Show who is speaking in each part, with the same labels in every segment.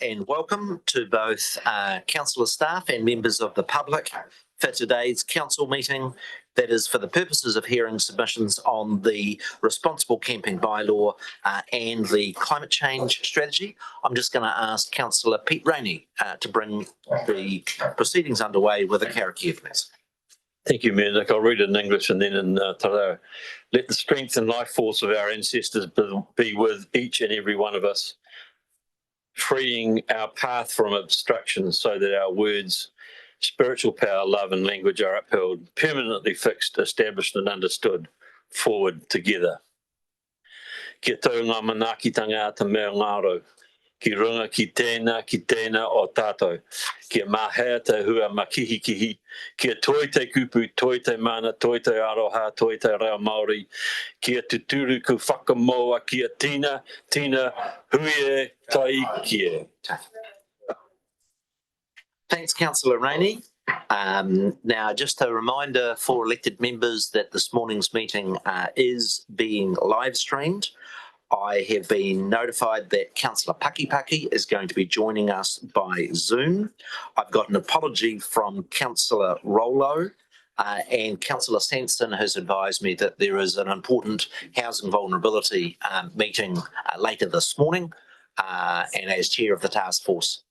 Speaker 1: And welcome to both councillor staff and members of the public for today's council meeting that is for the purposes of hearing submissions on the responsible camping bylaw and the climate change strategy. I'm just going to ask Councillor Pete Rainey to bring the proceedings underway with a karakia, please.
Speaker 2: Thank you, Mayor Nick. I'll read it in English and then in Te Reo. Let the strength and life force of our ancestors be with each and every one of us, freeing our path from obstructions so that our words, spiritual power, love and language are upheld, permanently fixed, established and understood, forward together. Kia tau ngā manaakitanga te mea ngaro, ki runga ki tēnā o tātou, kia mahea te hua makihikihi, kia toi te kupu, toi te mana, toi te aroha, toi te reo Māori, kia tuturu ku whakamoa, kia tina, huie tai kia.
Speaker 1: Thanks, Councillor Rainey. Now, just a reminder for elected members that this morning's meeting is being live streamed. I have been notified that Councillor Pakipaki is going to be joining us by Zoom. I've got an apology from Councillor Rollo and Councillor Sanson has advised me that there is an important housing vulnerability meeting later this morning and as chair of the task force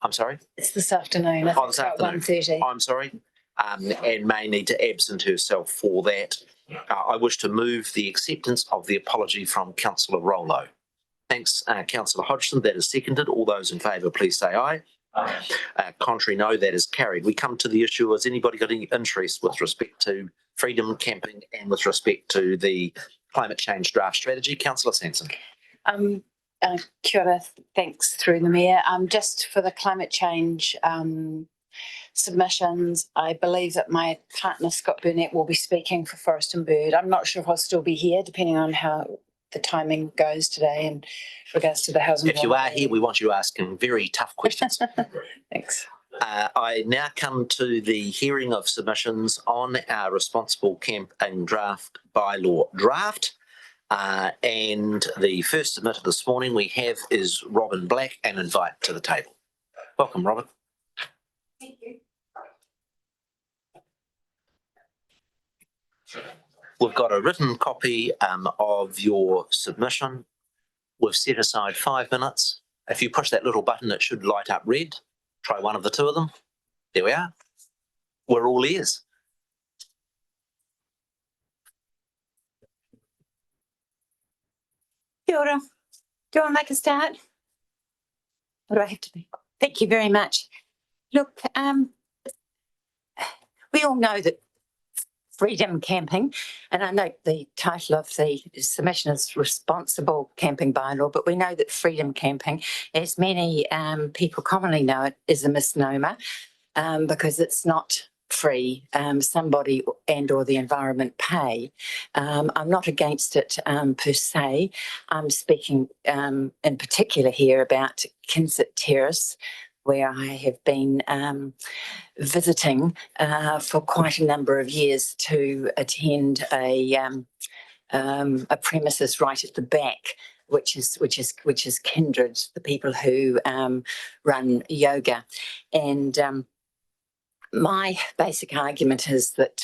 Speaker 1: I'm sorry?
Speaker 3: It's this afternoon.
Speaker 1: Oh, this afternoon.
Speaker 3: 1:30.
Speaker 1: I'm sorry. And may need to absent herself for that. I wish to move the acceptance of the apology from Councillor Rollo. Thanks, Councillor Hodgson. That is seconded. All those in favour, please say aye. Contrary, no. That is carried. We come to the issue, has anybody got any interest with respect to freedom camping and with respect to the climate change draft strategy? Councillor Sanson.
Speaker 3: Kia ora, thanks through the Mayor. Just for the climate change submissions, I believe that my partner Scott Burnett will be speaking for Forest and Bird. I'm not sure if I'll still be here, depending on how the timing goes today in regards to the housing.
Speaker 1: If you are here, we want you asking very tough questions.
Speaker 3: Thanks.
Speaker 1: I now come to the hearing of submissions on our responsible camping draft bylaw draft. And the first submitter this morning we have is Robin Black, and invite to the table. Welcome, Robin.
Speaker 3: Thank you.
Speaker 1: We've got a written copy of your submission. We've set aside 5 minutes. If you push that little button, it should light up red. Try one of the two of them. There we are. We're all ears.
Speaker 4: Kia ora. Do you want to make a start? What do I have to be? Thank you very much. Look, we all know that freedom camping, and I note the title of the submission is Responsible Camping Bylaw, but we know that freedom camping, as many people commonly know it, is a misnomer because it's not free. Somebody and or the environment pay. I'm not against it per se. I'm speaking in particular here about Kinsett Terrace, where I have been visiting for quite a number of years to attend a premises right at the back, which is Kindred, the people who run yoga. And my basic argument is that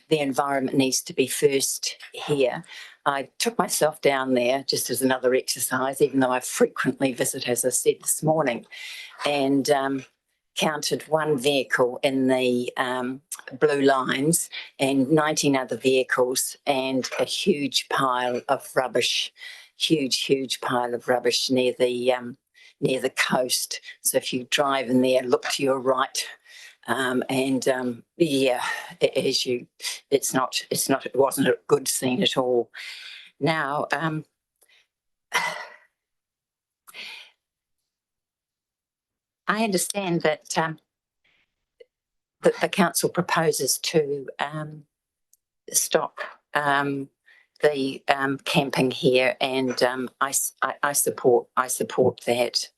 Speaker 4: the environment needs to be first here. I took myself down there just as another exercise, even though I frequently visit, as I said this morning, and counted one vehicle in the blue lines and 19 other vehicles and a huge pile of rubbish, huge pile of rubbish near the coast. So if you drive in there, look to your right. Yeah, it wasn't a good scene at all. Now, I understand that the council proposes to stop the camping here, and I support that.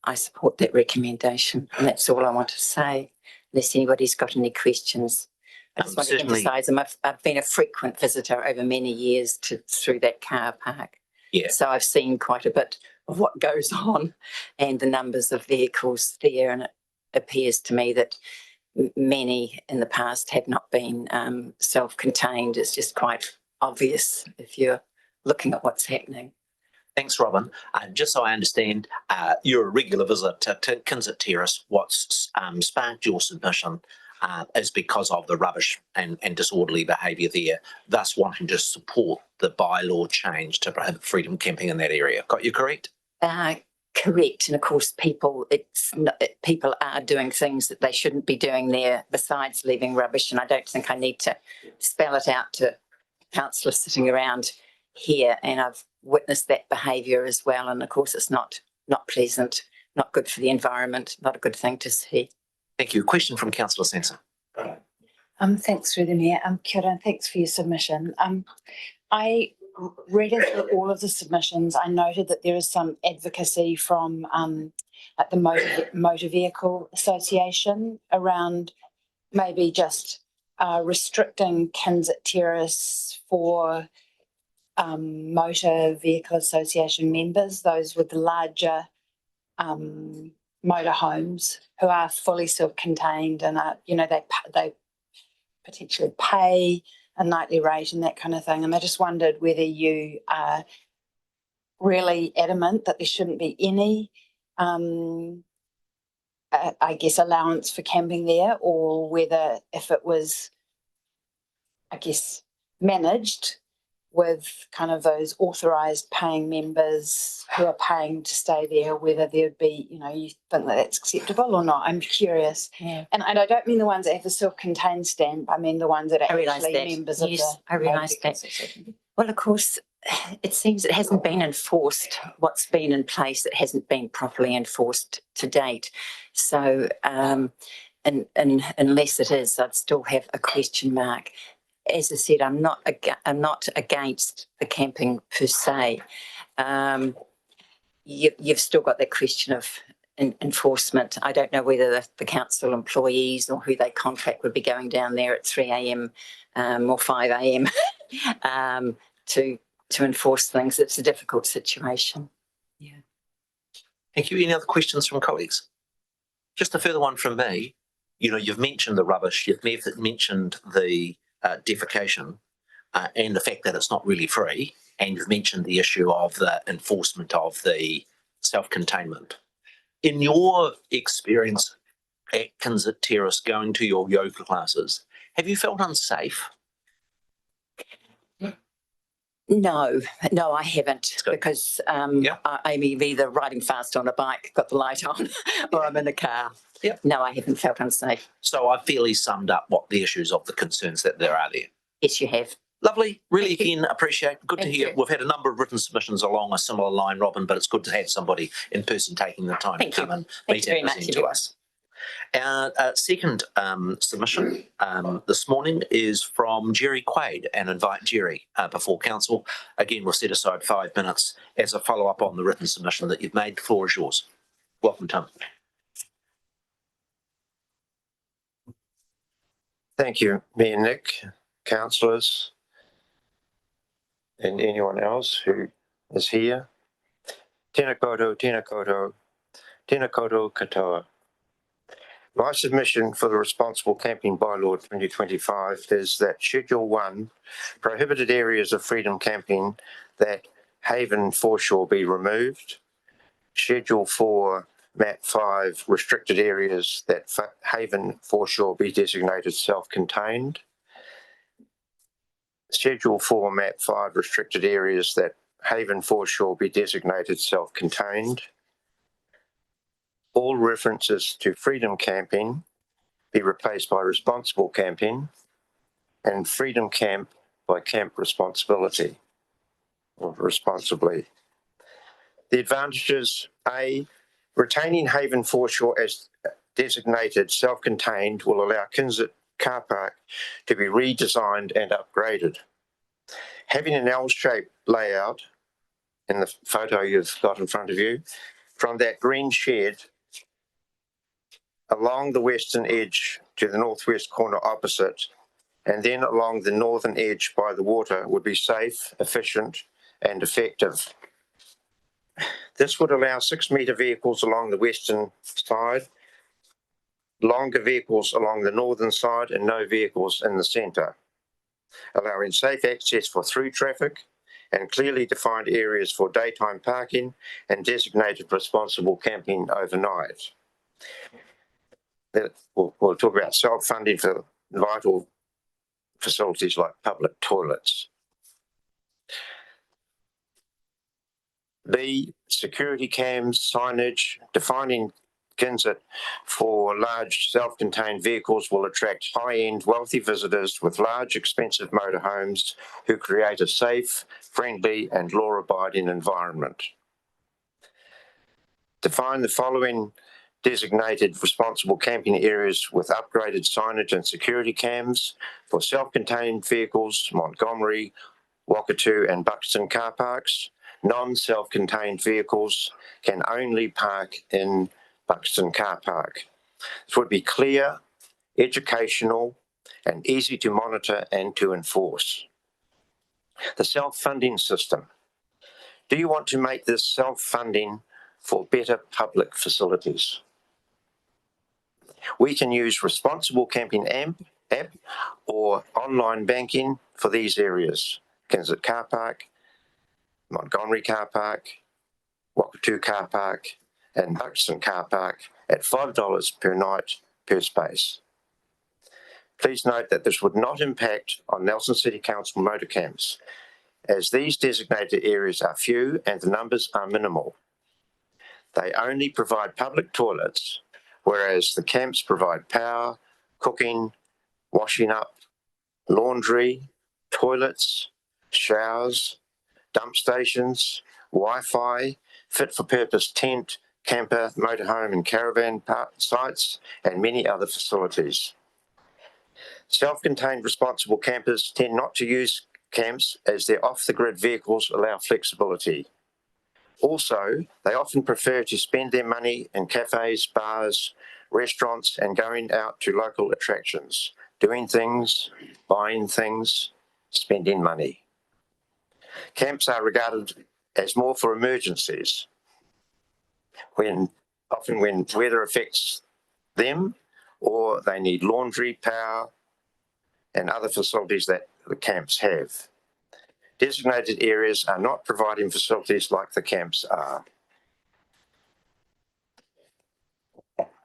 Speaker 4: I support that recommendation, and that's all I want to say, unless anybody's got any questions. I just want to emphasise I've been a frequent visitor over many years through that car park.
Speaker 1: Yeah.
Speaker 4: So I've seen quite a bit what goes on and the numbers of vehicles there. And it appears to me that many in the past have not been self-contained. It's just quite obvious if you're looking at what's happening.
Speaker 1: Thanks, Robin. Just so I understand, you're a regular visitor to Kinsett Terrace. What's sparked your submission is because of the rubbish and disorderly behaviour there, thus wanting to support the bylaw change to prohibit freedom camping in that area. Got you correct?
Speaker 4: Correct. And of course, people are doing things that they shouldn't be doing there besides leaving rubbish. And I don't think I need to spell it out to councillors sitting around here. And I've witnessed that behaviour as well. And of course, it's not pleasant, not good for the environment, not a good thing to see.
Speaker 1: Thank you. Question from Councillor Sanson.
Speaker 3: Thanks through the Mayor. Kia ora, and thanks for your submission. I read into all of the submissions. I noted that there is some advocacy from at the Motor Vehicle Association around maybe just restricting Kinsett Terrace for Motor Vehicle Association members, those with the larger motorhomes who are fully self-contained and are, they potentially pay a nightly rate and that kind of thing. And I just wondered whether you are really adamant that there shouldn't be any, I guess, allowance for camping there, or whether if it was, I guess, managed with kind of those authorised paying members who are paying to stay there, whether there'd be, you think that that's acceptable or not. I'm curious.
Speaker 4: Yeah.
Speaker 3: And I don't mean the ones that have a self-contained stamp. I mean the ones that are actually members of the...
Speaker 4: Yes, I realise that. Well, of course, it seems it hasn't been enforced. What's been in place, it hasn't been properly enforced to date. So and unless it is, I'd still have a question mark. As I said, I'm not against the camping per se. You've still got that question of enforcement. I don't know whether the council employees or who they contract would be going down there at 3 a.m. Or 5 a.m. To enforce things. It's a difficult situation. Yeah.
Speaker 1: Thank you. Any other questions from colleagues? Just a further one from me. You've mentioned the rubbish. You've mentioned the defecation and the fact that it's not really free, and you've mentioned the issue of the enforcement of the self-containment. In your experience at Kinsett Terrace going to your yoga classes, have you felt unsafe?
Speaker 4: No, I haven't, because I'm either riding fast on a bike, got the light on, or I'm in a car.
Speaker 1: Yep.
Speaker 4: No, I haven't felt unsafe.
Speaker 1: So I've fairly summed up what the issues of the concerns that there are there.
Speaker 4: Yes, you have.
Speaker 1: Lovely. Really, again, appreciate. Good to hear.
Speaker 4: you.
Speaker 1: We've had a number of written submissions along a similar line, Robin, but it's good to have somebody in person taking the time to come and meet and present to us. Our second submission this morning is from Jerry Quaid, and invite Jerry before council. Again, we'll set aside 5 minutes as a follow-up on the written submission that you've made. The floor is yours. Welcome, Tim.
Speaker 5: Thank you, Mayor Nick, councillors, and anyone else who is here. Tēnā koutou, tēnā koutou, tēnā koutou katoa. My submission for the Responsible Camping Bylaw 2025 is that Schedule 1, prohibited areas of freedom camping, that Haven foreshore be removed. Schedule 4, Map 5, restricted areas, that Haven foreshore be designated self-contained. Schedule 4, Map 5, restricted areas, that Haven foreshore be designated self-contained. All references to freedom camping be replaced by responsible camping, and freedom camp by camp responsibility or responsibly. The advantages: A, retaining Haven foreshore as designated self-contained will allow Kinsett car park to be redesigned and upgraded. Having an L-shaped layout in the photo you've got in front of you, from that green shed along the western edge to the northwest corner opposite, and then along the northern edge by the water, would be safe, efficient and effective. This would allow 6-metre vehicles along the western side, longer vehicles along the northern side, and no vehicles in the centre, allowing safe access for through traffic and clearly defined areas for daytime parking and designated responsible camping overnight. We'll talk about self-funding for vital facilities like public toilets. B, security cams, signage, defining Kinsit for large self-contained vehicles will attract high-end wealthy visitors with large expensive motorhomes who create a safe, friendly and law-abiding environment. Define the following designated responsible camping areas with upgraded signage and security cams for self-contained vehicles, Montgomery, Whakatū and Buxton car parks. Non-self-contained vehicles can only park in Buxton car park. This would be clear, educational and easy to monitor and to enforce. The self-funding system. Do you want to make this self-funding for better public facilities? We can use Responsible Camping app or online banking for these areas. Kinsit car park, Montgomery car park, Whakatū car park and Buxton car park at $5 per night per space. Please note that this would not impact on Nelson City Council motor camps, as these designated areas are few and the numbers are minimal. They only provide public toilets, whereas the camps provide power, cooking, washing up, laundry, toilets, showers, dump stations, Wi-Fi, fit-for-purpose tent, camper, motorhome and caravan sites, and many other facilities. Self-contained responsible campers tend not to use camps as their off-the-grid vehicles allow flexibility. Also, they often prefer to spend their money in cafes, bars, restaurants, and going out to local attractions, doing things, buying things, spending money. Camps are regarded as more for emergencies, often when weather affects them or they need laundry, power, and other facilities that the camps have. Designated areas are not providing facilities like the camps are.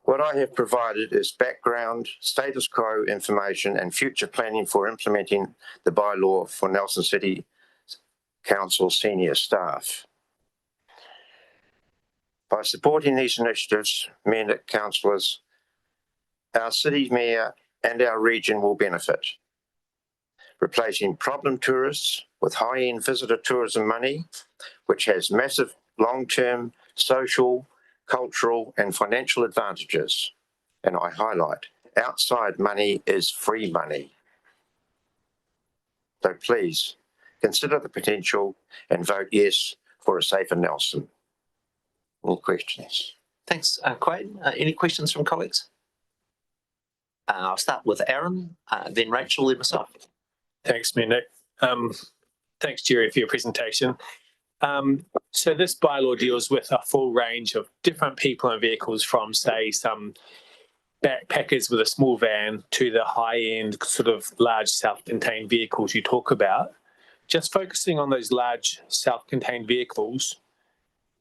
Speaker 5: What I have provided is background, status quo information and future planning for implementing the bylaw for Nelson City Council senior staff. By supporting these initiatives, Mayor and councillors, our city mayor and our region will benefit. Replacing problem tourists with high-end visitor tourism money, which has massive long-term social, cultural and financial advantages. And I highlight, outside money is free money. So please consider the potential and vote yes for a safer Nelson. Any questions?
Speaker 1: Thanks, Quade. Any questions from colleagues? I'll start with Aaron, then Rachel, then myself.
Speaker 6: Thanks, Mayor Nick. Thanks, Jerry, for your presentation. So this bylaw deals with a full range of different people and vehicles, from, say, some backpackers with a small van to the high-end sort of large self-contained vehicles you talk about. Just focusing on those large self-contained vehicles,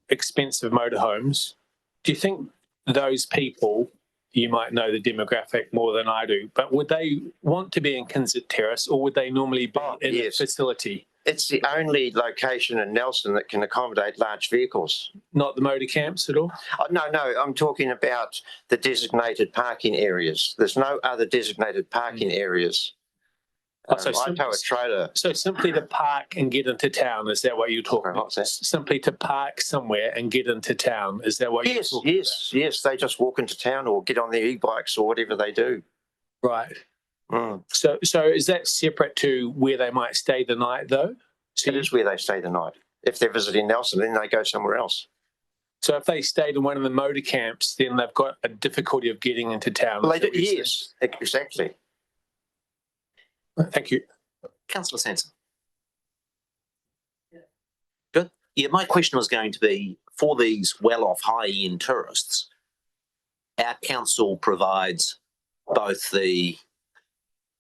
Speaker 6: expensive motorhomes, do you think those people, you might know the demographic more than I do, but would they want to be in Kinsit Terrace or would they normally be in a facility?
Speaker 5: It's the only location in Nelson that can accommodate large vehicles.
Speaker 6: Not the motor camps at all?
Speaker 5: No, I'm talking about the designated parking areas. There's no other designated parking areas. I tow a trailer.
Speaker 6: So simply to park and get into town, is that what you're talking about? Simply to park somewhere and get into town, is that what you're talking about?
Speaker 5: Yes, they just walk into town or get on their e-bikes or whatever they do.
Speaker 6: Right. So is that separate to where they might stay the night though?
Speaker 5: It is where they stay the night. If they're visiting Nelson, then they go somewhere else.
Speaker 6: So if they stayed in one of the motor camps, then they've got a difficulty of getting into town.
Speaker 5: Well, they do, yes, exactly.
Speaker 6: Thank you.
Speaker 1: Councillor Sanson. Good. Yeah, my question was going to be, for these well-off high-end tourists, our council provides both the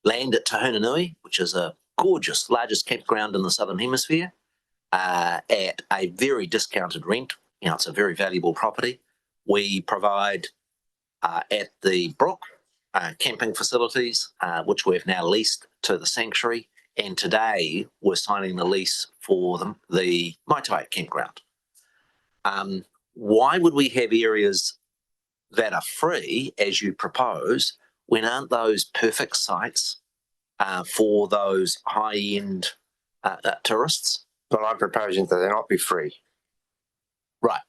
Speaker 1: land at Tahunanui, which is a gorgeous, largest campground in the Southern Hemisphere, at a very discounted rent. You know, it's a very valuable property. We provide at the Brook camping facilities, which we've now leased to the Sanctuary. And today we're signing the lease for the Maitai campground. Why would we have areas that are free, as you propose, when aren't those perfect sites for those high-end tourists?
Speaker 5: Well, I'm proposing that they not be free.
Speaker 1: Right.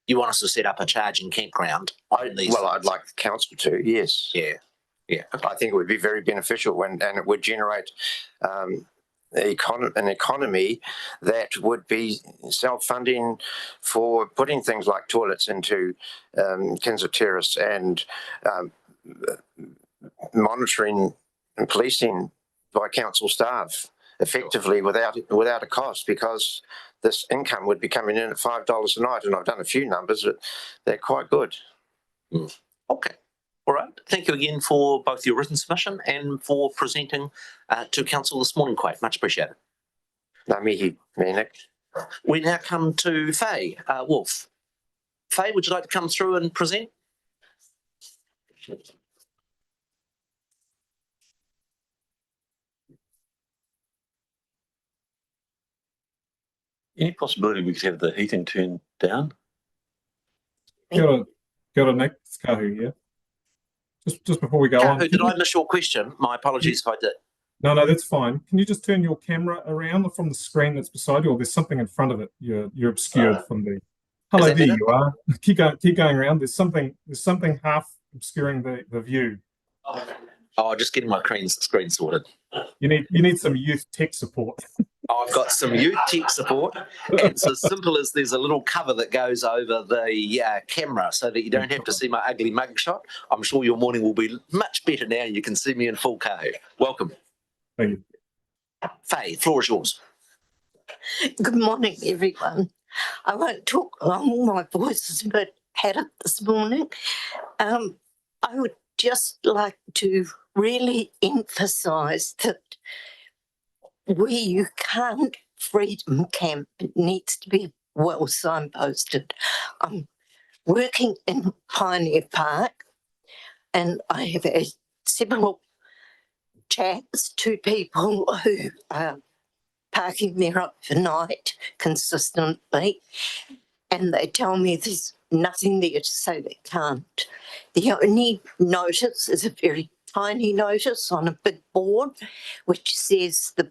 Speaker 1: You want us to set up a charging campground on these
Speaker 5: Well, I'd
Speaker 1: sites?
Speaker 5: like the council to, yes.
Speaker 1: Yeah. Yeah. Okay.
Speaker 5: I think it would be very beneficial and it would generate an economy that would be self-funding for putting things like toilets into Kinser Terrace and monitoring and policing by council staff effectively without a cost, because this income would be coming in at $5 a night, and I've done a few numbers, but they're quite good.
Speaker 1: Okay. All right. Thank you again for both your written submission and for presenting to council this morning, Quade. Much appreciated.
Speaker 5: Ngā mihi, me Nick.
Speaker 1: We now come to Faye Wolf. Faye, would you like to come through and present?
Speaker 2: Any possibility we could have the heating turned down?
Speaker 7: Kia ora, Nick. It's Kahu here. Just before we go on.
Speaker 1: Did I miss your question? My apologies if I did.
Speaker 7: No, that's fine. Can you just turn your camera around from the screen that's beside you, or there's something in front of it? You're obscured from the. Hello, there
Speaker 1: better?
Speaker 7: you are. Keep going around. There's something half obscuring the view.
Speaker 1: Oh, just getting my screen sorted.
Speaker 7: You need some youth tech support.
Speaker 1: I've got some youth tech support. It's as simple as there's a little cover that goes over the camera so that you don't have to see my ugly mugshot. I'm sure your morning will be much better now. You can see me in full Kahu. Welcome.
Speaker 7: Thank you.
Speaker 1: Faye, floor is yours.
Speaker 8: Good morning, everyone. I won't talk long. My voice is a bit haddock this morning. I would just like to really emphasise that you can't freedom camp. It needs to be well signposted. I'm working in Pioneer Park and I have had several chats to people who are parking there overnight consistently, and they tell me there's nothing there to say they can't. The only notice is a very tiny notice on a big board which says the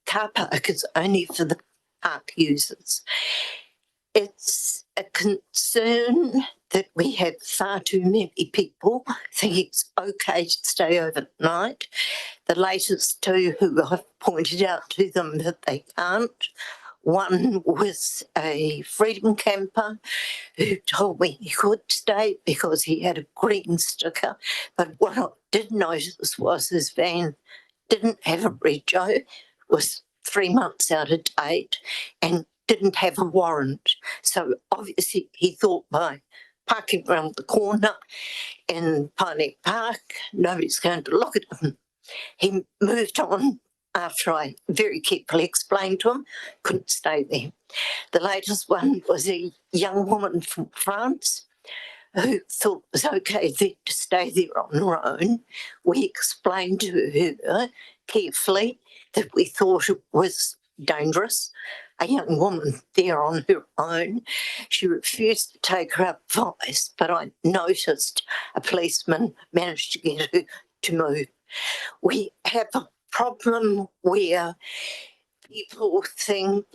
Speaker 8: car park is only for the park users. It's a concern that we have far too many people think it's okay to stay overnight. The latest two who I've pointed out to them that they can't. One was a freedom camper who told me he could stay because he had a green sticker. But what I did notice was his van didn't have a rego, was 3 months out of date, and didn't have a warrant. So obviously he thought by parking around the corner in Pioneer Park, nobody's going to look at him. He moved on after I very carefully explained to him, couldn't stay there. The latest one was a young woman from France who thought it was okay to stay there on her own. We explained to her carefully that we thought it was dangerous. A young woman there on her own. She refused to take her advice, but I noticed a policeman managed to get her to move. We have a problem where people think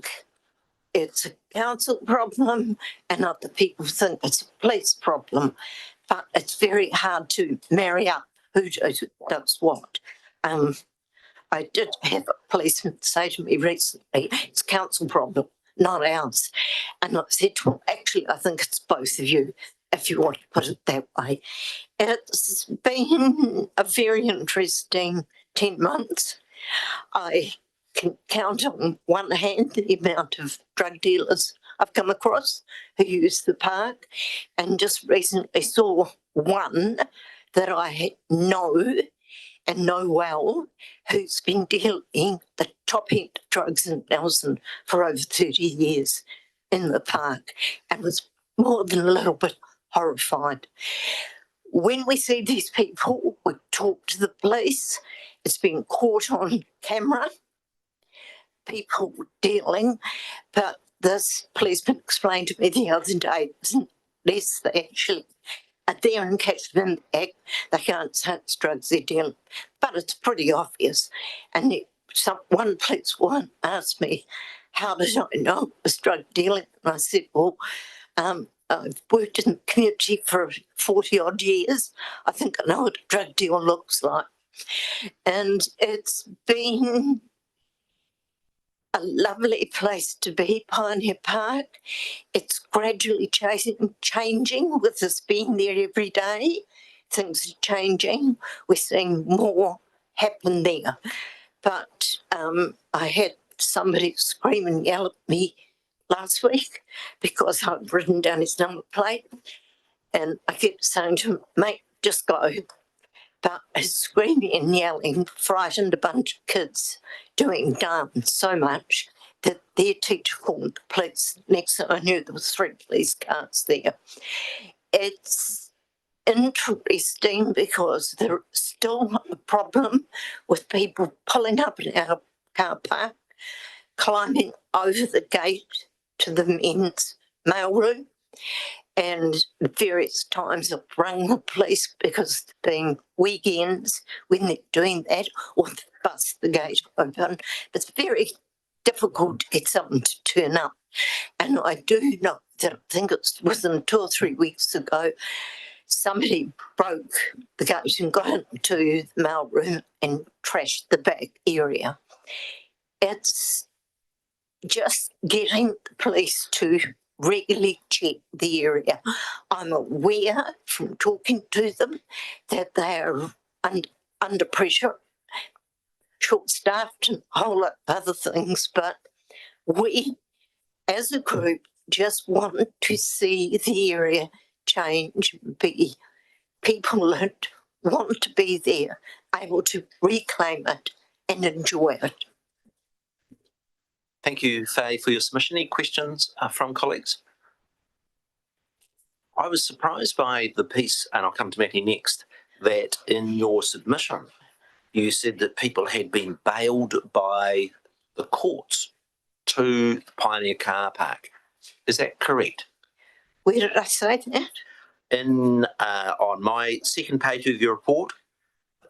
Speaker 8: it's a council problem and other people think it's a police problem, but it's very hard to marry up who does what. I did have a policeman say to me recently, it's a council problem, not ours. And I said, well, actually, I think it's both of you, if you want to put it that way. It's been a very interesting 10 months. I can count on one hand the amount of drug dealers I've come across who use the park, and just recently saw one that I know and know well, who's been dealing the top end drugs in Nelson for over 30 years in the park, and was more than a little bit horrified. When we see these people, we talk to the police. It's been caught on camera, people dealing, but this policeman explained to me the other day, unless they actually are there and catch them in the act, they can't say it's drugs they're dealing. But it's pretty obvious. And one policewoman asked me, how did I know it was drug dealing? And I said, well, I've worked in the community for 40 odd years. I think I know what a drug deal looks like. And it's been a lovely place to be, Pioneer Park. It's gradually changing with us being there every day. Things are changing. We're seeing more happen there. But I had somebody scream and yell at me last week because I'd written down his number plate, and I kept saying to him, mate, just go. But his screaming and yelling frightened a bunch of kids doing dance so much that their teacher called the police. Next thing I knew, there was 3 police cars there. It's interesting because there's still a problem with people pulling up in our car park, climbing over the gate to the men's mailroom, and various times I've rung the police because it's been weekends when they're doing that, or they bust the gate open. It's very difficult to get someone to turn up. And I do know that I think it's within 2 or 3 weeks ago, somebody broke the gate and got into the mailroom and trashed the back area. It's just getting the police to regularly check the area. I'm aware from talking to them that they are under pressure, short-staffed and a whole lot of other things, but we as a group just want to see the area change, be people that want to be there, able to reclaim it and enjoy it.
Speaker 1: Thank you, Faye, for your submission. Any questions from colleagues? I was surprised by the piece, and I'll come to Matty next, that in your submission, you said that people had been bailed by the courts to the Pioneer Car Park. Is that correct?
Speaker 8: Where did I say that?
Speaker 1: On my second page of your report,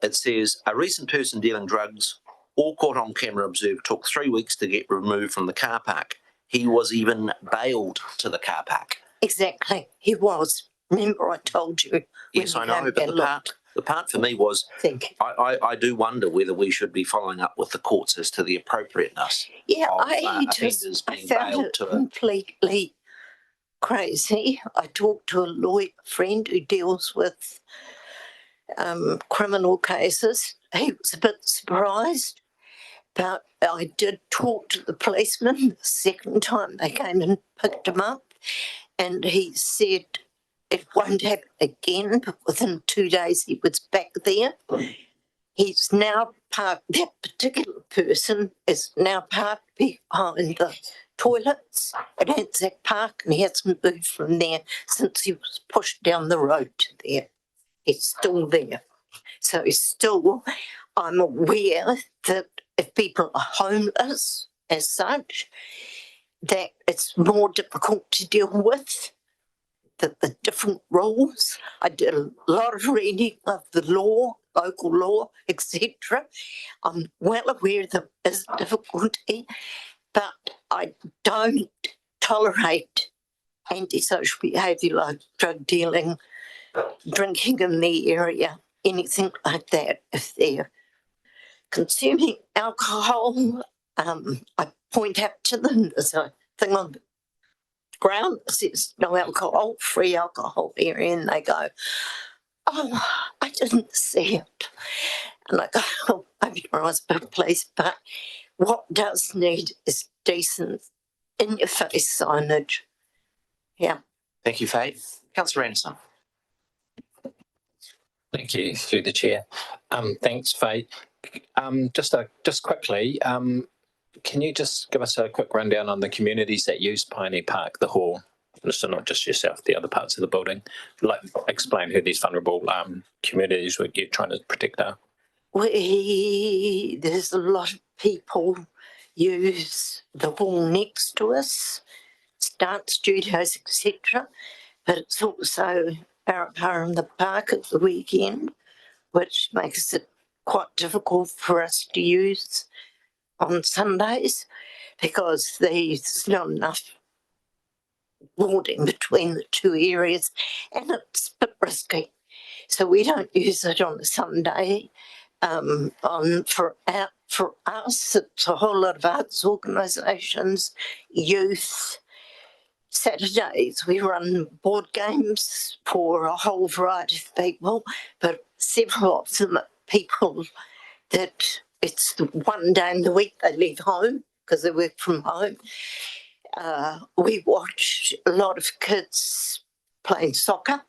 Speaker 1: it says, a recent person dealing drugs, all caught on camera observed, took 3 weeks to get removed from the car park. He was even bailed to the car park.
Speaker 8: Exactly, he was. Remember I told you.
Speaker 1: Yes, I know, but the part for me was, I do wonder whether we should be following up with the courts as to the appropriateness of offenders being bailed to
Speaker 8: completely crazy. I talked to a lawyer friend who deals with criminal cases. He was a bit surprised, but I did talk to the policeman the second time they came and picked him up, and he said it won't happen again, but within 2 days he was back there. He's now parked, that particular person is now parked behind the toilets at Anzac Park, and he hasn't moved from there since he was pushed down the road to there. He's still there. So he's still, I'm aware that if people are homeless as such, that it's more difficult to deal with, that the different rules. I did a lot of reading of the law, local law, etc. I'm well aware there is difficulty, but I don't tolerate antisocial behaviour like drug dealing, drinking in the area, anything like that. If they're consuming alcohol, I point out to them there's a thing on the ground that says no alcohol, free alcohol area, and they go, oh, I didn't see it. And I go, oh, maybe I was a bit pleased, but what does need is decent in-your-face signage. Yeah.
Speaker 1: Thank you, Faye. Councillor Anderson.
Speaker 9: Thank you, through the chair. Thanks, Faye. Just quickly, can you just give us a quick rundown on the communities that use Pioneer Park, the hall? So not just yourself, the other parts of the building. Like, explain who these vulnerable communities you're trying to protect are.
Speaker 8: There's a lot of people use the hall next to us, dance studios, etc. But it's also Parapara in the park at the weekend, which makes it quite difficult for us to use on Sundays because there's not enough boarding between the two areas and it's a bit risky. So we don't use it on a Sunday. For us, it's a whole lot of arts organisations, youth. Saturdays we run board games for a whole variety of people, but several of them are people that it's the one day in the week they leave home because they work from home. We watch a lot of kids playing soccer.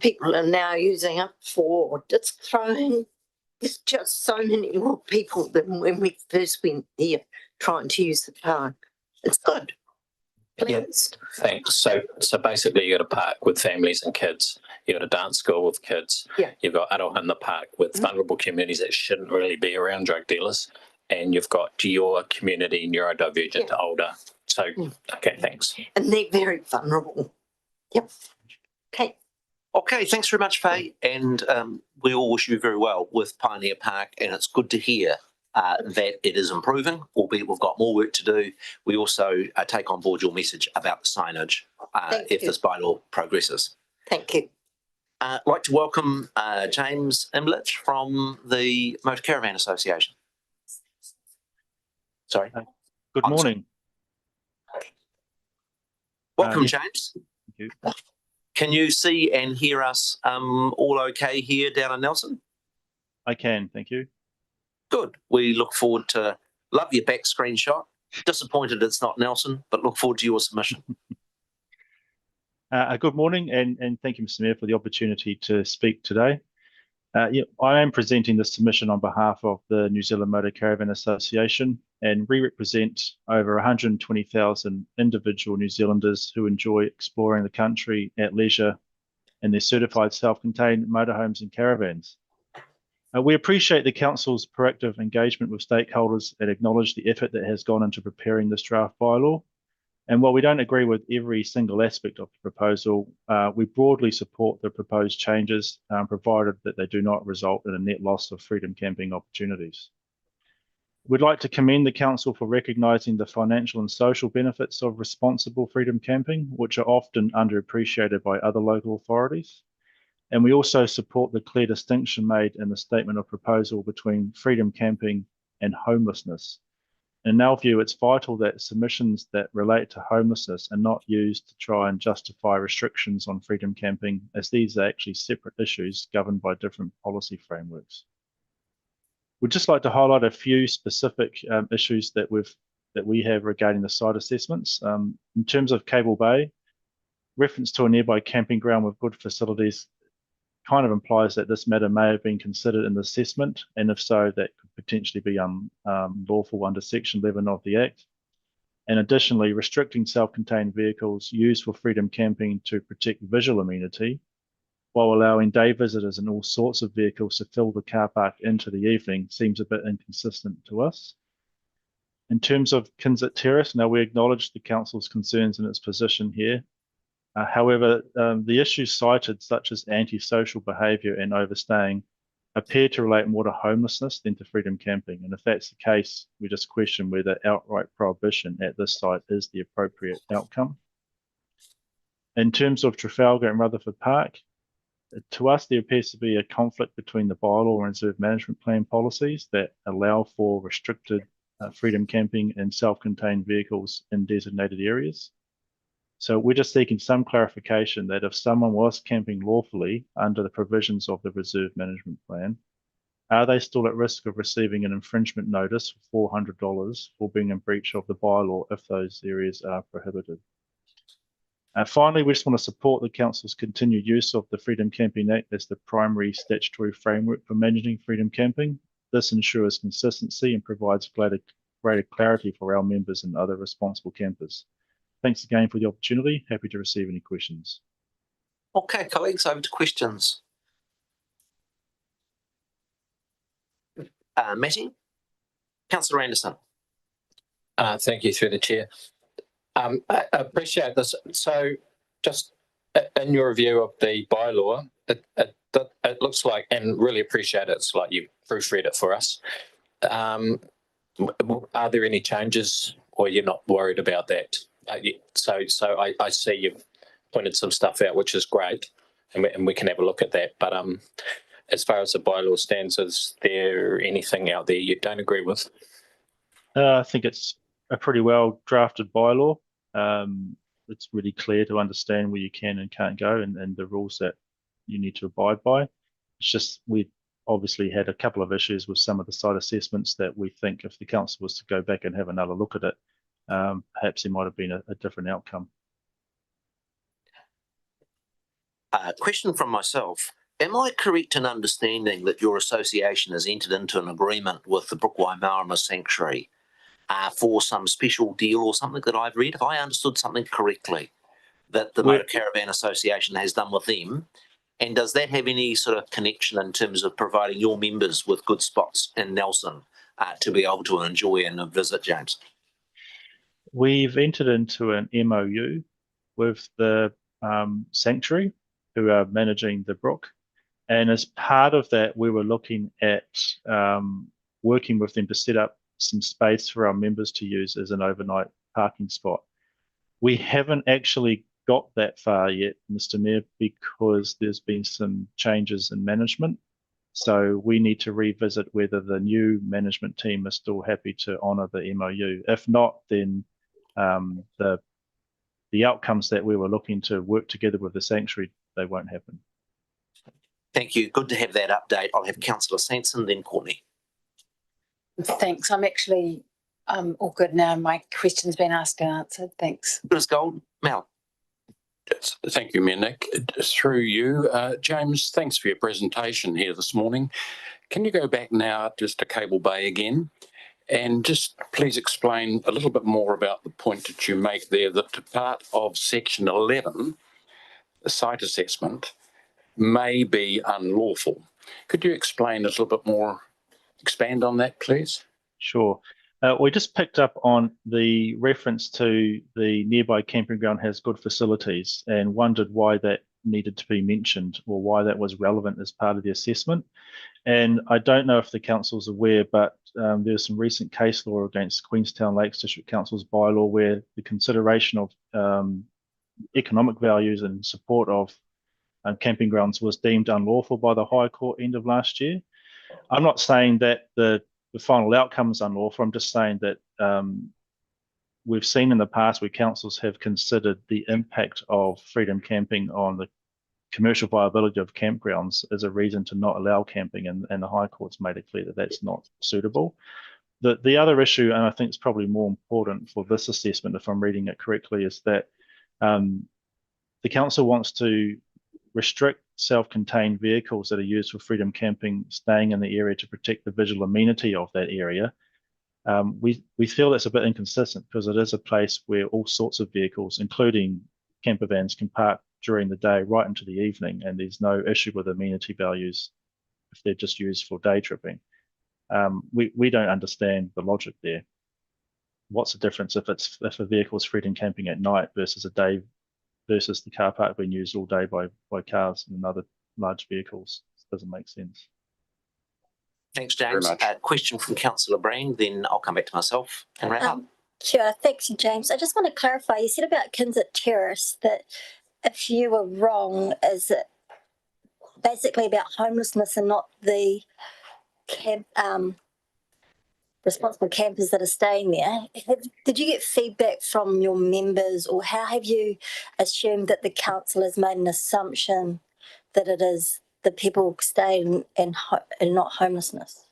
Speaker 8: People are now using it for disc throwing. There's just so many more people than when we first went there trying to use the park. It's good. Pleased.
Speaker 9: Yeah, thanks. So basically you got a park with families and kids. You got a dance school with kids.
Speaker 8: Yeah.
Speaker 9: You've got adult in the park with vulnerable communities that shouldn't really be around drug dealers. And you've got your community neurodivergent to older. So, okay, thanks.
Speaker 8: And they're very vulnerable. Yep. Okay.
Speaker 1: Okay, thanks very much, Faye. And we all wish you very well with Pioneer Park. And it's good to hear that it is improving, albeit we've got more work to do. We also take on board your message about the signage if this bylaw progresses.
Speaker 8: Thank you.
Speaker 1: I'd like to welcome James Imlich from the Motor Caravan Association. Sorry.
Speaker 10: Good morning.
Speaker 1: Welcome,
Speaker 10: yes.
Speaker 1: James.
Speaker 10: Thank you.
Speaker 1: Can you see and hear us all okay here down in Nelson?
Speaker 10: I can, thank you.
Speaker 1: Good. We look forward to, love your back screenshot. Disappointed it's not Nelson, but look forward to your submission.
Speaker 10: Good morning, and thank you, Mr. Mayor, for the opportunity to speak today. I am presenting this submission on behalf of the New Zealand Motor Caravan Association, and we represent over 120,000 individual New Zealanders who enjoy exploring the country at leisure in their certified self-contained motorhomes and caravans. We appreciate the Council's proactive engagement with stakeholders and acknowledge the effort that has gone into preparing this draft bylaw. And while we don't agree with every single aspect of the proposal, we broadly support the proposed changes, provided that they do not result in a net loss of freedom camping opportunities. We'd like to commend the Council for recognising the financial and social benefits of responsible freedom camping, which are often underappreciated by other local authorities. And we also support the clear distinction made in the statement of proposal between freedom camping and homelessness. In our view, it's vital that submissions that relate to homelessness are not used to try and justify restrictions on freedom camping, as these are actually separate issues governed by different policy frameworks. We'd just like to highlight a few specific issues that we have regarding the site assessments. In terms of Cable Bay, reference to a nearby camping ground with good facilities kind of implies that this matter may have been considered in the assessment, and if so, that could potentially be unlawful under Section 11 of the Act. And additionally, restricting self-contained vehicles used for freedom camping to protect visual amenity, while allowing day visitors and all sorts of vehicles to fill the car park into the evening, seems a bit inconsistent to us. In terms of Kinsett Terrace, now we acknowledge the Council's concerns in its position here. However, the issues cited, such as antisocial behaviour and overstaying, appear to relate more to homelessness than to freedom camping. And if that's the case, we just question whether outright prohibition at this site is the appropriate outcome. In terms of Trafalgar and Rutherford Park, to us, there appears to be a conflict between the bylaw and reserve management plan policies that allow for restricted freedom camping and self-contained vehicles in designated areas. So we're just seeking some clarification that if someone was camping lawfully under the provisions of the reserve management plan, Are they still at risk of receiving an infringement notice for $400 for being in breach of the bylaw if those areas are prohibited? Finally, we just want to support the Council's continued use of the Freedom Camping Act as the primary statutory framework for managing freedom camping. This ensures consistency and provides greater clarity for our members and other responsible campers. Thanks again for the opportunity. Happy to receive any questions.
Speaker 1: Okay, colleagues, over to questions. Matty? Councillor Anderson.
Speaker 9: Thank you, through the chair. I appreciate this. So just in your review of the bylaw, it looks like, and really appreciate it, it's like you proofread it for us. Are there any changes, or you're not worried about that? So I see you've pointed some stuff out, which is great, and we can have a look at that. But as far as the bylaw stands, is there anything out there you don't agree with?
Speaker 10: I think it's a pretty well drafted bylaw. It's really clear to understand where you can and can't go, and the rules that you need to abide by. It's just we obviously had a couple of issues with some of the site assessments that we think if the council was to go back and have another look at it, perhaps there might have been a different outcome.
Speaker 1: Question from myself. Am I correct in understanding that your association has entered into an agreement with the Brookwai-Marama Sanctuary for some special deal or something that I've read? Have I understood something correctly that the Motor Caravan Association has done with them? And does that have any sort of connection in terms of providing your members with good spots in Nelson to be able to enjoy and visit, James?
Speaker 10: We've entered into an MOU with the sanctuary who are managing the brook. And as part of that, we were looking at working with them to set up some space for our members to use as an overnight parking spot. We haven't actually got that far yet, Mr. Mayor, because there's been some changes in management. So we need to revisit whether the new management team is still happy to honour the MOU. If not, then the outcomes that we were looking to work together with the sanctuary, they won't happen.
Speaker 1: Thank you. Good to have that update. I'll have Councillor Sanson, then Courtney.
Speaker 3: Thanks. I'm actually all good now. My question's been asked and answered. Thanks.
Speaker 1: Ms. Gold, Mel.
Speaker 11: Yes, thank you, Mayor Nick. Through you, James, thanks for your presentation here this morning. Can you go back now just to Cable Bay again and just please explain a little bit more about the point that you make there, that part of section 11, the site assessment, may be unlawful. Could you explain a little bit more, expand on that, please?
Speaker 10: Sure. We just picked up on the reference to the nearby camping ground has good facilities and wondered why that needed to be mentioned or why that was relevant as part of the assessment. And I don't know if the council's aware, but there's some recent case law against Queenstown Lakes District Council's bylaw where the consideration of economic values and support of camping grounds was deemed unlawful by the High Court end of last year. I'm not saying that the final outcome is unlawful. I'm just saying that we've seen in the past where councils have considered the impact of freedom camping on the commercial viability of campgrounds as a reason to not allow camping, and the High Court's made it clear that that's not suitable. The other issue, and I think it's probably more important for this assessment, if I'm reading it correctly, is that the council wants to restrict self-contained vehicles that are used for freedom camping staying in the area to protect the visual amenity of that area. We feel that's a bit inconsistent because it is a place where all sorts of vehicles, including camper vans, can park during the day right into the evening, and there's no issue with amenity values if they're just used for day tripping. We don't understand the logic there. What's the difference if a vehicle is freedom camping at night versus a day versus the car park being used all day by cars and other large vehicles? It doesn't make sense.
Speaker 1: Thanks, James. Question from Councillor Brand, then I'll come back to myself and wrap up.
Speaker 12: Sure, thanks, James. I just want to clarify, you said about Kinsett Terrace that if you were wrong, is it basically about homelessness and not the responsible campers that are staying there? Did you get feedback from your members, or how have you assumed that the council has made an assumption that it is the people staying and not homelessness?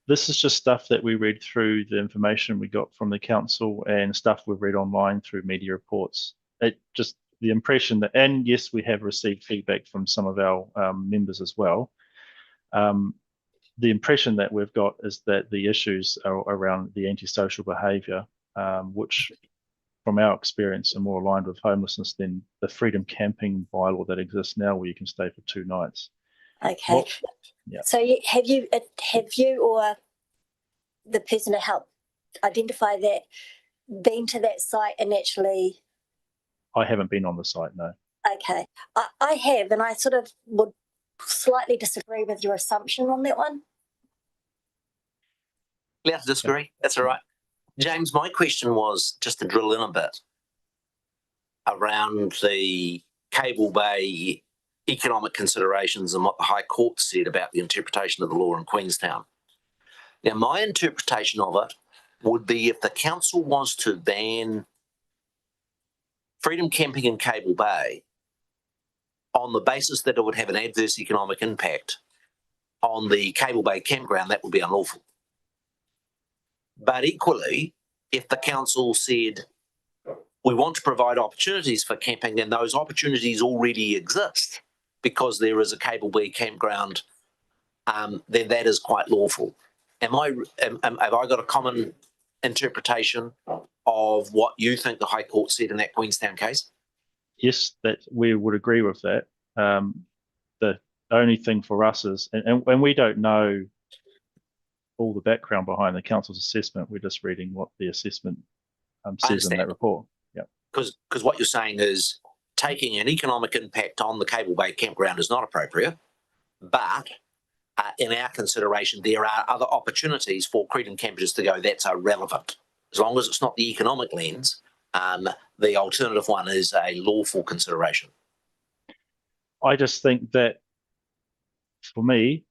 Speaker 10: This is just stuff that we read through the information we got from the council and stuff we've read online through media reports. It just the impression that, and yes, we have received feedback from some of our members as well. The impression that we've got is that the issues are around the antisocial behaviour, which from our experience are more aligned with homelessness than the freedom camping bylaw that exists now, where you can stay for 2 nights.
Speaker 12: Okay.
Speaker 10: Yeah.
Speaker 12: So have you or the person to help identify that been to that site and actually?
Speaker 10: I haven't been on the site, no.
Speaker 12: Okay, I have, and I sort of would slightly disagree with your assumption on that one.
Speaker 1: Allowed to disagree. That's all right. James, my question was just to drill in a bit around the Cable Bay economic considerations and what the High Court said about the interpretation of the law in Queenstown. Now, my interpretation of it would be if the council was to ban freedom camping in Cable Bay on the basis that it would have an adverse economic impact on the Cable Bay campground, that would be unlawful. But equally, if the council said, we want to provide opportunities for camping and those opportunities already exist because there is a Cable Bay campground, then that is quite lawful. Have I got a common interpretation of what you think the High Court said in that Queenstown case?
Speaker 10: Yes, that we would agree with that. The only thing for us is, and we don't know all the background behind the council's assessment, we're just reading what the assessment says in that report. Yeah.
Speaker 1: Because what you're saying is taking an economic impact on the Cable Bay campground is not appropriate, but in our consideration, there are other opportunities for freedom campers to go, that's irrelevant. As long as it's not the economic lens, the alternative one is a lawful consideration.
Speaker 10: I just think that, for me,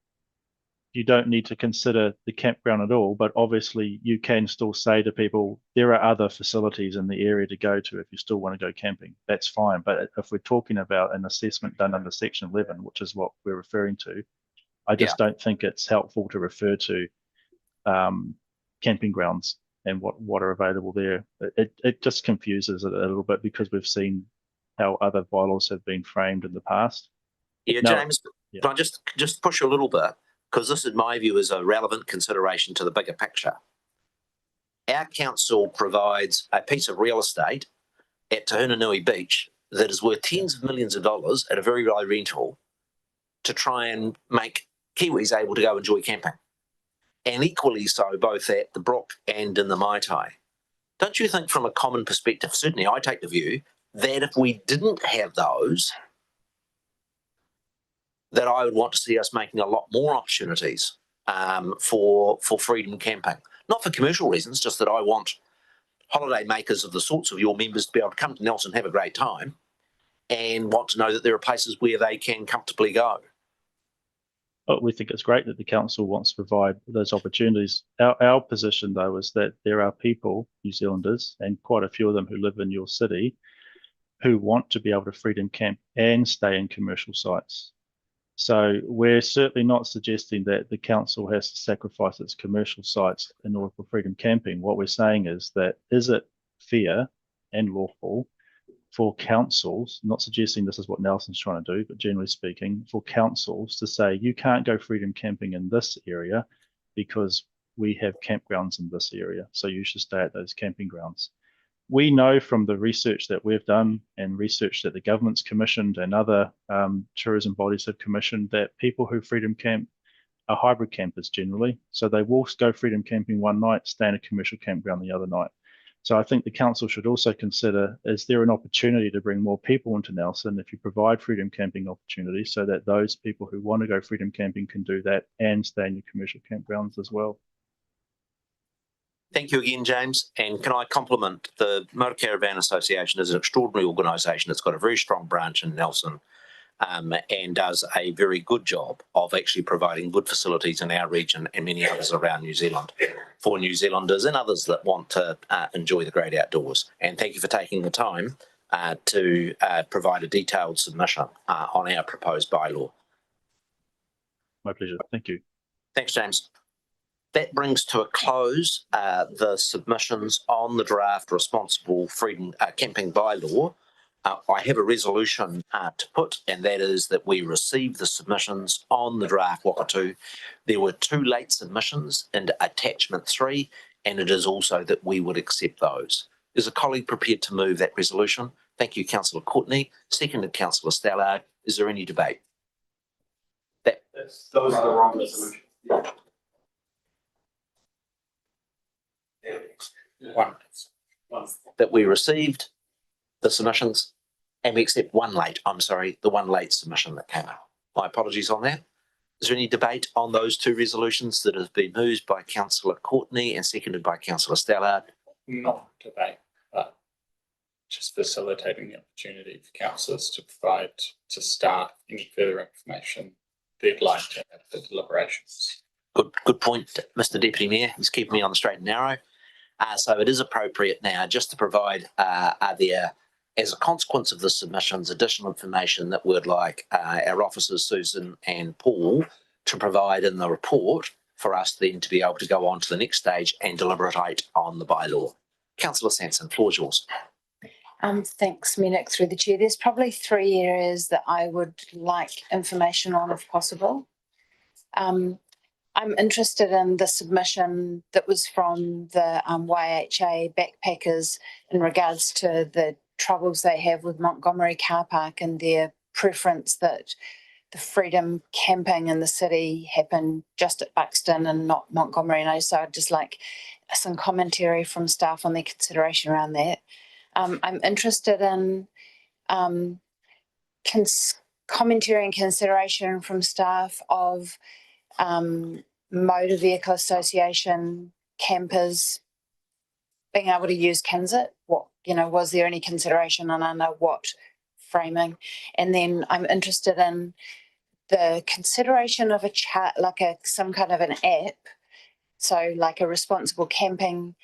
Speaker 10: you don't need to consider the campground at all, but obviously you can still say to people, there are other facilities in the area to go to if you still want to go camping. That's fine. But if we're talking about an assessment done under Section 11, which is what we're referring to, I just don't think it's helpful to refer to camping grounds and what are available there. It just confuses it a little bit because we've seen how other bylaws have been framed in the past.
Speaker 1: Yeah, now, James, can I just push a little bit? Because this, in my view, is a relevant consideration to the bigger picture. Our council provides a piece of real estate at Tahunanui Beach that is worth tens of millions of dollars at a very low rental to try and make Kiwis able to go enjoy camping. And equally so, both at the Brook and in the Maitai. Don't you think from a common perspective, certainly I take the view, that if we didn't have those, that I would want to see us making a lot more opportunities for freedom camping. Not for commercial reasons, just that I want holiday makers of the sorts of your members to be able to come to Nelson, have a great time, and want to know that there are places where they can comfortably go.
Speaker 10: But we think it's great that the council wants to provide those opportunities. Our position, though, is that there are people, New Zealanders, and quite a few of them who live in your city, who want to be able to freedom camp and stay in commercial sites. So we're certainly not suggesting that the council has to sacrifice its commercial sites in order for freedom camping. What we're saying is that, is it fair and lawful for councils, not suggesting this is what Nelson's trying to do, but generally speaking, for councils to say, you can't go freedom camping in this area because we have campgrounds in this area, so you should stay at those camping grounds. We know from the research that we've done and research that the government's commissioned and other tourism bodies have commissioned that people who freedom camp are hybrid campers generally. So they will go freedom camping one night, stay in a commercial campground the other night. So I think the council should also consider, is there an opportunity to bring more people into Nelson if you provide freedom camping opportunities so that those people who want to go freedom camping can do that and stay in your commercial campgrounds as well.
Speaker 1: Thank you again, James. And can I compliment the Motor Caravan Association as an extraordinary organisation. It's got a very strong branch in Nelson and does a very good job of actually providing good facilities in our region and many others around New Zealand for New Zealanders and others that want to enjoy the great outdoors. And thank you for taking the time to provide a detailed submission on our proposed bylaw.
Speaker 10: My pleasure. Thank you.
Speaker 1: Thanks, James. That brings to a close the submissions on the draft responsible freedom camping bylaw. I have a resolution to put, and that is that we receive the submissions on the draft Whakatū. There were 2 late submissions in attachment 3, and it is also that we would accept those. Is a colleague prepared to move that resolution? Thank you, Councillor Courtney. Seconded, Councillor Stallard. Is there any debate?
Speaker 6: Those are the wrong resolutions.
Speaker 1: That we received the submissions and we accept the one late submission that came out. My apologies on that. Is there any debate on those 2 resolutions that have been moved by Councillor Courtney and seconded by Councillor Stallard?
Speaker 13: Not debate, but just facilitating the opportunity for councillors to provide to staff any further information they'd like to have for deliberations.
Speaker 1: Good point, Mr. Deputy Mayor. He's keeping me on the straight and narrow. So it is appropriate now just to provide, are there, as a consequence of the submissions, additional information that we'd like our officers, Susan and Paul, to provide in the report for us then to be able to go on to the next stage and deliberate on the bylaw. Councillor Sanson, floor is yours.
Speaker 3: Thanks, Minik, through the chair. There's probably 3 areas that I would like information on if possible. I'm interested in the submission that was from the YHA backpackers in regards to the troubles they have with Montgomery car park and their preference that the freedom camping in the city happen just at Buxton and not Montgomery. And so I'd just like some commentary from staff on their consideration around that. I'm interested in commentary and consideration from staff of motor vehicle association campers being able to use Kinsit. What, was there any consideration and under what framing? And then I'm interested in the consideration of a chat, like some kind of an app. So like a responsible camping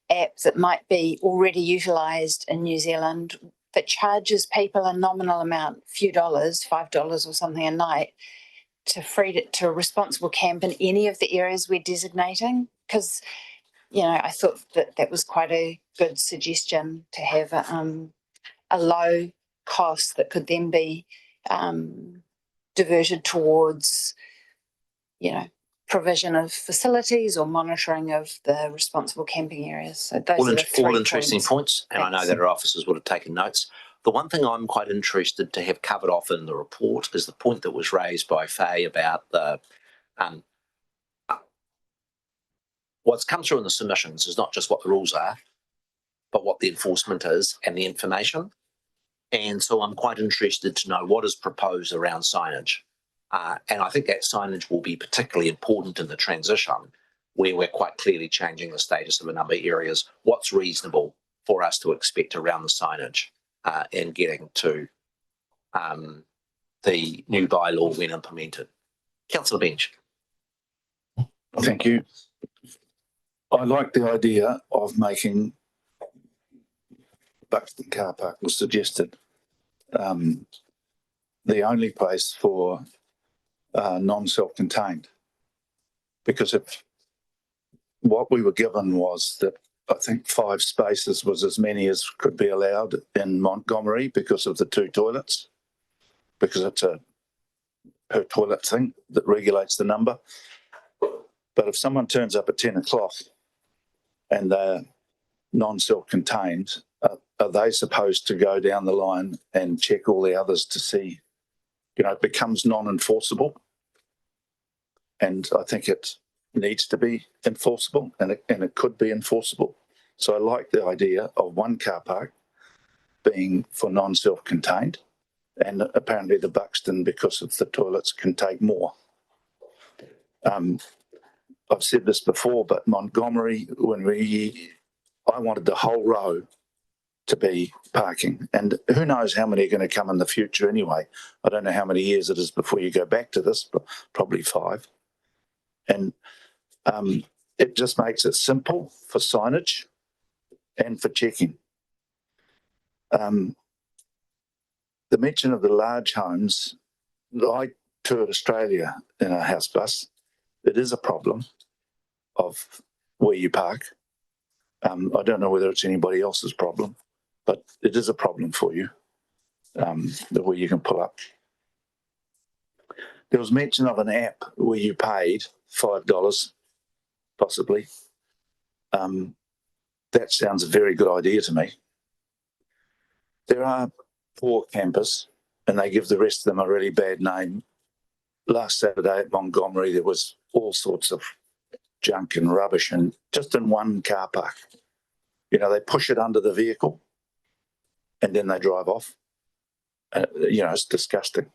Speaker 3: app that might be already utilised in New Zealand that charges people a nominal amount, a few dollars, $5 or something a night, to responsible camp in any of the areas we're designating. Because, I thought that was quite a good suggestion to have a low cost that could then be diverted towards, provision of facilities or monitoring of the responsible camping areas. So those are the 3
Speaker 1: all interesting points, and
Speaker 3: Thanks.
Speaker 1: I know that our officers would have taken notes. The one thing I'm quite interested to have covered off in the report is the point that was raised by Faye about the what's come through in the submissions is not just what the rules are, but what the enforcement is and the information. And so I'm quite interested to know what is proposed around signage. And I think that signage will be particularly important in the transition where we're quite clearly changing the status of a number of areas. What's reasonable for us to expect around the signage and getting to the new bylaw when implemented. Councillor Bench.
Speaker 14: Thank you. I like the idea of making Buxton car park was suggested the only place for non-self-contained, because if what we were given was that I think 5 spaces was as many as could be allowed in Montgomery because of the 2 toilets, because it's a per toilet thing that regulates the number. But if someone turns up at 10 o'clock and they're non-self-contained, are they supposed to go down the line and check all the others to see, it becomes non-enforceable? And I think it needs to be enforceable, and it could be enforceable. So I like the idea of 1 car park being for non-self-contained, and apparently the Buxton, because of the toilets, can take more. I've said this before, but Montgomery, I wanted the whole row to be parking, and who knows how many are going to come in the future anyway. I don't know how many years it is before you go back to this, but probably 5. And it just makes it simple for signage and for checking. The mention of the large homes, I toured Australia in a house bus. It is a problem of where you park. I don't know whether it's anybody else's problem, but it is a problem for you, where you can pull up. There was mention of an app where you paid $5, possibly. That sounds a very good idea to me. There are poor campers, and they give the rest of them a really bad name. Last Saturday at Montgomery, there was all sorts of junk and rubbish, and just in one car park. You know, they push it under the vehicle, and then they drive off. You know, it's disgusting.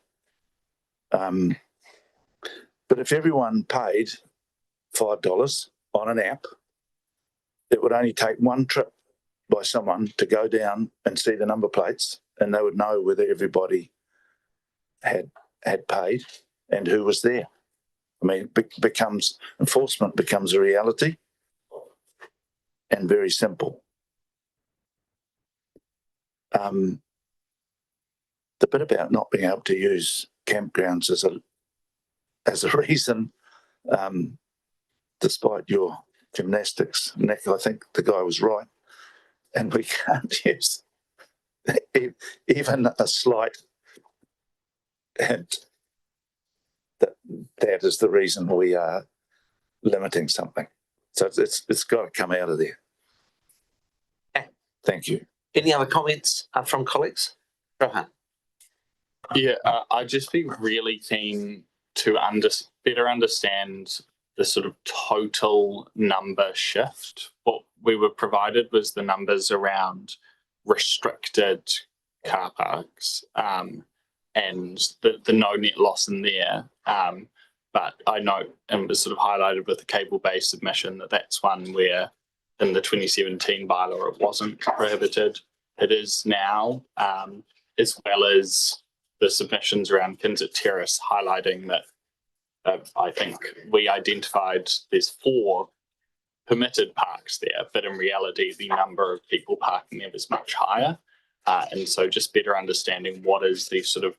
Speaker 14: But if everyone paid $5 on an app, it would only take one trip by someone to go down and see the number plates, and they would know whether everybody had paid and who was there. I mean, enforcement becomes a reality and very simple. The bit about not being able to use campgrounds as a reason, despite your gymnastics, Nick, I think the guy was right, and we can't use even a slight, and that is the reason we are limiting something. So it's got to come out of there. Thank you.
Speaker 1: Any other comments from colleagues? Rohan.
Speaker 13: Yeah, I'd just be really keen to better understand the sort of total number shift. What we were provided was the numbers around restricted car parks and the no net loss in there. But I know, and it was sort of highlighted with the cable-based submission, that that's one where in the 2017 bylaw it wasn't prohibited. It is now, as well as the submissions around Kinsit Terrace highlighting that I think we identified there's 4 permitted parks there, but in reality the number of people parking there was much higher. And so just better understanding what is the sort of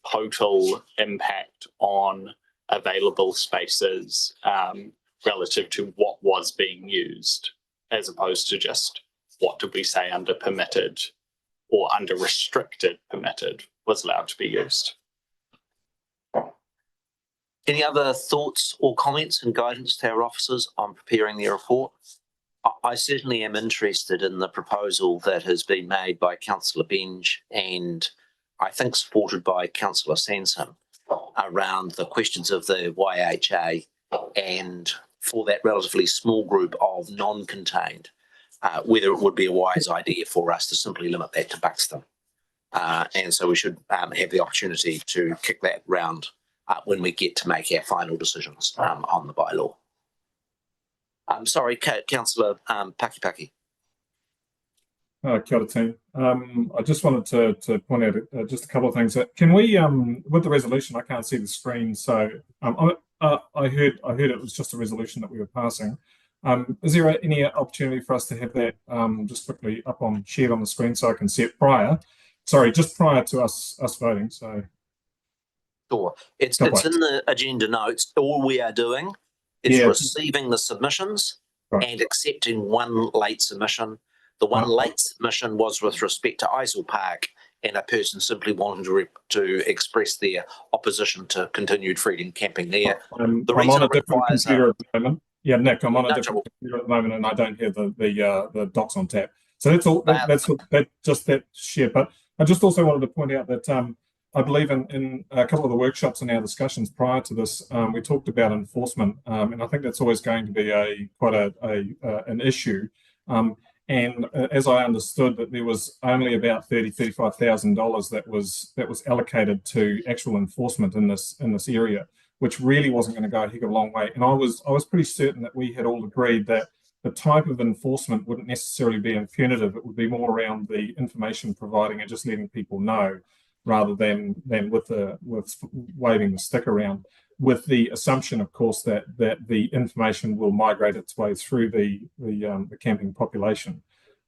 Speaker 13: total impact on available spaces relative to what was being used, as opposed to just what did we say under permitted or under restricted permitted was allowed to be used.
Speaker 1: Any other thoughts or comments and guidance to our officers on preparing their report? I certainly am interested in the proposal that has been made by Councillor Benge and I think supported by Councillor Sansom around the questions of the YHA and for that relatively small group of non-contained, whether it would be a wise idea for us to simply limit that to Buxton. And so we should have the opportunity to kick that round when we get to make our final decisions on the bylaw. I'm sorry, Councillor Pakipaki.
Speaker 7: Kia ora team. I just wanted to point out just a couple of things. Can we, with the resolution, I can't see the screen, so I heard it was just a resolution that we were passing. Is there any opportunity for us to have that just quickly shared on the screen so I can see it just prior to us voting? So
Speaker 1: sure, it's in the agenda notes. All we are doing is receiving the submissions and accepting one late submission. The one late submission was with respect to Isle Park and a person simply wanting to express their opposition to continued freedom camping there.
Speaker 7: I'm on a different computer at the moment. Yeah, Nick, I'm on a different computer at the moment and I don't have the docs on tap. So that's all. That's just that share. But I just also wanted to point out that I believe in a couple of the workshops and our discussions prior to this, we talked about enforcement, and I think that's always going to be quite an issue. And as I understood, that there was only about $35,000 that was allocated to actual enforcement in this area, which really wasn't going to go a heck of a long way. And I was pretty certain that we had all agreed that the type of enforcement wouldn't necessarily be in punitive; it would be more around the information providing and just letting people know, rather than with waving the stick around. With the assumption, of course, that the information will migrate its way through the camping population.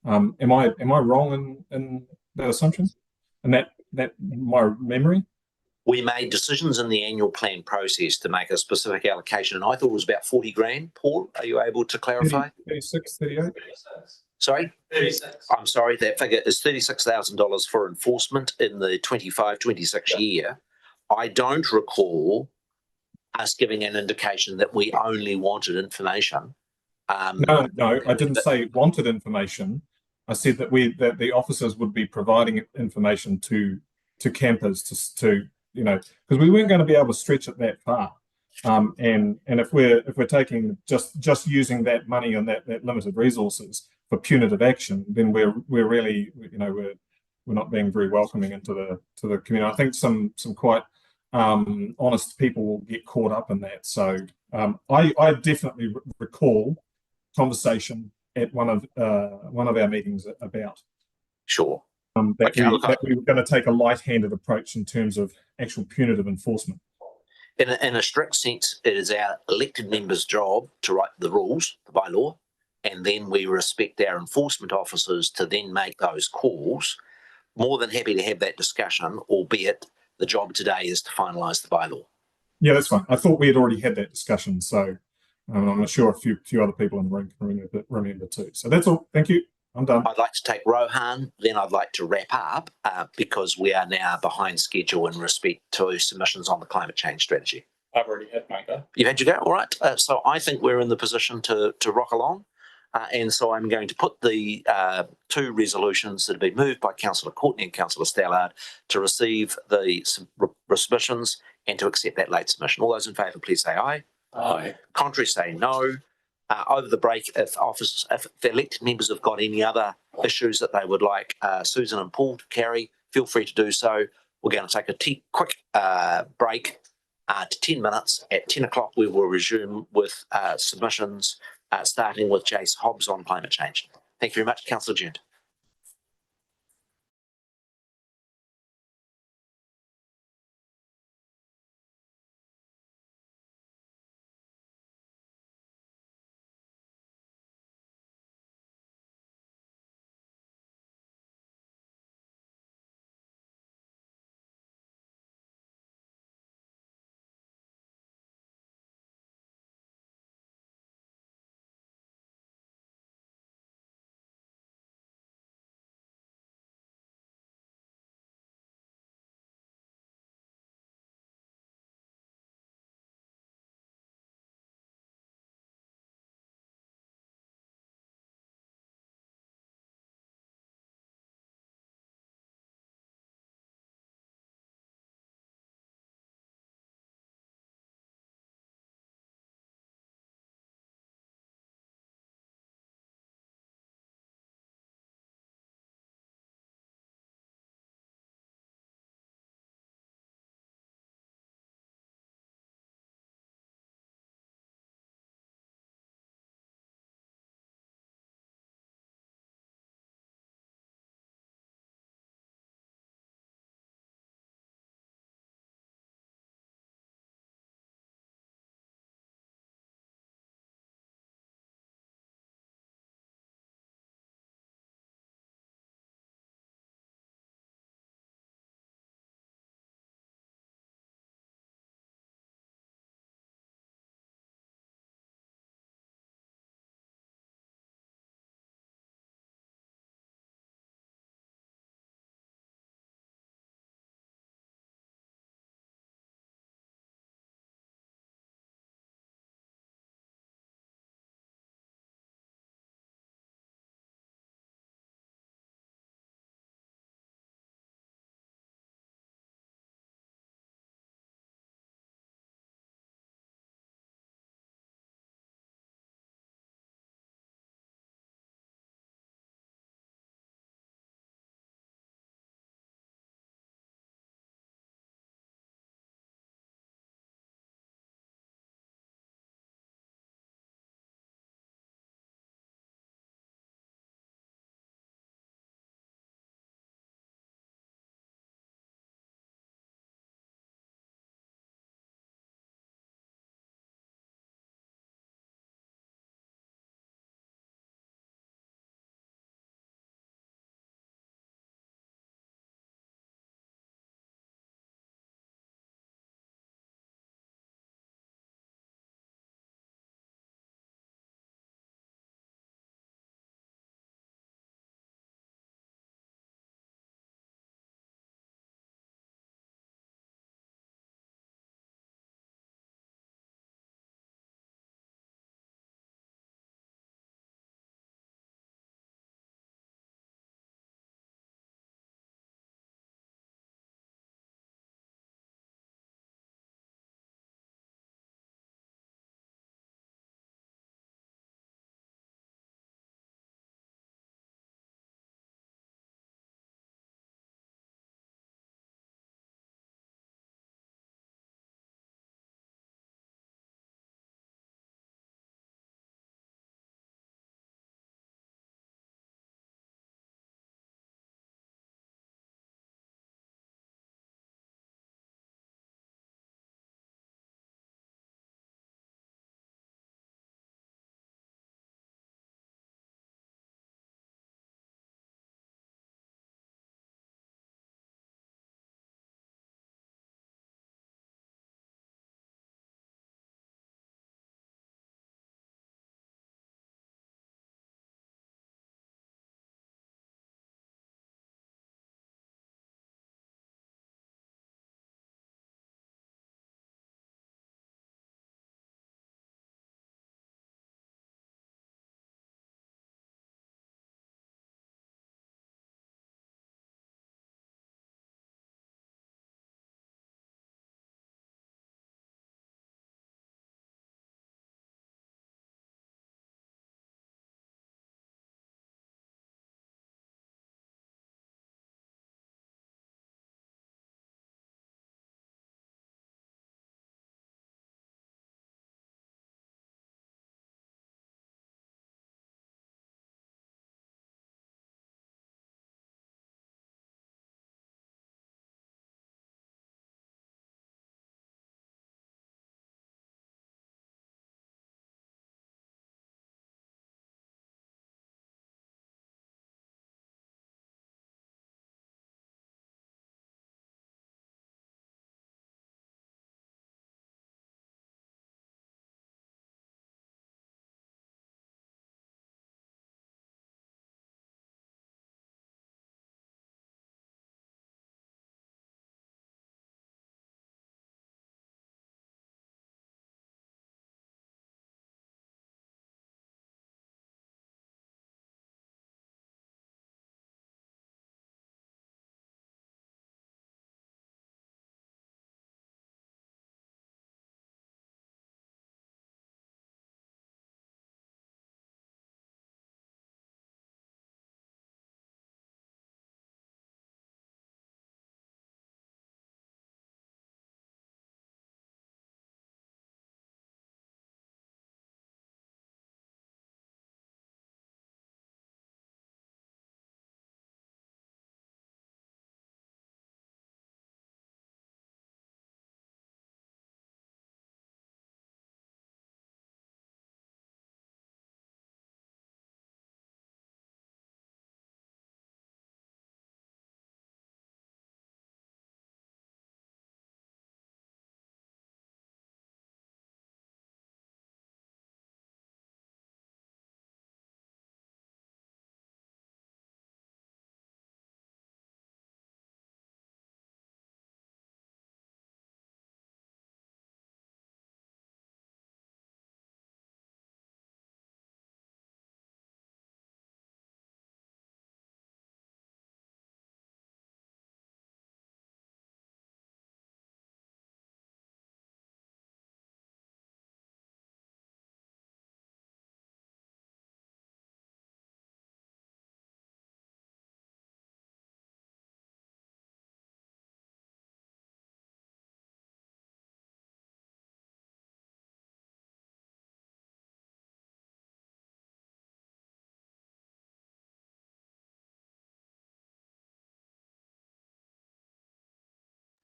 Speaker 7: Am I wrong in that assumption? And that my memory?
Speaker 1: We made decisions in the annual plan process to make a specific allocation, and I thought it was about 40 grand. Paul, are you able to clarify?
Speaker 7: 36, 38.
Speaker 1: Sorry? 36. I'm sorry, that figure is $36,000 for enforcement in the 25-26 year. I don't recall us giving an indication that we only wanted information.
Speaker 7: No, I didn't say wanted information. I said that the officers would be providing information to campers to because we weren't going to be able to stretch it that far. And if we're taking just using that money and that limited resources for punitive action, then we're really we're not being very welcoming into the community. I think some quite honest people will get caught up in that. So I definitely recall conversation at one of our meetings about that we were going to take a light-handed approach in terms of actual punitive enforcement.
Speaker 1: In a strict sense, it is our elected members' job to write the rules, the bylaw, and then we respect our enforcement officers to then make those calls. More than happy to have that discussion, albeit the job today is to finalise the bylaw.
Speaker 7: Yeah, that's fine. I thought we had already had that discussion, so I'm sure a few other people in the room can remember too. So that's all. Thank you. I'm done.
Speaker 1: I'd like to take Rohan, then I'd like to wrap up because we are now behind schedule in respect to submissions on the climate change strategy.
Speaker 13: I've already had my go.
Speaker 1: You've had your go? All right. So I think we're in the position to rock along. And so I'm going to put the two resolutions that have been moved by Councillor Courtney and Councillor Stallard to receive the submissions and to accept that late submission. All those in favour, please say aye.
Speaker 11: Aye.
Speaker 1: Contrary, say no. Over the break, if the elected members have got any other issues that they would like Susan and Paul to carry, feel free to do so. We're going to take a quick break to 10 minutes. At 10 o'clock, we will resume with submissions, starting with Jace Hobbs on climate change. Thank you very much, Councillor Gent.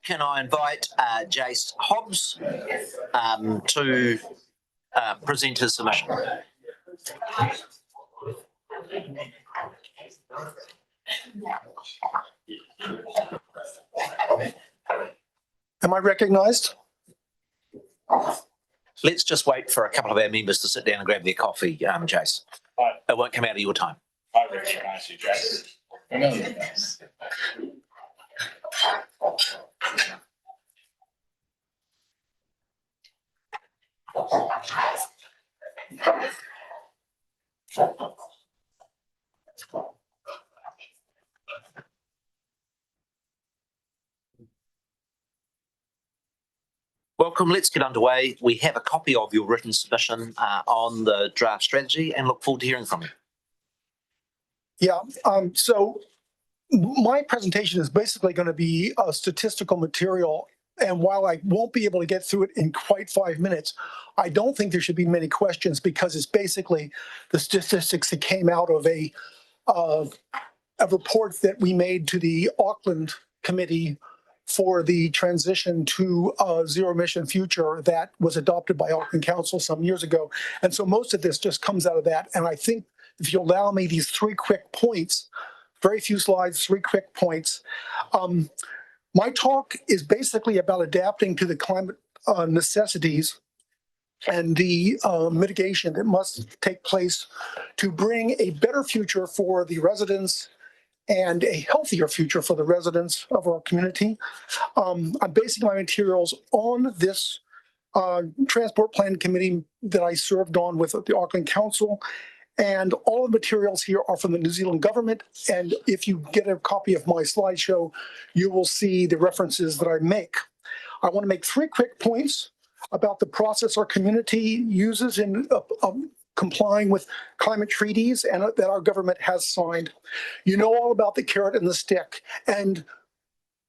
Speaker 1: Can I invite Jace Hobbs to present his submission?
Speaker 15: Am I recognized?
Speaker 1: Let's just wait for a couple of our members to sit down and grab their coffee, Jace. It won't come out of your time.
Speaker 13: I recognize you, Jace.
Speaker 1: Welcome. Let's get underway. We have a copy of your written submission on the draft strategy and look forward to hearing from you.
Speaker 15: Yeah. So my presentation is basically going to be a statistical material. And while I won't be able to get through it in quite 5 minutes, I don't think there should be many questions because it's basically the statistics that came out of a report that we made to the Auckland Committee for the transition to a zero emission future that was adopted by Auckland Council some years ago. And so most of this just comes out of that. And I think if you allow me these 3 quick points, very few slides, 3 quick points. My talk is basically about adapting to the climate necessities and the mitigation that must take place to bring a better future for the residents and a healthier future for the residents of our community. I'm basing my materials on this transport plan committee that I served on with the Auckland Council. And all the materials here are from the New Zealand government. And if you get a copy of my slideshow, you will see the references that I make. I want to make 3 quick points about the process our community uses in complying with climate treaties and that our government has signed. You know all about the carrot and the stick. And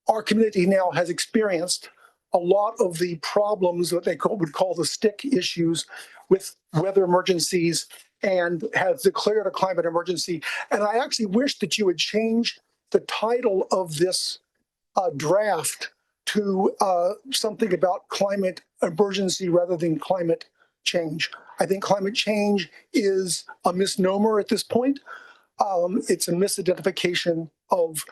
Speaker 15: our community now has experienced a lot of the problems that they would call the stick issues with weather emergencies and has declared a climate emergency. And I actually wish that you would change the title of this draft to something about climate emergency rather than climate change. I think climate change is a misnomer at this point. It's a misidentification of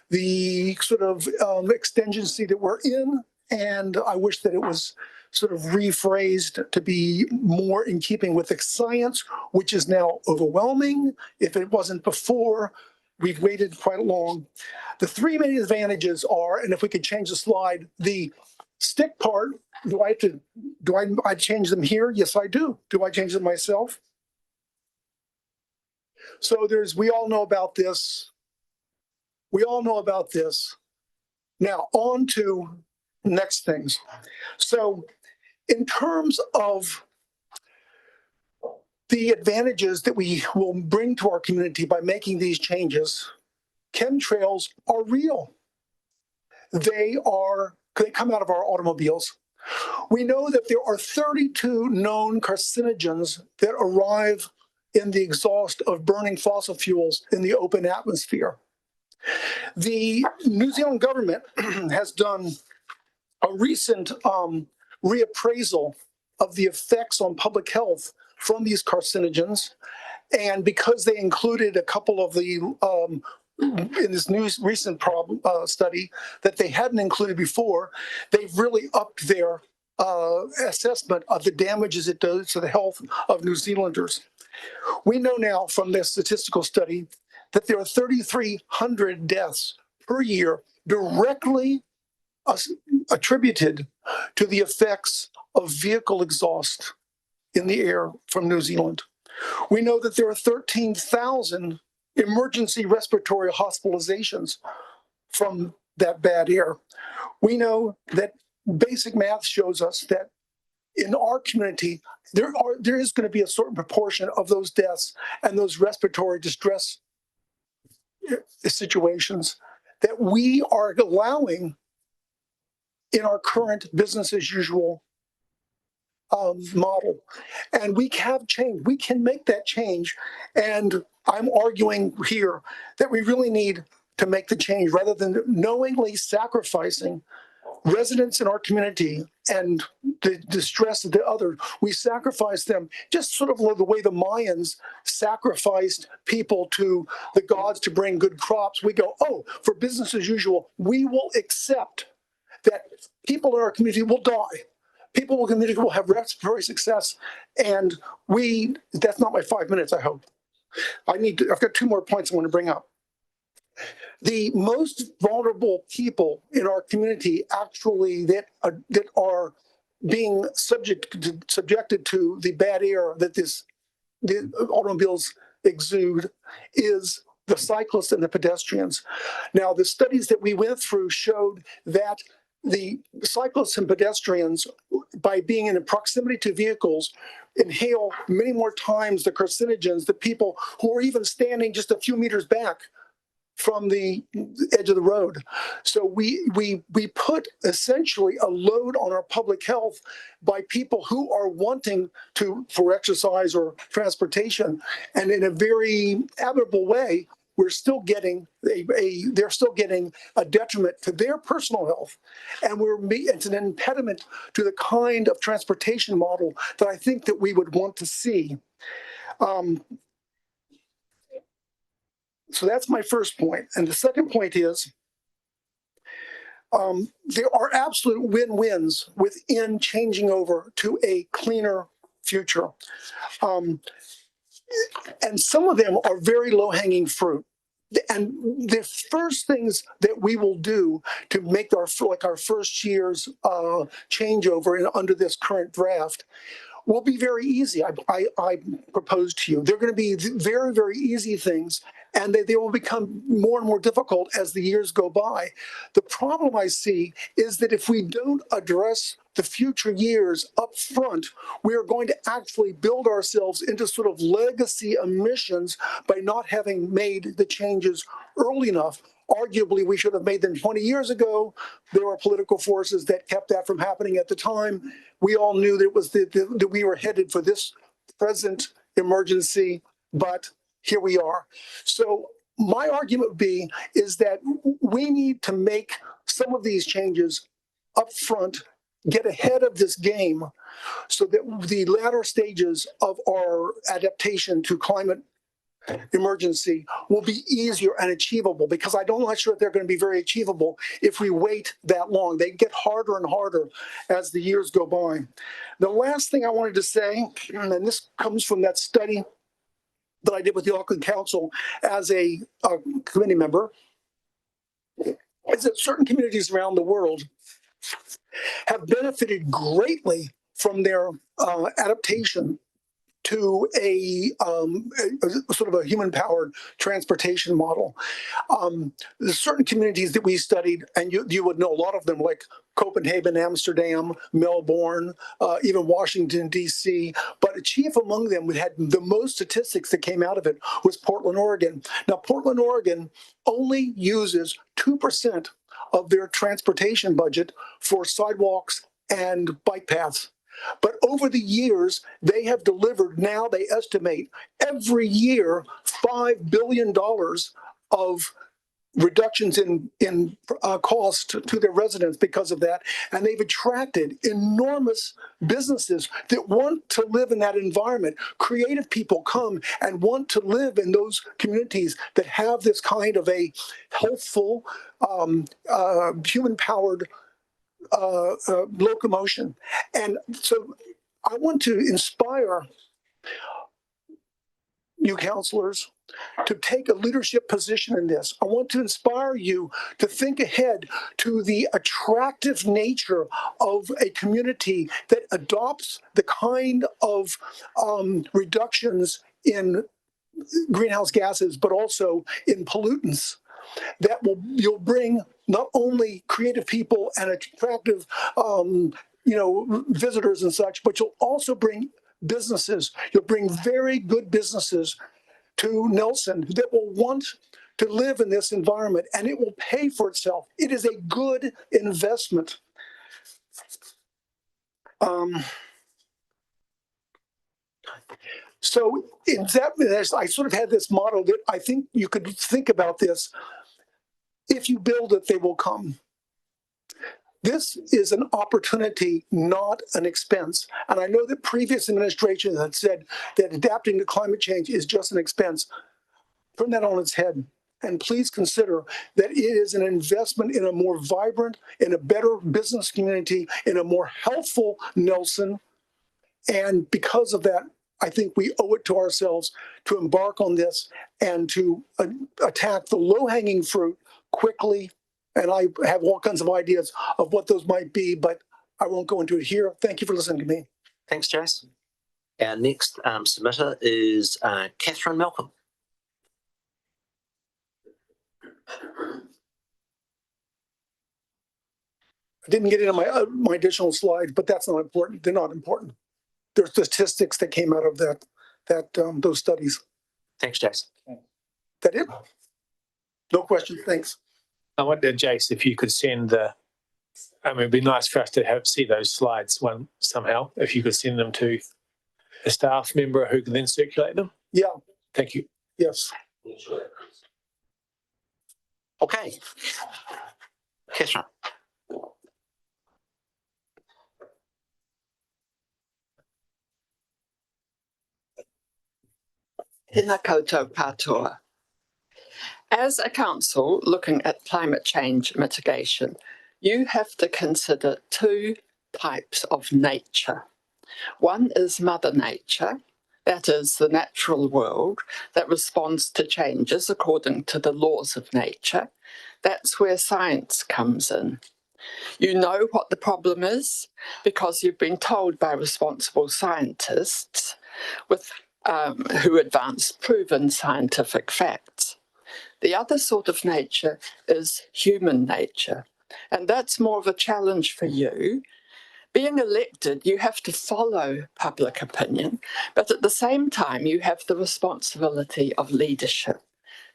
Speaker 15: the sort of exigency that we're in. And I wish that it was sort of rephrased to be more in keeping with the science, which is now overwhelming. If it wasn't before, we've waited quite long. The 3 main advantages are, and if we could change the slide, the stick part, do I change them here? Yes, I do. Do I change them myself? So we all know about this. We all know about this. Now on to next things. So in terms of the advantages that we will bring to our community by making these changes, chemtrails are real. They come out of our automobiles. We know that there are 32 known carcinogens that arrive in the exhaust of burning fossil fuels in the open atmosphere. The New Zealand government has done a recent reappraisal of the effects on public health from these carcinogens. And because they included a couple of the, in this recent study that they hadn't included before, they've really upped their assessment of the damages it does to the health of New Zealanders. We know now from this statistical study that there are 3,300 deaths per year directly attributed to the effects of vehicle exhaust in the air from New Zealand. We know that there are 13,000 emergency respiratory hospitalizations from that bad air. We know that basic math shows us that in our community, there is going to be a certain proportion of those deaths and those respiratory distress situations that we are allowing in our current business as usual model. And we have change. We can make that change. And I'm arguing here that we really need to make the change rather than knowingly sacrificing residents in our community and the distress of the other, we sacrifice them just sort of like the way the Mayans sacrificed people to the gods to bring good crops. We go, oh, for business as usual, we will accept that people in our community will die. People in our community will have respiratory success. And that's not my 5 minutes, I hope. I've got 2 more points I want to bring up. The most vulnerable people in our community actually that are being subjected to the bad air that the automobiles exude is the cyclists and the pedestrians. Now, the studies that we went through showed that the cyclists and pedestrians, by being in proximity to vehicles, inhale many more times the carcinogens than people who are even standing just a few meters back from the edge of the road. So we put essentially a load on our public health by people who are wanting for exercise or transportation, and in a very admirable way, we're still getting they're still getting a detriment to their personal health, and it's an impediment to the kind of transportation model that I think that we would want to see. So that's my first point. And the second point is there are absolute win-wins within changing over to a cleaner future. And some of them are very low-hanging fruit. And the first things that we will do to make our first year's changeover under this current draft will be very easy. I propose to you. They're going to be very, very easy things, and they will become more and more difficult as the years go by. The problem I see is that if we don't address the future years up front, we are going to actually build ourselves into sort of legacy emissions by not having made the changes early enough. Arguably, we should have made them 20 years ago. There were political forces that kept that from happening at the time. We all knew that it was that we were headed for this present emergency, but here we are. So my argument would be is that we need to make some of these changes up front, get ahead of this game, so that the latter stages of our adaptation to climate emergency will be easier and achievable, because I'm not sure if they're going to be very achievable if we wait that long. They get harder and harder as the years go by. The last thing I wanted to say, and this comes from that study that I did with the Auckland Council as a committee member, is that certain communities around the world have benefited greatly from their adaptation to a sort of a human-powered transportation model. There's certain communities that we studied, and you would know a lot of them, like Copenhagen, Amsterdam, Melbourne, even Washington, D.C. But chief among them, we had the most statistics that came out of it was Portland, Oregon. Now, Portland, Oregon only uses 2% of their transportation budget for sidewalks and bike paths. But over the years, they have delivered, now they estimate, every year $5 billion of reductions in cost to their residents because of that. And they've attracted enormous businesses that want to live in that environment. Creative people come and want to live in those communities that have this kind of a healthful, human-powered locomotion. And so I want to inspire you councilors to take a leadership position in this. I want to inspire you to think ahead to the attractive nature of a community that adopts the kind of reductions in greenhouse gases, but also in pollutants that you'll bring not only creative people and attractive visitors and such, but you'll also bring businesses. You'll bring very good businesses to Nelson that will want to live in this environment, and it will pay for itself. It is a good investment. So in that, I sort of had this model that I think you could think about this. If you build it, they will come. This is an opportunity, not an expense. And I know that previous administrations had said that adapting to climate change is just an expense. Turn that on its head. And please consider that it is an investment in a more vibrant, in a better business community, in a more healthful Nelson. And because of that, I think we owe it to ourselves to embark on this and to attack the low-hanging fruit quickly. And I have all kinds of ideas of what those might be, but I won't go into it here. Thank you for listening to me.
Speaker 1: Thanks, Jace. Our next submitter is Catherine Malcolm.
Speaker 15: I didn't get into my additional slides, but that's not important. They're not important. There's statistics that came out of those studies.
Speaker 1: Thanks, Jace.
Speaker 15: That it? No questions. Thanks.
Speaker 6: I wonder, Jace, if you could send it'd be nice for us to see those slides somehow, if you could send them to a staff member who can then circulate them.
Speaker 15: Yeah.
Speaker 6: Thank you.
Speaker 15: Yes.
Speaker 1: Okay. Catherine.
Speaker 16: Tēnā koutou katoa. As a council looking at climate change mitigation, you have to consider two types of nature. One is Mother Nature, that is the natural world that responds to changes according to the laws of nature. That's where science comes in. You know what the problem is because you've been told by responsible scientists who advance proven scientific facts. The other sort of nature is human nature, and that's more of a challenge for you. Being elected, you have to follow public opinion, but at the same time, you have the responsibility of leadership,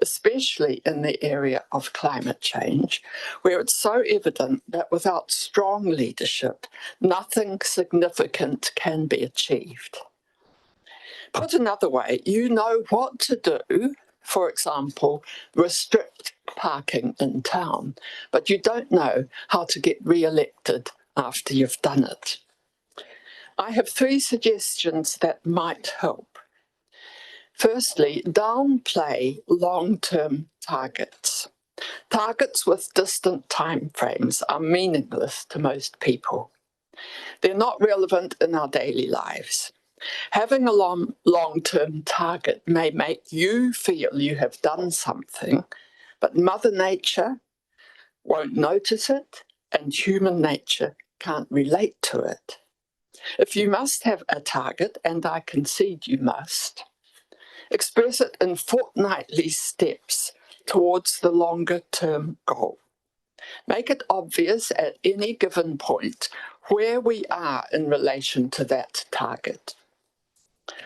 Speaker 16: especially in the area of climate change, where it's so evident that without strong leadership, nothing significant can be achieved. Put another way, you know what to do, for example, restrict parking in town, but you don't know how to get re-elected after you've done it. I have 3 suggestions that might help. Firstly, downplay long-term targets. Targets with distant timeframes are meaningless to most people. They're not relevant in our daily lives. Having a long-term target may make you feel you have done something, but Mother Nature won't notice it, and human nature can't relate to it. If you must have a target, and I concede you must, express it in fortnightly steps towards the longer-term goal. Make it obvious at any given point where we are in relation to that target.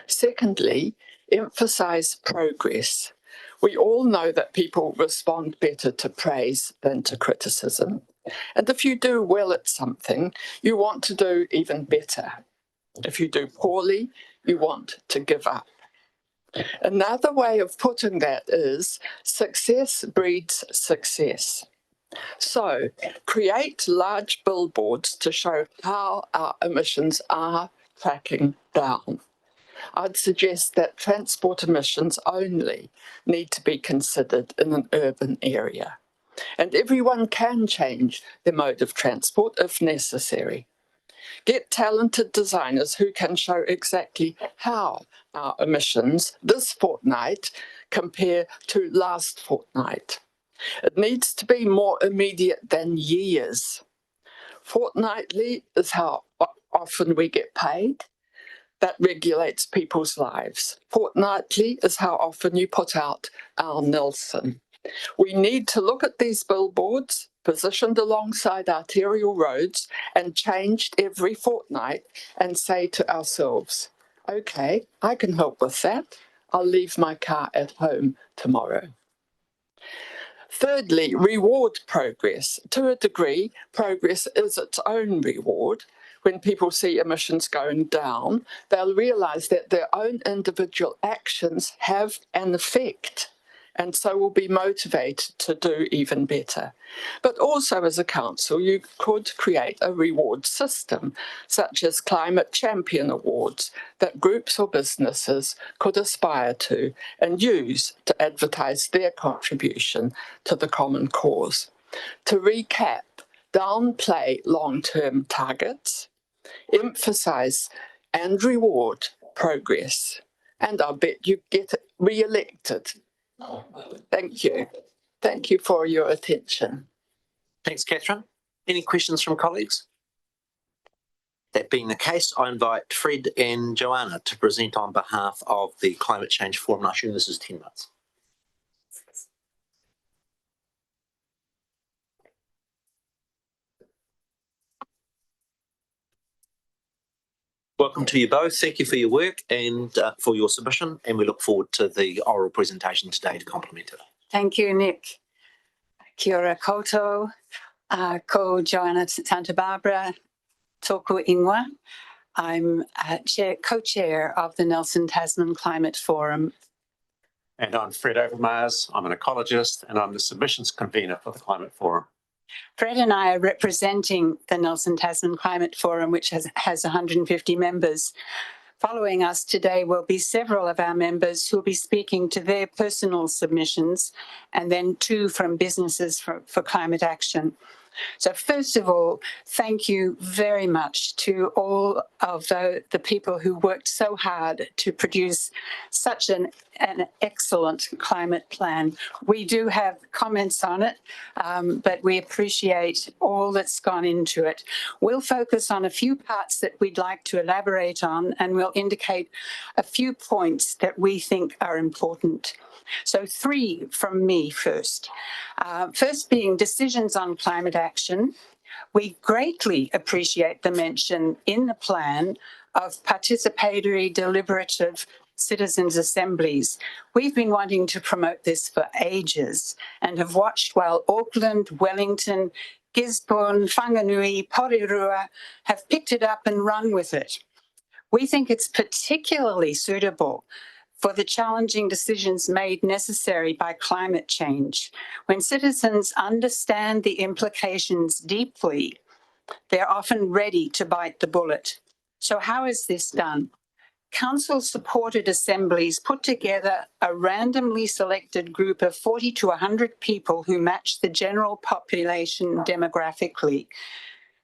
Speaker 16: Secondly, emphasize progress. We all know that people respond better to praise than to criticism. And if you do well at something, you want to do even better. If you do poorly, you want to give up. Another way of putting that is success breeds success. So create large billboards to show how our emissions are tracking down. I'd suggest that transport emissions only need to be considered in an urban area. And everyone can change their mode of transport if necessary. Get talented designers who can show exactly how our emissions this fortnight compare to last fortnight. It needs to be more immediate than years. Fortnightly is how often we get paid. That regulates people's lives. Fortnightly is how often you put out our Nelson. We need to look at these billboards positioned alongside arterial roads and changed every fortnight and say to ourselves, okay, I can help with that. I'll leave my car at home tomorrow. Thirdly, reward progress. To a degree, progress is its own reward. When people see emissions going down, they'll realise that their own individual actions have an effect. and so will be motivated to do even better. But also as a council, you could create a reward system, such as Climate Champion Awards, that groups or businesses could aspire to and use to advertise their contribution to the common cause. To recap, downplay long-term targets, emphasize and reward progress, and I bet you get re-elected. Thank you. Thank you for your attention.
Speaker 1: Thanks, Catherine. Any questions from colleagues? That being the case, I invite Fred and Joanna to present on behalf of the Climate Change Forum. I assume this is 10 minutes. Welcome to you both. Thank you for your work and for your submission, and we look forward to the oral presentation today to complement it.
Speaker 17: Thank you, Nick. Kia ora koutou, ko Joanna Santa Barbara, tōku ingoa. I'm co-chair of the Nelson Tasman Climate Forum.
Speaker 18: And I'm Fred Overmars. I'm an ecologist and I'm the submissions convener for the Climate Forum.
Speaker 17: Fred and I are representing the Nelson Tasman Climate Forum, which has 150 members. Following us today will be several of our members who will be speaking to their personal submissions, and then 2 from businesses for climate action. So first of all, thank you very much to all of the people who worked so hard to produce such an excellent climate plan. We do have comments on it, but we appreciate all that's gone into it. We'll focus on a few parts that we'd like to elaborate on, and we'll indicate a few points that we think are important. So 3 from me first. First being decisions on climate action. We greatly appreciate the mention in the plan of participatory deliberative citizens' assemblies. We've been wanting to promote this for ages and have watched while Auckland, Wellington, Gisborne, Whanganui, Porirua have picked it up and run with it. We think it's particularly suitable for the challenging decisions made necessary by climate change. When citizens understand the implications deeply, they're often ready to bite the bullet. So how is this done? Council-supported assemblies put together a randomly selected group of 40 to 100 people who match the general population demographically.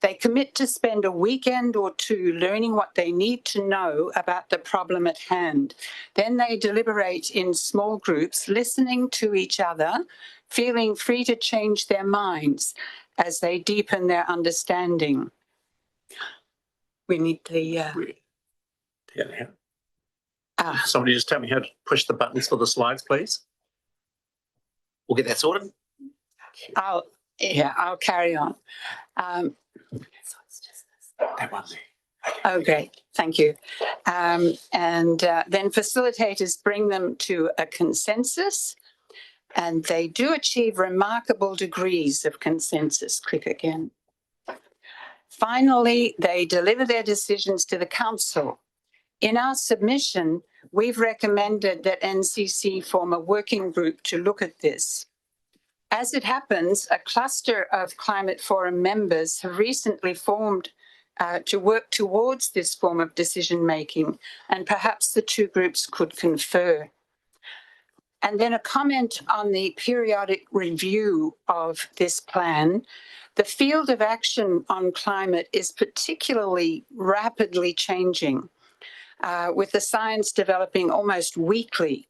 Speaker 17: They commit to spend a weekend or 2 learning what they need to know about the problem at hand. Then they deliberate in small groups, listening to each other, feeling free to change their minds as they deepen their understanding. We need the...
Speaker 18: Somebody just tell me how to push the buttons for the slides, please.
Speaker 1: We'll get that sorted.
Speaker 17: I'll carry on.
Speaker 18: That one there.
Speaker 17: Oh, great. Thank you. Then facilitators bring them to a consensus, and they do achieve remarkable degrees of consensus. Click again. Finally, they deliver their decisions to the council. In our submission, we've recommended that NCC form a working group to look at this. As it happens, a cluster of Climate Forum members have recently formed to work towards this form of decision-making, and perhaps the 2 groups could confer. And then a comment on the periodic review of this plan. The field of action on climate is particularly rapidly changing, with the science developing almost weekly.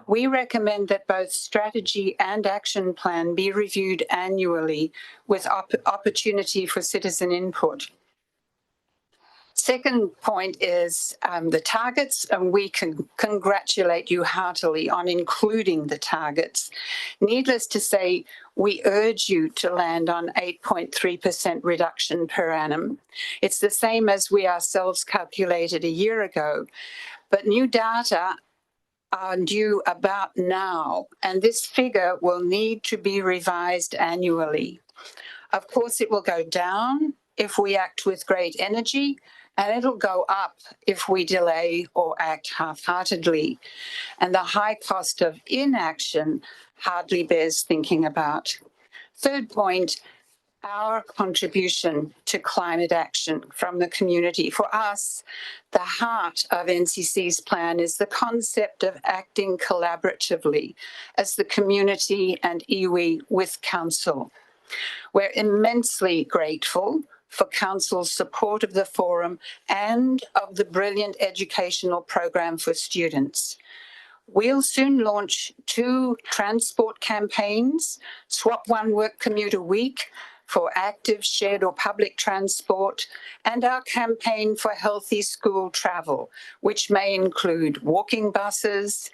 Speaker 17: We recommend that both strategy and action plan be reviewed annually with opportunity for citizen input. Second point is the targets, and we can congratulate you heartily on including the targets. Needless to say, we urge you to land on 8.3% reduction per annum. It's the same as we ourselves calculated a year ago, but new data are due about now, and this figure will need to be revised annually. Of course, it will go down if we act with great energy, and it'll go up if we delay or act half-heartedly. And the high cost of inaction hardly bears thinking about. Third point, our contribution to climate action from the community. For us, the heart of NCC's plan is the concept of acting collaboratively as the community and iwi with council. We're immensely grateful for council's support of the forum and of the brilliant educational program for students. We'll soon launch 2 transport campaigns, Swap One Work Commuter Week for active shared or public transport, and our campaign for healthy school travel, which may include walking buses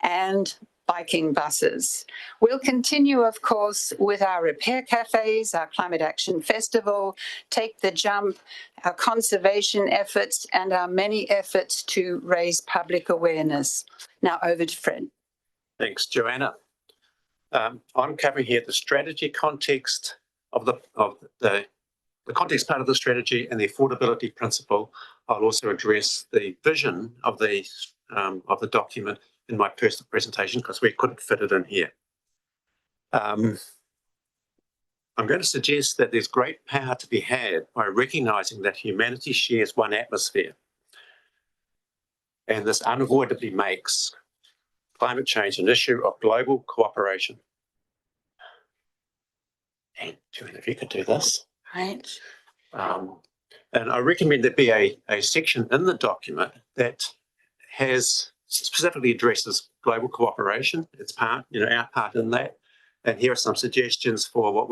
Speaker 17: and biking buses. We'll continue, of course, with our repair cafes, our Climate Action Festival, Take the Jump, our conservation efforts, and our many efforts to raise public awareness. Now over to Fred.
Speaker 18: Thanks, Joanna. I'm covering here the strategy context of the context part of the strategy and the affordability principle. I'll also address the vision of the document in my personal presentation because we couldn't fit it in here. I'm going to suggest that there's great power to be had by recognizing that humanity shares one atmosphere. And this unavoidably makes climate change an issue of global cooperation. And Joanna, if you could do this.
Speaker 17: Right.
Speaker 18: And I recommend there be a section in the document that has specifically addresses global cooperation, its part, our part in that. And here are some suggestions for what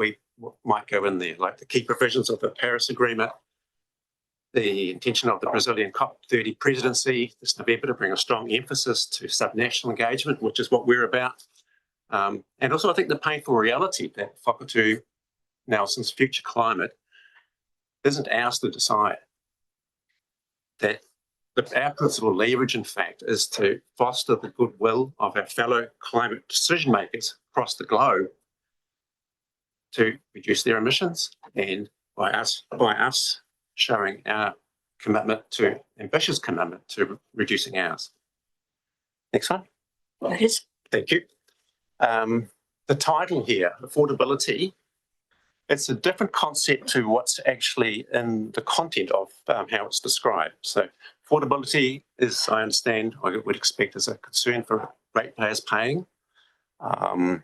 Speaker 18: might go in there, like the key provisions of the Paris Agreement, the intention of the Brazilian COP30 presidency this November to bring a strong emphasis to subnational engagement, which is what we're about. And also I think the painful reality that Whakatū-Nelson's future climate isn't ours to decide. That our principal leverage, in fact, is to foster the goodwill of our fellow climate decision makers across the globe to reduce their emissions, and by us showing our ambitious commitment to reducing ours. Next one.
Speaker 8: Yes.
Speaker 18: Thank you. The title here, affordability, it's a different concept to what's actually in the content of how it's described. So affordability is, I understand, I would expect is a concern for ratepayers paying. But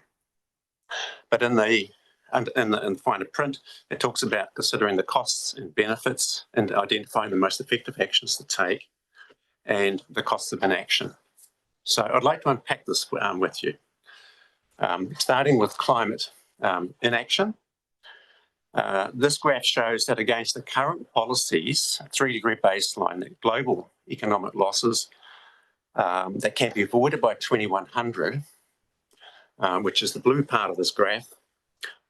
Speaker 18: in the finer print, it talks about considering the costs and benefits and identifying the most effective actions to take and the costs of inaction. So I'd like to unpack this with you. Starting with climate inaction. This graph shows that against the current policies, 3-degree baseline, that global economic losses that can be avoided by 2100, which is the blue part of this graph,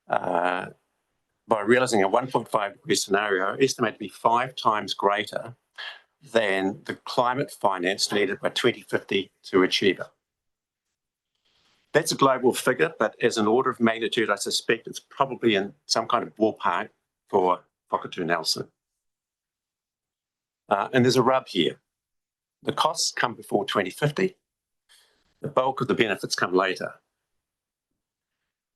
Speaker 18: by realizing a 1.5 degree scenario estimated to be 5 times greater than the climate finance needed by 2050 to achieve it. That's a global figure, but as an order of magnitude, I suspect it's probably in some kind of ballpark for Whakatū-Nelson. And there's a rub here. The costs come before 2050. The bulk of the benefits come later.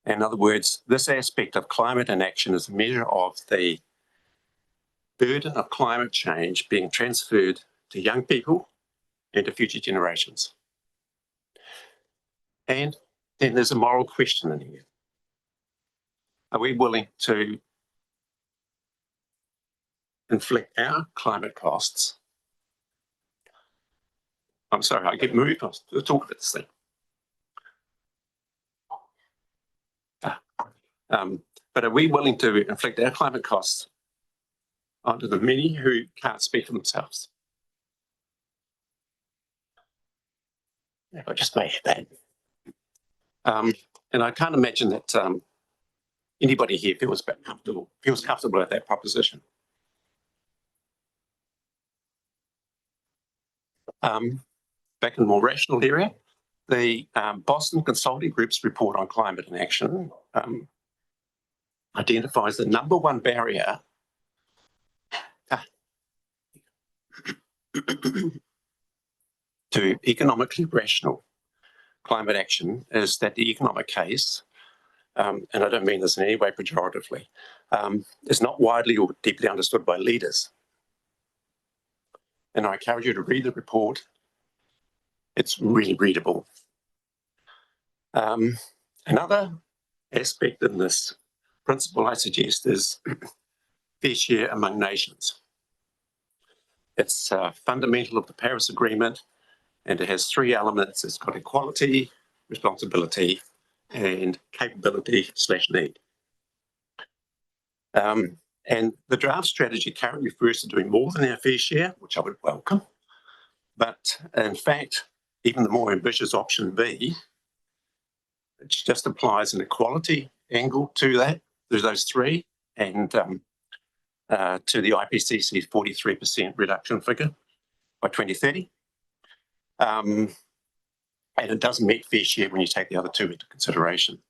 Speaker 18: In other words, this aspect of climate inaction is a measure of the burden of climate change being transferred to young people and to future generations. And then there's a moral question in here. Are we willing to inflict our climate costs? I'm sorry, I get moved. I'll talk about this thing. But are we willing to inflict our climate costs onto the many who can't speak for themselves? I just made that. And I can't imagine that anybody here feels comfortable with that proposition. Back in the more rational area, the Boston Consulting Group's report on climate inaction identifies the #1 barrier to economically rational climate action is that the economic case, and I don't mean this in any way pejoratively, is not widely or deeply understood by leaders. And I encourage you to read the report. It's really readable. Another aspect in this principle I suggest is fair share among nations. It's fundamental of the Paris Agreement, and it has three elements. It's got equality, responsibility, and capability/need. And the draft strategy currently refers to doing more than our fair share, which I would welcome. But in fact, even the more ambitious option B, which just applies an equality angle to that, there's those three, and to the IPCC's 43% reduction figure by 2030. And it doesn't meet fair share when you take the other two into consideration.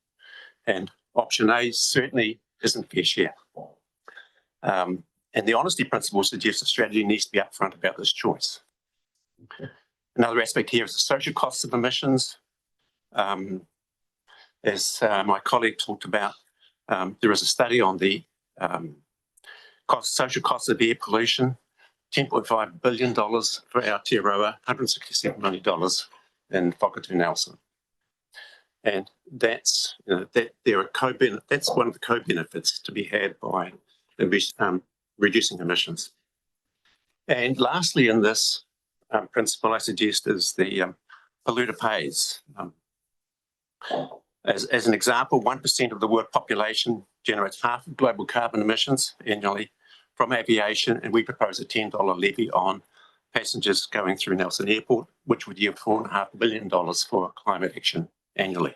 Speaker 18: And option A certainly isn't fair share. And the honesty principle suggests the strategy needs to be upfront about this choice. Another aspect here is the social costs of emissions. As my colleague talked about, there is a study on the social costs of air pollution, $10.5 billion for Aotearoa, $167 million in Whakatū-Nelson. And that's, that's one of the co-benefits to be had by reducing emissions. And lastly, in this principle, I suggest is the polluter pays. As an example, 1% of the world population generates half of global carbon emissions annually from aviation, and we propose a $10 levy on passengers going through Nelson Airport, which would yield $4.5 billion for climate action annually.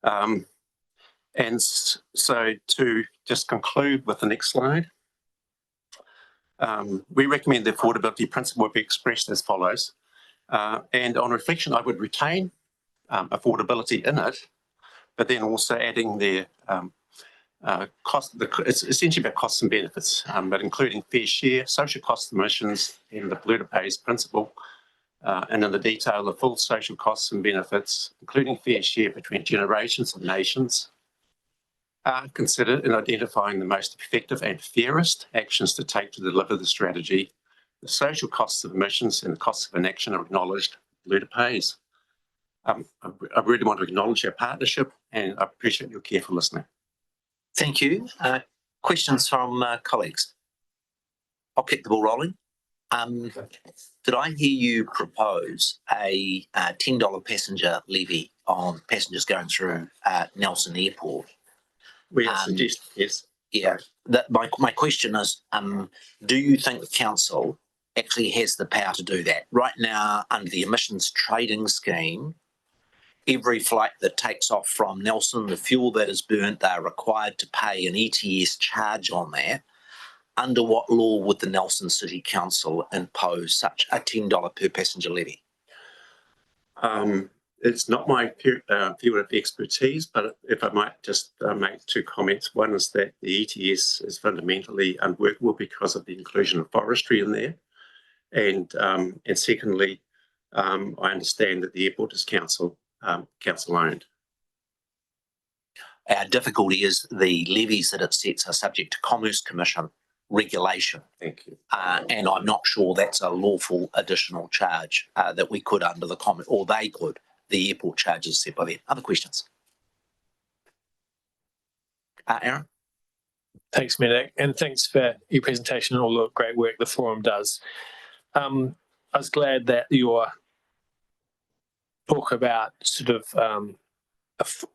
Speaker 18: And so to just conclude with the next slide, we recommend the affordability principle be expressed as follows. And on reflection, I would retain affordability in it, but then also adding the cost, it's essentially about costs and benefits, but including fair share, social costs of emissions, and the polluter pays principle. And in the detail, the full social costs and benefits, including fair share between generations and nations, are considered in identifying the most effective and fairest actions to take to deliver the strategy. The social costs of emissions and the costs of inaction are acknowledged. Polluter pays. I really want to acknowledge our partnership, and I appreciate your careful listening.
Speaker 1: Thank you. Questions from colleagues? I'll keep the ball rolling. Did I hear you propose a $10 passenger levy on passengers going through Nelson Airport?
Speaker 18: We suggest, yes.
Speaker 1: Yeah. My question is, do you think the council actually has the power to do that? Right now, under the emissions trading scheme, every flight that takes off from Nelson, the fuel that is burnt, they're required to pay an ETS charge on that. Under what law would the Nelson City Council impose such a $10 per passenger levy?
Speaker 18: It's not my field of expertise, but if I might just make two comments. One is that the ETS is fundamentally unworkable because of the inclusion of forestry in there. And secondly, I understand that the airport is council owned.
Speaker 1: Our difficulty is the levies that it sets are subject to Commerce Commission regulation.
Speaker 18: Thank you.
Speaker 1: And I'm not sure that's a lawful additional charge that we could under the comment, or they could. The airport charges set by them. Other questions? Aaron?
Speaker 6: Thanks, Medak, and thanks for your presentation and all the great work the forum does. I was glad that your talk about sort of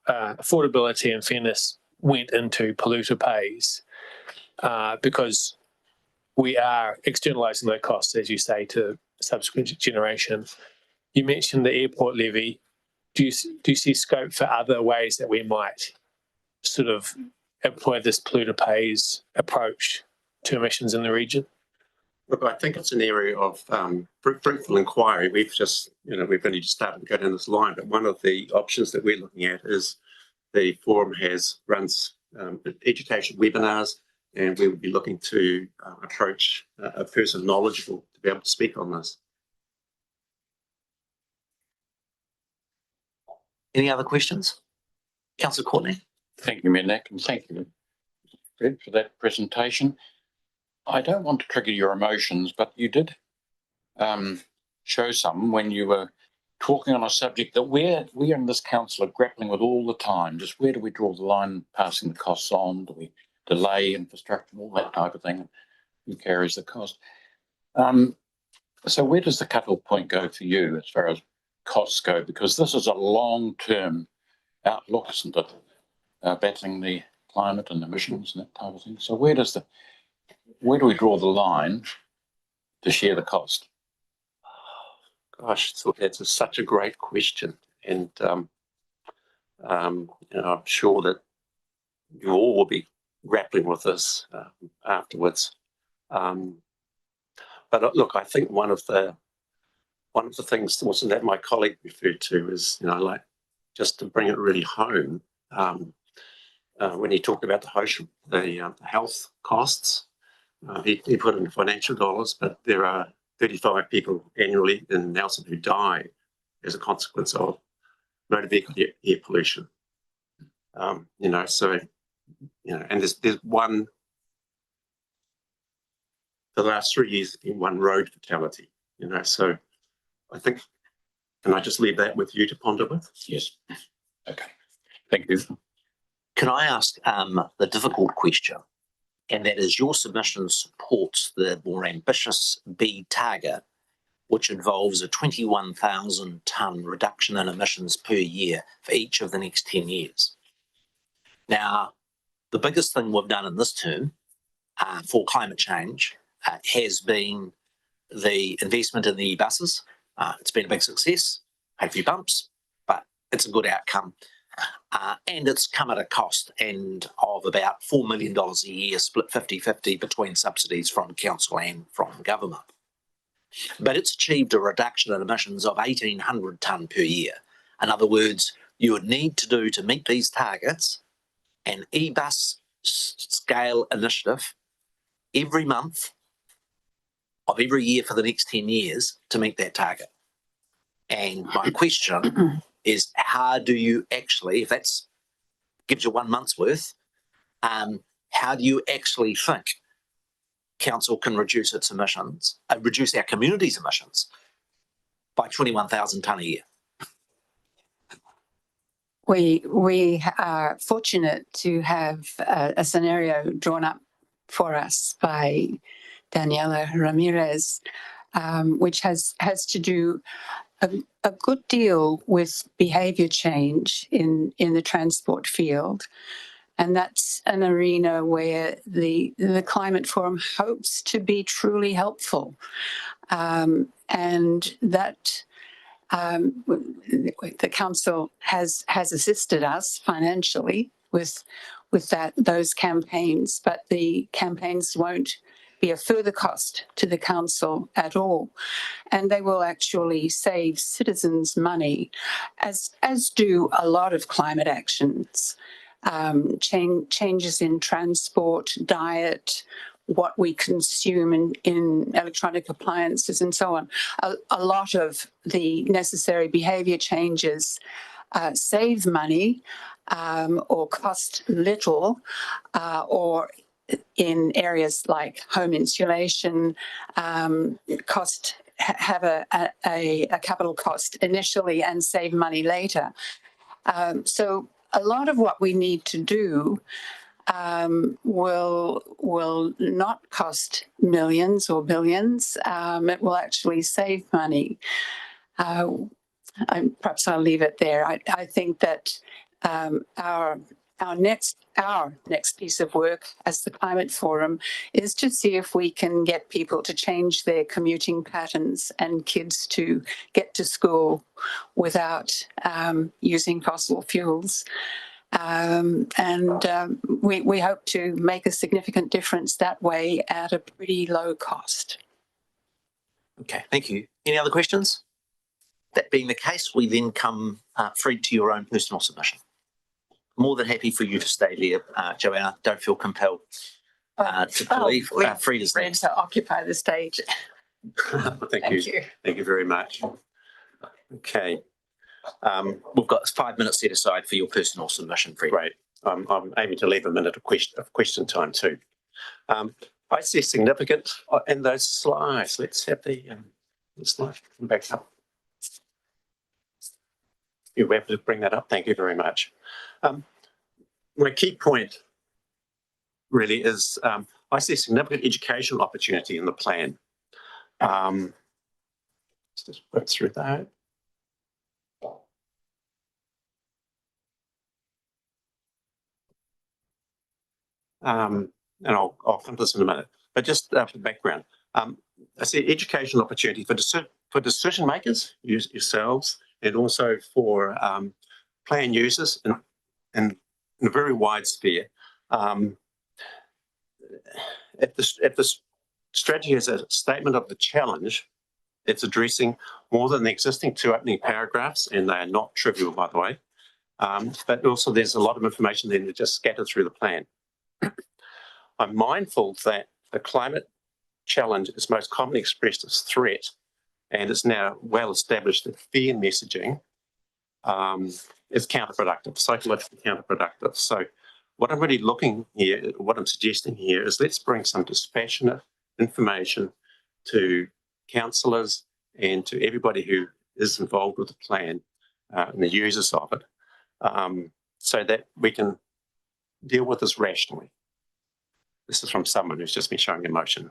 Speaker 6: affordability and fairness went into polluter pays, because we are externalising the costs, as you say, to subsequent generations. You mentioned the airport levy. Do you see scope for other ways that we might sort of employ this polluter pays approach to emissions in the region?
Speaker 18: Look, I think it's an area of fruitful inquiry. We've only just started to go down this line, but one of the options that we're looking at is the forum runs education webinars and we would be looking to approach a person knowledgeable to be able to speak on this.
Speaker 1: Any other questions? Councillor Courtney.
Speaker 11: Thank you, Mayor Nick, and thank you, Fred, for that presentation. I don't want to trigger your emotions, but you did show some when you were talking on a subject that we in this council are grappling with all the time. Just where do we draw the line, passing the costs on? Do we delay infrastructure, all that type of thing? Who carries the cost? So where does the cut-off point go for you as far as costs go? Because this is a long-term outlook, isn't it? Battling the climate and emissions and that type of thing. So where do we draw the line to share the cost?
Speaker 18: Gosh, so that's such a great question, and I'm sure that you all will be grappling with this afterwards. But look, I think one of the things also that my colleague referred to is, like, just to bring it really home, when he talked about the health costs, he put in financial dollars, but there are 35 people annually in Nelson who die as a consequence of motor vehicle air pollution. And there's one, for the last 3 years, there's been one road fatality, so I think, can I just leave that with you to ponder with?
Speaker 11: Yes. Okay. Thank you.
Speaker 1: Can I ask the difficult question? And that is, your submission supports the more ambitious B target, which involves a 21,000 tonne reduction in emissions per year for each of the next 10 years. Now, the biggest thing we've done in this term for climate change has been the investment in the e-buses. It's been a big success, had a few bumps, but it's a good outcome. And it's come at a cost of about $4 million a year, split 50-50 between subsidies from council and from government. But it's achieved a reduction in emissions of 1,800 tonne per year. In other words, you would need to do, to meet these targets, an e-bus scale initiative every month of every year for the next 10 years to meet that target. And my question is, how do you actually, if that gives you 1 month's worth, how do you actually think council can reduce its emissions, reduce our community's emissions by 21,000 tonne a year?
Speaker 17: We are fortunate to have a scenario drawn up for us by Daniela Ramirez, which has to do a good deal with behaviour change in the transport field. And that's an arena where the Climate Forum hopes to be truly helpful. And that the council has assisted us financially with those campaigns, but the campaigns won't be a further cost to the council at all, and they will actually save citizens money, as do a lot of climate actions, changes in transport, diet, what we consume in electronic appliances and so on. A lot of the necessary behaviour changes save money or cost little, or in areas like home insulation, have a capital cost initially and save money later. So a lot of what we need to do will not cost millions or billions. It will actually save money. Perhaps I'll leave it there. I think that our next piece of work as the Climate Forum is to see if we can get people to change their commuting patterns and kids to get to school without using fossil fuels. We hope to make a significant difference that way at a pretty low cost.
Speaker 1: Okay, thank you. Any other questions? That being the case, we then come free to your own personal submission. More than happy for you to stay there, Joanna. Don't feel compelled. to leave. Frida's
Speaker 17: Fred
Speaker 1: next.
Speaker 17: to occupy the stage.
Speaker 14: Thank you. Thank you very much. Okay.
Speaker 1: We've got 5 minutes set aside for your personal submission, Fred.
Speaker 14: Great. I'm aiming to leave a minute of question time too. I see significant in those slides. Let's have the slide come back up. You're able to bring that up. Thank you very much. My key point really is I see significant educational opportunity in the plan. Let's just work through that. And I'll come to this in a minute. But just for background, I see educational opportunity for decision makers, yourselves, and also for plan users in a very wide sphere. If the strategy is a statement of the challenge, it's addressing more than the existing 2 opening paragraphs, and they are not trivial, by the way. But also there's a lot of information then that just scattered through the plan. I'm mindful that the climate challenge is most commonly expressed as threat, and it's now well established that fear messaging is counterproductive, psychologically counterproductive. So what I'm really looking here, what I'm suggesting here is let's bring some dispassionate information to councillors and to everybody who is involved with the plan and the users of it, so that we can deal with this rationally. This is from someone who's just been showing emotion.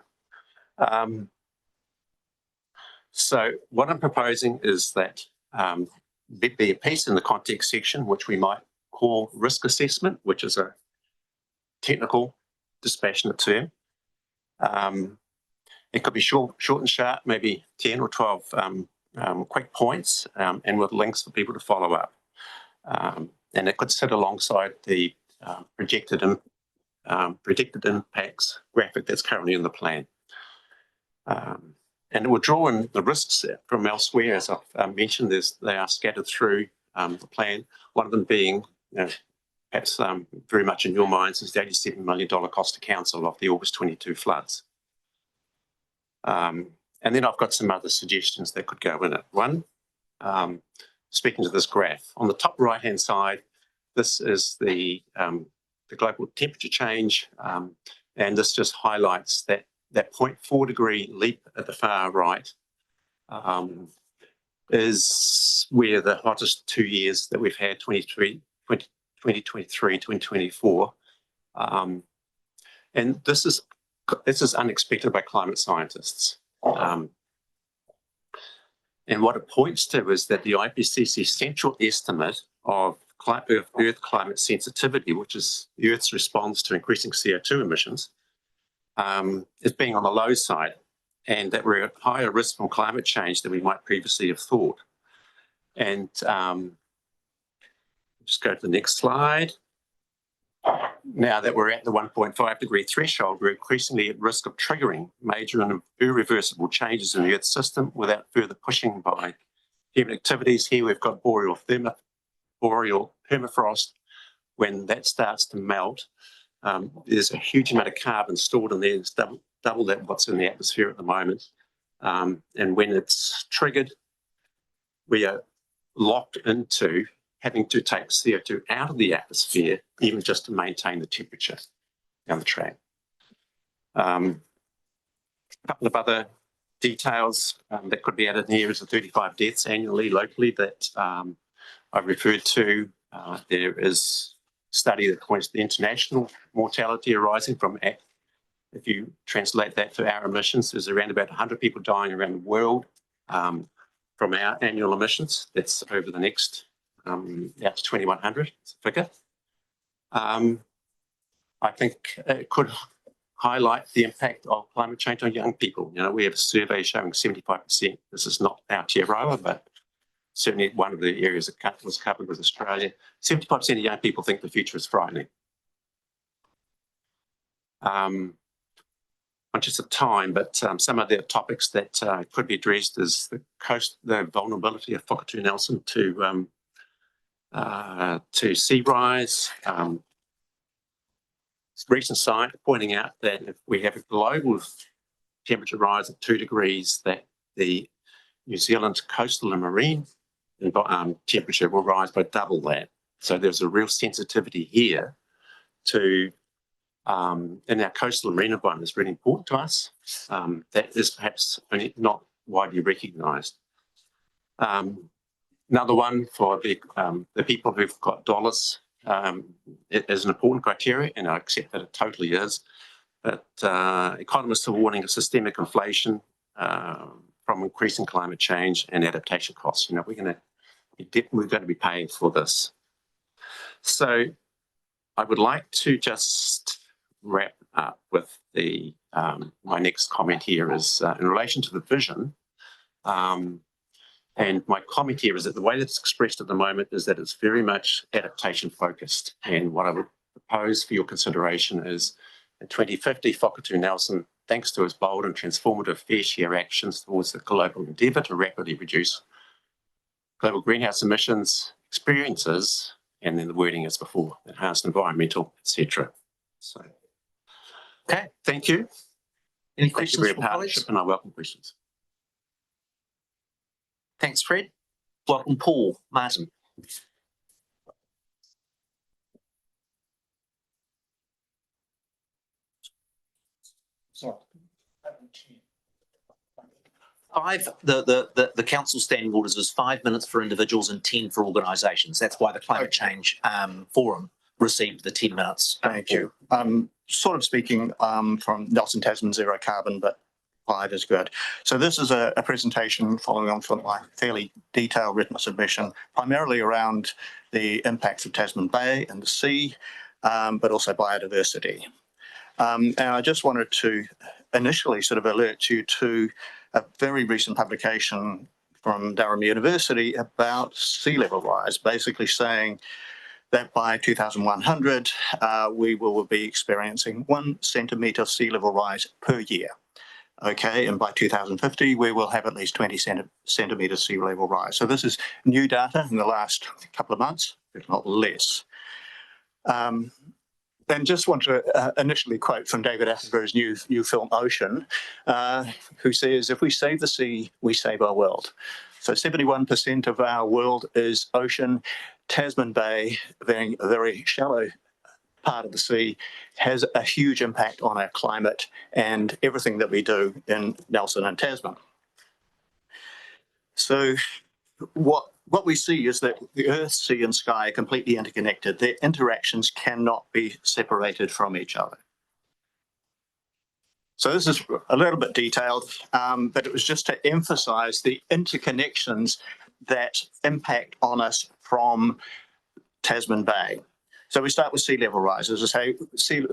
Speaker 14: So what I'm proposing is that there be a piece in the context section which we might call risk assessment, which is a technical, dispassionate term. It could be short and sharp, maybe 10 or 12 quick points, and with links for people to follow up. And it could sit alongside the predicted impacts graphic that's currently in the plan. And it will draw in the risks from elsewhere, as I've mentioned. They are scattered through the plan. One of them being, perhaps very much in your minds, is the $87 million cost to council of the August 22 floods. And then I've got some other suggestions that could go in it. One, speaking to this graph, on the top right-hand side, this is the global temperature change, and this just highlights that 0.4 degree leap at the far right is where the hottest 2 years that we've had, 2023, 2024. And this is unexpected by climate scientists. And what it points to is that the IPCC central estimate of Earth climate sensitivity, which is the Earth's response to increasing CO2 emissions, is being on the low side, and that we're at higher risk from climate change than we might previously have thought. And just go to the next slide. Now that we're at the 1.5 degree threshold, we're increasingly at risk of triggering major and irreversible changes in the Earth system without further pushing by human activities. Here we've got boreal permafrost. When that starts to melt, there's a huge amount of carbon stored in there. It's double that what's in the atmosphere at the moment. And when it's triggered, we are locked into having to take CO2 out of the atmosphere, even just to maintain the temperature down the track. A couple of other details that could be added here is the 35 deaths annually locally that I referred to. There is a study that points to the international mortality arising from, if you translate that to our emissions, there's around about 100 people dying around the world from our annual emissions. That's over the next out to 2100 figure. I think it could highlight the impact of climate change on young people. You know, we have a survey showing 75%. This is not Aotearoa, but certainly one of the areas that was covered with Australia. 75% of young people think the future is frightening. Conscious of time, but some of the topics that could be addressed is the vulnerability of Whakatū-Nelson to sea rise,
Speaker 18: recent science pointing out that if we have a global temperature rise of 2 degrees, that the New Zealand coastal and marine temperature will rise by double that. So there's a real sensitivity here to, in our coastal and marine environment, is really important to us. That is perhaps only not widely recognised. Another one for the people who've got dollars is an important criteria, and I accept that it totally is. But economists are warning of systemic inflation from increasing climate change and adaptation costs. You know, we're going to be paying for this. So I would like to just wrap up with the my next comment here is in relation to the vision. And my comment here is that the way that it's expressed at the moment is that it's very much adaptation focused. And what I would propose for your consideration is in 2050, Whakatū-Nelson, thanks to his bold and transformative fair share actions towards the global endeavour to rapidly reduce global greenhouse emissions, experiences, and then the wording as before, enhanced environmental, etc. So, okay, thank you.
Speaker 1: Any questions from colleagues?
Speaker 18: And I welcome questions.
Speaker 1: Thanks, Fred. Welcome, Paul. Martin. The council standing orders is 5 minutes for individuals and 10 for organisations. That's why the climate change forum received the 10 minutes.
Speaker 19: Thank you. Sort of speaking from Nelson Tasman Zero Carbon, but 5 is good. So this is a presentation following on from my fairly detailed written submission, primarily around the impacts of Tasman Bay and the sea, but also biodiversity. And I just wanted to initially sort of alert you to a very recent publication from Durham University about sea level rise, basically saying that by 2100, we will be experiencing 1 centimetre sea level rise per year. Okay, and by 2050, we will have at least 20 centimetres sea level rise. So this is new data in the last couple of months, if not less. And just want to initially quote from David Attenborough's new film Ocean, who says, if we save the sea, we save our world. So 71% of our world is ocean. Tasman Bay, being a very shallow part of the sea, has a huge impact on our climate and everything that we do in Nelson and Tasman. So what we see is that the earth, sea and sky are completely interconnected. Their interactions cannot be separated from each other. So this is a little bit detailed, but it was just to emphasize the interconnections that impact on us from Tasman Bay. So we start with sea level rise. As I say,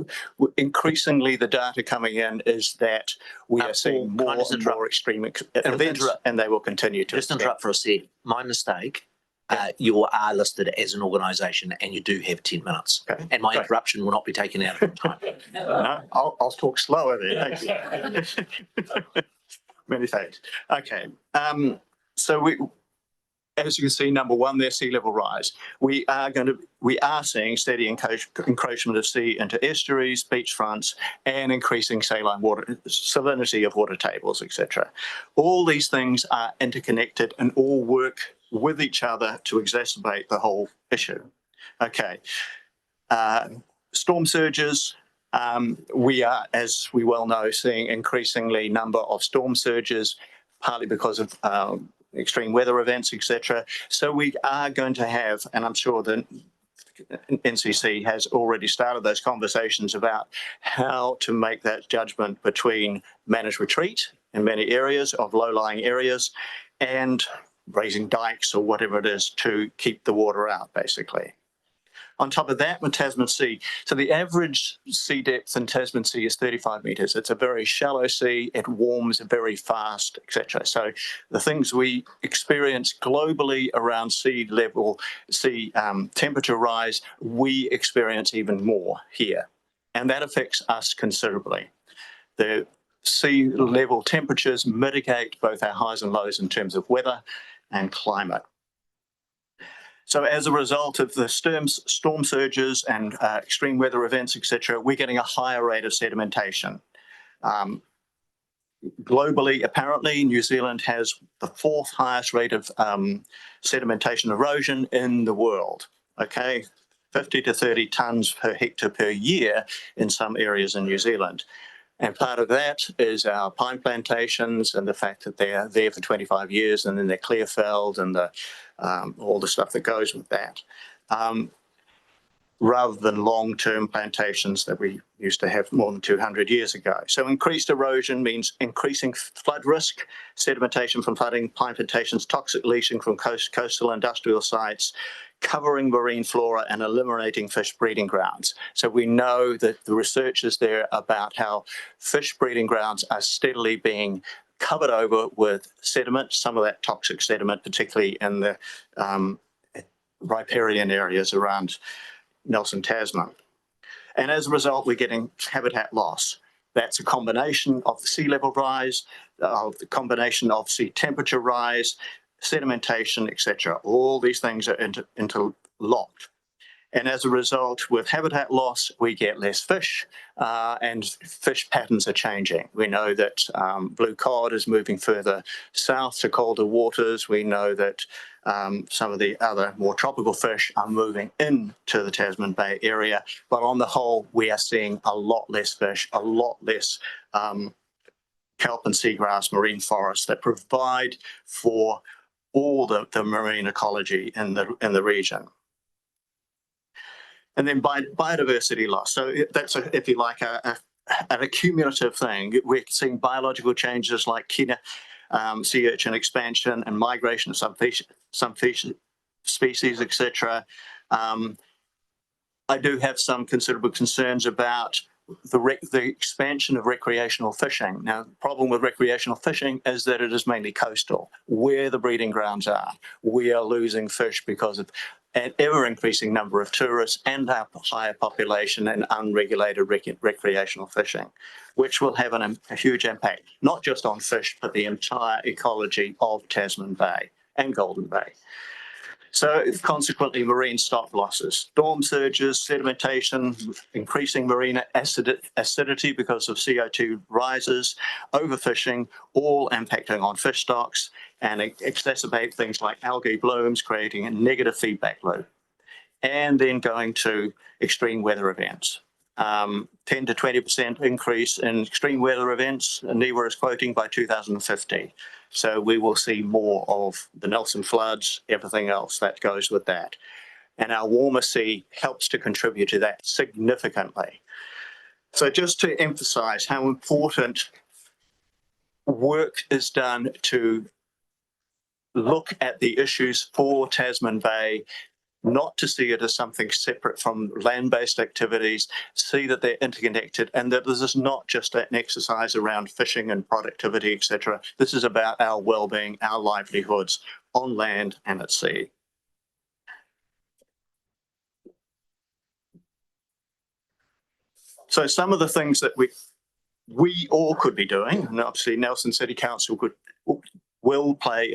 Speaker 19: increasingly the data coming in is that we are seeing more and more extreme events, and they will continue to.
Speaker 1: Just interrupt for a sec. My mistake. You are listed as an organisation, and you do have 10 minutes. Okay. And my interruption will not be taken out of time.
Speaker 19: No, I'll talk slower then. Thank you. Many thanks. Okay. So as you can see, number 1, there's sea level rise. We are seeing steady encroachment of sea into estuaries, beachfronts, and increasing salinity of water tables, etc. All these things are interconnected and all work with each other to exacerbate the whole issue. Okay. Storm surges. We are, as we well know, seeing increasingly number of storm surges, partly because of extreme weather events, etc. So we are going to have, and I'm sure the NCC has already started those conversations about how to make that judgment between managed retreat in many areas of low-lying areas and raising dikes or whatever it is to keep the water out, basically. On top of that, with Tasman Sea, so the average sea depth in Tasman Sea is 35 metres. It's a very shallow sea, it warms very fast, etc. So the things we experience globally around sea level, temperature rise, we experience even more here. And that affects us considerably. The sea level temperatures mitigate both our highs and lows in terms of weather and climate. So as a result of the storm surges and extreme weather events, etc., we're getting a higher rate of sedimentation. Globally, apparently, New Zealand has the 4th highest rate of sedimentation erosion in the world. Okay, 50 to 30 tonnes per hectare per year in some areas in New Zealand. And part of that is our pine plantations and the fact that they're there for 25 years and then they're clear felled and all the stuff that goes with that. Rather than long-term plantations that we used to have more than 200 years ago. So increased erosion means increasing flood risk, sedimentation from flooding, pine plantations, toxic leaching from coastal industrial sites, covering marine flora and eliminating fish breeding grounds. So we know that the research is there about how fish breeding grounds are steadily being covered over with sediment, some of that toxic sediment, particularly in the riparian areas around Nelson, Tasman. And as a result, we're getting habitat loss. That's a combination of the sea level rise, of the combination of sea temperature rise, sedimentation, etc. All these things are interlocked. And as a result, with habitat loss, we get less fish and fish patterns are changing. We know that blue cod is moving further south to colder waters. We know that some of the other more tropical fish are moving into the Tasman Bay area. But on the whole, we are seeing a lot less fish, a lot less kelp and seagrass marine forests that provide for all the marine ecology in the region. And then biodiversity loss. So that's, if you like, an accumulative thing. We're seeing biological changes like sea urchin expansion and migration of some species, etc. I do have some considerable concerns about the expansion of recreational fishing. Now, the problem with recreational fishing is that it is mainly coastal, where the breeding grounds are. We are losing fish because of an ever-increasing number of tourists and our higher population and unregulated recreational fishing, which will have a huge impact, not just on fish, but the entire ecology of Tasman Bay and Golden Bay. So consequently, marine stock losses, storm surges, sedimentation, increasing marine acidity because of CO2 rises, overfishing, all impacting on fish stocks and exacerbate things like algae blooms, creating a negative feedback loop. And then going to extreme weather events. 10 to 20% increase in extreme weather events, NIWA is quoting, by 2050. So we will see more of the Nelson floods, everything else that goes with that. And our warmer sea helps to contribute to that significantly. So just to emphasize how important work is done to look at the issues for Tasman Bay, not to see it as something separate from land-based activities, see that they're interconnected and that this is not just an exercise around fishing and productivity, etc. This is about our well-being, our livelihoods on land and at sea. So some of the things that we all could be doing, and obviously Nelson City Council will play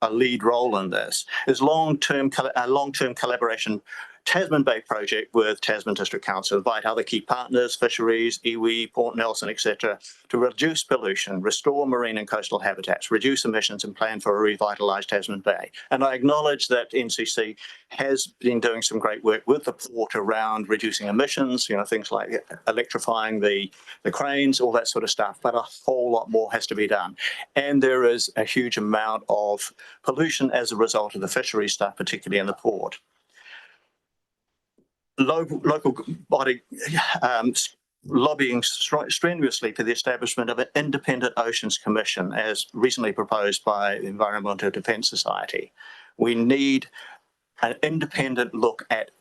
Speaker 19: a lead role in this, is long-term collaboration Tasman Bay project with Tasman District Council, invite other key partners, fisheries, iwi, Port Nelson, etc., to reduce pollution, restore marine and coastal habitats, reduce emissions and plan for a revitalised Tasman Bay. And I acknowledge that NCC has been doing some great work with the port around reducing emissions, things like electrifying the cranes, all that sort of stuff, but a whole lot more has to be done. And there is a huge amount of pollution as a result of the fishery stuff, particularly in the port. Local body lobbying strenuously for the establishment of an independent Oceans Commission, as recently proposed by the Environmental Defence Society. We need an independent look at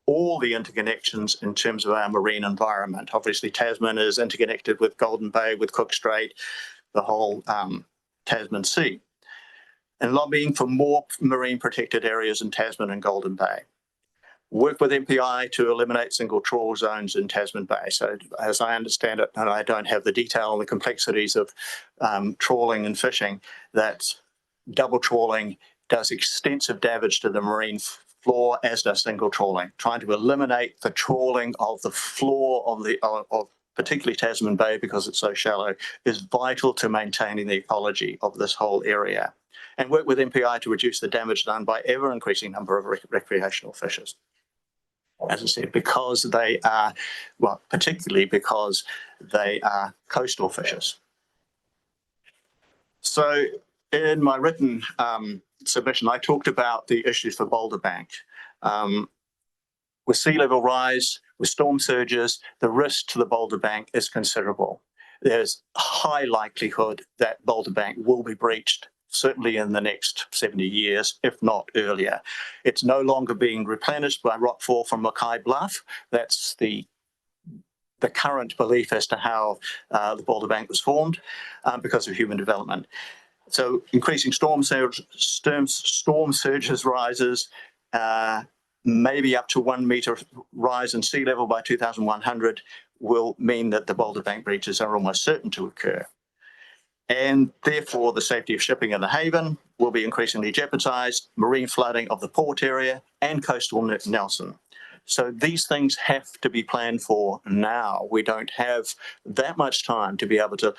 Speaker 19: all the interconnections in terms of our marine environment. Obviously, Tasman is interconnected with Golden Bay, with Cook Strait, the whole Tasman Sea. And lobbying for more marine protected areas in Tasman and Golden Bay. Work with MPI to eliminate single trawl zones in Tasman Bay. So as I understand it, and I don't have the detail and the complexities of trawling and fishing, that double trawling does extensive damage to the marine floor, as does single trawling. Trying to eliminate the trawling of the floor of particularly Tasman Bay, because it's so shallow, is vital to maintaining the ecology of this whole area. And work with MPI to reduce the damage done by ever increasing number of recreational fishers. As I said, because they are, well, particularly because they are coastal fishers. So in my written submission, I talked about the issues for Boulder Bank. With sea level rise, with storm surges, the risk to the Boulder Bank is considerable. There's a high likelihood that Boulder Bank will be breached, certainly in the next 70 years, if not earlier. It's no longer being replenished by rockfall from Mackay Bluff. That's the current belief as to how the Boulder Bank was formed because of human development. So increasing storm surges rises, maybe up to 1 metre rise in sea level by 2100 will mean that the Boulder Bank breaches are almost certain to occur. And therefore, the safety of shipping in the haven will be increasingly jeopardised, marine flooding of the port area and coastal Nelson. So these things have to be planned for now. We don't have that much time to be able to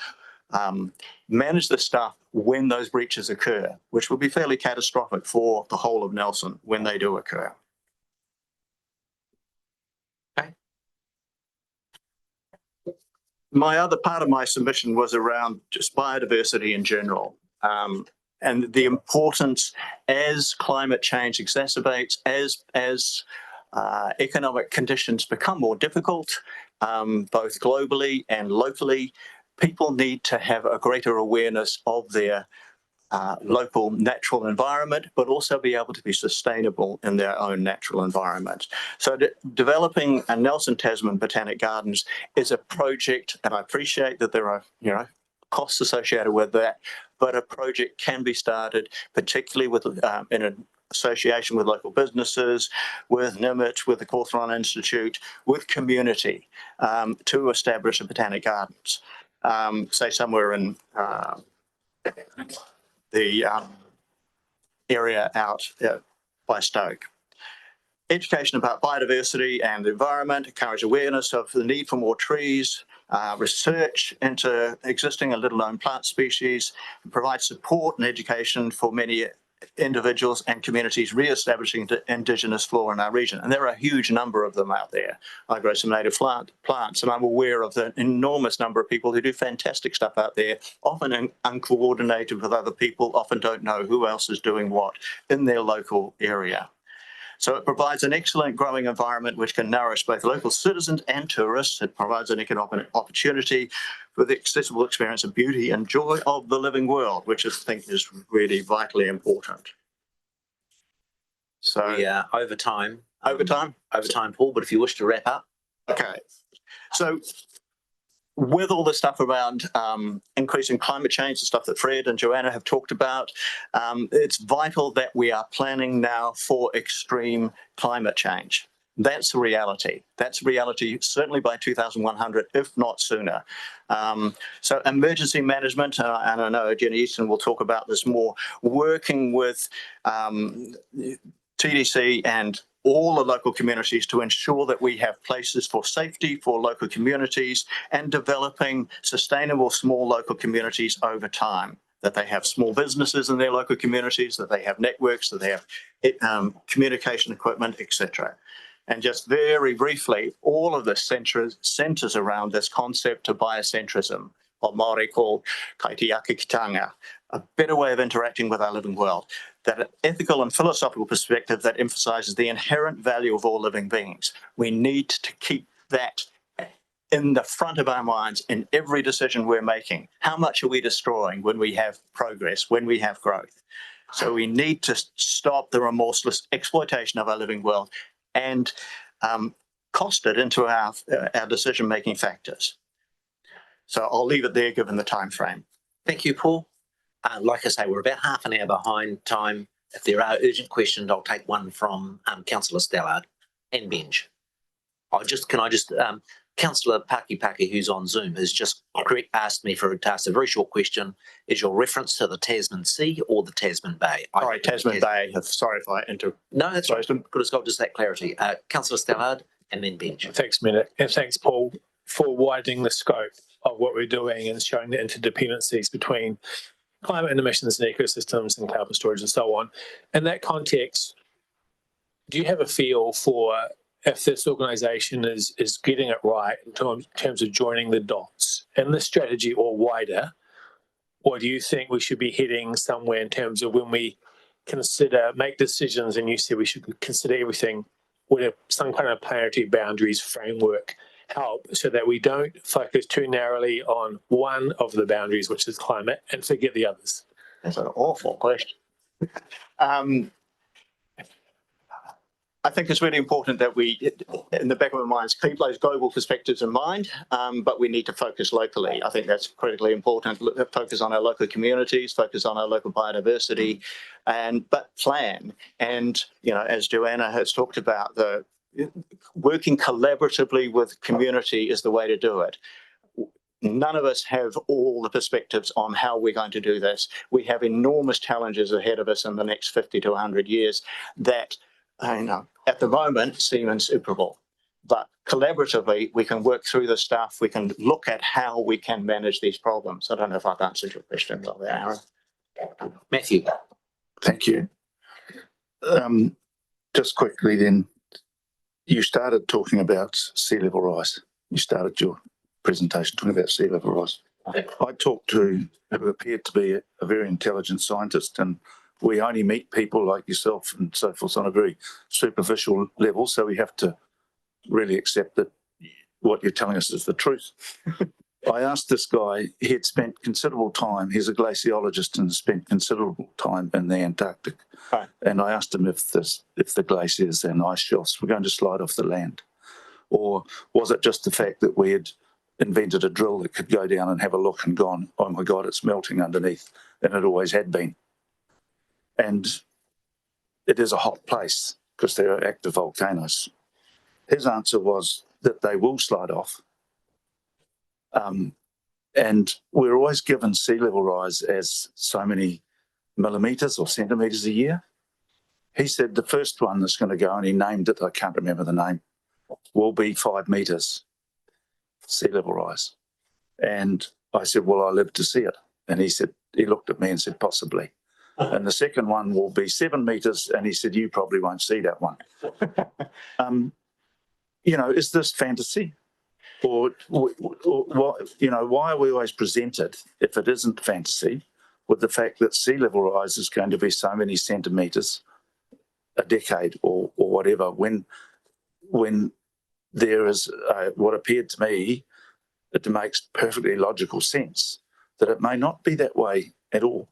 Speaker 19: manage the stuff when those breaches occur, which will be fairly catastrophic for the whole of Nelson when they do occur. My other part of my submission was around just biodiversity in general, and the importance as climate change exacerbates, as economic conditions become more difficult, both globally and locally. People need to have a greater awareness of their local natural environment, but also be able to be sustainable in their own natural environment. So developing a Nelson Tasman Botanic Gardens is a project, and I appreciate that there are, costs associated with that, but a project can be started, particularly with in an association with local businesses, with NIMIT, with the Cawthron Institute, with community, to establish a Botanic Gardens, say somewhere in the area out by Stoke. Education about biodiversity and the environment, encourage awareness of the need for more trees, research into existing and little known plant species, and provide support and education for many individuals and communities re-establishing indigenous flora in our region. And there are a huge number of them out there. I grow some native plants, and I'm aware of the enormous number of people who do fantastic stuff out there, often uncoordinated with other people, often don't know who else is doing what in their local area. So it provides an excellent growing environment which can nourish both local citizens and tourists. It provides an economic opportunity with the accessible experience of beauty and joy of the living world, which I think is really vitally important. So
Speaker 1: yeah, over time,
Speaker 19: Paul,
Speaker 1: but if you wish to wrap up.
Speaker 19: Okay. So with all the stuff around increasing climate change, the stuff that Fred and Joanna have talked about, it's vital that we are planning now for extreme climate change. That's a reality. That's reality certainly by 2100, if not sooner. So emergency management, and I know Jenny Easton will talk about this more, working with TDC and all the local communities to ensure that we have places for safety for local communities and developing sustainable small local communities over time, that they have small businesses in their local communities, that they have networks, that they have communication equipment, etc. And just very briefly, all of this centers around this concept of biocentrism, what Māori call kaitiakitanga, a better way of interacting with our living world, that an ethical and philosophical perspective that emphasizes the inherent value of all living beings. We need to keep that in the front of our minds in every decision we're making. How much are we destroying when we have progress, when we have growth? So we need to stop the remorseless exploitation of our living world and cost it into our decision-making factors. So I'll leave it there given the time frame.
Speaker 1: Thank you, Paul. Like I say, we're about half an hour behind time. If there are urgent questions, I'll take one from Councillor Stallard and Benj. Councillor Paki, who's on Zoom, has just asked me to ask a very short question. Is your reference to the Tasman Sea or the Tasman Bay?
Speaker 19: Sorry, Tasman Bay. Sorry if I
Speaker 1: No, that's right. Good as gold, just that clarity. Councillor Stallard and then Benj.
Speaker 6: Thanks, Minik, and thanks, Paul, for widening the scope of what we're doing and showing the interdependencies between climate and emissions and ecosystems and carbon storage and so on. In that context, do you have a feel for if this organisation is getting it right in terms of joining the dots in the strategy or wider? Or do you think we should be heading somewhere in terms of when we make decisions, and you said we should consider everything with some kind of planetary boundaries framework help, so that we don't focus too narrowly on one of the boundaries, which is climate, and forget the others?
Speaker 19: That's an awful question. I think it's really important that we, in the back of our minds, keep those global perspectives in mind, but we need to focus locally. I think that's critically important. Focus on our local communities, focus on our local biodiversity, but plan. And, as Joanna has talked about, working collaboratively with community is the way to do it. None of us have all the perspectives on how we're going to do this. We have enormous challenges ahead of us in the next 50 to 100 years that, at the moment seem insuperable. But collaboratively, we can work through the stuff. We can look at how we can manage these problems. I don't know if I've answered your question well there, Aaron.
Speaker 1: Matthew.
Speaker 14: Thank you. Just quickly then, you started talking about sea level rise. You started your presentation talking about sea level rise. I talked to who appeared to be a very intelligent scientist, and we only meet people like yourself and so forth on a very superficial level, so we have to really accept that what you're telling us is the truth. I asked this guy, he had spent considerable time, he's a glaciologist and spent considerable time in the Antarctic.
Speaker 19: Right.
Speaker 14: And I asked him if the glaciers and ice shelves were going to slide off the land. Or was it just the fact that we had invented a drill that could go down and have a look and gone, oh my God, it's melting underneath, and it always had been. And it is a hot place because there are active volcanoes. His answer was that they will slide off. And we're always given sea level rise as so many millimetres or centimetres a year. He said the first one that's going to go, and he named it, I can't remember the name, will be 5 metres sea level rise. And I said, well, I live to see it. And he looked at me and said, possibly. And the second one will be 7 metres, and he said, you probably won't see that one. Is this fantasy? Or why are we always presented, if it isn't fantasy, with the fact that sea level rise is going to be so many centimetres a decade or whatever, when there is what appeared to me, it makes perfectly logical sense that it may not be that way at all.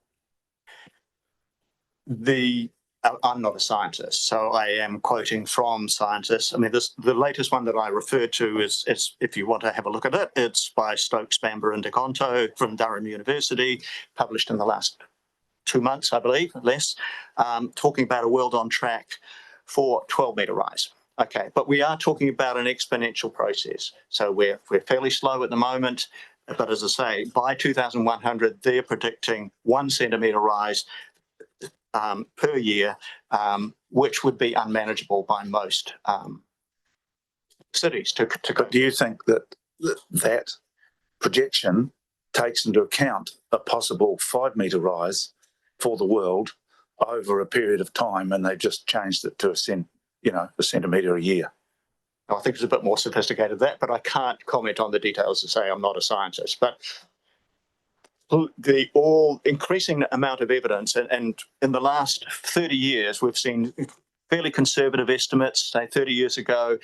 Speaker 19: I'm not a scientist, so I am quoting from scientists. I mean, the latest one that I referred to is, if you want to have a look at it, it's by Stokes, Bamber and DeConto from Durham University, published in the last 2 months, I believe, less, talking about a world on track for 12-metre rise. Okay, but we are talking about an exponential process. So we're fairly slow at the moment, but as I say, by 2100, they're predicting 1 centimetre rise per year, which would be unmanageable by most cities.
Speaker 14: But do you think that projection takes into account a possible 5 metre rise for the world over a period of time, and they've just changed it to a centimetre a year?
Speaker 19: I think it's a bit more sophisticated than that, but I can't comment on the details to say I'm not a scientist. But the increasing amount of evidence, and in the last 30 years, we've seen fairly conservative estimates, say 30 years ago,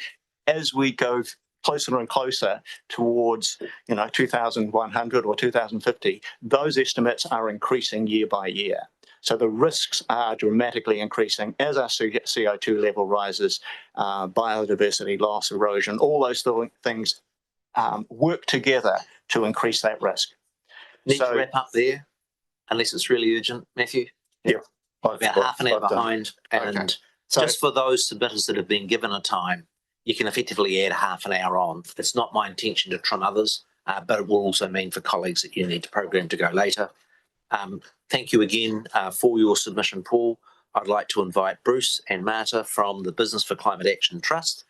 Speaker 19: as we go closer and closer towards 2100 or 2050, those estimates are increasing year by year. So the risks are dramatically increasing as our CO2 level rises, biodiversity loss, erosion, all those things work together to increase that risk.
Speaker 1: Need to wrap up there, unless it's really urgent, Matthew.
Speaker 14: Yeah.
Speaker 1: About half an hour behind. And just for those submitters that have been given a time, you can effectively add half an hour on. It's not my intention to trim others, but it will also mean for colleagues that you need to program to go later. Thank you again for your submission, Paul. I'd like to invite Bruce and Marta from the Business for Climate Action Trust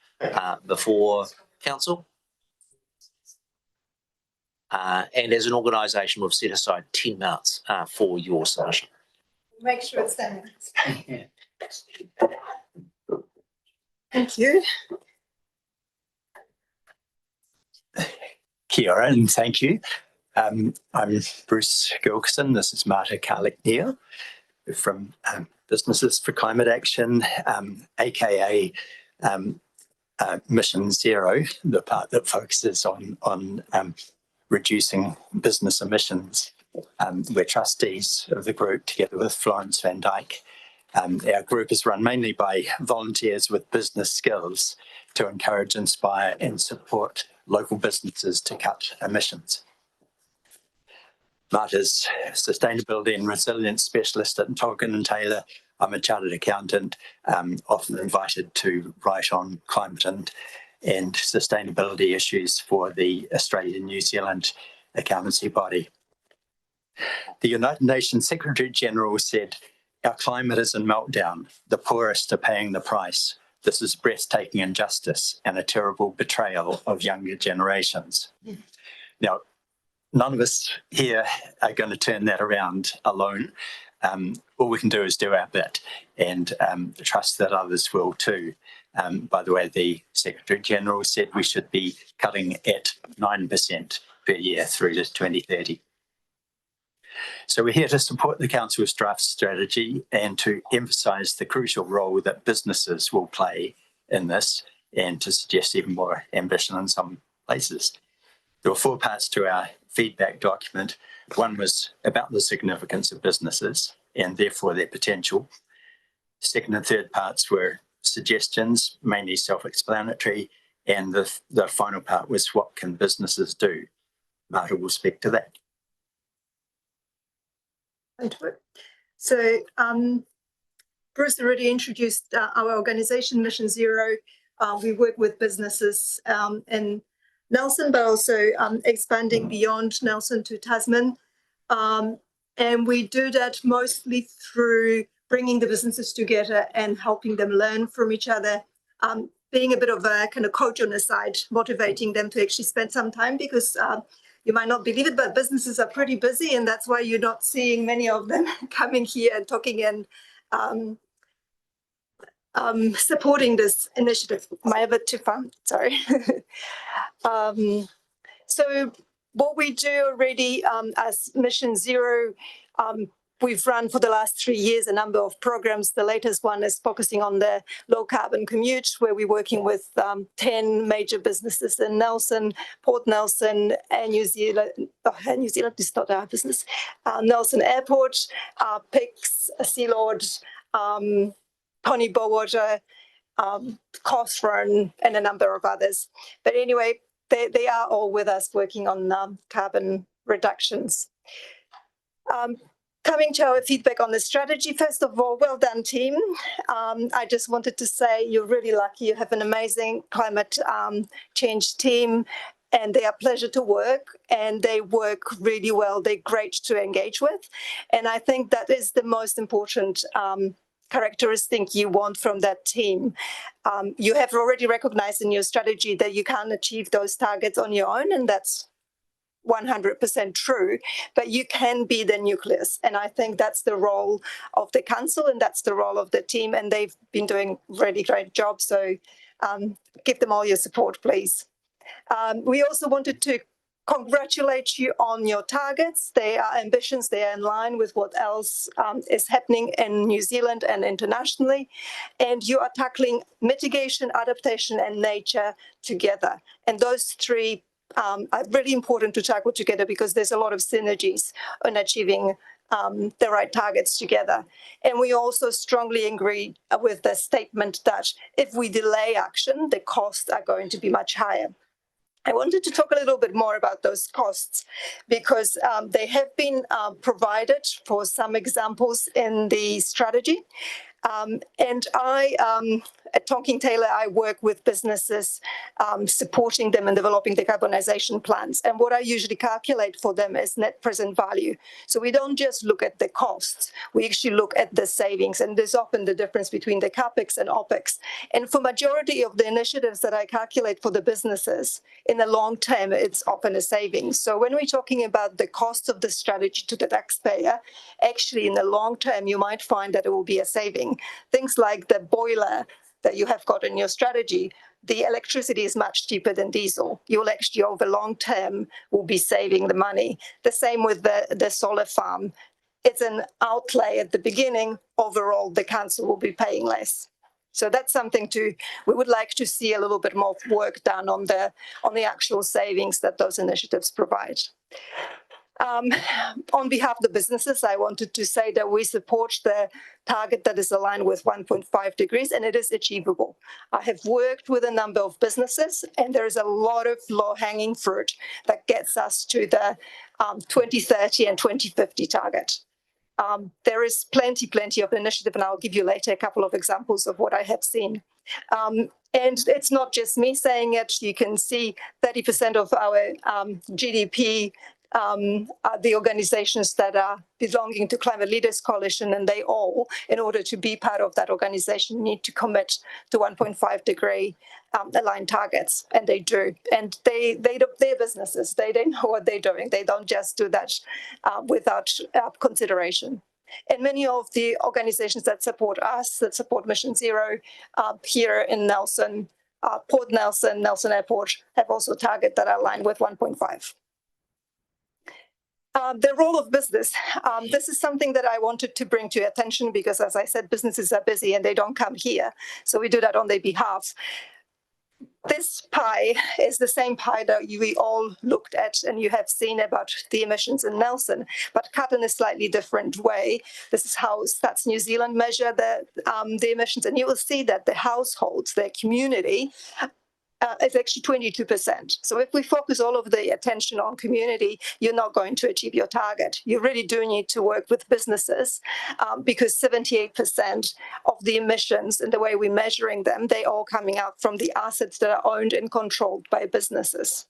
Speaker 1: before Council. And as an organisation, we've set aside 10 minutes for your submission.
Speaker 20: Make sure it's 10 minutes. Thank you.
Speaker 21: Kia ora and thank you. I'm Bruce Gilkison. This is Marta Carlick-Neal from Businesses for Climate Action, aka Mission Zero, the part that focuses on reducing business emissions. We're trustees of the group together with Florence van Dyk. Our group is run mainly by volunteers with business skills to encourage, inspire and support local businesses to cut emissions. Marta's sustainability and resilience specialist at Tolkien and Taylor. I'm a chartered accountant, often invited to write on climate and sustainability issues for the Australian-New Zealand accountancy body. The United Nations Secretary General said, "Our climate is in meltdown. The poorest are paying the price. This is breathtaking injustice and a terrible betrayal of younger generations." Now, none of us here are going to turn that around alone. All we can do is do our bit and trust that others will too. By the way, the Secretary General said we should be cutting at 9% per year through to 2030. So we're here to support the Council's draft strategy and to emphasise the crucial role that businesses will play in this and to suggest even more ambition in some places. There were 4 parts to our feedback document. One was about the significance of businesses and therefore their potential. Second and third parts were suggestions, mainly self-explanatory, and the final part was what can businesses do. Marta will speak to that.
Speaker 20: So Bruce already introduced our organisation, Mission Zero. We work with businesses in Nelson, but also expanding beyond Nelson to Tasman. And we do that mostly through bringing the businesses together and helping them learn from each other, being a bit of a kind of coach on the side, motivating them to actually spend some time because you might not believe it, but businesses are pretty busy, and that's why you're not seeing many of them coming here and talking and supporting this initiative. Am I a bit too far? Sorry. So what we do already as Mission Zero, we've run for the last 3 years a number of programs. The latest one is focusing on the low carbon commute, where we're working with 10 major businesses in Nelson, Port Nelson, and New Zealand. New Zealand is not our business. Nelson Airport, PIX, Sealord, Connie Bowater, Cawthron, and a number of others. But anyway, they are all with us working on carbon reductions. Coming to our feedback on the strategy, first of all, well done, team. I just wanted to say you're really lucky. You have an amazing climate change team, and they are a pleasure to work, and they work really well. They're great to engage with. And I think that is the most important characteristic you want from that team. You have already recognized in your strategy that you can't achieve those targets on your own, and that's 100% true, but you can be the nucleus. And I think that's the role of the council and that's the role of the team. And they've been doing a really great job. So give them all your support, please. We also wanted to congratulate you on your targets. They are ambitions. They are in line with what else is happening in New Zealand and internationally. And you are tackling mitigation, adaptation, and nature together. And those three are really important to tackle together because there's a lot of synergies on achieving the right targets together. And we also strongly agree with the statement that if we delay action, the costs are going to be much higher. I wanted to talk a little bit more about those costs because they have been provided for some examples in the strategy. And at Tonking Taylor, I work with businesses, supporting them in developing decarbonization plans. And what I usually calculate for them is net present value. So we don't just look at the costs, we actually look at the savings. And there's often the difference between the CapEx and OpEx. And for majority of the initiatives that I calculate for the businesses, in the long term, it's often a savings. So when we're talking about the cost of the strategy to the taxpayer, actually in the long term, you might find that it will be a saving. Things like the boiler that you have got in your strategy, the electricity is much cheaper than diesel. You'll actually, over long term, will be saving the money. The same with the solar farm. It's an outlay at the beginning. Overall, the council will be paying less. So that's something we would like to see a little bit more work done on the actual savings that those initiatives provide. On behalf of the businesses, I wanted to say that we support the target that is aligned with 1.5 degrees, and it is achievable. I have worked with a number of businesses, and there is a lot of low-hanging fruit that gets us to the 2030 and 2050 target. There is plenty of initiative, and I'll give you later a couple of examples of what I have seen. And it's not just me saying it. You can see 30% of our GDP are the organizations that are belonging to Climate Leaders Coalition, and they all, in order to be part of that organization, need to commit to 1.5 degree aligned targets, and they do. And they're businesses. They know what they're doing. They don't just do that without consideration. And many of the organizations that support us, that support Mission Zero here in Nelson, Port Nelson, Nelson Airport, have also targets that are aligned with 1.5. The role of business. This is something that I wanted to bring to your attention because, as I said, businesses are busy and they don't come here. So we do that on their behalf. This pie is the same pie that we all looked at and you have seen about the emissions in Nelson, but cut in a slightly different way. This is how Stats New Zealand measure the emissions, and you will see that the households, their community, is actually 22%. So if we focus all of the attention on community, you're not going to achieve your target. You really do need to work with businesses because 78% of the emissions and the way we're measuring them, they're all coming out from the assets that are owned and controlled by businesses.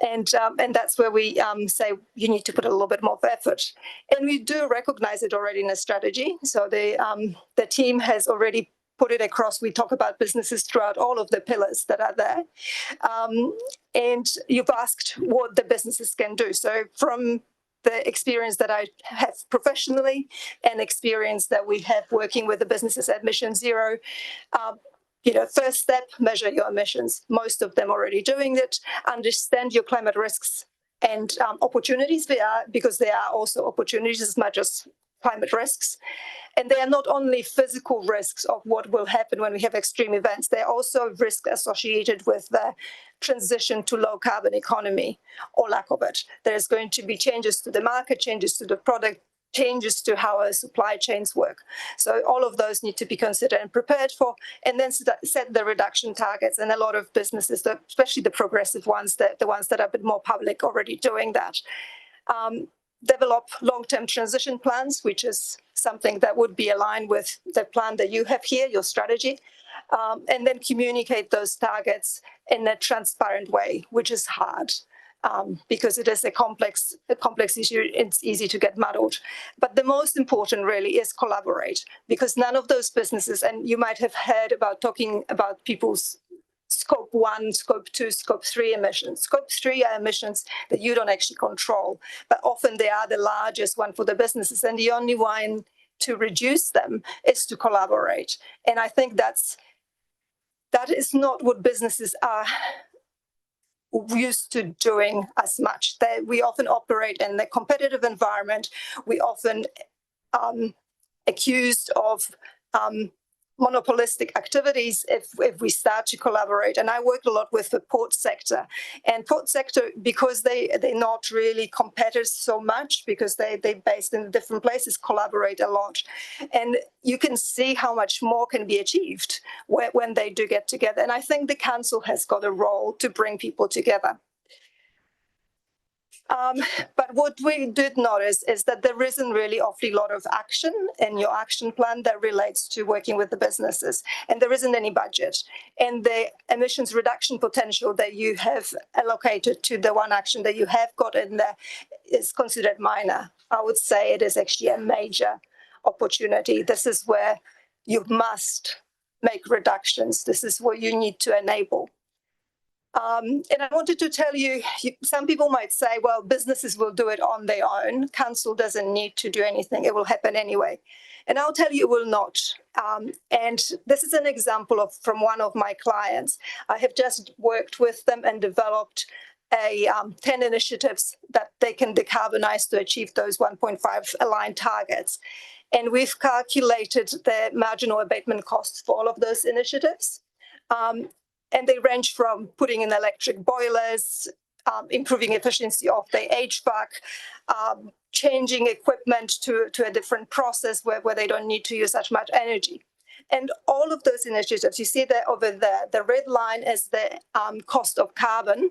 Speaker 20: And that's where we say you need to put a little bit more effort. And we do recognize it already in the strategy. So the team has already put it across. We talk about businesses throughout all of the pillars that are there. And you've asked what the businesses can do. So from the experience that I have professionally and experience that we have working with the businesses at Mission Zero, first step, measure your emissions. Most of them already doing it. Understand your climate risks and opportunities because there are also opportunities as much as climate risks. And they are not only physical risks of what will happen when we have extreme events, they're also risks associated with the transition to low carbon economy or lack of it. There's going to be changes to the market, changes to the product, changes to how our supply chains work. So all of those need to be considered and prepared for, and then set the reduction targets. And a lot of businesses, especially the progressive ones, the ones that are a bit more public, already doing that. Develop long-term transition plans, which is something that would be aligned with the plan that you have here, your strategy, and then communicate those targets in a transparent way, which is hard because it is a complex issue. It's easy to get muddled. But the most important really is collaborate, because none of those businesses, and you might have heard about talking about people's Scope 1, Scope 2, Scope 3 emissions. Scope 3 are emissions that you don't actually control, but often they are the largest one for the businesses, and the only one to reduce them is to collaborate. And I think that is not what businesses are used to doing as much. We often operate in a competitive environment. We often accused of monopolistic activities if we start to collaborate. And I work a lot with the port sector. And port sector, because they're not really competitors so much, because they're based in different places, collaborate a lot. And you can see how much more can be achieved when they do get together. And I think the council has got a role to bring people together. But what we did notice is that there isn't really awfully lot of action in your action plan that relates to working with the businesses, and there isn't any budget. And the emissions reduction potential that you have allocated to the one action that you have got in there is considered minor. I would say it is actually a major opportunity. This is where you must make reductions. This is what you need to enable. And I wanted to tell you, some people might say, well, businesses will do it on their own. Council doesn't need to do anything. It will happen anyway. And I'll tell you, it will not. And this is an example from one of my clients. I have just worked with them and developed 10 initiatives that they can decarbonize to achieve those 1.5 aligned targets. And we've calculated the marginal abatement costs for all of those initiatives. And they range from putting in electric boilers, improving efficiency of the HVAC, changing equipment to a different process where they don't need to use such much energy. And all of those initiatives, you see that over there, the red line is the cost of carbon.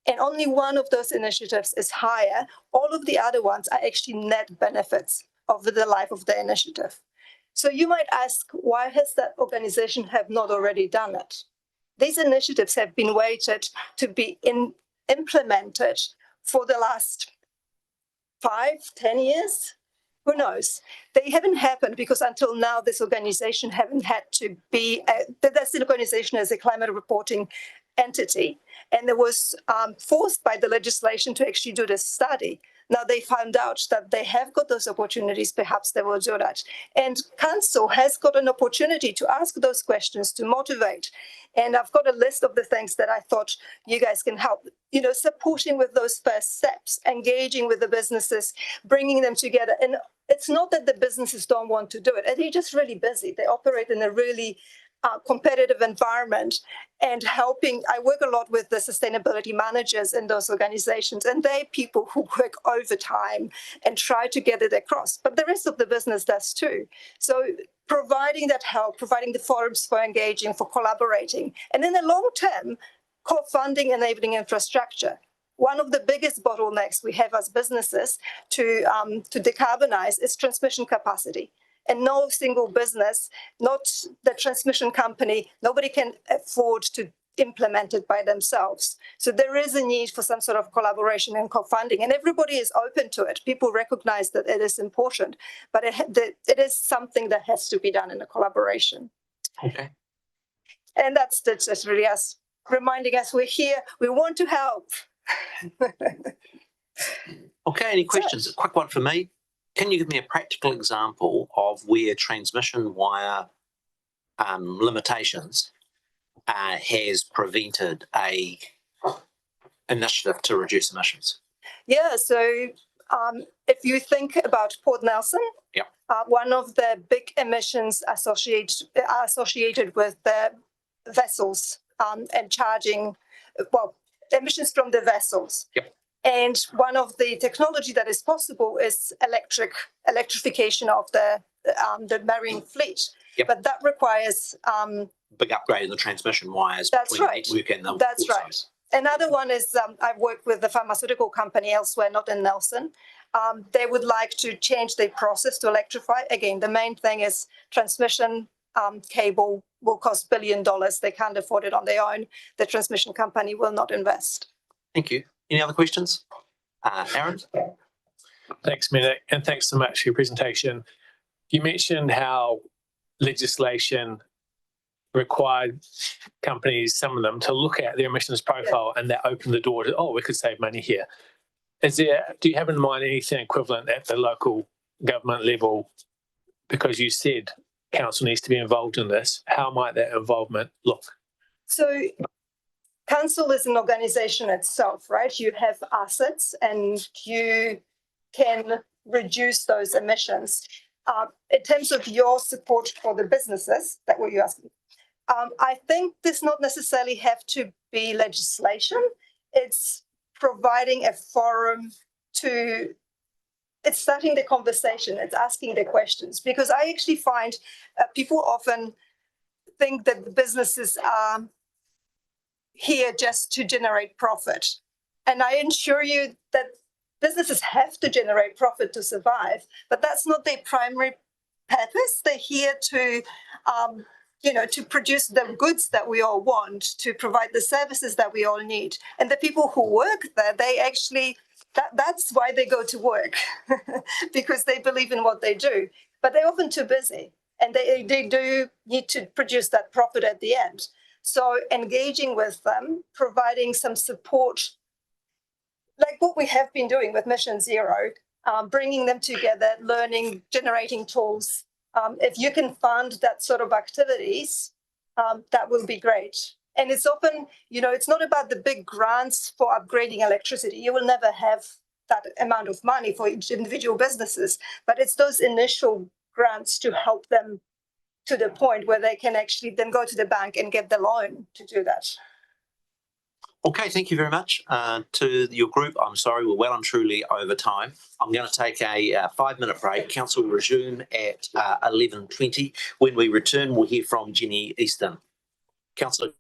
Speaker 20: And only one of those initiatives is higher. All of the other ones are actually net benefits over the life of the initiative. So you might ask, why has that organization have not already done it? These initiatives have been waited to be implemented for the last 5-10 years. Who knows? They haven't happened because until now, this organization haven't had to be, this organization is a climate reporting entity, and it was forced by the legislation to actually do this study. Now they found out that they have got those opportunities, perhaps they will do that. And Council has got an opportunity to ask those questions, to motivate. And I've got a list of the things that I thought you guys can help, supporting with those first steps, engaging with the businesses, bringing them together. And it's not that the businesses don't want to do it. They're just really busy. They operate in a really competitive environment, and helping. I work a lot with the sustainability managers in those organizations, and they're people who work overtime and try to get it across. But the rest of the business does too. So providing that help, providing the forums for engaging, for collaborating, and in the long term, co-funding enabling infrastructure. One of the biggest bottlenecks we have as businesses to decarbonize is transmission capacity. And no single business, not the transmission company, nobody can afford to implement it by themselves. So there is a need for some sort of collaboration and co-funding, and everybody is open to it. People recognize that it is important, but it is something that has to be done in a collaboration.
Speaker 1: Okay.
Speaker 20: And that's just really us reminding us we're here, we want to help.
Speaker 1: Okay, any questions? A quick one for me. Can you give me a practical example of where transmission wire limitations has prevented a initiative to reduce emissions?
Speaker 20: Yeah, so if you think about Port Nelson,
Speaker 1: yep.
Speaker 20: One of the big emissions associated with the vessels and charging, emissions from the vessels.
Speaker 1: Yep.
Speaker 20: And one of the technology that is possible is electrification of the marine fleet.
Speaker 1: Yep.
Speaker 20: But that requires
Speaker 1: big upgrade in the transmission wires
Speaker 20: that's
Speaker 1: between
Speaker 20: right.
Speaker 1: the network and the
Speaker 20: That's right.
Speaker 1: size.
Speaker 20: Another one is I've worked with the pharmaceutical company elsewhere, not in Nelson. They would like to change their process to electrify. Again, the main thing is transmission cable will cost $1 billion. They can't afford it on their own. The transmission company will not invest.
Speaker 1: Thank you. Any other questions? Aaron?
Speaker 6: Thanks, Minik, and thanks so much for your presentation. You mentioned how legislation required companies, some of them, to look at their emissions profile, and that opened the door to, we could save money here. Do you have in mind anything equivalent at the local government level? Because you said council needs to be involved in this. How might that involvement look?
Speaker 20: So council is an organization itself, right? You have assets and you can reduce those emissions. In terms of your support for the businesses, that what you're asking, I think this not necessarily have to be legislation. It's providing a forum it's starting the conversation, it's asking the questions, because I actually find people often think that the businesses are here just to generate profit. And I assure you that businesses have to generate profit to survive, but that's not their primary purpose. They're here to, to produce the goods that we all want, to provide the services that we all need. And the people who work there, they actually, that's why they go to work, because they believe in what they do. But they're often too busy, and they do need to produce that profit at the end. So engaging with them, providing some support, like what we have been doing with Mission Zero, bringing them together, learning, generating tools. If you can fund that sort of activities, that will be great. And it's often, it's not about the big grants for upgrading electricity. You will never have that amount of money for each individual businesses, but it's those initial grants to help them to the point where they can actually then go to the bank and get the loan to do that.
Speaker 1: Okay, thank you very much to your group. I'm sorry, we're well and truly over time. I'm going to take a 5-minute break. Council will resume at 11:20. When we return, we'll hear from Jenny Easton. Councillor.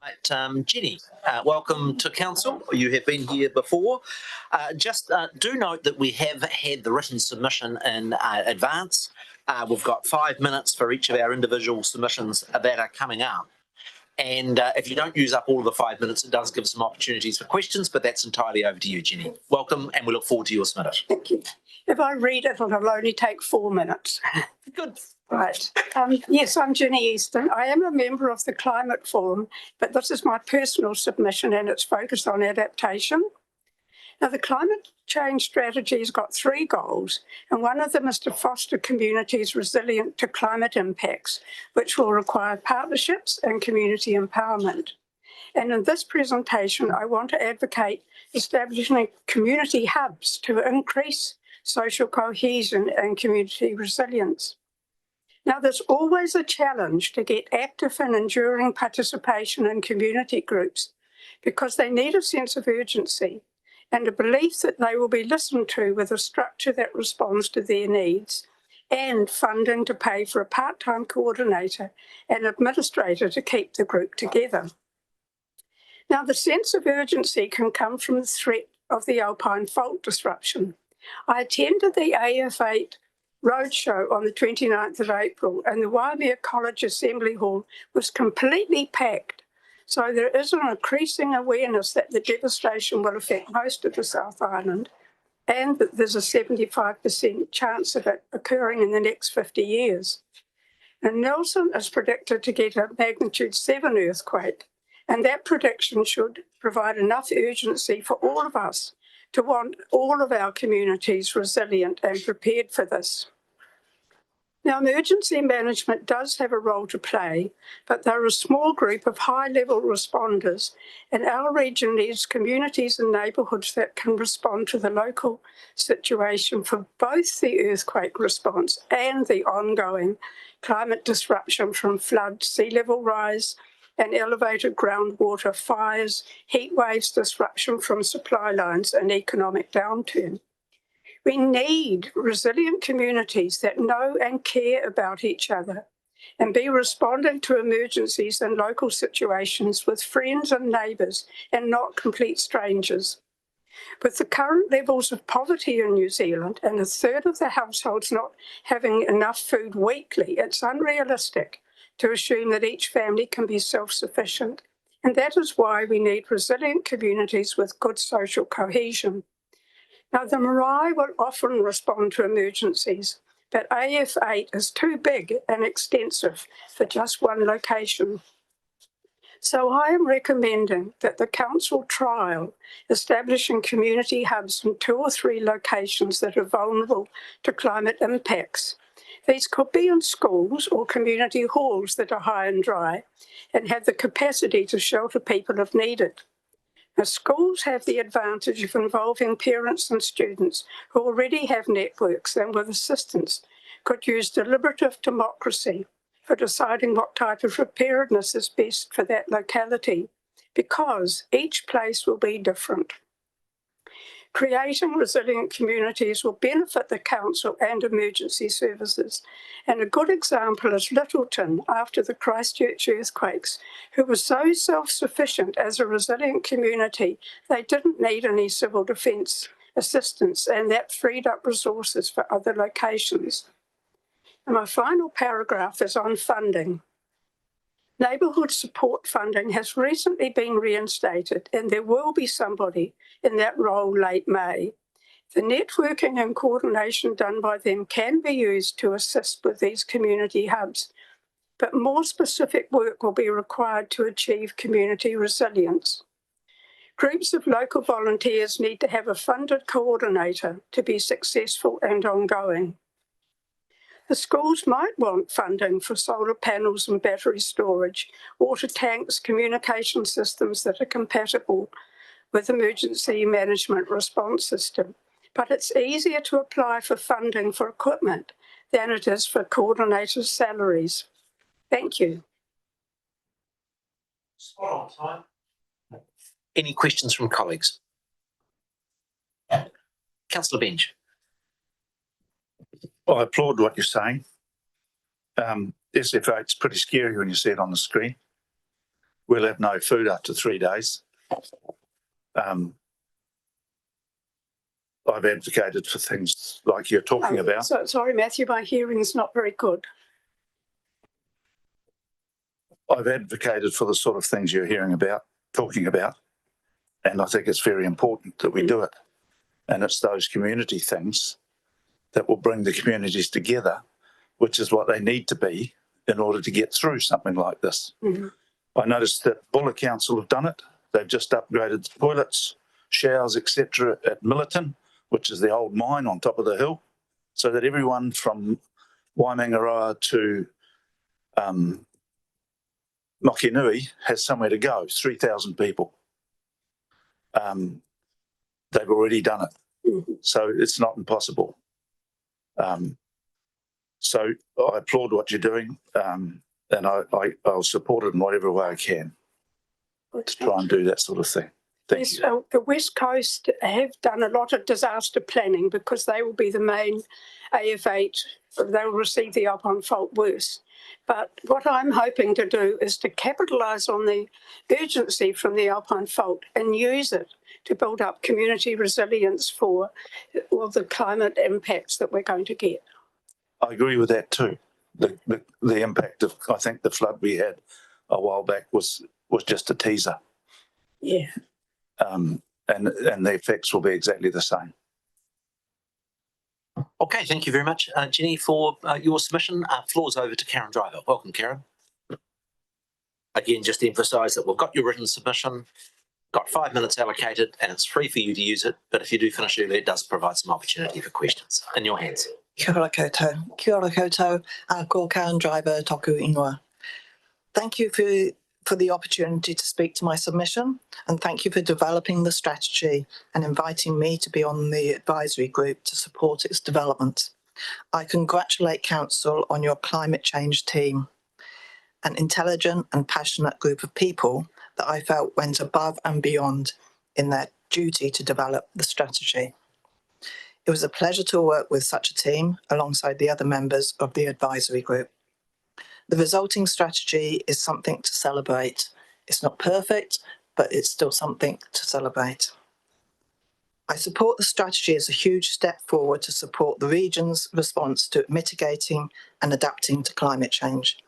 Speaker 1: Right, Jenny, welcome to council. You have been here before. Just do note that we have had the written submission in advance. We've got 5 minutes for each of our individual submissions that are coming up. And if you don't use up all of the 5 minutes, it does give some opportunities for questions, but that's entirely over to you, Jenny. Welcome, and we look forward to your submission.
Speaker 4: Thank you. If I read it, it'll only take 4 minutes.
Speaker 1: Good.
Speaker 4: Right. Yes, I'm Jenny Easton. I am a member of the Climate Forum, but this is my personal submission and it's focused on adaptation. Now, the climate change strategy has got 3 goals, and one of them is to foster communities resilient to climate impacts, which will require partnerships and community empowerment. And in this presentation, I want to advocate establishing community hubs to increase social cohesion and community resilience. Now, there's always a challenge to get active and enduring participation in community groups because they need a sense of urgency and a belief that they will be listened to with a structure that responds to their needs and funding to pay for a part-time coordinator and administrator to keep the group together. Now, the sense of urgency can come from the threat of the alpine fault disruption. I attended the AF8 roadshow on the 29th of April and the Waimea College Assembly Hall was completely packed. So there is an increasing awareness that the devastation will affect most of the South Island and that there's a 75% chance of it occurring in the next 50 years. And Nelson is predicted to get a magnitude 7 earthquake, and that prediction should provide enough urgency for all of us to want all of our communities resilient and prepared for this. Now, emergency management does have a role to play, but they're a small group of high-level responders, and our region needs communities and neighbourhoods that can respond to the local situation for both the earthquake response and the ongoing climate disruption from flood, sea level rise, and elevated groundwater, fires, heat waves, disruption from supply lines, and economic downturn. We need resilient communities that know and care about each other and be responding to emergencies and local situations with friends and neighbours and not complete strangers. With the current levels of poverty in New Zealand and a third of the households not having enough food weekly, it's unrealistic to assume that each family can be self-sufficient. And that is why we need resilient communities with good social cohesion. Now, the marae will often respond to emergencies, but AF8 is too big and extensive for just one location. So I am recommending that the council trial establishing community hubs in 2 or 3 locations that are vulnerable to climate impacts. These could be in schools or community halls that are high and dry and have the capacity to shelter people if needed. Now, schools have the advantage of involving parents and students who already have networks and with assistance could use deliberative democracy for deciding what type of preparedness is best for that locality, because each place will be different. Creating resilient communities will benefit the council and emergency services. And a good example is Littleton after the Christchurch earthquakes, who was so self-sufficient as a resilient community, they didn't need any civil defence assistance, and that freed up resources for other locations. And my final paragraph is on funding. Neighbourhood support funding has recently been reinstated, and there will be somebody in that role late May. The networking and coordination done by them can be used to assist with these community hubs, but more specific work will be required to achieve community resilience. Groups of local volunteers need to have a funded coordinator to be successful and ongoing. The schools might want funding for solar panels and battery storage, water tanks, communication systems that are compatible with emergency management response system. But it's easier to apply for funding for equipment than it is for coordinators' salaries. Thank you.
Speaker 1: Spot on time. Any questions from colleagues? Councillor Bench.
Speaker 14: I applaud what you're saying. SF8's pretty scary when you see it on the screen. we'll have no food after 3 days. I've advocated for things like you're talking about.
Speaker 4: So, sorry, Matthew, my hearing is not very good.
Speaker 14: I've advocated for the sort of things you're talking about, and I think it's very important that we do it. And it's those community things that will bring the communities together, which is what they need to be in order to get through something like this. I noticed that Buller Council have done it. They've just upgraded the toilets, showers, etc. at Millerton, which is the old mine on top of the hill, so that everyone from Waimangaroa to Mokinui has somewhere to go, 3,000 people. They've already done it, so it's not impossible. So I applaud what you're doing, and I'll support it in whatever way I can to try and do that sort of thing. Thank you.
Speaker 4: The West Coast have done a lot of disaster planning because they will be the main AF8. They will receive the Alpine fault worse. But what I'm hoping to do is to capitalise on the urgency from the Alpine fault and use it to build up community resilience for all the climate impacts that we're going to get.
Speaker 14: I agree with that too. The impact of, I think, the flood we had a while back was just a teaser.
Speaker 4: Yeah.
Speaker 14: And the effects will be exactly the same.
Speaker 1: Okay, thank you very much, Jenny, for your submission. Floor's over to Karen Driver. Welcome, Karen. Again, just to emphasise that we've got your written submission, got 5 minutes allocated, and it's free for you to use it. But if you do finish early, it does provide some opportunity for questions. In your hands.
Speaker 5: Kia ora koutou. Kia ora koutou. Ko Karen Driver, toku ingoa. Thank you for the opportunity to speak to my submission, and thank you for developing the strategy and inviting me to be on the advisory group to support its development. I congratulate Council on your climate change team, an intelligent and passionate group of people that I felt went above and beyond in their duty to develop the strategy. It was a pleasure to work with such a team alongside the other members of the advisory group. The resulting strategy is something to celebrate. It's not perfect, but it's still something to celebrate. I support the strategy as a huge step forward to support the region's response to mitigating and adapting to climate change.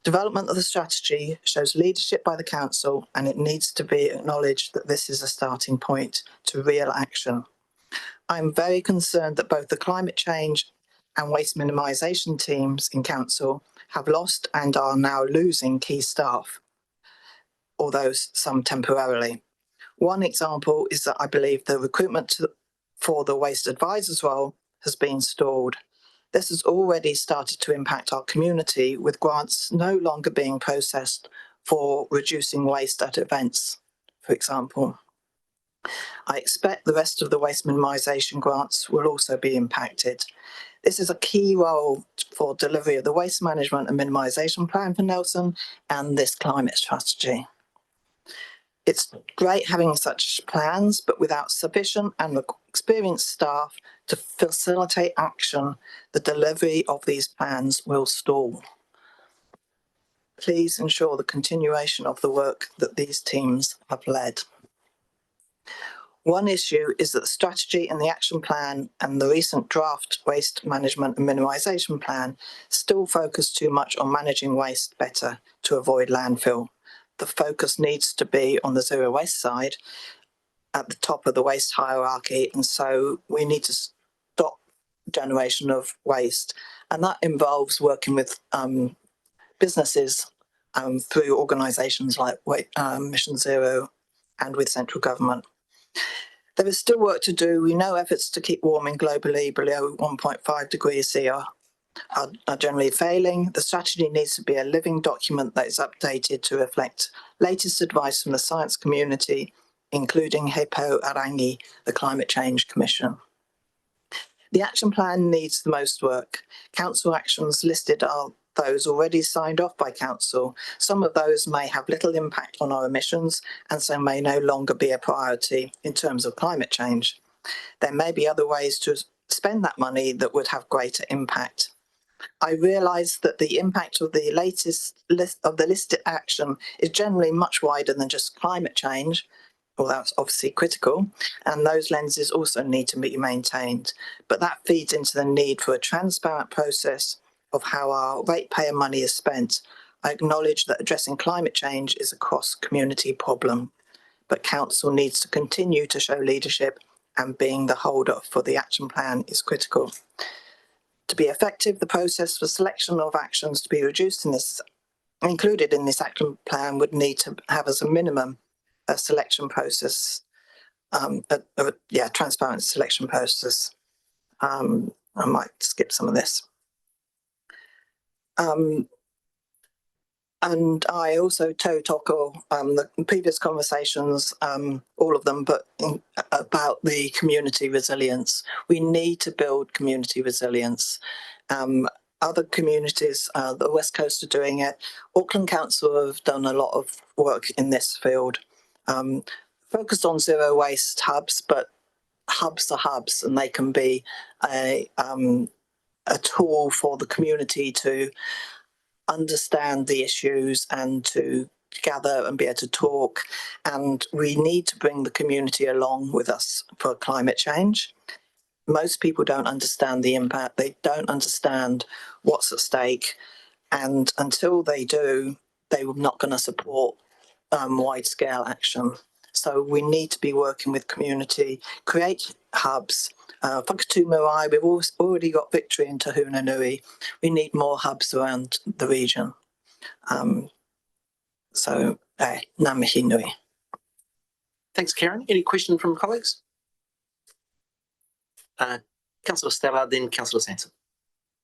Speaker 5: Development of the strategy shows leadership by the Council, and it needs to be acknowledged that this is a starting point to real action. I'm very concerned that both the climate change and waste minimisation teams in Council have lost and are now losing key staff, although some temporarily. One example is that I believe the recruitment for the waste advisors role has been stalled. This has already started to impact our community, with grants no longer being processed for reducing waste at events, for example. I expect the rest of the waste minimisation grants will also be impacted. This is a key role for delivery of the waste management and minimisation plan for Nelson and this climate strategy. It's great having such plans, but without sufficient and experienced staff to facilitate action, the delivery of these plans will stall. Please ensure the continuation of the work that these teams have led. One issue is that the strategy and the action plan and the recent draft waste management and minimisation plan still focus too much on managing waste better to avoid landfill. The focus needs to be on the zero waste side at the top of the waste hierarchy, and so we need to stop generation of waste, and that involves working with businesses through organisations like Mission Zero and with central government. There is still work to do. We know efforts to keep warming globally below 1.5 degrees C are generally failing. The strategy needs to be a living document that is updated to reflect latest advice from the science community, including Hepo Arangi, the Climate Change Commission. The action plan needs the most work. Council actions listed are those already signed off by Council. Some of those may have little impact on our emissions and so may no longer be a priority in terms of climate change. There may be other ways to spend that money that would have greater impact. I realise that the impact of the latest list of the listed action is generally much wider than just climate change. Well, that's obviously critical, and those lenses also need to be maintained. But that feeds into the need for a transparent process of how our ratepayer money is spent. I acknowledge that addressing climate change is a cross-community problem, but Council needs to continue to show leadership, and being the holder for the action plan is critical. To be effective, the process for selection of actions to be included in this action plan would need to have as a minimum a selection process, transparent selection process. I might skip some of this. And I also toko the previous conversations, all of them, but about the community resilience. We need to build community resilience. Other communities, the West Coast are doing it. Auckland Council have done a lot of work in this field, focused on zero waste hubs, but hubs are hubs, and they can be a tool for the community to understand the issues and to gather and be able to talk. And we need to bring the community along with us for climate change. Most people don't understand the impact. They don't understand what's at stake. And until they do, they're not going to support wide-scale action. So we need to be working with community, create hubs. Whakatū-Nelson, we've already got victory in Tahuna Nui. We need more hubs around the region. Ngā mihi nui.
Speaker 1: Thanks, Karen. Any question from colleagues? Councillor Stella, then Councillor Sanson.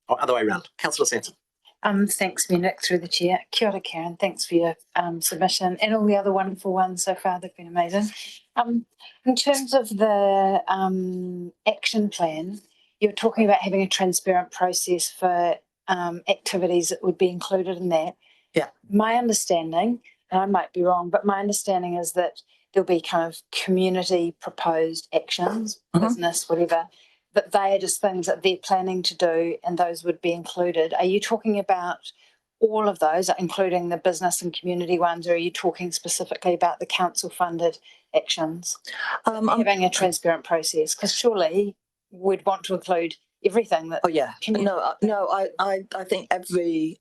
Speaker 1: Or other way around. Councillor Sanson.
Speaker 3: Thanks, Minik, through the chair. Kia ora, Karen. Thanks for your submission and all the other wonderful ones so far. They've been amazing. In terms of the action plan, you're talking about having a transparent process for activities that would be included in that.
Speaker 5: Yeah.
Speaker 3: My understanding, and I might be wrong, but my understanding is that there'll be kind of community proposed actions, business, whatever, that they are just things that they're planning to do and those would be included. Are you talking about all of those, including the business and community ones, or are you talking specifically about the council funded actions? Having a transparent process, because surely we'd want to include everything that.
Speaker 5: Oh yeah, I think every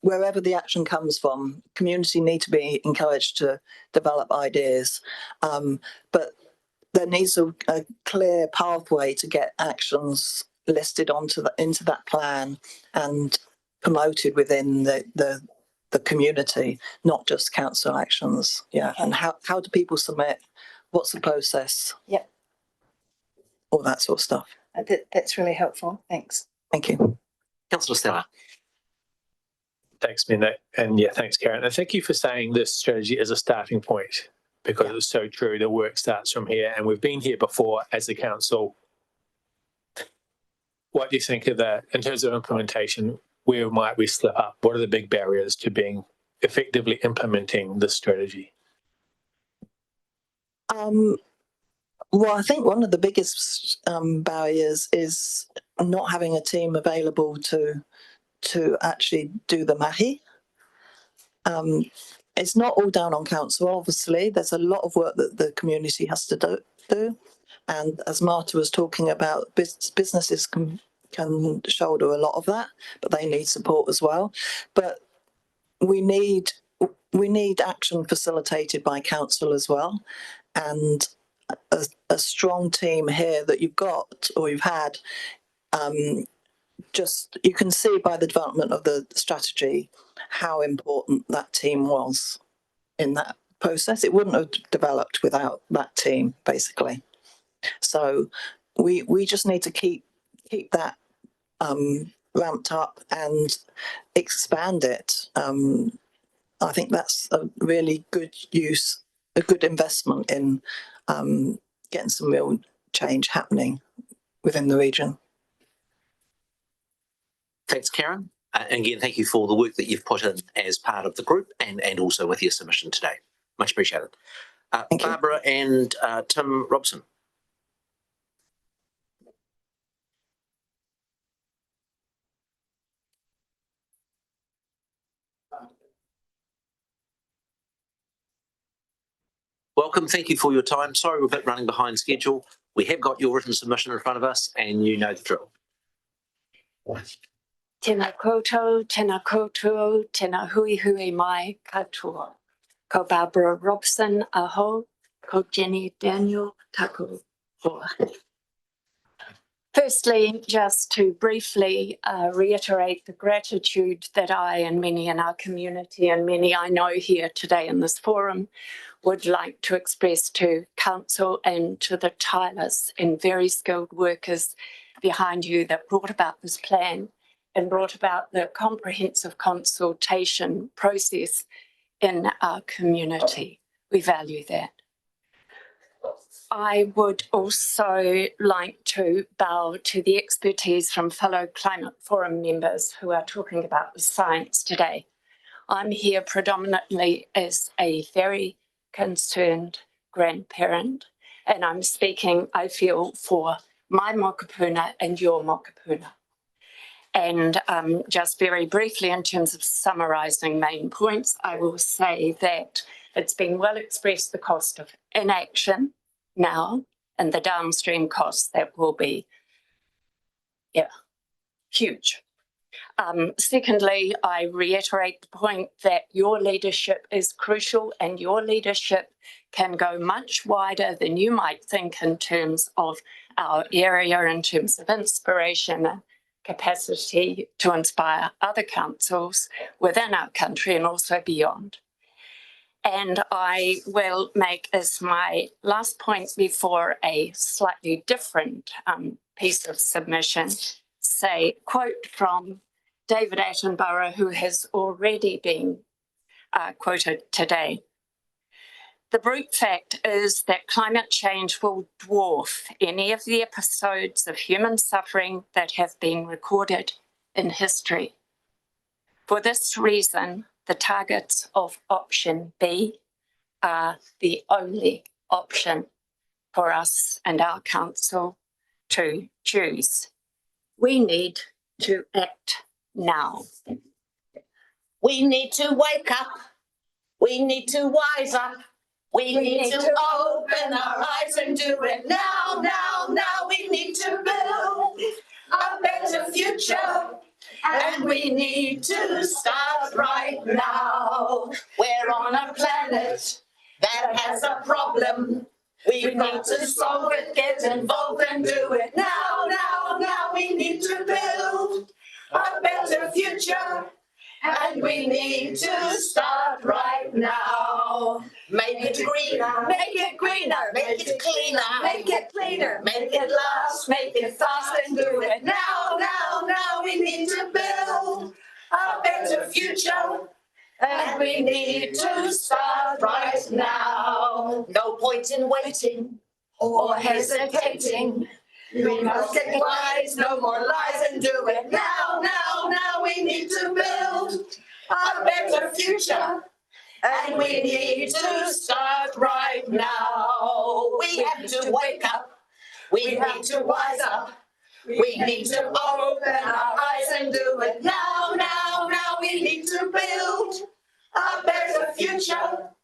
Speaker 5: wherever the action comes from, community need to be encouraged to develop ideas, but there needs a clear pathway to get actions listed into that plan and promoted within the community, not just council actions. Yeah, okay. And how do people submit? What's the process?
Speaker 3: Yep.
Speaker 5: All that sort of stuff.
Speaker 3: That's really helpful. Thanks.
Speaker 5: Thank you.
Speaker 1: Councillor Stella.
Speaker 6: Thanks, Minik. And yeah, thanks, Karen. And thank you for saying this strategy is a starting point, because it's so true. The work starts from here, and we've been here before as a council. What do you think of that in terms of implementation? Where might we slip up? What are the big barriers to being effectively implementing this strategy?
Speaker 5: Well, I think one of the biggest barriers is not having a team available to actually do the mahi. It's not all down on council, obviously. There's a lot of work that the community has to do. And as Marta was talking about, businesses can shoulder a lot of that, but they need support as well. But we need action facilitated by council as well, and a strong team here that you've got or you've had. Just you can see by the development of the strategy how important that team was in that process. It wouldn't have developed without that team, basically. So we just need to keep that ramped up and expand it. I think that's a really good use, a good investment in getting some real change happening within the region.
Speaker 1: Thanks, Karen. And again, thank you for the work that you've put in as part of the group and also with your submission today. Much appreciated. Barbara and Tim Robson. Welcome. Thank you for your time. Sorry, we're a bit running behind schedule. We have got your written submission in front of us, and you know the drill.
Speaker 2: Tēnā koutou, tēnā koutou, tēnā hui hui mai katoa. Ko Barbara Robson, aho, ko Jenny Daniel, taku hoa. Firstly, just to briefly reiterate the gratitude that I and many in our community and many I know here today in this forum would like to express to Council and to the tireless and very skilled workers behind you that brought about this plan and brought about the comprehensive consultation process in our community. We value that. I would also like to bow to the expertise from fellow Climate Forum members who are talking about the science today. I'm here predominantly as a very concerned grandparent, and I'm speaking, I feel, for my mokopuna and your mokopuna. And just very briefly, in terms of summarising main points, I will say that it's been well expressed the cost of inaction now and the downstream costs that will be, huge. Secondly, I reiterate the point that your leadership is crucial, and your leadership can go much wider than you might think in terms of our area, in terms of inspiration and capacity to inspire other councils within our country and also beyond. And I will make as my last point before a slightly different piece of submission, say, quote from David Attenborough, who has already been quoted today. The brute fact is that climate change will dwarf any of the episodes of human suffering that have been recorded in history. For this reason, the targets of option B are the only option for us and our council to choose. We need to act now.
Speaker 22: We need to wake up. We need to wise up. We need to open our eyes and do it now, now, now. We need to build a better future. And we need to start right now. We're on a planet that has a problem. We've got to solve it, get involved and do it now, now, now. We need to build a better future. And we need to start right now. Make it greener, make it greener, make it cleaner, make it cleaner, make it last, make it fast and do it now, now, now. We need to build a better future. And we need to start right now. No point in waiting or hesitating. We must get wise, no more lies and do it now, now, now. We need to build a better future. And we need to start right now. We have to wake up. We need to wise up. We need to open our eyes and do it now, now, now. We need to build a better future.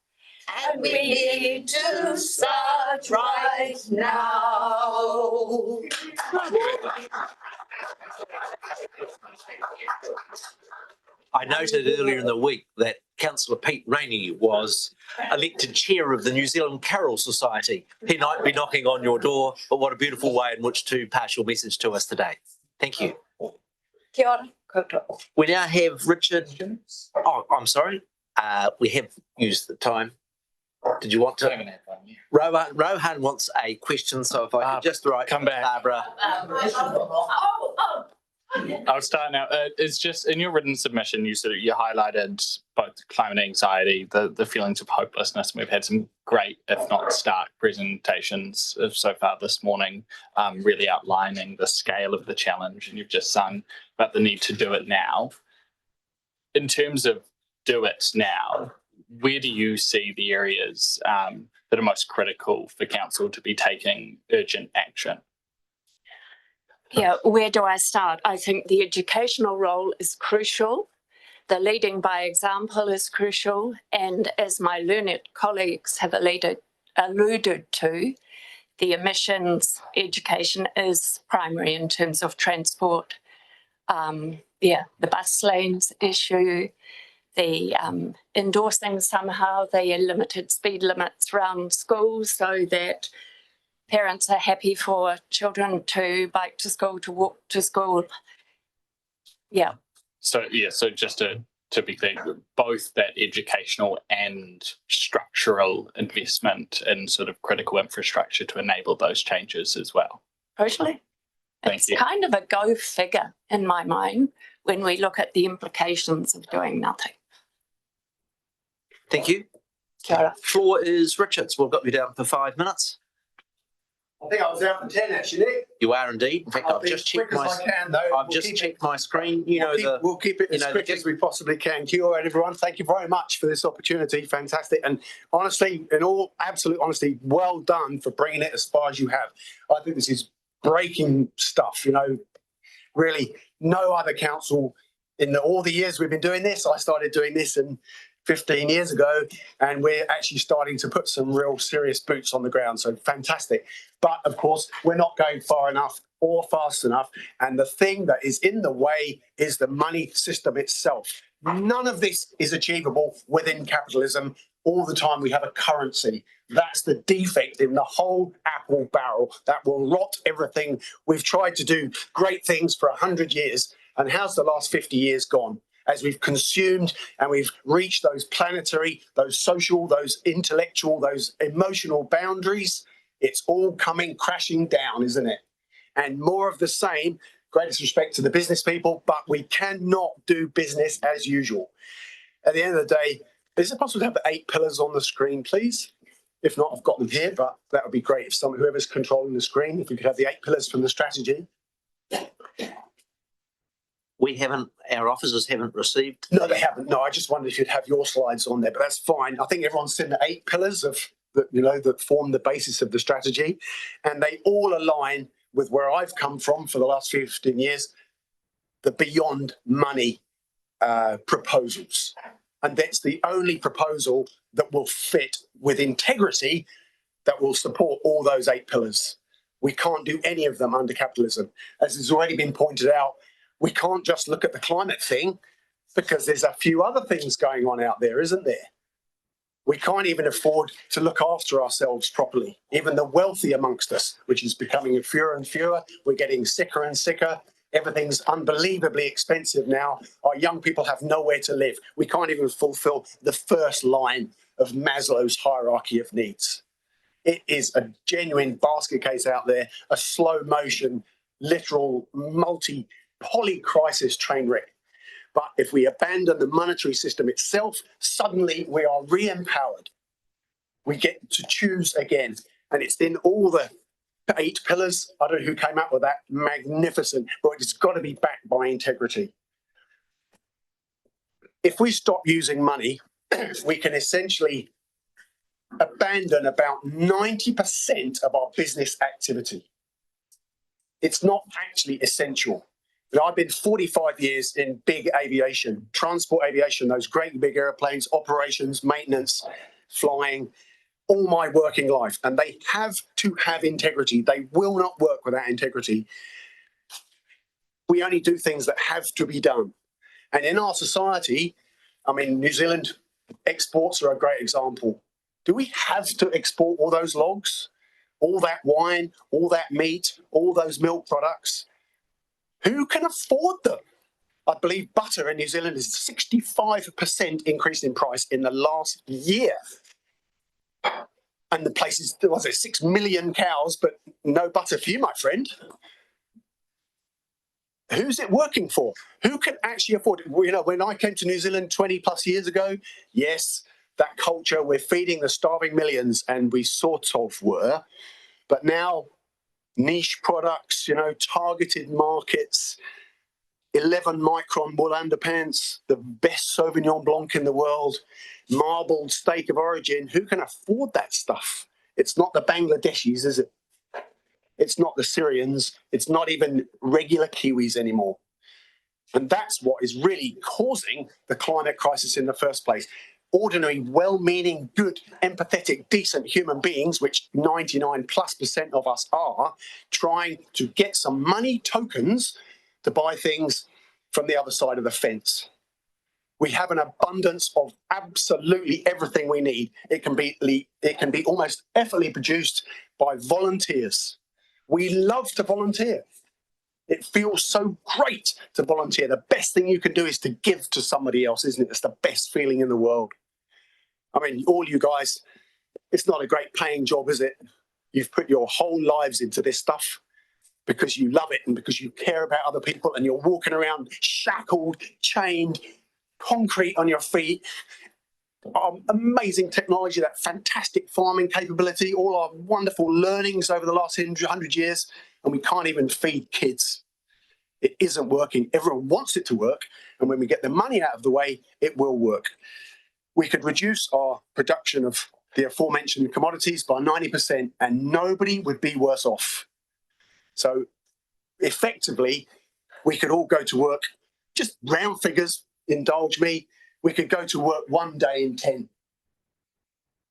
Speaker 22: And we need to start right now.
Speaker 1: I noted earlier in the week that Councillor Pete Rainey was elected chair of the New Zealand Carol Society. He might be knocking on your door, but what a beautiful way in which to pass your message to us today. Thank you.
Speaker 22: Kia ora.
Speaker 1: We now have Richard. Oh, I'm sorry. We have used the time. Did you want to? Rohan wants a question, so if I could just
Speaker 13: come back,
Speaker 1: Barbara.
Speaker 13: I'll start now. It's just in your written submission, you highlighted both climate anxiety, the feelings of hopelessness. We've had some great, if not stark, presentations so far this morning, really outlining the scale of the challenge, and you've just sung about the need to do it now. In terms of do it now, where do you see the areas that are most critical for council to be taking urgent action?
Speaker 2: Yeah, where do I start? I think the educational role is crucial. The leading by example is crucial. And as my learned colleagues have alluded alluded to, the emissions education is primary in terms of transport. The bus lanes issue, the endorsing somehow the limited speed limits around schools so that parents are happy for children to bike to school, to walk to school. Yeah.
Speaker 13: So just to be clear, both that educational and structural investment in sort of critical infrastructure to enable those changes as well.
Speaker 2: Totally.
Speaker 13: Thank you.
Speaker 2: It's kind of a go figure in my mind when we look at the implications of doing nothing.
Speaker 1: Thank you.
Speaker 2: Kia ora.
Speaker 1: Floor is Richard's. We've got you down for 5 minutes.
Speaker 9: I think I was out for 10 actually.
Speaker 1: You are indeed. In fact, I've just checked my. Checked my screen.
Speaker 9: We'll keep it as quick as we possibly can. Kia ora, everyone. Thank you very much for this opportunity. Fantastic. And honestly, in all absolute honesty, well done for bringing it as far as you have. I think this is breaking stuff. Really, no other council in all the years we've been doing this. I started doing this 15 years ago, and we're actually starting to put some real serious boots on the ground. So fantastic. But of course, we're not going far enough or fast enough. And the thing that is in the way is the money system itself. None of this is achievable within capitalism. All the time we have a currency. That's the defect in the whole apple barrel that will rot everything. We've tried to do great things for 100 years. And how's the last 50 years gone? As we've consumed and we've reached those planetary, those social, those intellectual, those emotional boundaries, it's all coming crashing down, isn't it? And more of the same, greatest respect to the business people, but we cannot do business as usual. At the end of the day, is it possible to have the 8 pillars on the screen, please? If not, I've got them here, but that would be great if whoever's controlling the screen, if we could have the 8 pillars from the strategy.
Speaker 1: Our officers haven't received.
Speaker 9: No, they haven't. No, I just wondered if you'd have your slides on there, but that's fine. I think everyone's seen the 8 pillars that form the basis of the strategy, and they all align with where I've come from for the last 15 years, the beyond money proposals. And that's the only proposal that will fit with integrity that will support all those 8 pillars. We can't do any of them under capitalism. As has already been pointed out, we can't just look at the climate thing because there's a few other things going on out there, isn't there? We can't even afford to look after ourselves properly. Even the wealthy amongst us, which is becoming fewer and fewer, we're getting sicker and sicker. Everything's unbelievably expensive now. Our young people have nowhere to live. We can't even fulfill the first line of Maslow's hierarchy of needs. It is a genuine basket case out there, a slow motion, literal poly-crisis train wreck. But if we abandon the monetary system itself, suddenly we are re-empowered. We get to choose again. And it's in all the 8 pillars. I don't know who came up with that. Magnificent. But it's got to be backed by integrity. If we stop using money, we can essentially abandon about 90% of our business activity. It's not actually essential. I've been 45 years in big aviation, transport aviation, those great big airplanes, operations, maintenance, flying, all my working life. And they have to have integrity. They will not work without integrity. We only do things that have to be done. And in our society, New Zealand exports are a great example. Do we have to export all those logs, all that wine, all that meat, all those milk products? Who can afford them? I believe butter in New Zealand is 65% increase in price in the last year. And the place is, 6 million cows, but no butter for you, my friend. Who's it working for? Who can actually afford it? When I came to New Zealand 20 plus years ago, yes, that culture, we're feeding the starving millions, and we sort of were. But now, niche products, targeted markets, 11 micron wool underpants, the best Sauvignon Blanc in the world, marbled steak of origin. Who can afford that stuff? It's not the Bangladeshis, is it? It's not the Syrians. It's not even regular Kiwis anymore. And that's what is really causing the climate crisis in the first place. ordinary, well-meaning, good, empathetic, decent human beings, which 99+% of us are, trying to get some money tokens to buy things from the other side of the fence. We have an abundance of absolutely everything we need. It can be almost effortlessly produced by volunteers. We love to volunteer. It feels so great to volunteer. The best thing you can do is to give to somebody else, isn't it? It's the best feeling in the world. I mean, all you guys, it's not a great paying job, is it? You've put your whole lives into this stuff because you love it and because you care about other people, and you're walking around shackled, chained, concrete on your feet. Amazing technology, that fantastic farming capability, all our wonderful learnings over the last 100 years, and we can't even feed kids. It isn't working. Everyone wants it to work, and when we get the money out of the way, it will work. We could reduce our production of the aforementioned commodities by 90%, and nobody would be worse off. So effectively, we could all go to work, just round figures, indulge me, we could go to work 1 day in 10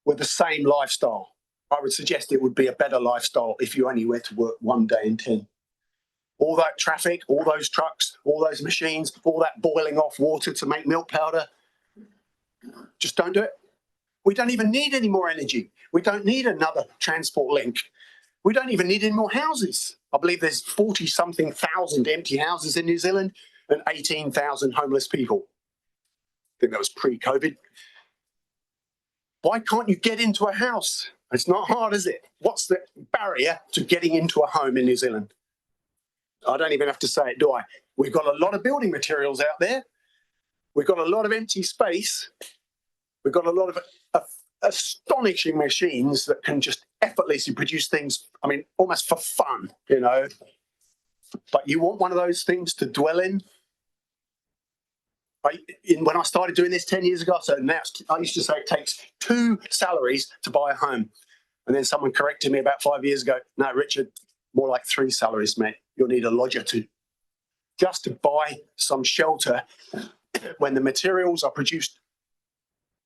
Speaker 9: with the same lifestyle. I would suggest it would be a better lifestyle if you only went to work 1 day in 10. All that traffic, all those trucks, all those machines, all that boiling off water to make milk powder, just don't do it. We don't even need any more energy. We don't need another transport link. We don't even need any more houses. I believe there's 40-something thousand empty houses in New Zealand and 18,000 homeless people. I think that was pre-COVID. Why can't you get into a house? It's not hard, is it? What's the barrier to getting into a home in New Zealand? I don't even have to say it, do I? We've got a lot of building materials out there. We've got a lot of empty space. We've got a lot of astonishing machines that can just effortlessly produce things, I mean, almost for fun, you know. But you want one of those things to dwell in? When I started doing this 10 years ago, so now I used to say it takes 2 salaries to buy a home. And then someone corrected me about 5 years ago. No, Richard, more like 3 salaries, mate. You'll need a lodger too. Just to buy some shelter when the materials are produced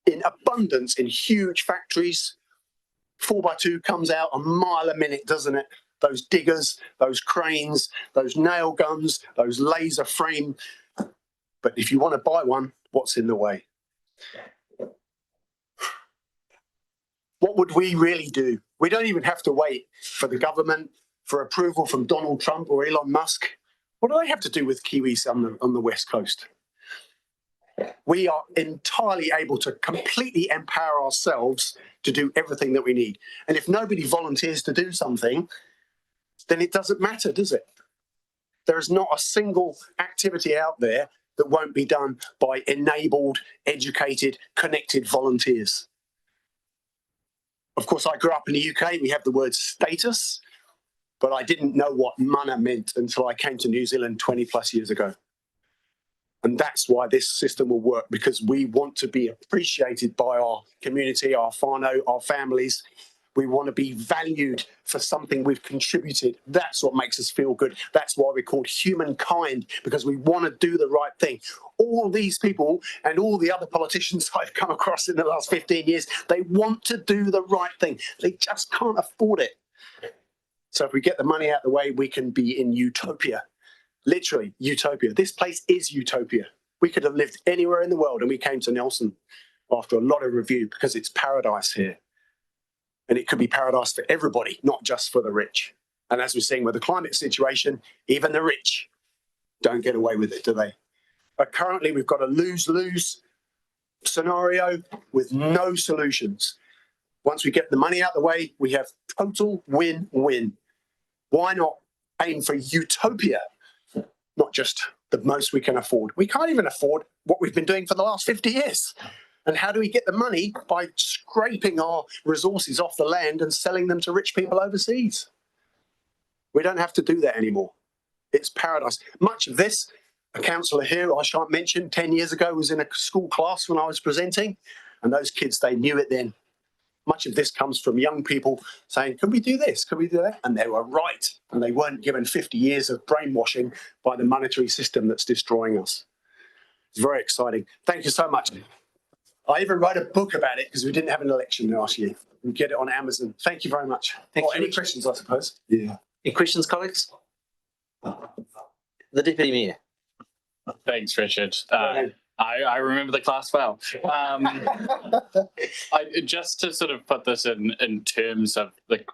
Speaker 9: in abundance in huge factories. 4x2 comes out a mile a minute, doesn't it? Those diggers, those cranes, those nail guns, those laser frame. But if you want to buy one, what's in the way? What would we really do? We don't even have to wait for the government, for approval from Donald Trump or Elon Musk. What do they have to do with Kiwis on the West Coast? We are entirely able to completely empower ourselves to do everything that we need. And if nobody volunteers to do something, then it doesn't matter, does it? There is not a single activity out there that won't be done by enabled, educated, connected volunteers. Of course, I grew up in the UK. We have the word status, but I didn't know what mana meant until I came to New Zealand 20+ years ago. And that's why this system will work, because we want to be appreciated by our community, our whānau, our families. We want to be valued for something we've contributed. That's what makes us feel good. That's why we're called humankind, because we want to do the right thing. All these people and all the other politicians I've come across in the last 15 years, they want to do the right thing. They just can't afford it. So if we get the money out of the way, we can be in utopia. Literally, utopia. This place is utopia. We could have lived anywhere in the world, and we came to Nelson after a lot of review because it's paradise here. And it could be paradise for everybody, not just for the rich. And as we're seeing with the climate situation, even the rich don't get away with it, do they? But currently, we've got a lose-lose scenario with no solutions. Once we get the money out of the way, we have total win-win. Why not aim for utopia, not just the most we can afford? We can't even afford what we've been doing for the last 50 years. And how do we get the money? By scraping our resources off the land and selling them to rich people overseas. We don't have to do that anymore. It's paradise. Much of this, a councillor here, I shan't mention, 10 years ago was in a school class when I was presenting, and those kids, they knew it then. Much of this comes from young people saying, can we do this? Can we do that? And they were right. And they weren't given 50 years of brainwashing by the monetary system that's destroying us. It's very exciting. Thank you so much. I even wrote a book about it because we didn't have an election last year. You get it on Amazon. Thank you very much. Any questions, I suppose? Yeah.
Speaker 1: Any questions, colleagues? The Deputy Mayor.
Speaker 13: Thanks, Richard. I remember the class well. Just to sort of put this in terms of the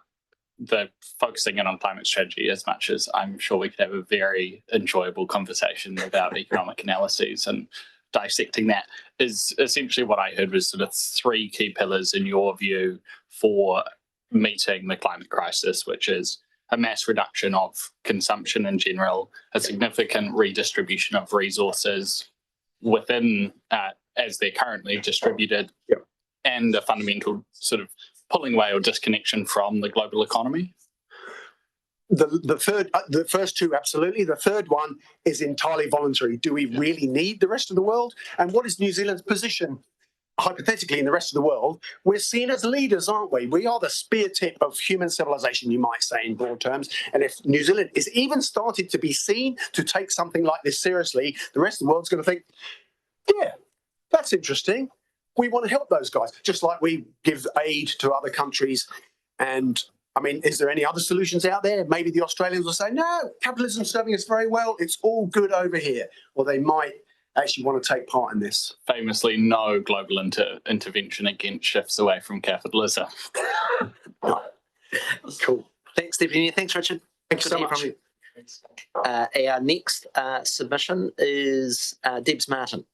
Speaker 13: focusing in on climate strategy, as much as I'm sure we could have a very enjoyable conversation about economic analyses and dissecting that, is essentially what I heard was sort of 3 key pillars in your view for meeting the climate crisis, which is a mass reduction of consumption in general, a significant redistribution of resources within as they're currently distributed, and a fundamental sort of pulling away or disconnection from the global economy.
Speaker 9: The first 2, absolutely. The third one is entirely voluntary. Do we really need the rest of the world? And what is New Zealand's position, hypothetically, in the rest of the world? We're seen as leaders, aren't we? We are the spear tip of human civilization, you might say, in broad terms. And if New Zealand is even started to be seen to take something like this seriously, the rest of the world's going to think, yeah, that's interesting. We want to help those guys, just like we give aid to other countries. And I mean, is there any other solutions out there? Maybe the Australians will say, no, capitalism's serving us very well. It's all good over here. Or they might actually want to take part in this.
Speaker 13: Famously, no global intervention against shifts away from capitalism.
Speaker 1: Cool. Thanks, Deputy Mayor. Thanks, Richard.
Speaker 9: Thanks so much.
Speaker 1: Our next submission is Debs Martin.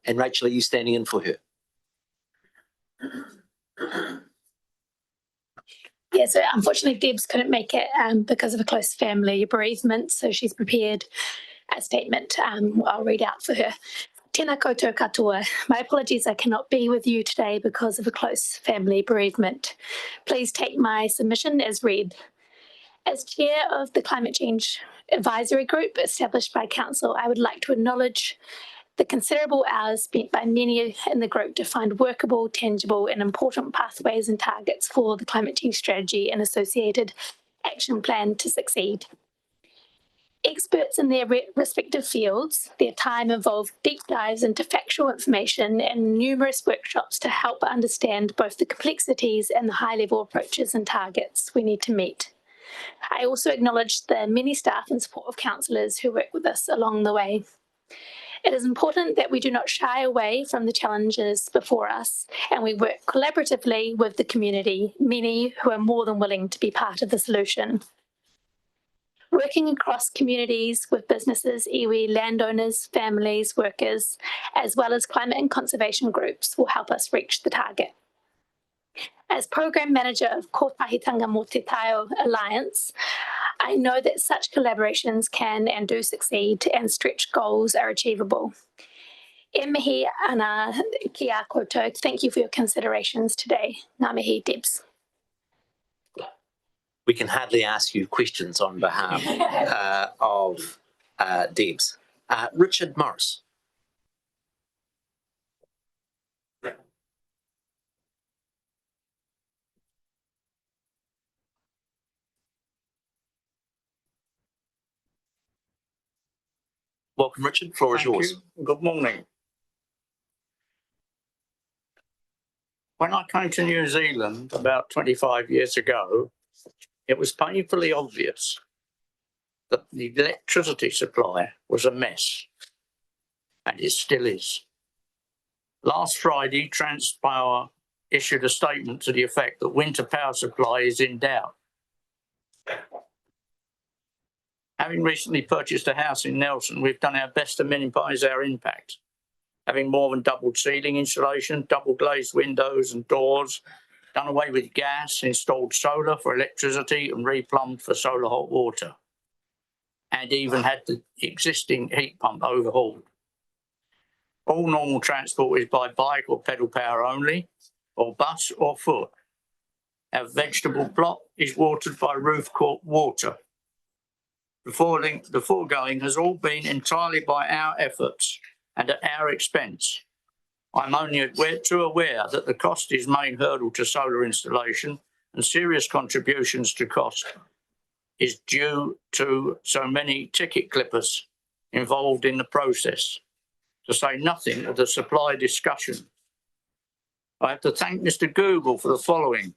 Speaker 1: And Rachel, are you standing in for her?
Speaker 10: Yeah, so unfortunately Debs couldn't make it because of a close family bereavement, so she's prepared a statement I'll read out for her. Tēnā koutou katoa. My apologies, I cannot be with you today because of a close family bereavement. Please take my submission as read. As chair of the Climate Change Advisory Group established by Council, I would like to acknowledge the considerable hours spent by many in the group to find workable, tangible and important pathways and targets for the climate change strategy and associated action plan to succeed. Experts in their respective fields, their time involved deep dives into factual information and numerous workshops to help understand both the complexities and the high-level approaches and targets we need to meet. I also acknowledge the many staff and support of councillors who work with us along the way. It is important that we do not shy away from the challenges before us, and we work collaboratively with the community, many who are more than willing to be part of the solution. Working across communities with businesses, iwi, landowners, families, workers, as well as climate and conservation groups will help us reach the target. As Program Manager of Kotahitanga Mō Te Taio Alliance, I know that such collaborations can and do succeed and stretch goals are achievable. E mihi ana ki a koutou. Thank you for your considerations today. Ngā mihi, Debs.
Speaker 1: We can hardly ask you questions on behalf of Debs. Richard Morris. Welcome, Richard. Floor is yours.
Speaker 12: Good morning. When I came to New Zealand about 25 years ago, it was painfully obvious that the electricity supply was a mess, and it still is. Last Friday, Transpower issued a statement to the effect that winter power supply is in doubt. Having recently purchased a house in Nelson, we've done our best to minimise our impact, having more than doubled ceiling insulation, double glazed windows and doors, done away with gas, installed solar for electricity and replumbed for solar hot water, and even had the existing heat pump overhauled. All normal transport is by bike or pedal power only, or bus or foot. Our vegetable plot is watered by roof court water. The foregoing has all been entirely by our efforts and at our expense. I'm only too aware that the cost is main hurdle to solar installation, and serious contributions to cost is due to so many ticket clippers involved in the process. to say nothing of the supply discussion. I have to thank Mr. Google for the following.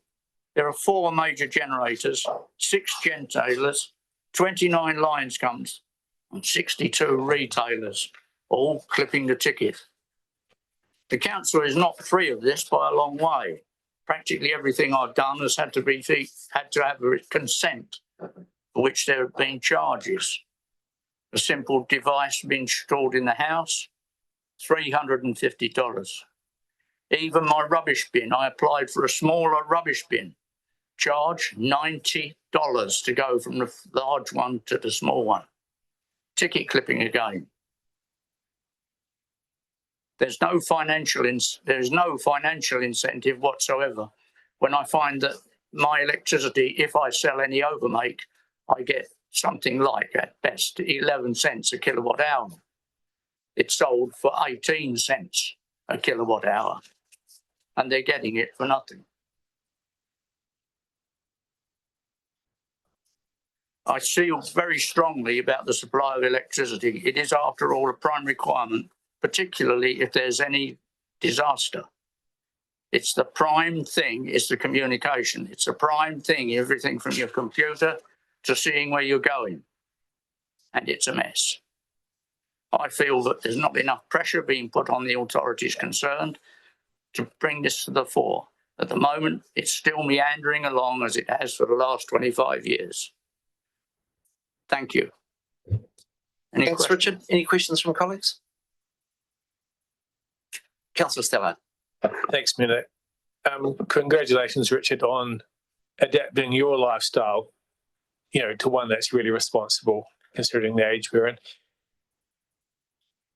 Speaker 12: There are 4 major generators, 6 gentailers, 29 lines comes, and 62 retailers, all clipping the ticket. The council is not free of this by a long way. Practically everything I've done has had to have consent, for which there have been charges. A simple device being installed in the house, $350. Even my rubbish bin, I applied for a smaller rubbish bin, charge $90 to go from the large one to the small one. Ticket clipping again. There's no financial incentive whatsoever. When I find that my electricity, if I sell any overmake, I get something like at best 11 cents a kilowatt hour. It's sold for 18 cents a kilowatt hour, and they're getting it for nothing. I feel very strongly about the supply of electricity. It is, after all, a prime requirement, particularly if there's any disaster. It's the prime thing, it's the communication. It's the prime thing, everything from your computer to seeing where you're going. And it's a mess. I feel that there's not enough pressure being put on the authorities concerned to bring this to the fore. At the moment, it's still meandering along as it has for the last 25 years. Thank you.
Speaker 1: Thanks, Richard. Any questions from colleagues? Councillor Stellar.
Speaker 6: Thanks, Minute. Congratulations, Richard, on adapting your lifestyle, to one that's really responsible, considering the age we're in.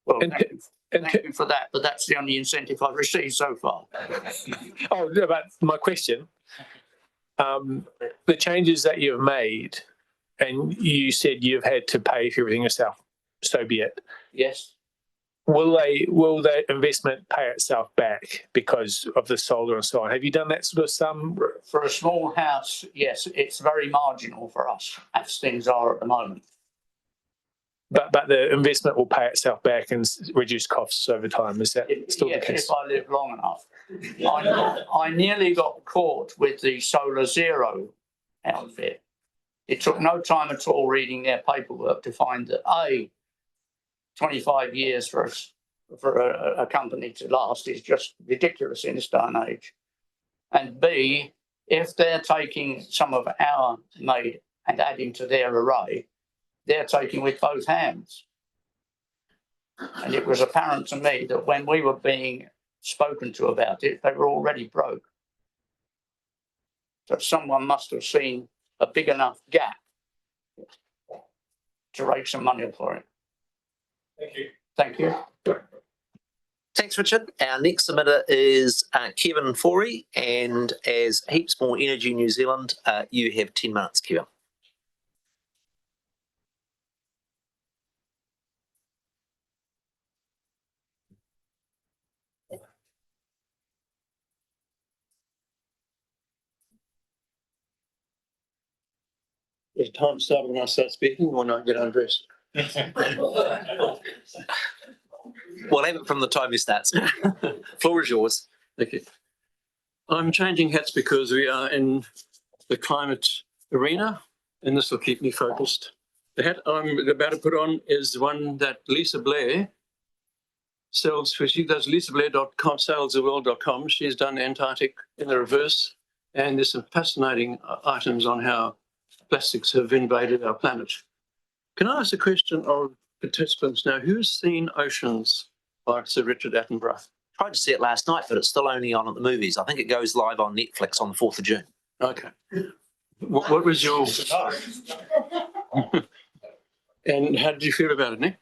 Speaker 12: Well, thank you for that, but that's the only incentive I've received so far.
Speaker 6: Oh, no, but my question, the changes that you've made, and you said you've had to pay for everything yourself, so be it.
Speaker 12: Yes.
Speaker 6: Will that investment pay itself back because of the solar and so on? Have you done that sort of sum?
Speaker 12: For a small house, yes, it's very marginal for us, as things are at the moment.
Speaker 6: But the investment will pay itself back and reduce costs over time. Is that still the case?
Speaker 12: If I live long enough. I nearly got caught with the Solar Zero outfit. It took no time at all reading their paperwork to find that 25 years for a company to last is just ridiculous in this day and age. And B, if they're taking some of our made and adding to their array, they're taking with both hands. And it was apparent to me that when we were being spoken to about it, they were already broke. So someone must have seen a big enough gap to raise some money for it.
Speaker 6: Thank you.
Speaker 12: Thank you.
Speaker 1: Thanks, Richard. Our next submitter is Kevin Forey, and as Heaps More Energy New Zealand, you have 10 minutes, Kevin.
Speaker 7: Does time start when I start speaking or not get undressed?
Speaker 1: We'll have it from the time you start. Floor is yours.
Speaker 7: Thank you. I'm changing hats because we are in the climate arena, and this will keep me focused. The hat I'm about to put on is one that Lisa Blair sells. She does lisablair.com, salestheworld.com. She's done Antarctic in the reverse, and there's some fascinating items on how plastics have invaded our planet. Can I ask a question of participants now? Who's seen Oceans by Sir Richard Attenborough?
Speaker 1: Tried to see it last night, but it's still only on at the movies. I think it goes live on Netflix on the 4th of June.
Speaker 7: Okay. What was your... And how did you feel about it, Nick?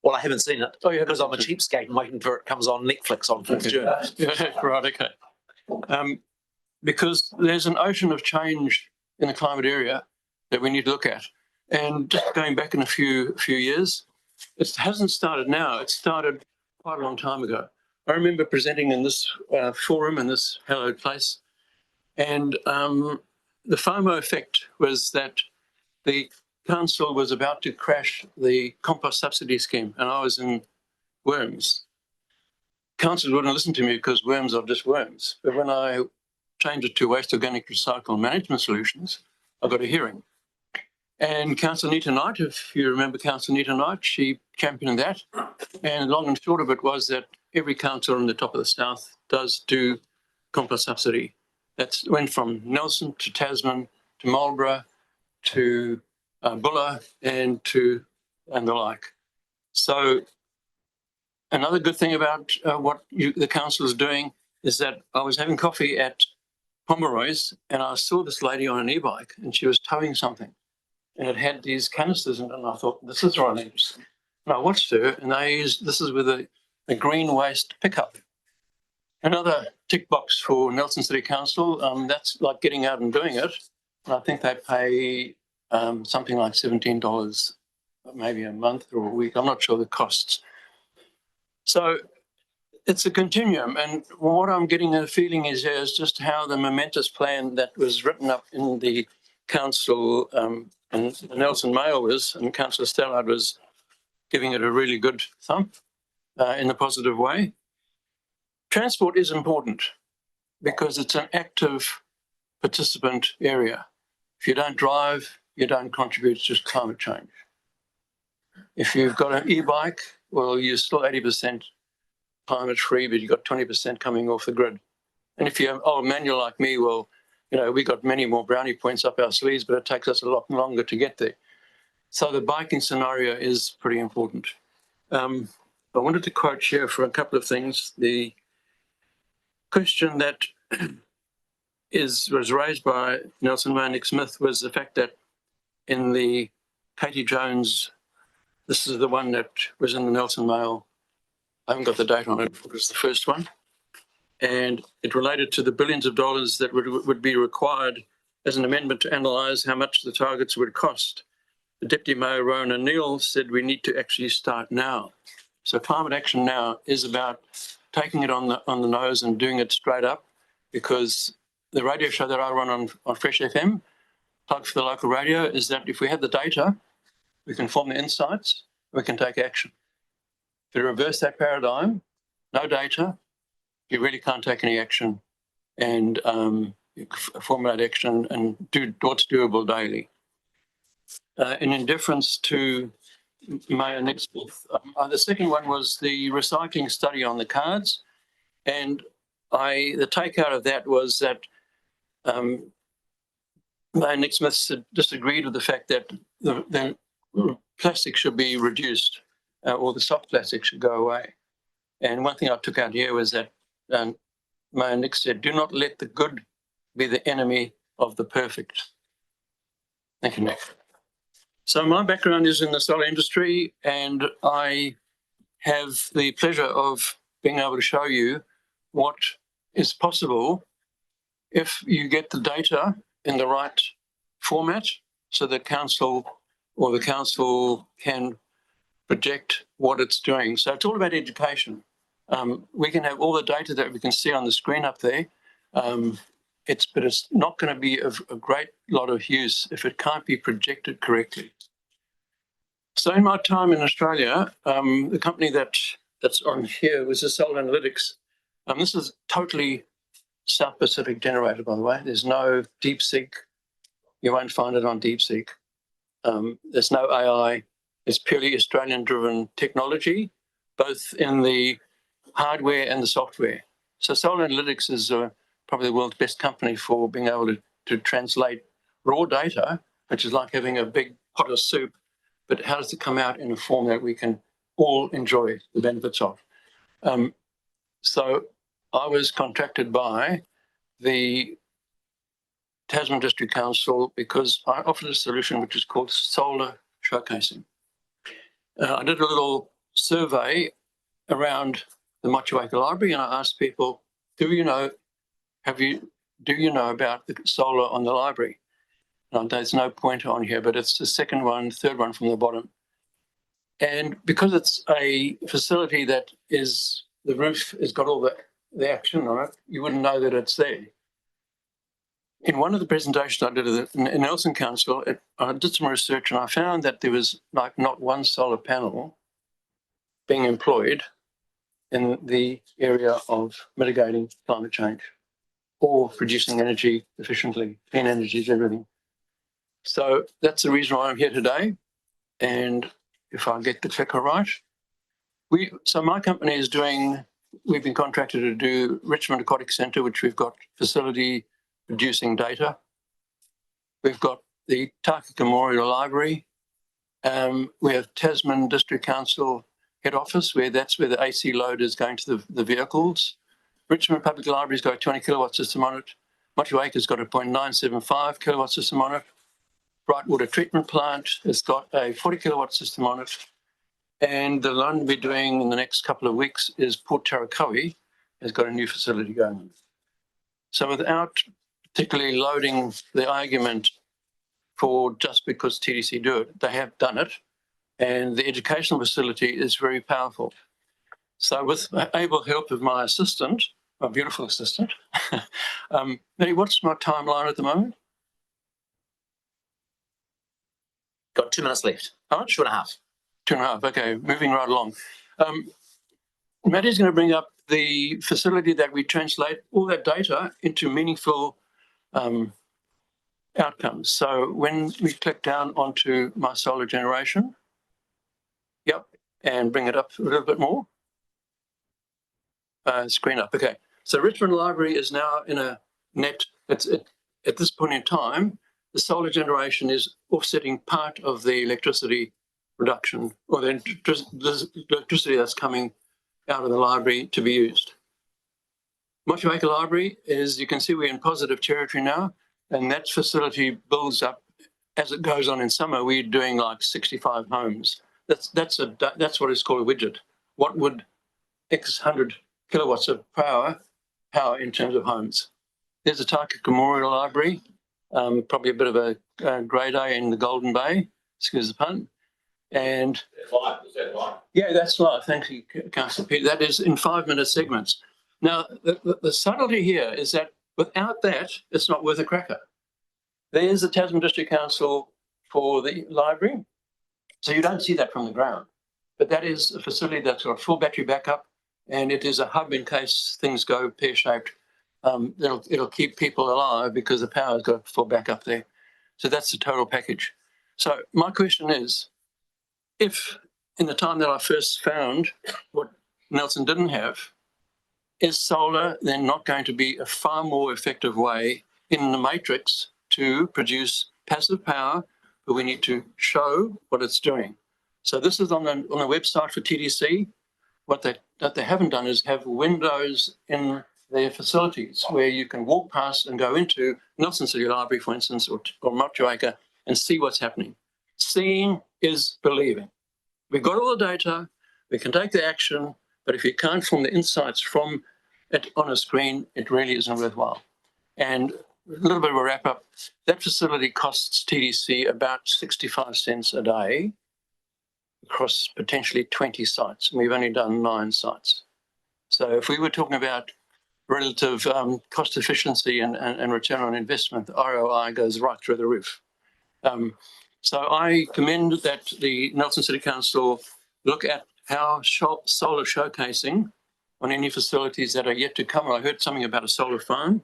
Speaker 1: Well, I haven't seen it.
Speaker 7: Oh, you haven't?
Speaker 1: Because I'm a cheapskate and waiting for it comes on Netflix on 4th of June.
Speaker 7: Yeah, right, okay. Because there's an ocean of change in the climate area that we need to look at. And just going back in a few years, it hasn't started now. It started quite a long time ago. I remember presenting in this forum in this hallowed place, and the FOMO effect was that the council was about to crash the compost subsidy scheme, and I was in Worms. council wouldn't listen to me because worms are just worms. But when I changed it to waste organic recycle management solutions, I got a hearing. And Councillor Nita Knight, if you remember Councillor Nita Knight, she championed that. And long and short of it was that every council in the top of the south does do compost subsidy. That went from Nelson to Tasman to Marlborough to Buller and the like. So another good thing about what the council is doing is that I was having coffee at Pomeroy's and I saw this lady on an e-bike and she was towing something and it had these canisters in it and I thought, this is right interesting. And I watched her and this is with a green waste pickup. Another tick box for Nelson City Council, that's like getting out and doing it. And I think they pay something like $17 maybe a month or a week. I'm not sure the costs. So it's a continuum. And what I'm getting a feeling is just how the momentous plan that was written up in the council and the Nelson Mail was, and Councillor Stellard was giving it a really good thump in a positive way. Transport is important because it's an active participant area. If you don't drive, you don't contribute to climate change. If you've got an e-bike, well, you're still 80% climate free, but you've got 20% coming off the grid. And if you're old manual like me, well, you know, we got many more brownie points up our sleeves, but it takes us a lot longer to get there. So the biking scenario is pretty important. I wanted to quote here for a couple of things. The question that was raised by Nelson Smith was the fact that in the Katie Jones, this is the one that was in the Nelson Mail. I haven't got the date on it. It was the first one. And it related to the billions of dollars that would be required as an amendment to analyse how much the targets would cost. The Deputy Mayor, Rowan O'Neill, said we need to actually start now. So climate action now is about taking it on the nose and doing it straight up, because the radio show that I run on Fresh FM, plug for the local radio, is that if we have the data, we can form the insights, we can take action. If you reverse that paradigm, no data, you really can't take any action and formulate action and do what's doable daily. In indifference to Mayor Nixworth, the second one was the recycling study on the cards. And the takeout of that was that Mayor Nixworth disagreed with the fact that the plastic should be reduced or the soft plastic should go away. And one thing I took out here was that Mayor Nix said, do not let the good be the enemy of the perfect. Thank you, Nick. So my background is in the solar industry, and I have the pleasure of being able to show you what is possible if you get the data in the right format so the council can project what it's doing. So it's all about education. We can have all the data that we can see on the screen up there, but it's not going to be of a great lot of use if it can't be projected correctly. So in my time in Australia, the company that's on here was the Solar Analytics. This is totally South Pacific generated, by the way. There's no DeepSeek. You won't find it on DeepSeek. There's no AI. It's purely Australian-driven technology, both in the hardware and the software. So Solar Analytics is probably the world's best company for being able to translate raw data, which is like having a big pot of soup, but how does it come out in a form that we can all enjoy the benefits of? So I was contracted by the Tasman District Council because I offered a solution which is called solar showcasing. I did a little survey around the Motueka Library and I asked people, do you know about the solar on the library? And there's no pointer on here, but it's the second one, third one from the bottom. And because it's a facility that the roof has got all the action on it, you wouldn't know that it's there. In one of the presentations I did in Nelson Council, I did some research and I found that there was like not one solar panel being employed in the area of mitigating climate change or producing energy efficiently. Clean energy is everything. So that's the reason why I'm here today. And if I get the clicker right, so my company is we've been contracted to do Richmond Aquatic Centre, which we've got facility producing data. We've got the Tākaka Memorial Library. We have Tasman District Council head office, that's where the AC load is going to the vehicles. Richmond Public Library's got a 20 kilowatt system on it. Motueka's got a 0.975 kilowatt system on it. Bright Water Treatment Plant has got a 40 kilowatt system on it. And the one we're doing in the next couple of weeks is Port Tarakoe has got a new facility going on. So without particularly loading the argument for just because TDC do it, they have done it. And the educational facility is very powerful. So with able help of my assistant, my beautiful assistant, Mary, what's my timeline at the moment?
Speaker 1: Got 2 minutes left.
Speaker 7: How much?
Speaker 1: 2.5.
Speaker 7: 2.5, okay, moving right along. Maddie's going to bring up the facility that we translate all that data into meaningful outcomes. So when we click down onto my solar generation, yep, and bring it up a little bit more. Screen up, okay. So Richmond Library is now in a net, at this point in time, the solar generation is offsetting part of the electricity reduction or the electricity that's coming out of the library to be used. Motueka Library is, you can see we're in positive territory now, and that facility builds up as it goes on in summer. We're doing like 65 homes. That's what is called a widget. What would X 100 kilowatts of power in terms of homes? There's a Tākaka Memorial Library, probably a bit of a grade A in the Golden Bay, excuse the pun. And is that live? Yeah, that's live. Thank you, Councillor Peter. That is in 5-minute segments. Now, the subtlety here is that without that, it's not worth a cracker. There's the Tasman District Council for the library. So you don't see that from the ground. But that is a facility that's got full battery backup, and it is a hub in case things go pear-shaped. It'll keep people alive because the power's got full backup there. So that's the total package. So my question is, if in the time that I first found what Nelson didn't have, is solar then not going to be a far more effective way in the matrix to produce passive power, but we need to show what it's doing. So this is on the website for TDC. What they haven't done is have windows in their facilities where you can walk past and go into Nelson City Library, for instance, or Motueka, and see what's happening. Seeing is believing. We've got all the data, we can take the action, but if you can't form the insights from it on a screen, it really isn't worthwhile. And a little bit of a wrap up, that facility costs TDC about 65 cents a day across potentially 20 sites. And we've only done 9 sites. So if we were talking about relative cost efficiency and return on investment, the ROI goes right through the roof. So I commend that the Nelson City Council look at how solar showcasing on any facilities that are yet to come. I heard something about a solar farm,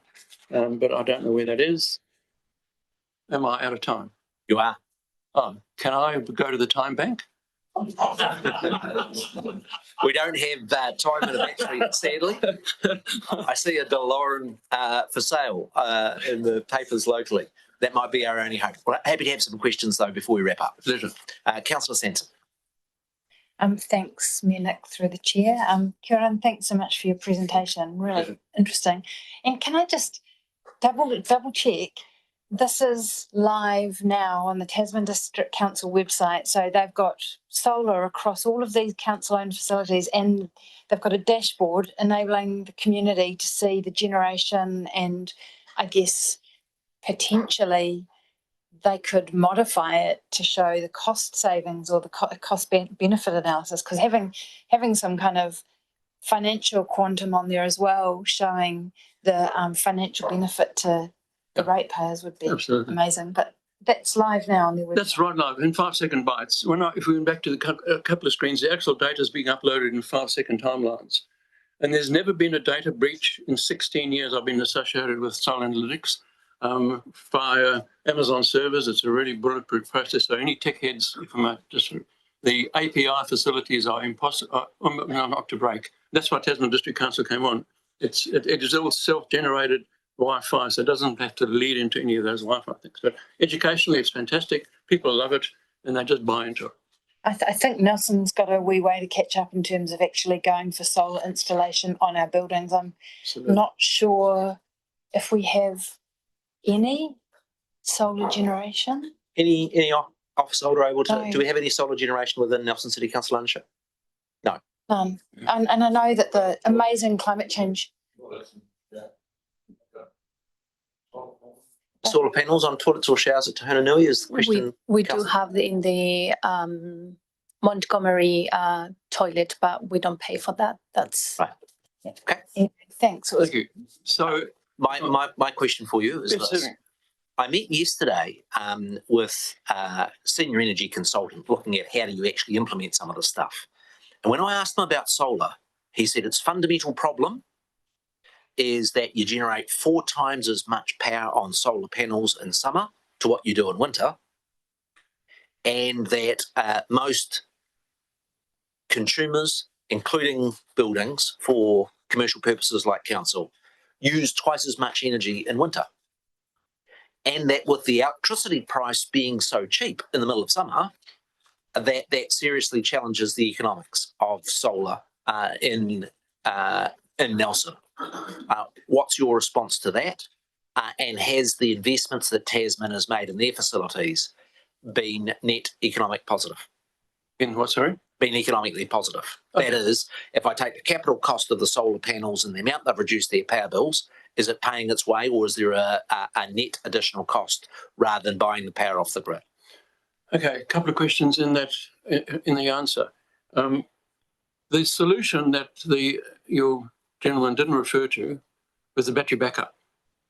Speaker 7: but I don't know where that is. Am I out of time?
Speaker 1: You are.
Speaker 7: Oh, can I go to the time bank?
Speaker 1: We don't have time in the battery, sadly. I see a DeLorean for sale in the papers locally. That might be our only hope. Well, happy to have some questions, though, before we wrap up.
Speaker 7: Pleasure.
Speaker 1: Councillor Sanson.
Speaker 3: Thanks, Mayor Nick, through the chair. Kieran, thanks so much for your presentation. Really interesting. And can I just double check? This is live now on the Tasman District Council website. So they've got solar across all of these council-owned facilities, and they've got a dashboard enabling the community to see the generation, and I guess potentially they could modify it to show the cost savings or the cost benefit analysis, because having some kind of financial quantum on there as well, showing the financial benefit to the ratepayers would be amazing. But that's live now on the website.
Speaker 7: That's right live in 5-second bites. If we went back to a couple of screens, the actual data is being uploaded in 5-second timelines. And there's never been a data breach in 16 years I've been associated with solar analytics. Via Amazon servers, it's a really bulletproof process. So any tech heads, the API facilities are impossible, not to break. That's why Tasman District Council came on. It is all self-generated Wi-Fi, so it doesn't have to lead into any of those Wi-Fi things. But educationally, it's fantastic. People love it, and they just buy into it.
Speaker 3: I think Nelson's got a wee way to catch up in terms of actually going for solar installation on our buildings. I'm not sure if we have any solar generation.
Speaker 1: Any office holder able to?
Speaker 3: No.
Speaker 1: Do we have any solar generation within Nelson City Council ownership? No.
Speaker 3: And I know that the amazing climate change.
Speaker 1: Solar panels on toilets or showers at Te Nui is the question.
Speaker 15: We do have in the Montgomery toilet, but we don't pay for that. That's
Speaker 1: right.
Speaker 15: Yeah.
Speaker 1: Okay.
Speaker 3: Thanks.
Speaker 7: Thank you. So
Speaker 1: my question for you is this. I met yesterday with a senior energy consultant looking at how do you actually implement some of this stuff. And when I asked him about solar, he said its fundamental problem is that you generate 4 times as much power on solar panels in summer to what you do in winter, and that most consumers, including buildings for commercial purposes like council, use twice as much energy in winter. And that with the electricity price being so cheap in the middle of summer, that seriously challenges the economics of solar in Nelson. What's your response to that? And has the investments that Tasman has made in their facilities been net economic positive?
Speaker 7: In what, sorry?
Speaker 1: Been economically positive.
Speaker 7: Okay.
Speaker 1: That is, if I take the capital cost of the solar panels and the amount they've reduced their power bills, is it paying its way, or is there a net additional cost rather than buying the power off the grid?
Speaker 7: Okay, a couple of questions in the answer. The solution that your gentleman didn't refer to was the battery backup.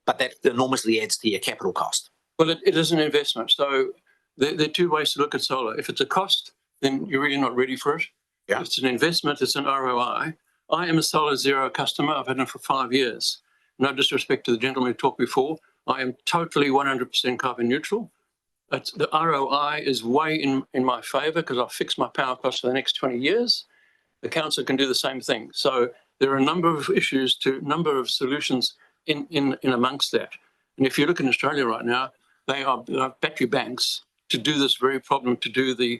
Speaker 1: But that enormously adds to your capital cost.
Speaker 7: Well, it is an investment. So there are 2 ways to look at solar. If it's a cost, then you're really not ready for it.
Speaker 1: Yeah.
Speaker 7: If it's an investment, it's an ROI. I am a Solar Zero customer. I've had it for 5 years. No disrespect to the gentleman who talked before. I am totally 100% carbon neutral. The ROI is way in my favour because I've fixed my power costs for the next 20 years. The council can do the same thing. So there are a number of issues to a number of solutions in amongst that. And if you look in Australia right now, they are battery banks to do this very problem, to do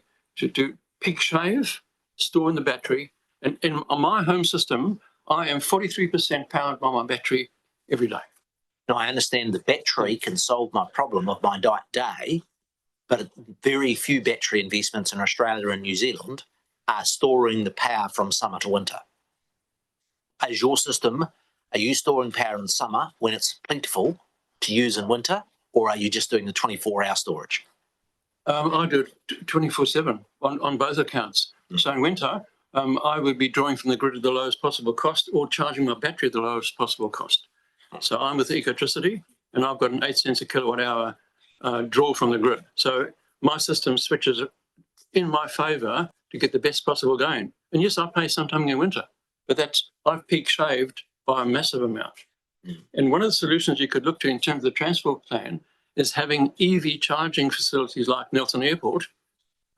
Speaker 7: peak shave, store in the battery. And on my home system, I am 43% powered by my battery every day.
Speaker 1: Now, I understand the battery can solve my problem of my day, but very few battery investments in Australia and New Zealand are storing the power from summer to winter. As your system, are you storing power in summer when it's plentiful to use in winter, or are you just doing the 24-hour storage?
Speaker 7: I do it 24/7 on both accounts. So in winter, I would be drawing from the grid at the lowest possible cost or charging my battery at the lowest possible cost. So I'm with Ecotricity, and I've got an 8 cents a kilowatt hour draw from the grid. So my system switches in my favour to get the best possible gain. And yes, I pay sometime in winter, but I've peak shaved by a massive amount. And one of the solutions you could look to in terms of the transport plan is having EV charging facilities like Nelson Airport.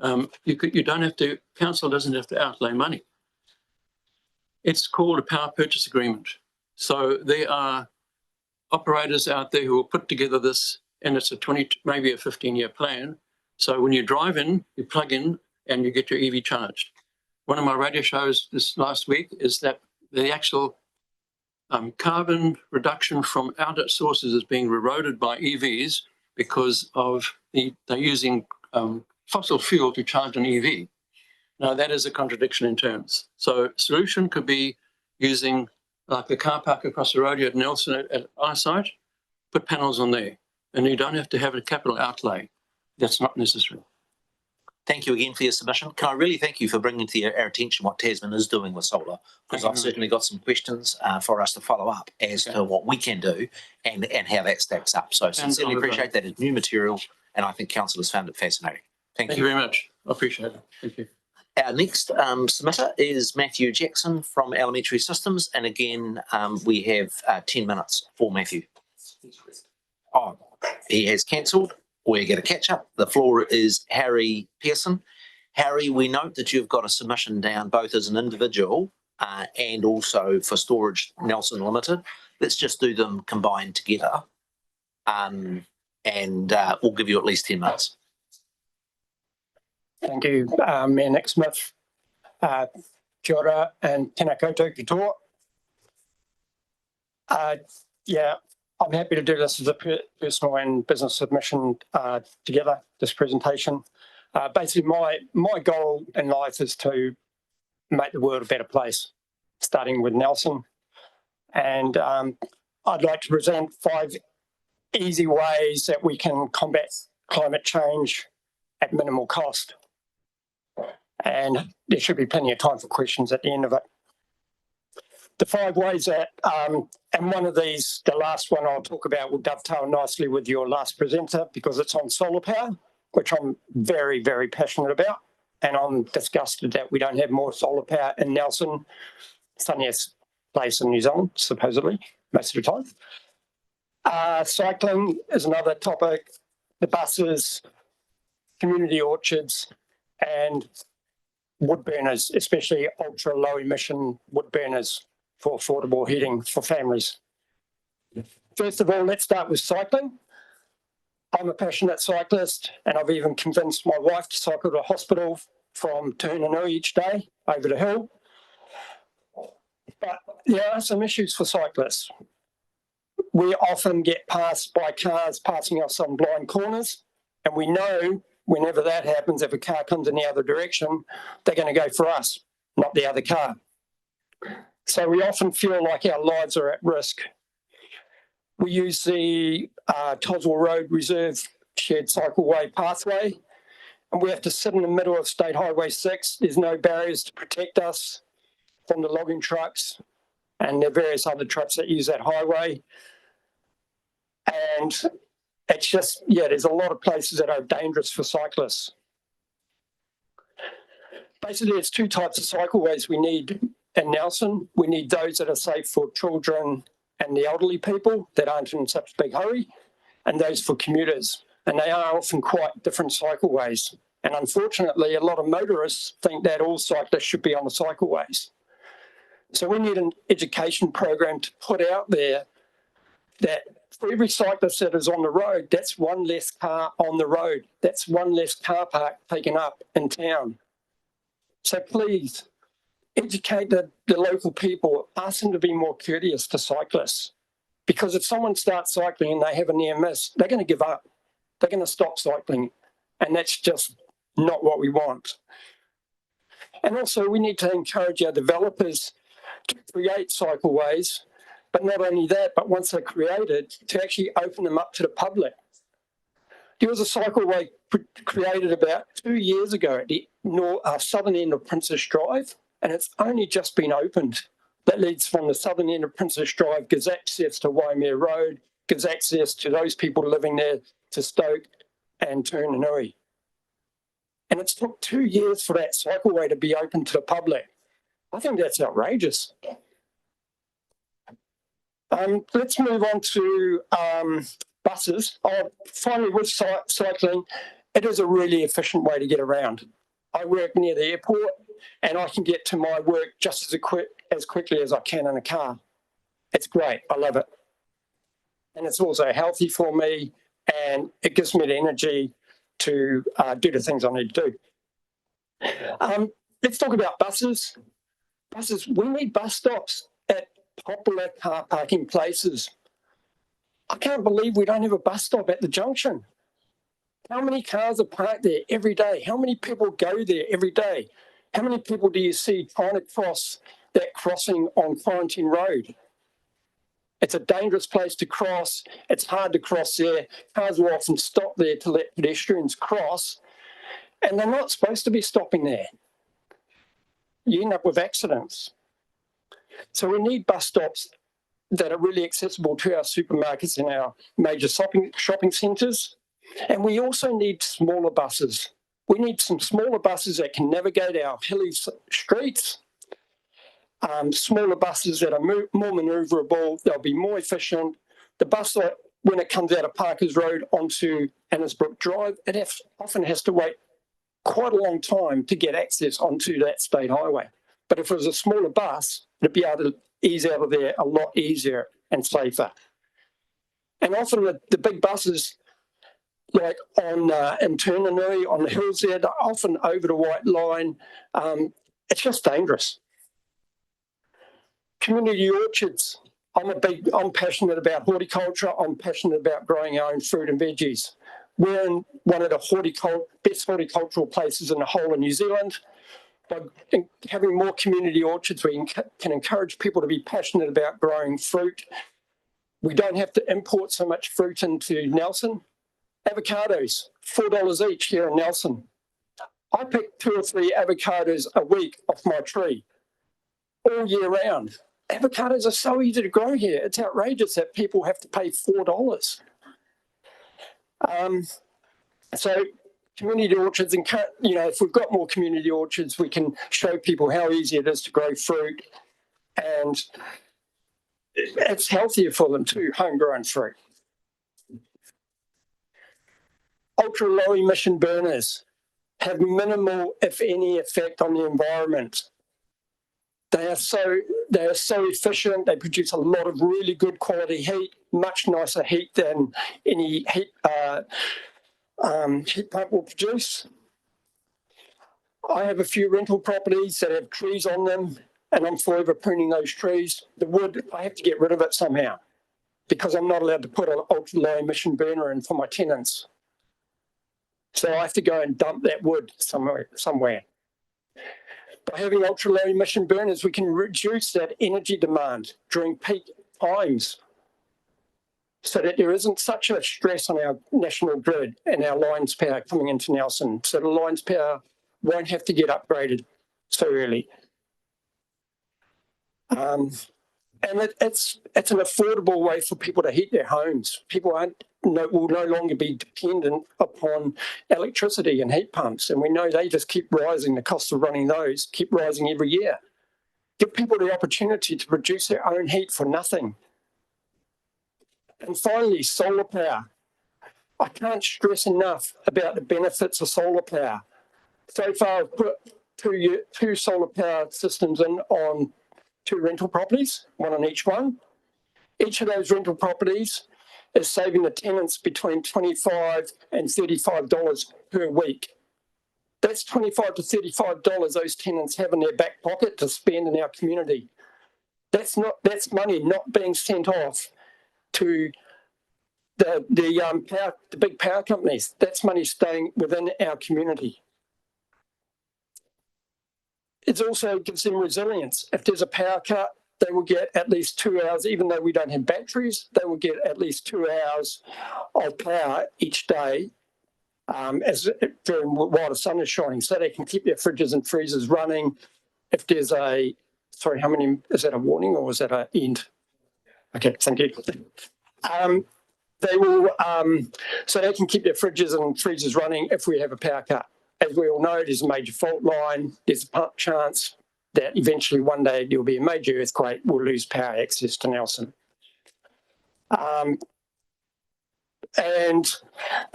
Speaker 7: Council doesn't have to outlay money. It's called a power purchase agreement. So there are operators out there who will put together this, and it's maybe a 15-year plan. So when you drive in, you plug in and you get your EV charged. One of my radio shows this last week is that the actual carbon reduction from outer sources is being eroded by EVs because they're using fossil fuel to charge an EV. Now that is a contradiction in terms. So solution could be using like the car park across the road at Nelson at our site, put panels on there, and you don't have to have a capital outlay. That's not necessary.
Speaker 1: Thank you again for your submission. Can I really thank you for bringing to our attention what Tasman is doing with solar? Because I've certainly got some questions for us to follow up as to what we can do and how that stacks up. So sincerely appreciate that. It's new material, and I think council has found it fascinating. Thank you.
Speaker 7: Thank you very much. I appreciate it. Thank you.
Speaker 1: Our next submitter is Matthew Jackson from Elementary Systems, and again, we have 10 minutes for Matthew. Oh, he has cancelled. We're going to catch up. The floor is Harry Pearson. Harry, we note that you've got a submission down both as an individual and also for Storage Nelson Limited. Let's just do them combined together, and we'll give you at least 10 minutes.
Speaker 8: Thank you, Mayor Nick Smith. Kia ora and tēnā koutou katoa. Yeah, I'm happy to do this as a personal and business submission together, this presentation. Basically, my goal in life is to make the world a better place, starting with Nelson. And I'd like to present 5 easy ways that we can combat climate change at minimal cost. And there should be plenty of time for questions at the end of it. The 5 ways that, and one of these, the last one I'll talk about, will dovetail nicely with your last presenter because it's on solar power, which I'm very, very passionate about. And I'm disgusted that we don't have more solar power in Nelson, sunniest place in New Zealand, supposedly, most of the time. Cycling is another topic, the buses, community orchards, and wood burners, especially ultra low emission wood burners for affordable heating for families. First of all, let's start with cycling. I'm a passionate cyclist, and I've even convinced my wife to cycle to hospital from Tūnanui each day over the hill. But there are some issues for cyclists. We often get passed by cars passing us on blind corners, and we know whenever that happens, if a car comes in the other direction, they're going to go for us, not the other car. So we often feel like our lives are at risk. We use the Toswell Road Reserve Shared Cycleway pathway, and we have to sit in the middle of State Highway 6. There's no barriers to protect us from the logging trucks and the various other trucks that use that highway. And it's just, yeah, there's a lot of places that are dangerous for cyclists. Basically, it's 2 types of cycleways we need in Nelson. We need those that are safe for children and the elderly people that aren't in such a big hurry, and those for commuters. And they are often quite different cycleways. And unfortunately, a lot of motorists think that all cyclists should be on the cycleways. So we need an education program to put out there that for every cyclist that is on the road, that's 1 less car on the road. That's 1 less car park taken up in town. So please, educate the local people, ask them to be more courteous to cyclists. Because if someone starts cycling and they have a near miss, they're going to give up. They're going to stop cycling. And that's just not what we want. And also we need to encourage our developers to create cycleways, but not only that, but once they're created, to actually open them up to the public. There was a cycleway created about 2 years ago at the southern end of Princess Drive, and it's only just been opened. That leads from the southern end of Princess Drive, gives access to Waimea Road, gives access to those people living there to Stoke and Tūnanui. And it's took 2 years for that cycleway to be open to the public. I think that's outrageous. Let's move on to buses. Finally, with cycling, it is a really efficient way to get around. I work near the airport, and I can get to my work just as quickly as I can in a car. It's great. I love it. And it's also healthy for me, and it gives me the energy to do the things I need to do. Let's talk about buses. Buses, we need bus stops at popular car parking places. I can't believe we don't have a bus stop at the junction. How many cars are parked there every day? How many people go there every day? How many people do you see trying to cross that crossing on Quarantine Road? It's a dangerous place to cross. It's hard to cross there. Cars will often stop there to let pedestrians cross, and they're not supposed to be stopping there. You end up with accidents. So we need bus stops that are really accessible to our supermarkets and our major shopping centres. And we also need smaller buses. We need some smaller buses that can navigate our hilly streets. Smaller buses that are more manoeuvrable, they'll be more efficient. The bus that, when it comes out of Parkers Road onto Annesbrook Drive, it often has to wait quite a long time to get access onto that state highway. But if it was a smaller bus, it'd be able to ease out of there a lot easier and safer. And often the big buses, like on in Turnanui, on the hills there, they're often over the white line. It's just dangerous. Community orchards. I'm passionate about horticulture. I'm passionate about growing our own fruit and veggies. We're in one of the best horticultural places in the whole of New Zealand. By having more community orchards, we can encourage people to be passionate about growing fruit. We don't have to import so much fruit into Nelson. Avocados, $4 each here in Nelson. I pick 2 or 3 avocados a week off my tree all year round. Avocados are so easy to grow here. It's outrageous that people have to pay $4. So community orchards, and if we've got more community orchards, we can show people how easy it is to grow fruit, and it's healthier for them too, homegrown fruit. Ultra low emission burners have minimal, if any, effect on the environment. They are so efficient. They produce a lot of really good quality heat, much nicer heat than any heat pump will produce. I have a few rental properties that have trees on them, and I'm forever pruning those trees. The wood, I have to get rid of it somehow because I'm not allowed to put an ultra low emission burner in for my tenants. So I have to go and dump that wood somewhere. By having ultra low emission burners, we can reduce that energy demand during peak times so that there isn't such a stress on our national grid and our lines power coming into Nelson. So the lines power won't have to get upgraded so early. And it's an affordable way for people to heat their homes. People will no longer be dependent upon electricity and heat pumps. And we know they just keep rising. The cost of running those keep rising every year. Give people the opportunity to produce their own heat for nothing. And finally, solar power. I can't stress enough about the benefits of solar power. So far, I've put two solar power systems in on 2 rental properties, 1 on each one. Each of those rental properties is saving the tenants between $25 and $35 per week. That's $25 to $35 those tenants have in their back pocket to spend in our community. That's money not being sent off to the big power companies. That's money staying within our community. It also gives them resilience. If there's a power cut, they will get at least 2 hours, even though we don't have batteries, they will get at least 2 hours of power each day while the sun is shining, so they can keep their fridges and freezers running. If there's is that a warning or is that an end? Okay, thank you. They will, so they can keep their fridges and freezers running if we have a power cut. As we all know, there's a major fault line. There's a chance that eventually one day there will be a major earthquake. We'll lose power access to Nelson. But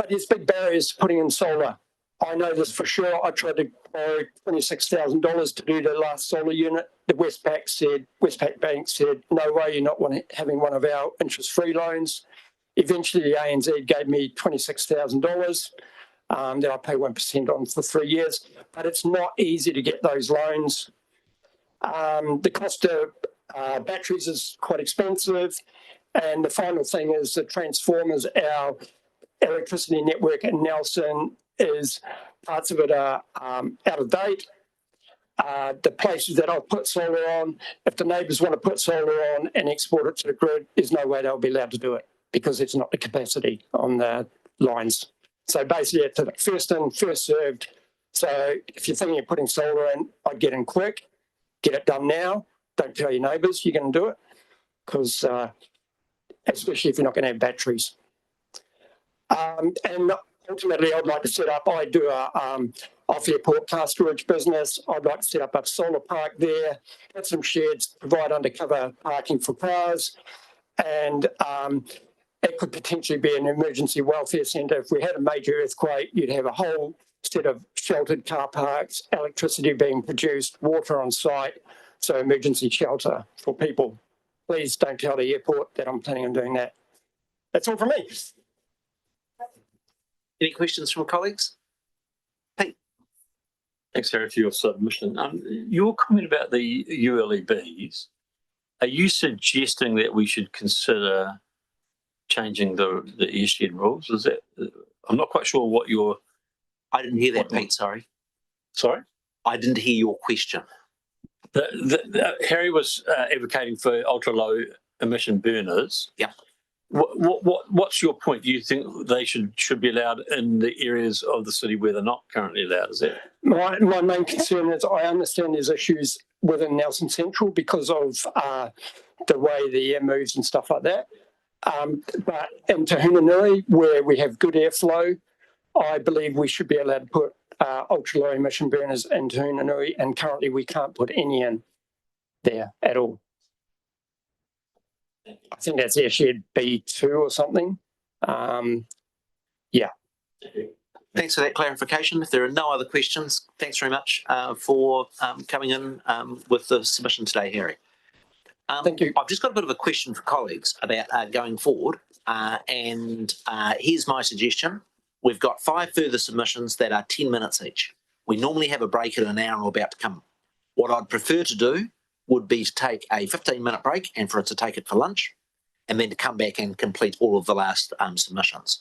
Speaker 8: there's big barriers to putting in solar. I know this for sure. I tried to borrow $26,000 to do the last solar unit. The Westpac Bank said, no way, you're not having one of our interest-free loans. Eventually, the ANZ gave me $26,000. That I pay 1% on for 3 years, but it's not easy to get those loans. The cost of batteries is quite expensive, and the final thing is the transformers. Our electricity network in Nelson is parts of it are out of date. The places that I'll put solar on, if the neighbours want to put solar on and export it to the grid, there's no way they'll be allowed to do it because it's not the capacity on the lines. So basically, it's first in, first served. So if you're thinking of putting solar in, I'd get in quick, get it done now. Don't tell your neighbours you're going to do it, because especially if you're not going to have batteries. And ultimately, I'd like to set up, I do a off-airport car storage business. I'd like to set up a solar park there, have some sheds, provide undercover parking for cars, and it could potentially be an emergency welfare centre. If we had a major earthquake, you'd have a whole set of sheltered car parks, electricity being produced, water on site, so emergency shelter for people. Please don't tell the airport that I'm planning on doing that. That's all from me.
Speaker 1: Any questions from colleagues? Pete?
Speaker 11: Thanks, Harry, for your submission. Your comment about the ULEBs, are you suggesting that we should consider changing the airshed rules? Is that, I'm not quite sure what your...
Speaker 1: I didn't hear that, Pete, sorry.
Speaker 11: Sorry?
Speaker 1: I didn't hear your question.
Speaker 11: Harry was advocating for ultra low emission burners.
Speaker 1: Yeah.
Speaker 11: What's your point? Do you think they should be allowed in the areas of the city where they're not currently allowed? Is that
Speaker 8: my main concern is I understand there's issues within Nelson Central because of the way the air moves and stuff like that. But in Tahunanui, where we have good airflow, I believe we should be allowed to put ultra low emission burners in Tahunanui, and currently we can't put any in there at all. I think that's airshed B2 or something. Yeah.
Speaker 1: Thanks for that clarification. If there are no other questions, thanks very much for coming in with the submission today, Harry.
Speaker 8: Thank you.
Speaker 1: I've just got a bit of a question for colleagues about going forward, and here's my suggestion. We've got 5 further submissions that are 10 minutes each. We normally have a break at an hour or about to come. What I'd prefer to do would be to take a 15-minute break and for it to take it for lunch, and then to come back and complete all of the last submissions.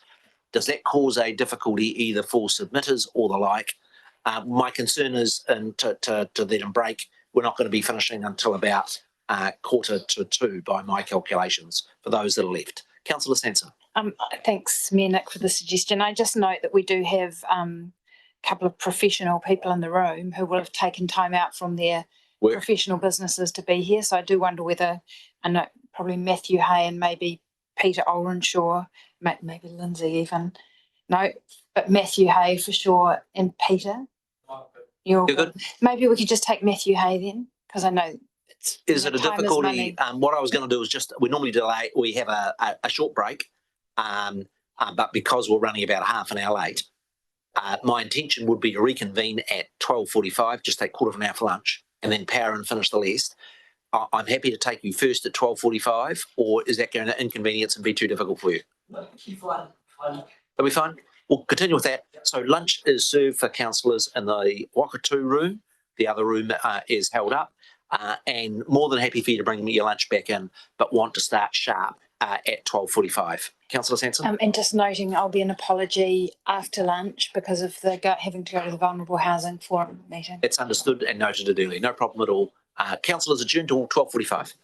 Speaker 1: Does that cause a difficulty either for submitters or the like? My concern is to then break, we're not going to be finishing until about 1:45 by my calculations for those that are left. Councillor Sanson.
Speaker 3: Thanks, Mayor Nick, for the suggestion. I just note that we do have a couple of professional people in the room who will have taken time out from their professional businesses to be here. So I do wonder whether, I know probably Matthew Hay and maybe Peter Olrenshaw, maybe Lindsay even. No, but Matthew Hay for sure and Peter. You're good. Maybe we could just take Matthew Hay then, because I know it's...
Speaker 1: Is it a difficulty? What I was going to do is just, we normally delay, we have a short break, but because we're running about half an hour late, my intention would be to reconvene at 12:45, just take quarter of an hour for lunch, and then power and finish the list. I'm happy to take you first at 12:45, or is that going to inconvenience and be too difficult for you? That'll be fine. We'll continue with that. So lunch is served for councillors in the Whakatū room. The other room is held up, and more than happy for you to bring your lunch back in, but want to start sharp at 12:45. Councillor Sanson?
Speaker 3: And just noting, I'll be an apology after lunch because of the having to go to the Vulnerable Housing Forum meeting.
Speaker 1: It's understood and noted it early. No problem at all. Councillors adjourned till 12:45.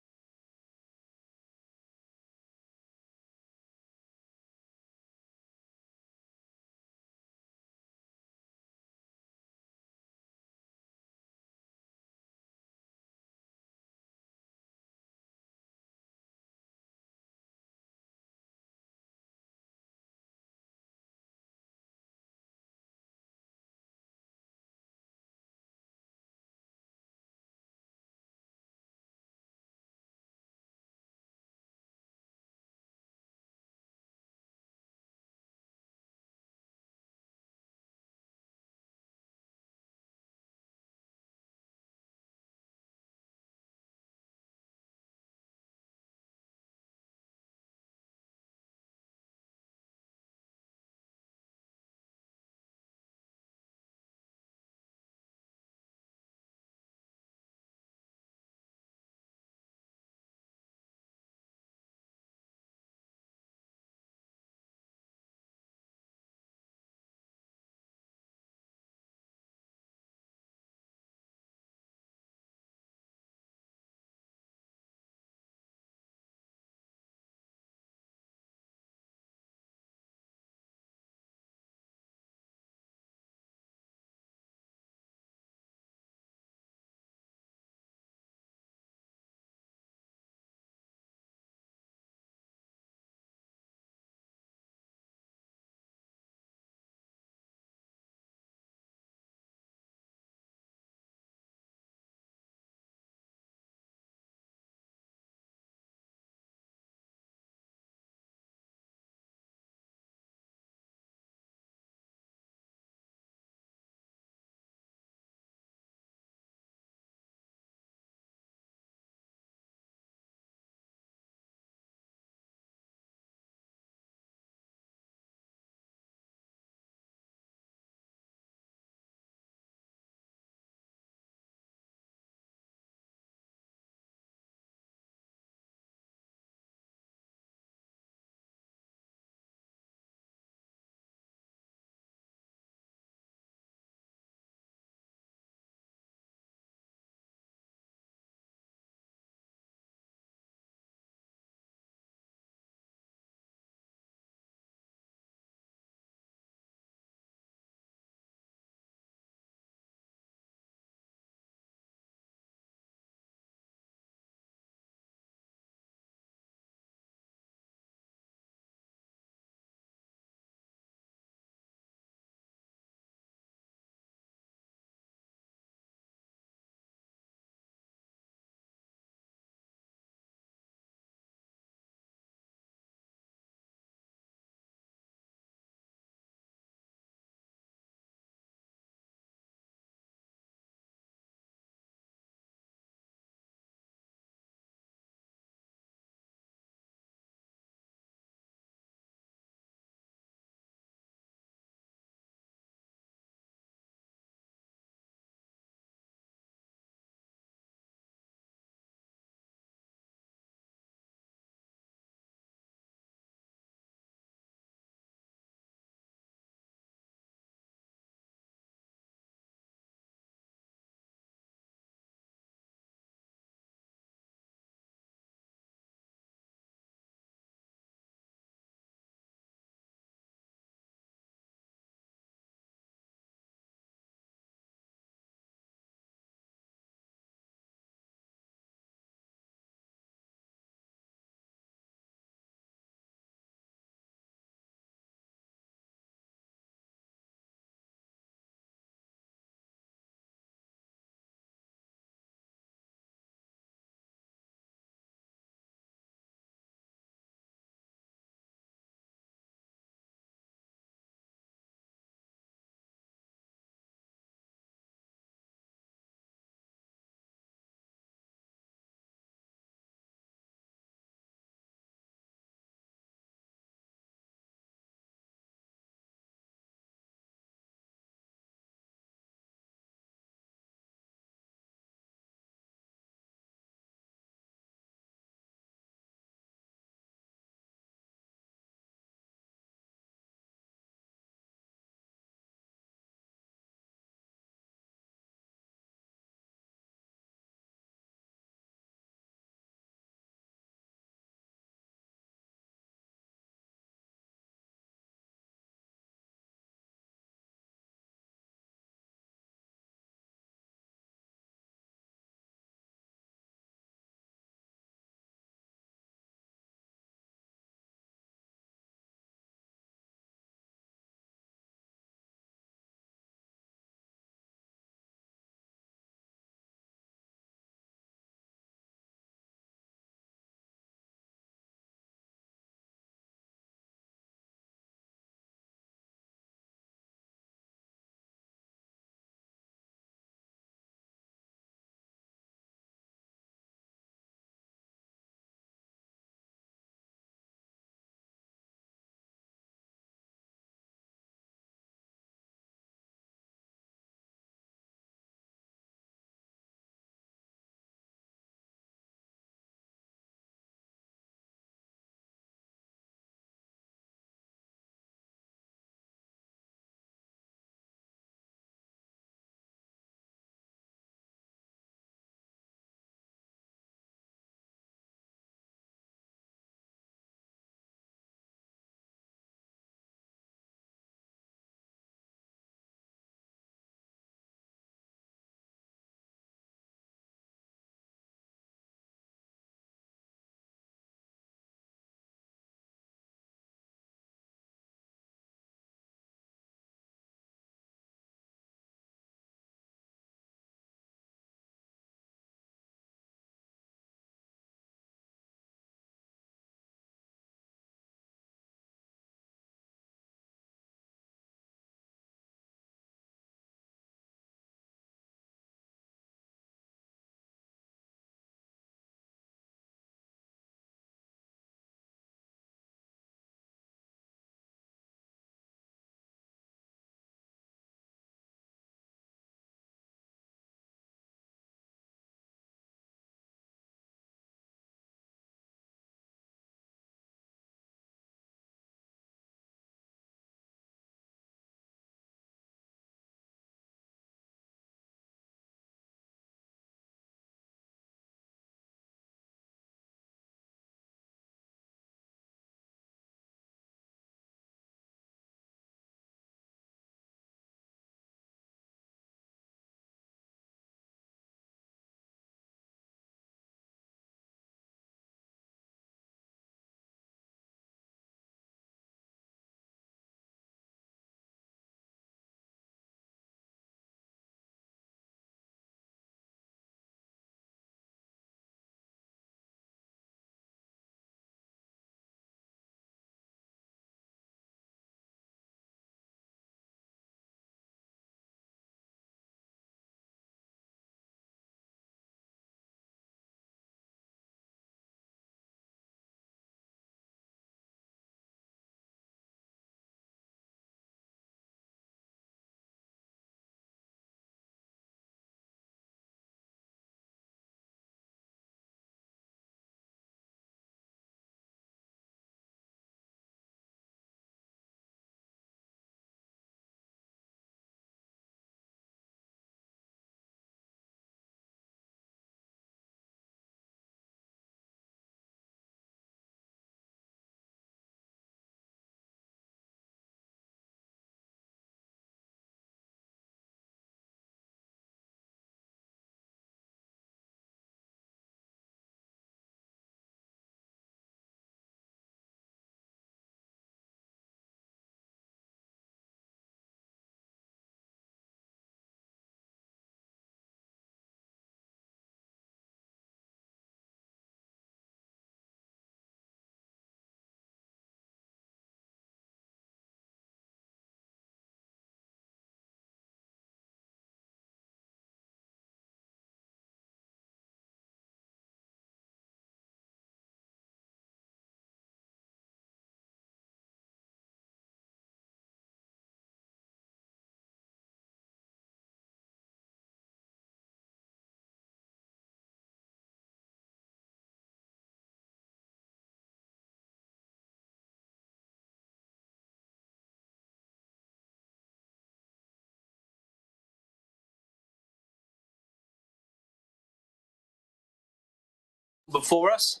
Speaker 1: before us.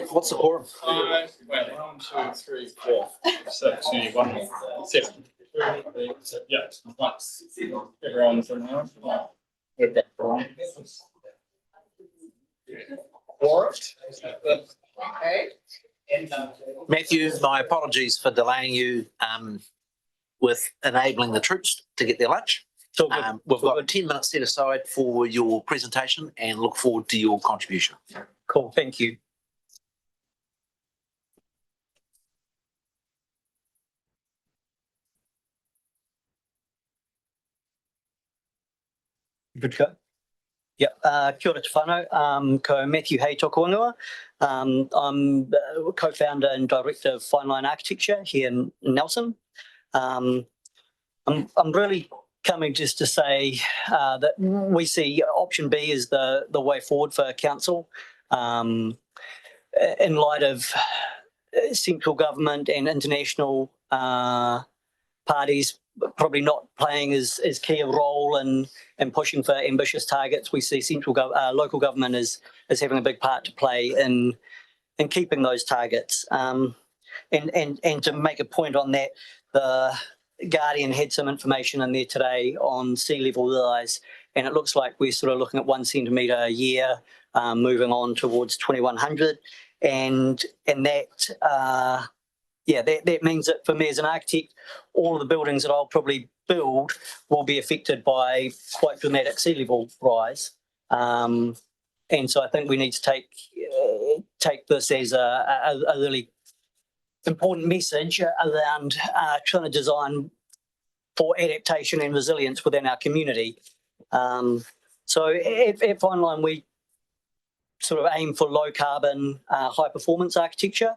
Speaker 1: What's the quorum?
Speaker 13: 1, 2, 3, 4, 6, 1, 7. Yeah, everyone's in there. We've got quorum.
Speaker 1: Matthew, my apologies for delaying you with enabling the troops to get their lunch. We've got 10 minutes set aside for your presentation and look forward to your contribution.
Speaker 16: Cool, thank you. Good to go. Yep, kia ora te whānau, ko Matthew Hay tōku ingoa. I'm co-founder and director of Fine Line Architecture here in Nelson. I'm really coming just to say that we see option B as the way forward for council in light of central government and international parties probably not playing as key a role in pushing for ambitious targets. We see local government as having a big part to play in keeping those targets. And to make a point on that, the Guardian had some information in there today on sea level rise, and it looks like we're sort of looking at 1 centimetre a year, moving on towards 2100, and that that means that for me as an architect, all of the buildings that I'll probably build will be affected by quite dramatic sea level rise. And so I think we need to take this as a really important message around trying to design for adaptation and resilience within our community. So at Fine Line, we sort of aim for low carbon, high performance architecture.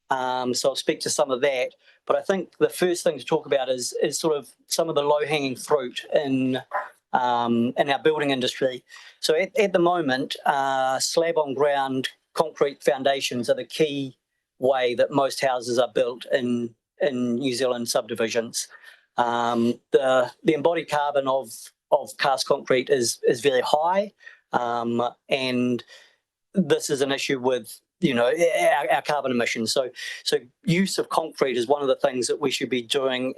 Speaker 16: So I'll speak to some of that, but I think the first thing to talk about is sort of some of the low hanging fruit in our building industry. So at the moment, slab on ground concrete foundations are the key way that most houses are built in New Zealand subdivisions. The embodied carbon of cast concrete is very high, and this is an issue with our carbon emissions. So use of concrete is one of the things that we should be doing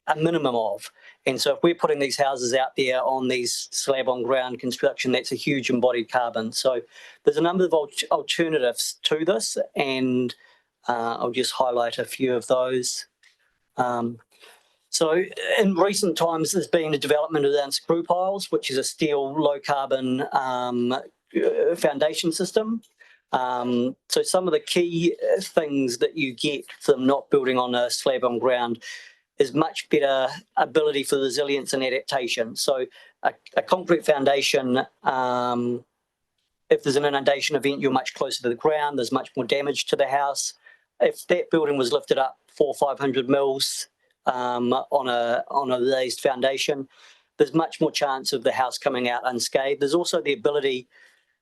Speaker 16: a minimum of. And so if we're putting these houses out there on these slab on ground construction, that's a huge embodied carbon. So there's a number of alternatives to this, and I'll just highlight a few of those. So in recent times, there's been a development around screw piles, which is a steel low carbon foundation system. So some of the key things that you get from not building on a slab on ground is much better ability for resilience and adaptation. So a concrete foundation, if there's an inundation event, you're much closer to the ground, there's much more damage to the house. If that building was lifted up 400 or 500 mils on a raised foundation, there's much more chance of the house coming out unscathed. There's also the ability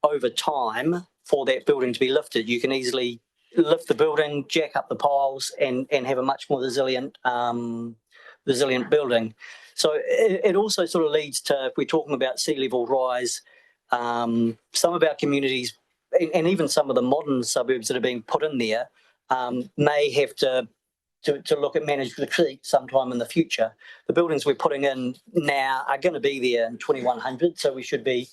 Speaker 16: over time for that building to be lifted. You can easily lift the building, jack up the piles, and have a much more resilient building. So it also sort of leads to, if we're talking about sea level rise, some of our communities, and even some of the modern suburbs that are being put in there, may have to look at managed retreat sometime in the future. The buildings we're putting in now are going to be there in 2100, so we should be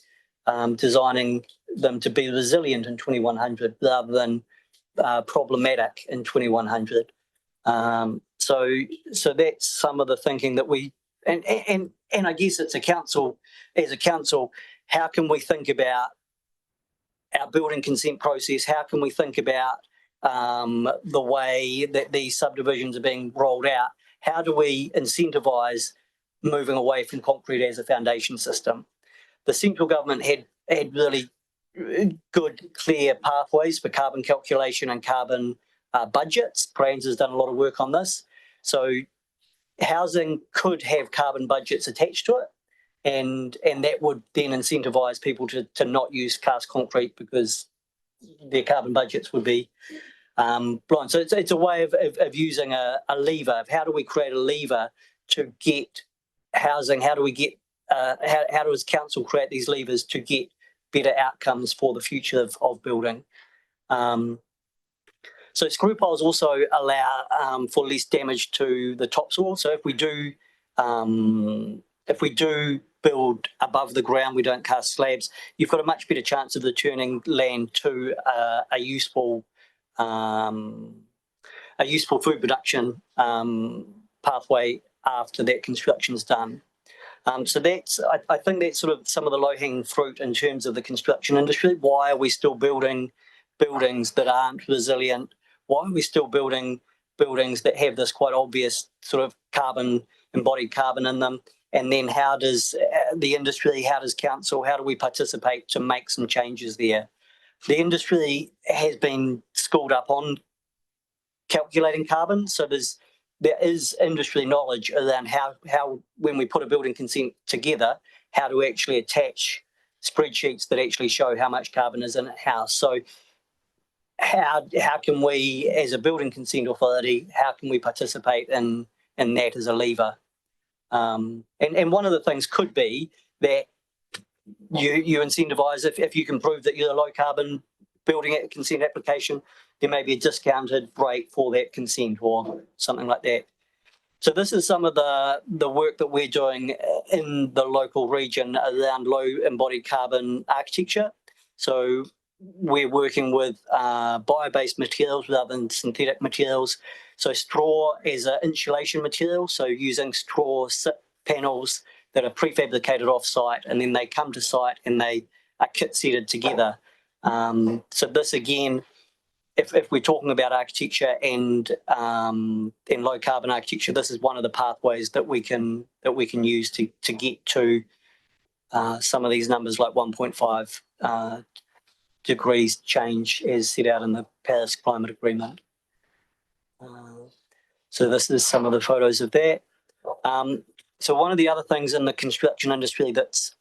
Speaker 16: designing them to be resilient in 2100 rather than problematic in 2100. So that's some of the thinking that we, and I guess it's as a council, how can we think about our building consent process? How can we think about the way that these subdivisions are being rolled out? How do we incentivise moving away from concrete as a foundation system? The central government had really good, clear pathways for carbon calculation and carbon budgets. Brands has done a lot of work on this. So housing could have carbon budgets attached to it, and that would then incentivise people to not use cast concrete because their carbon budgets would be blind. So it's a way of using a lever. Of how do we create a lever to get housing? How do we get how does council create these levers to get better outcomes for the future of building? So screw piles also allow for less damage to the topsoil. So if we do build above the ground, we don't cast slabs, you've got a much better chance of returning land to a useful food production pathway after that construction's done. So I think that's sort of some of the low-hanging fruit in terms of the construction industry. Why are we still building buildings that aren't resilient? Why are we still building buildings that have this quite obvious sort of embodied carbon in them? And then how does the industry, how does council, how do we participate to make some changes there? The industry has been schooled up on calculating carbon, so there is industry knowledge around how when we put a building consent together, how to actually attach spreadsheets that actually show how much carbon is in a house. So how can we, as a building consent authority, how can we participate in that as a lever? And one of the things could be that you incentivise, if you can prove that you're a low carbon building consent application, there may be a discounted rate for that consent or something like that. So this is some of the work that we're doing in the local region around low embodied carbon architecture. So we're working with bio-based materials rather than synthetic materials. So straw as an insulation material, so using straw panels that are prefabricated off-site, and then they come to site and they are kit-setted together. So this again, if we're talking about architecture and low carbon architecture, this is one of the pathways that we can use to get to some of these numbers, like 1.5 degrees change as set out in the Paris Climate Agreement. So this is some of the photos of that. So one of the other things in the construction industry that's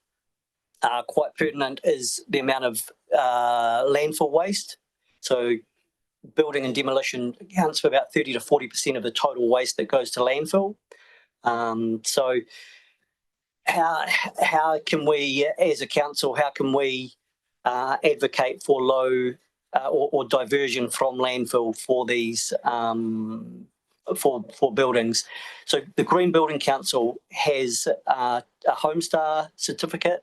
Speaker 16: quite pertinent is the amount of landfill waste. So building and demolition accounts for about 30 to 40% of the total waste that goes to landfill. So how can we, as a council, how can we advocate for low or diversion from landfill for these for buildings? So the Green Building Council has a Homestar certificate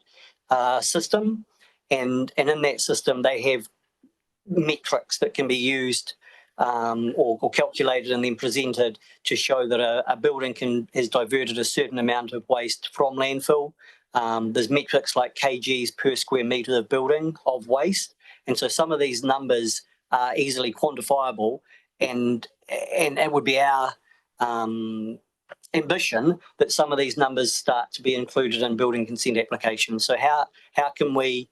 Speaker 16: system, and in that system they have metrics that can be used or calculated and then presented to show that a building has diverted a certain amount of waste from landfill. There's metrics like kgs per square metre of building of waste, and so some of these numbers are easily quantifiable, and it would be our ambition that some of these numbers start to be included in building consent applications. So how can we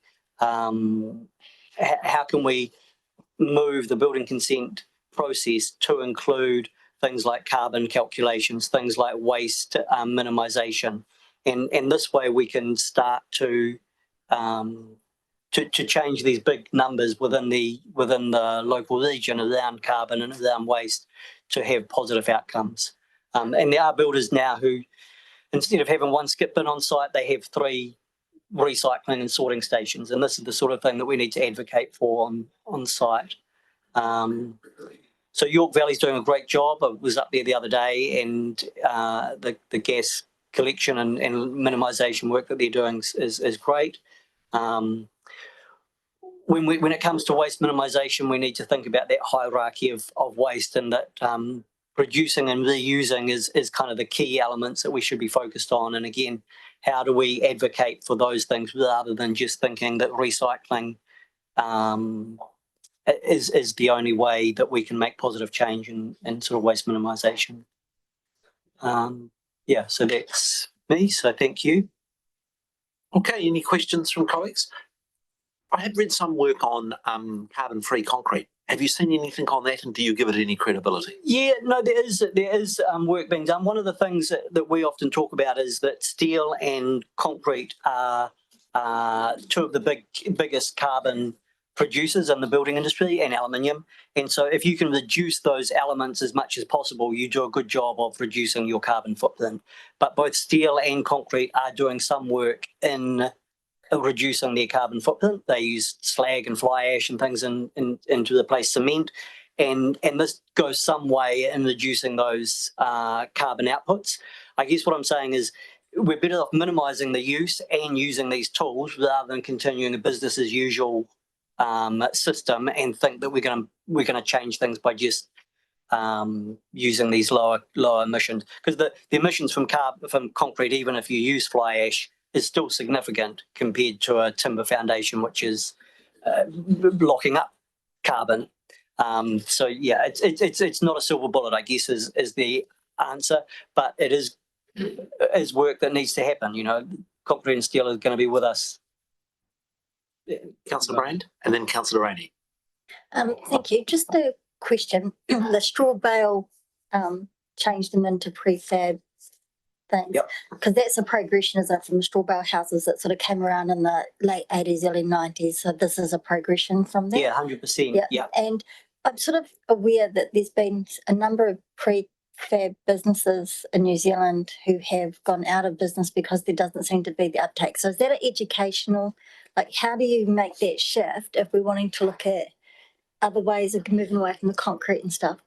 Speaker 16: move the building consent process to include things like carbon calculations, things like waste minimisation, and this way we can start to change these big numbers within the local region around carbon and around waste to have positive outcomes. And there are builders now who, instead of having one skip bin on site, they have 3 recycling and sorting stations, and this is the sort of thing that we need to advocate for on site. So York Valley's doing a great job. I was up there the other day, and the gas collection and minimisation work that they're doing is great. When it comes to waste minimisation, we need to think about that hierarchy of waste, and that producing and reusing is kind of the key elements that we should be focused on. And again, how do we advocate for those things rather than just thinking that recycling is the only way that we can make positive change in sort of waste minimisation. Yeah, so that's me. So thank you.
Speaker 1: Okay, any questions from colleagues? I have read some work on carbon-free concrete. Have you seen anything on that, and do you give it any credibility?
Speaker 16: Yeah, no, there is work being done. One of the things that we often talk about is that steel and concrete are 2 of the biggest carbon producers in the building industry and aluminium. And so if you can reduce those elements as much as possible, you do a good job of reducing your carbon footprint. But both steel and concrete are doing some work in reducing their carbon footprint. They use slag and fly ash and things to replace cement. And this goes some way in reducing those carbon outputs. I guess what I'm saying is we're better off minimising the use and using these tools rather than continuing a business as usual system and think that we're going to change things by just using these lower emissions, because the emissions from concrete, even if you use fly ash, is still significant compared to a timber foundation, which is locking up carbon. So yeah, it's not a silver bullet, I guess, is the answer, but it is work that needs to happen. You know, concrete and steel are going to be with us.
Speaker 1: Councillor Brand and then Councillor Rainey.
Speaker 17: Thank you. Just a question. The straw bale changed them into prefab things.
Speaker 16: Yep.
Speaker 17: Because that's a progression, is it, from the straw bale houses that sort of came around in the late 80s, early 90s. So this is a progression from that.
Speaker 16: Yeah, 100%. Yeah.
Speaker 17: And I'm sort of aware that there's been a number of prefab businesses in New Zealand who have gone out of business because there doesn't seem to be the uptake. So is that an educational, like, how do you make that shift if we're wanting to look at other ways of moving away from the concrete and stuff?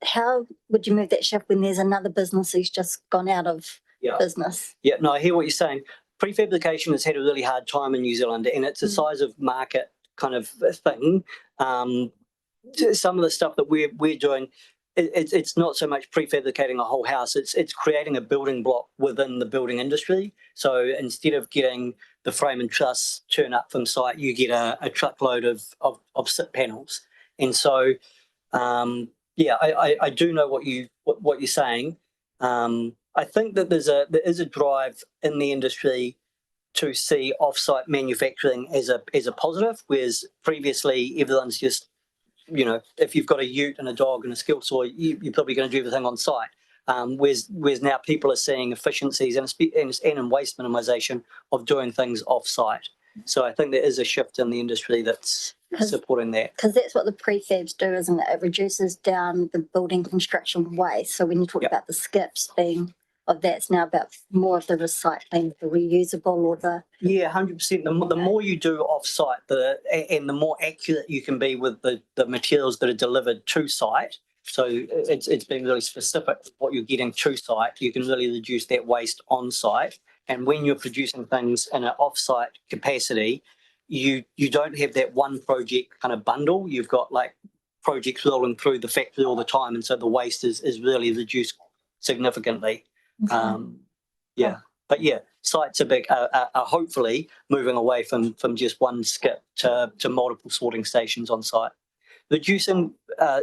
Speaker 17: How would you move that shift when there's another business who's just gone out of business?
Speaker 16: Yeah, no, I hear what you're saying. Prefabrication has had a really hard time in New Zealand, and it's a size of market kind of thing. Some of the stuff that we're doing, it's not so much prefabricating a whole house, it's creating a building block within the building industry. So instead of getting the frame and truss turn up from site, you get a truckload of sit panels. And so yeah, I do know what you're saying. I think that there is a drive in the industry to see off-site manufacturing as a positive, whereas previously everyone's just, you know, if you've got a ute and a dog and a skill saw, you're probably going to do everything on site. Whereas now people are seeing efficiencies and in waste minimisation of doing things off-site. So I think there is a shift in the industry that's supporting that.
Speaker 17: Because that's what the prefabs do, isn't it? It reduces down the building construction waste. So when you talk about the skips being of that's now about more of the recycling, the reusable, or the...
Speaker 16: Yeah, 100%. The more you do off-site, and the more accurate you can be with the materials that are delivered to site, so it's been really specific what you're getting to site, you can really reduce that waste on site. And when you're producing things in an off-site capacity, you don't have that one project kind of bundle. You've got like projects rolling through the factory all the time, and so the waste is really reduced significantly. Yeah, but yeah, sites are hopefully moving away from just one skip to multiple sorting stations on site. Reducing,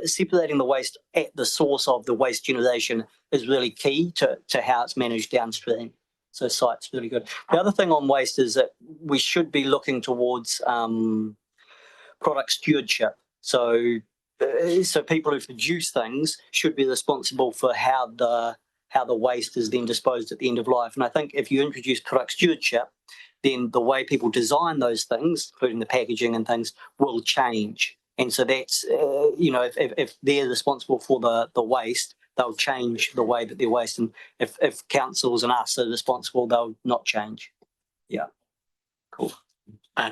Speaker 16: separating the waste at the source of the waste generation is really key to how it's managed downstream. So site's really good. The other thing on waste is that we should be looking towards product stewardship. So people who produce things should be responsible for how the waste is then disposed at the end of life. And I think if you introduce product stewardship, then the way people design those things, including the packaging and things, will change. And so that's, you know, if they're responsible for the waste, they'll change the way that they're waste. And if councils and us are responsible, they'll not change. Yeah. Cool.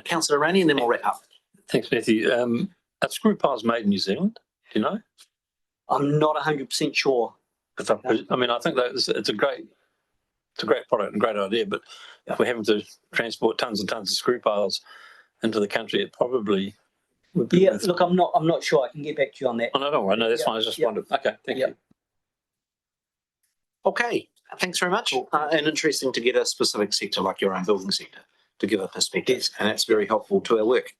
Speaker 1: Councillor Rainey, and then we'll wrap up.
Speaker 11: Thanks, Matthew. Are screw piles made in New Zealand? Do you know?
Speaker 16: I'm not 100% sure.
Speaker 11: I mean, I think that it's a great product and a great idea, but if we're having to transport tons and tons of screw piles into the country, it probably would be.
Speaker 16: Yeah, look, I'm not sure. I can get back to you on that.
Speaker 11: Oh, no, don't worry. No, that's fine. I just wondered. Okay, thank you.
Speaker 1: Okay, thanks very much. And interesting to get a specific sector like your own building sector to give a perspective, and that's very helpful to our work.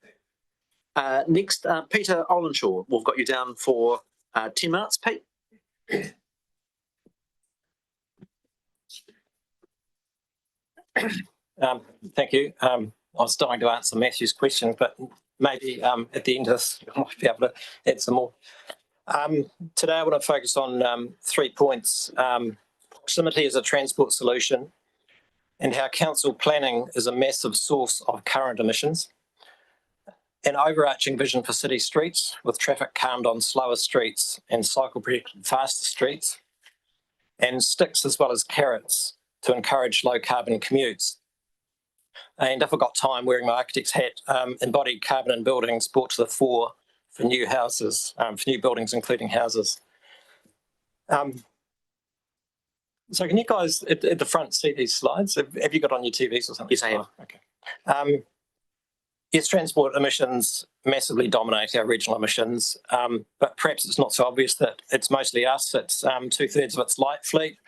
Speaker 1: Next, Peter Olenshaw, we've got you down for 10 minutes, Pete.
Speaker 18: Thank you. I was dying to answer Matthew's question, but maybe at the end of this, I might be able to add some more. Today, I want to focus on 3 points. Proximity as a transport solution, and how council planning is a massive source of current emissions. an overarching vision for city streets with traffic calmed on slower streets and cycle protected faster streets, and sticks as well as carrots to encourage low carbon commutes. And if I've got time, wearing my architect's hat, embodied carbon in buildings brought to the fore for new houses, for new buildings, including houses. So can you guys at the front see these slides? Have you got on your TVs or something?
Speaker 1: Yes, I have.
Speaker 18: Okay. Yes, transport emissions massively dominate our regional emissions, but perhaps it's not so obvious that it's mostly us. It's 2/3 of it's light fleet,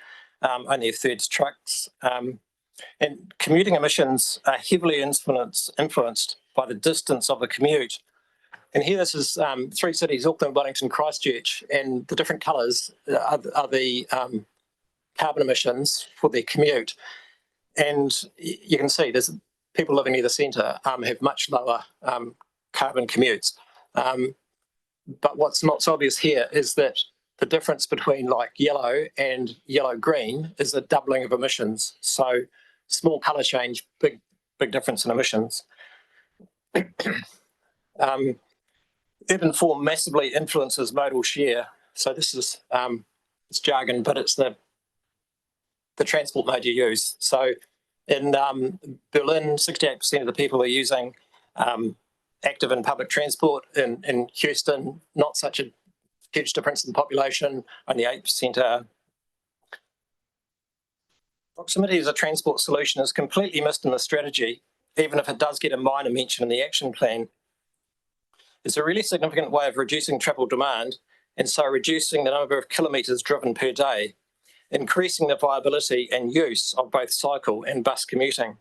Speaker 18: only 1/3 trucks. And commuting emissions are heavily influenced by the distance of the commute. And here this is 3 cities, Auckland, Wellington, Christchurch, and the different colours are the carbon emissions for their commute. And you can see there's people living near the centre have much lower carbon commutes. But what's not so obvious here is that the difference between like yellow and yellow-green is a doubling of emissions. So small colour change, big difference in emissions. Urban form massively influences modal share. So this is it's jargon, but it's the transport mode you use. So in Berlin, 68% of the people are using active in public transport. In Houston, not such a huge difference in the population, only 8% are. Proximity as a transport solution is completely missed in the strategy, even if it does get a minor mention in the action plan. It's a really significant way of reducing travel demand, and so reducing the number of kilometres driven per day, increasing the viability and use of both cycle and bus commuting.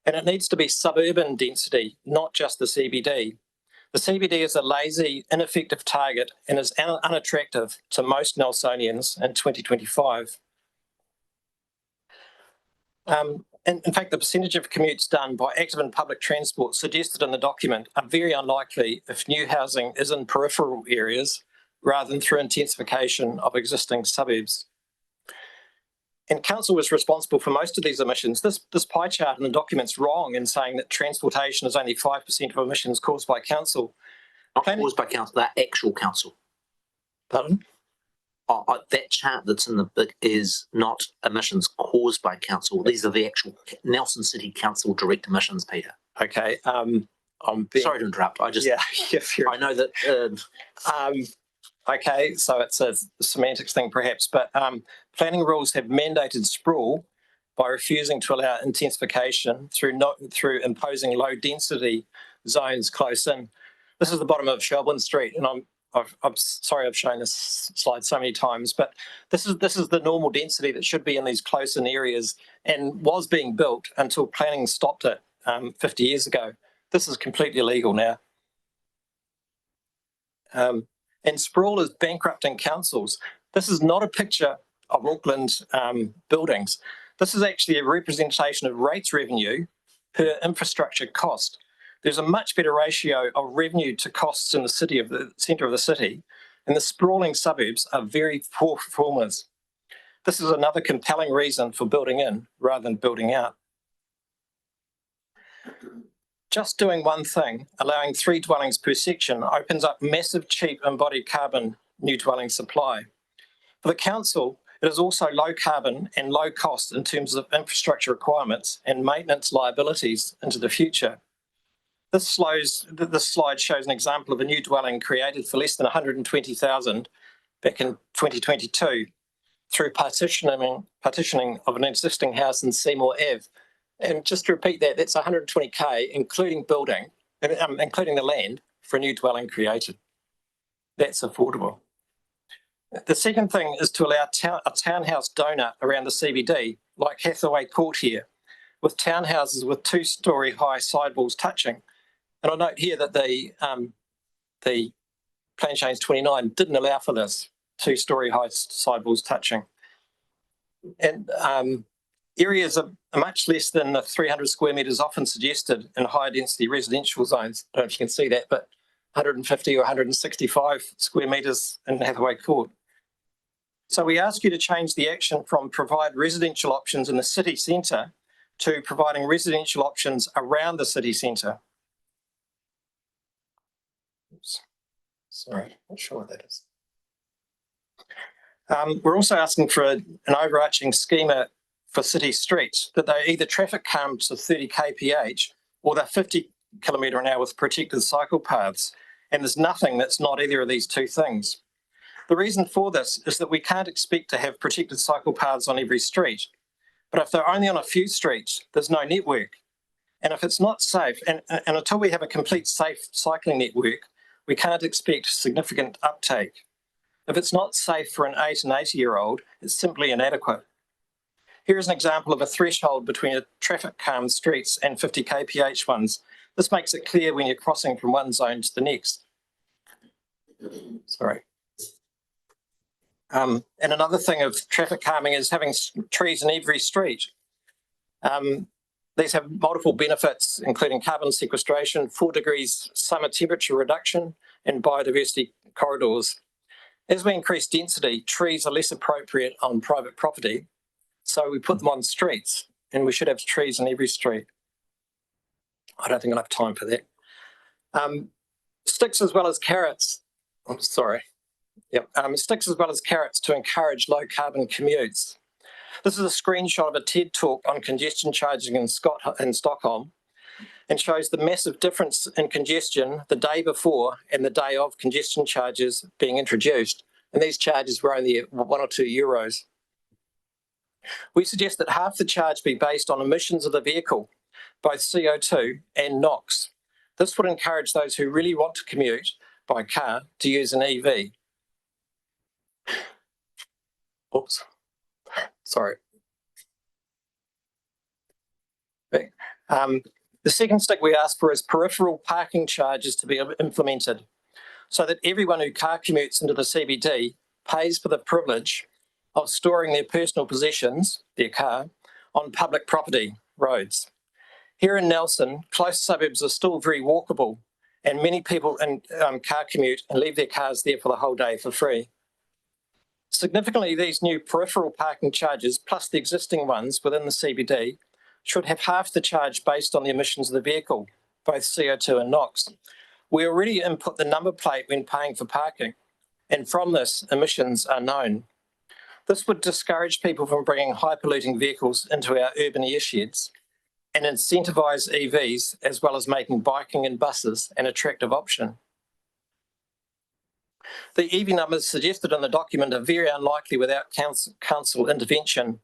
Speaker 18: And it needs to be suburban density, not just the CBD. The CBD is a lazy, ineffective target and is unattractive to most Nelsonians in 2025. In fact, the percentage of commutes done by active and public transport suggested in the document are very unlikely if new housing is in peripheral areas rather than through intensification of existing suburbs. And council was responsible for most of these emissions. This pie chart in the document's wrong in saying that transportation is only 5% of emissions caused by council.
Speaker 1: Not caused by council, that actual council.
Speaker 18: Pardon?
Speaker 1: That chart that's in the book is not emissions caused by council. These are the actual Nelson City Council direct emissions, Peter.
Speaker 18: Okay. I'm
Speaker 1: sorry to interrupt. I just I know that.
Speaker 18: Okay, so it's a semantics thing perhaps, but planning rules have mandated sprawl by refusing to allow intensification through imposing low density zones close in. This is the bottom of Shelbourne Street, and I'm sorry I've shown this slide so many times, but this is the normal density that should be in these close-in areas and was being built until planning stopped it 50 years ago. This is completely illegal now. And sprawl is bankrupting councils. This is not a picture of Auckland buildings. This is actually a representation of rates revenue per infrastructure cost. There's a much better ratio of revenue to costs in the city of the centre of the city, and the sprawling suburbs are very poor performers. This is another compelling reason for building in rather than building out. Just doing one thing, allowing 3 dwellings per section, opens up massive cheap embodied carbon new dwelling supply. For the council, it is also low carbon and low cost in terms of infrastructure requirements and maintenance liabilities into the future. This slide shows an example of a new dwelling created for less than 120,000 back in 2022 through partitioning of an existing house in Seymour Ave. And just to repeat that, that's 120K, including building, including the land for a new dwelling created. That's affordable. The second thing is to allow a townhouse donut around the CBD, like Hathaway Court here, with townhouses with 2-storey high sidewalls touching. And I note here that the Plan Change 29 didn't allow for this, 2-storey high sidewalls touching. And areas are much less than the 300 square metres often suggested in higher density residential zones. I don't know if you can see that, but 150 or 165 square metres in Hathaway Court. So we ask you to change the action from provide residential options in the city centre to providing residential options around the city centre. Sorry, not sure what that is. We're also asking for an overarching schema for city streets, that they either traffic calm to 30 kph or they're 50 km/h with protected cycle paths. And there's nothing that's not either of these two things. The reason for this is that we can't expect to have protected cycle paths on every street. But if they're only on a few streets, there's no network. And if it's not safe, and until we have a complete safe cycling network, we can't expect significant uptake. If it's not safe for an 8 and 80-year-old, it's simply inadequate. Here is an example of a threshold between a traffic calm streets and 50 kph ones. This makes it clear when you're crossing from one zone to the next. Sorry. And another thing of traffic calming is having trees in every street. These have multiple benefits, including carbon sequestration, 4 degrees summer temperature reduction, and biodiversity corridors. As we increase density, trees are less appropriate on private property, so we put them on streets, and we should have trees in every street. I don't think I'll have time for that. Sticks as well as carrots. I'm sorry. Yep. Sticks as well as carrots to encourage low carbon commutes. This is a screenshot of a TED talk on congestion charging in Stockholm, and shows the massive difference in congestion the day before and the day of congestion charges being introduced. And these charges were only €1 or €2. We suggest that half the charge be based on emissions of the vehicle, both CO2 and NOx. This would encourage those who really want to commute by car to use an EV. Oops, sorry. The second stick we ask for is peripheral parking charges to be implemented, so that everyone who car commutes into the CBD pays for the privilege of storing their personal possessions, their car, on public property roads. Here in Nelson, close suburbs are still very walkable, and many people car commute and leave their cars there for the whole day for free. Significantly, these new peripheral parking charges, plus the existing ones within the CBD, should have half the charge based on the emissions of the vehicle, both CO2 and NOx. We already input the number plate when paying for parking, and from this, emissions are known. This would discourage people from bringing high-polluting vehicles into our urban airsheds and incentivise EVs, as well as making biking and buses an attractive option. The EV numbers suggested in the document are very unlikely without council intervention,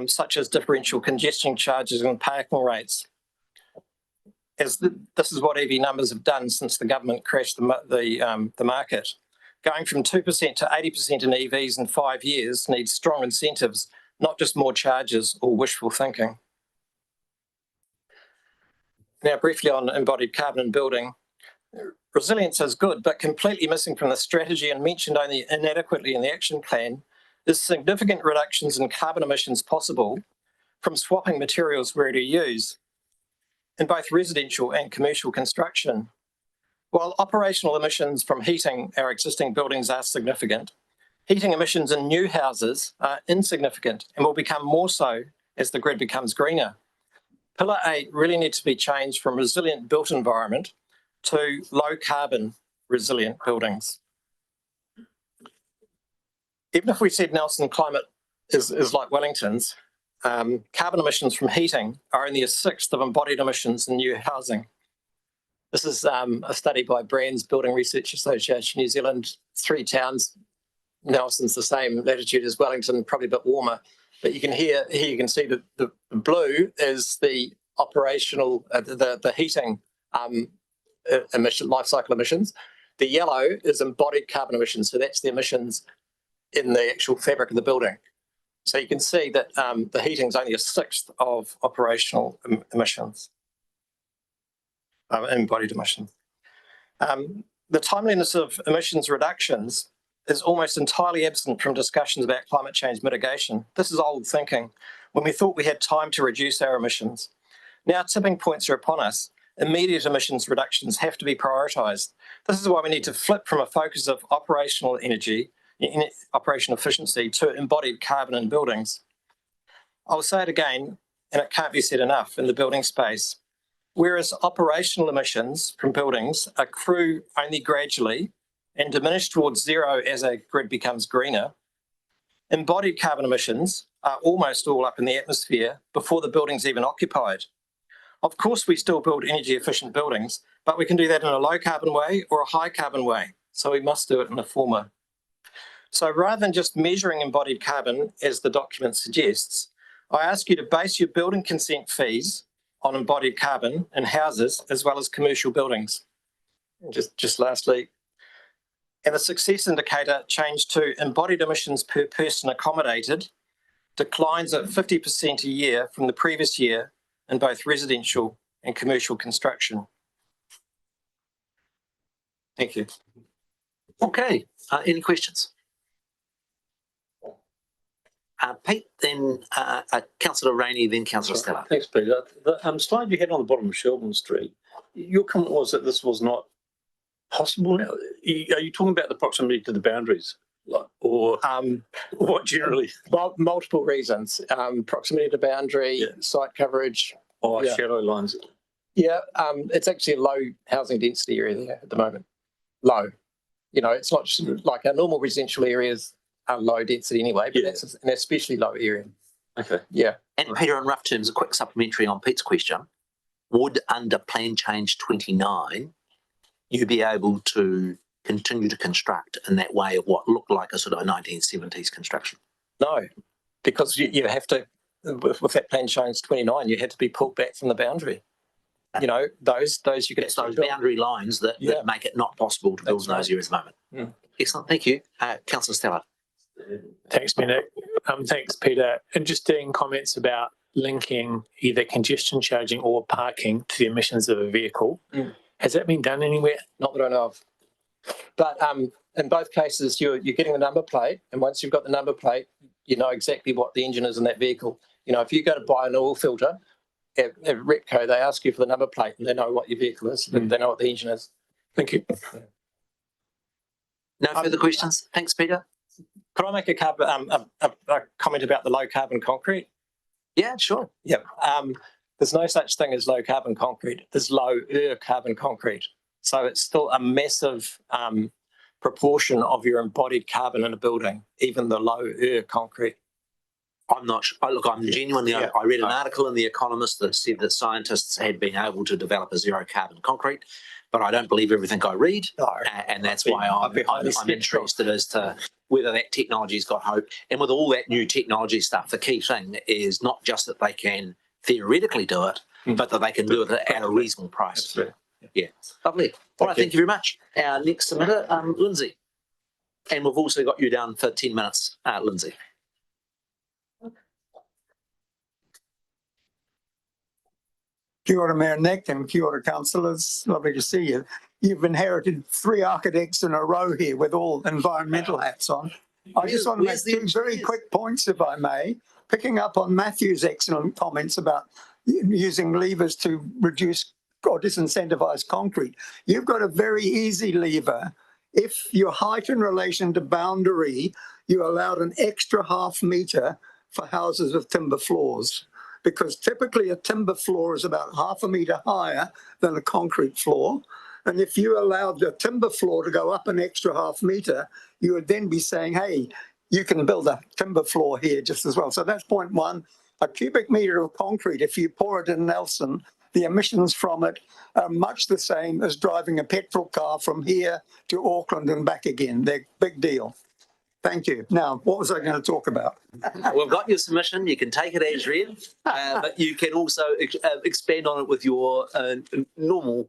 Speaker 18: such as differential congestion charges and parking rates. This is what EV numbers have done since the government crashed the market. Going from 2% to 80% in EVs in 5 years needs strong incentives, not just more charges or wishful thinking. Now, briefly on embodied carbon in building. Resilience is good, but completely missing from the strategy and mentioned only inadequately in the action plan is significant reductions in carbon emissions possible from swapping materials ready to use in both residential and commercial construction. While operational emissions from heating our existing buildings are significant, heating emissions in new houses are insignificant and will become more so as the grid becomes greener. Pillar 8 really needs to be changed from resilient built environment to low carbon resilient buildings. Even if we said Nelson climate is like Wellington's, carbon emissions from heating are only 1/6 of embodied emissions in new housing. This is a study by Brands Building Research Association New Zealand. 3 towns, Nelson's the same latitude as Wellington, probably a bit warmer. But you can here you can see that the blue is the operational, the heating emission, life cycle emissions. The yellow is embodied carbon emissions, so that's the emissions in the actual fabric of the building. So you can see that the heating is only 1/6 of operational emissions, embodied emissions. The timeliness of emissions reductions is almost entirely absent from discussions about climate change mitigation. This is old thinking, when we thought we had time to reduce our emissions. Now tipping points are upon us. Immediate emissions reductions have to be prioritised. This is why we need to flip from a focus of operational energy, operational efficiency, to embodied carbon in buildings. I'll say it again, and it can't be said enough in the building space. Whereas operational emissions from buildings accrue only gradually and diminish towards zero as a grid becomes greener, embodied carbon emissions are almost all up in the atmosphere before the building's even occupied. Of course, we still build energy efficient buildings, but we can do that in a low carbon way or a high carbon way. So we must do it in a former. So rather than just measuring embodied carbon, as the document suggests, I ask you to base your building consent fees on embodied carbon in houses as well as commercial buildings. Just lastly, and the success indicator changed to embodied emissions per person accommodated declines at 50% a year from the previous year in both residential and commercial construction. Thank you.
Speaker 1: Okay, any questions? Pete, then Councillor Rainey, then Councillor Stella.
Speaker 11: Thanks, Peter. The slide you had on the bottom of Shelbourne Street, your comment was that this was not possible now. Are you talking about the proximity to the boundaries? Or what generally?
Speaker 19: Well, multiple reasons. Proximity to boundary, site coverage.
Speaker 11: Oh, shadow lines.
Speaker 19: Yeah, it's actually a low housing density area there at the moment. Low. You know, it's not just like our normal residential areas are low density anyway, but that's an especially low area.
Speaker 11: Okay.
Speaker 19: Yeah.
Speaker 1: And Peter, in rough terms, a quick supplementary on Pete's question, would under Plan Change 29, you be able to continue to construct in that way of what looked like a sort of a 1970s construction?
Speaker 19: No, because you have to, with that Plan Change 29, you had to be pulled back from the boundary. You know, those you could...
Speaker 1: It's those boundary lines that make it not possible to build in those areas at the moment. Excellent, thank you. Councillor Stella.
Speaker 6: Thanks, Minik. Thanks, Peter. Interesting comments about linking either congestion charging or parking to the emissions of a vehicle. Has that been done anywhere?
Speaker 19: Not that I know of. But in both cases, you're getting the number plate, and once you've got the number plate, you know exactly what the engine is in that vehicle. You know, if you go to buy an oil filter at Repco, they ask you for the number plate, and they know what your vehicle is, and they know what the engine is.
Speaker 6: Thank you.
Speaker 1: No further questions? Thanks, Peter.
Speaker 18: Could I make a comment about the low carbon concrete?
Speaker 1: Yeah, sure.
Speaker 18: Yeah. There's no such thing as low carbon concrete. There's lower carbon concrete. So it's still a massive proportion of your embodied carbon in a building, even the lower concrete.
Speaker 1: I'm not sure. Look, I'm genuinely, I read an article in The Economist that said that scientists had been able to develop a zero carbon concrete, but I don't believe everything I read. No. And that's why I'm interested as to whether that technology's got hope. And with all that new technology stuff, the key thing is not just that they can theoretically do it, but that they can do it at a reasonable price.
Speaker 11: Absolutely.
Speaker 1: Yeah, lovely. All right, thank you very much. Our next submitter, Lindsay. And we've also got you down for 10 minutes, Lindsay.
Speaker 21: Kia ora, Mayor Nick, and kia ora, councillors. Lovely to see you. You've inherited 3 architects in a row here with all environmental hats on. I just want to make 2 very quick points, if I may. Picking up on Matthew's excellent comments about using levers to reduce or disincentivize concrete. You've got a very easy lever. If your height in relation to boundary, you allowed an extra ½ metre for houses with timber floors, because typically a timber floor is about ½ metre higher than a concrete floor. And if you allowed the timber floor to go up an extra ½ metre, you would then be saying, hey, you can build a timber floor here just as well. So that's point 1. A cubic metre of concrete, if you pour it in Nelson, the emissions from it are much the same as driving a petrol car from here to Auckland and back again. They're a big deal. Thank you. Now, what was I going to talk about?
Speaker 1: We've got your submission. You can take it as read, but you can also expand on it with your normal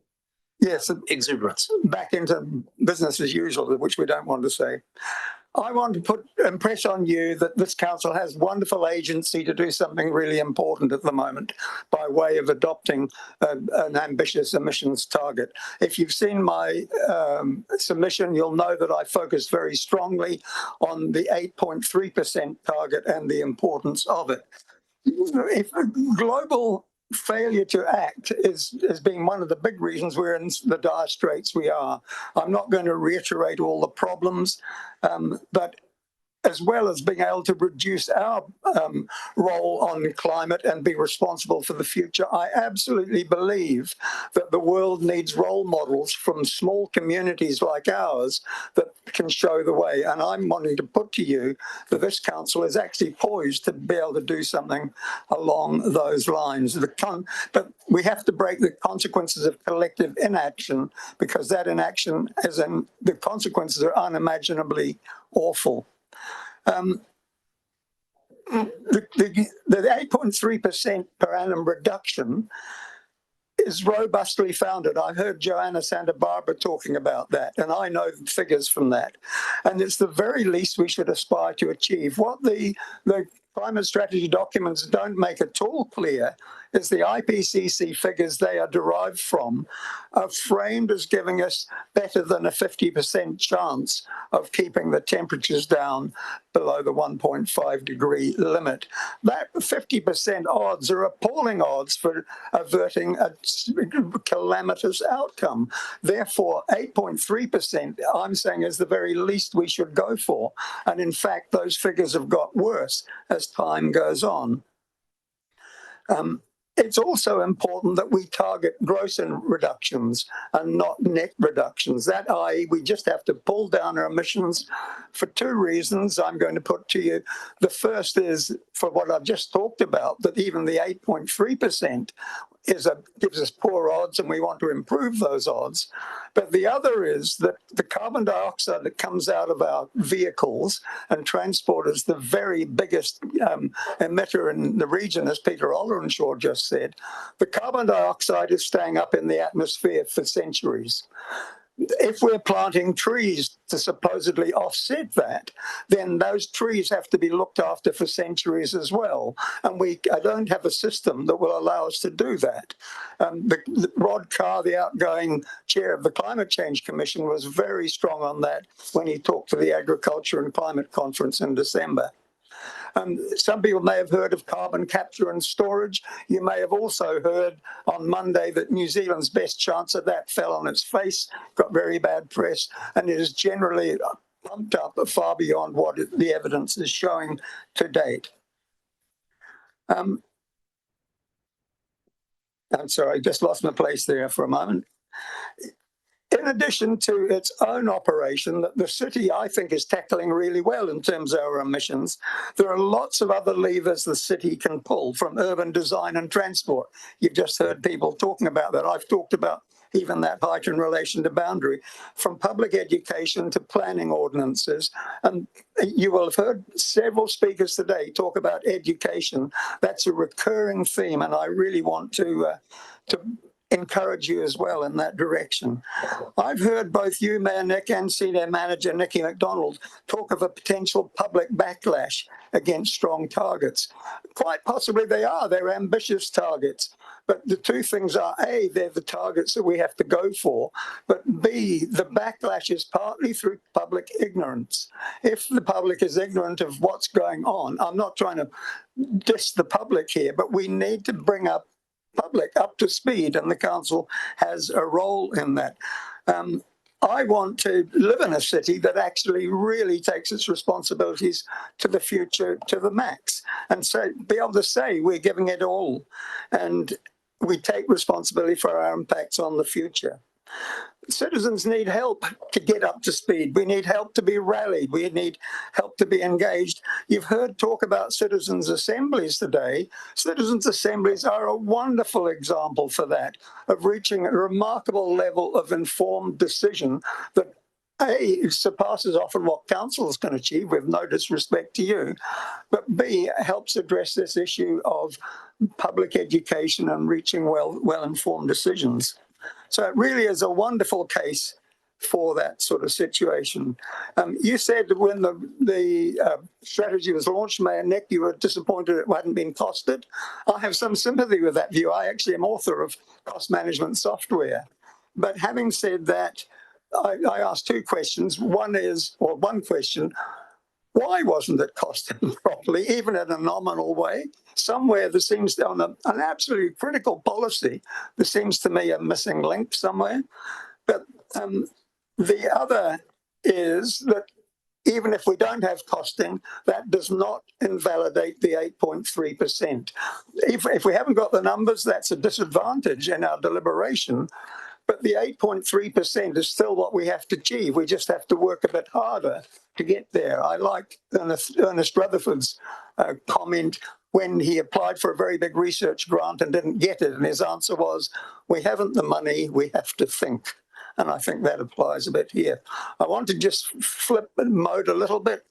Speaker 1: exuberance.
Speaker 21: Back into business as usual, which we don't want to say. I want to impress on you that this council has wonderful agency to do something really important at the moment by way of adopting an ambitious emissions target. If you've seen my submission, you'll know that I focus very strongly on the 8.3% target and the importance of it. If global failure to act has been one of the big reasons we're in the dire straits we are. I'm not going to reiterate all the problems, but as well as being able to reduce our role on climate and be responsible for the future, I absolutely believe that the world needs role models from small communities like ours that can show the way. And I'm wanting to put to you that this council is actually poised to be able to do something along those lines. But we have to break the consequences of collective inaction, because that inaction, as in the consequences, are unimaginably awful. The 8.3% per annum reduction is robustly founded. I've heard Joanna Santa Barbara talking about that, and I know figures from that. And it's the very least we should aspire to achieve. What the climate strategy documents don't make at all clear is the IPCC figures they are derived from are framed as giving us better than a 50% chance of keeping the temperatures down below the 1.5 degree limit. That 50% odds are appalling odds for averting a calamitous outcome. Therefore, 8.3%, I'm saying, is the very least we should go for. And in fact, those figures have got worse as time goes on. It's also important that we target gross reductions and not net reductions. That, i.e., we just have to pull down our emissions for two reasons I'm going to put to you. The first is for what I've just talked about, that even the 8.3% gives us poor odds, and we want to improve those odds. But the other is that the carbon dioxide that comes out of our vehicles and transport is the very biggest emitter in the region, as Peter Ollerenshaw just said. The carbon dioxide is staying up in the atmosphere for centuries. If we're planting trees to supposedly offset that, then those trees have to be looked after for centuries as well. And I don't have a system that will allow us to do that. Rod Carr, the outgoing chair of the Climate Change Commission, was very strong on that when he talked to the Agriculture and Climate Conference in December. Some people may have heard of carbon capture and storage. You may have also heard on Monday that New Zealand's best chance at that fell on its face, got very bad press, and it is generally pumped up far beyond what the evidence is showing to date. I'm sorry, I just lost my place there for a moment. In addition to its own operation that the city, I think, is tackling really well in terms of our emissions, there are lots of other levers the city can pull, from urban design and transport. You've just heard people talking about that. I've talked about even that height in relation to boundary, from public education to planning ordinances. And you will have heard several speakers today talk about education. That's a recurring theme, and I really want to encourage you as well in that direction. I've heard both you, Mayor Nick, and Senior Manager Nikki MacDonald talk of a potential public backlash against strong targets. Quite possibly they are. They're ambitious targets. But the two things are, A, they're the targets that we have to go for, but B, the backlash is partly through public ignorance. If the public is ignorant of what's going on, I'm not trying to diss the public here, but we need to bring public up to speed, and the council has a role in that. I want to live in a city that actually really takes its responsibilities to the future to the max, and so be able to say we're giving it all and we take responsibility for our impacts on the future. Citizens need help to get up to speed. We need help to be rallied. We need help to be engaged. You've heard talk about citizens' assemblies today. Citizens' assemblies are a wonderful example for that, of reaching a remarkable level of informed decision that A, surpasses often what councils can achieve, with no disrespect to you, but B, helps address this issue of public education and reaching well-informed decisions. So it really is a wonderful case for that sort of situation. You said when the strategy was launched, Mayor Nick, you were disappointed it hadn't been costed. I have some sympathy with that view. I actually am author of cost management software. But having said that, I asked two questions. One question, why wasn't it costed properly, even in a nominal way? Somewhere there seems to, on an absolutely critical policy, there seems to me a missing link somewhere. But the other is that even if we don't have costing, that does not invalidate the 8.3%. If we haven't got the numbers, that's a disadvantage in our deliberation. But the 8.3% is still what we have to achieve. We just have to work a bit harder to get there. I like Ernest Rutherford's comment when he applied for a very big research grant and didn't get it. And his answer was, we haven't the money, we have to think. And I think that applies a bit here. I want to just flip mode a little bit.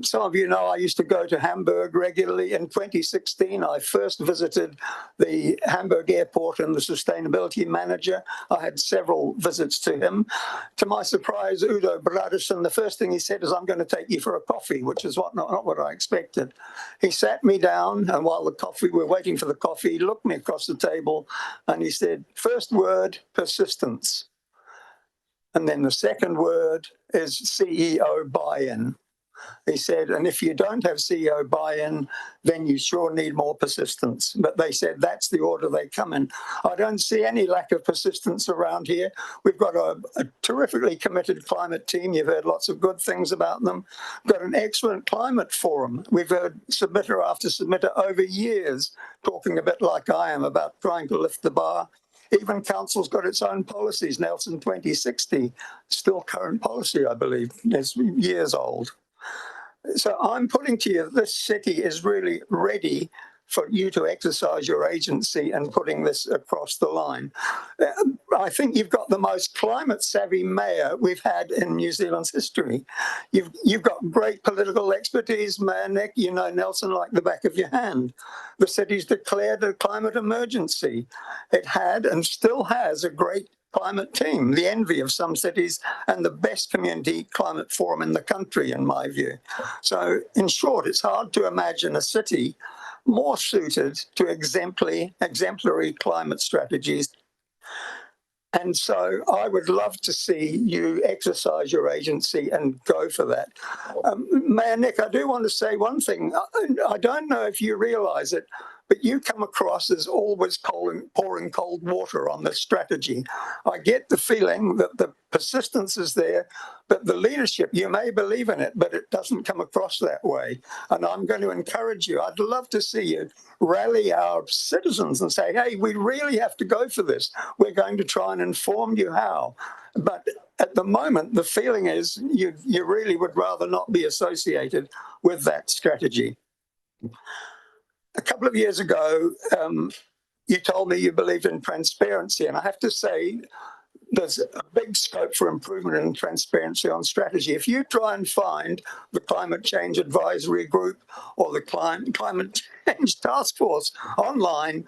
Speaker 21: Some of you know I used to go to Hamburg regularly. In 2016, I first visited the Hamburg airport and the sustainability manager. I had several visits to him. To my surprise, Udo Bradesson, the first thing he said is, I'm going to take you for a coffee, which is not what I expected. He sat me down, and while we were waiting for the coffee, he looked me across the table and he said, first word, persistence. And then the second word is CEO buy-in. He said, and if you don't have CEO buy-in, then you sure need more persistence. But they said that's the order they come in. I don't see any lack of persistence around here. We've got a terrifically committed climate team. You've heard lots of good things about them. We've got an excellent climate forum. We've heard submitter after submitter over years talking a bit like I am about trying to lift the bar. Even council's got its own policies. Nelson 2060, still current policy, I believe. It's years old. So I'm putting to you, this city is really ready for you to exercise your agency and putting this across the line. I think you've got the most climate-savvy mayor we've had in New Zealand's history. You've got great political expertise, Mayor Nick. You know Nelson like the back of your hand. The city's declared a climate emergency. It had and still has a great climate team, the envy of some cities and the best community climate forum in the country, in my view. So in short, it's hard to imagine a city more suited to exemplary climate strategies. And so I would love to see you exercise your agency and go for that. Mayor Nick, I do want to say one thing. I don't know if you realise it, but you come across as always pouring cold water on this strategy. I get the feeling that the persistence is there, but the leadership, you may believe in it, but it doesn't come across that way. And I'm going to encourage you. I'd love to see you rally our citizens and say, hey, we really have to go for this. We're going to try and inform you how. But at the moment, the feeling is you really would rather not be associated with that strategy. A couple of years ago, you told me you believed in transparency, and I have to say there's a big scope for improvement in transparency on strategy. If you try and find the Climate Change Advisory Group or the Climate Change Task Force online,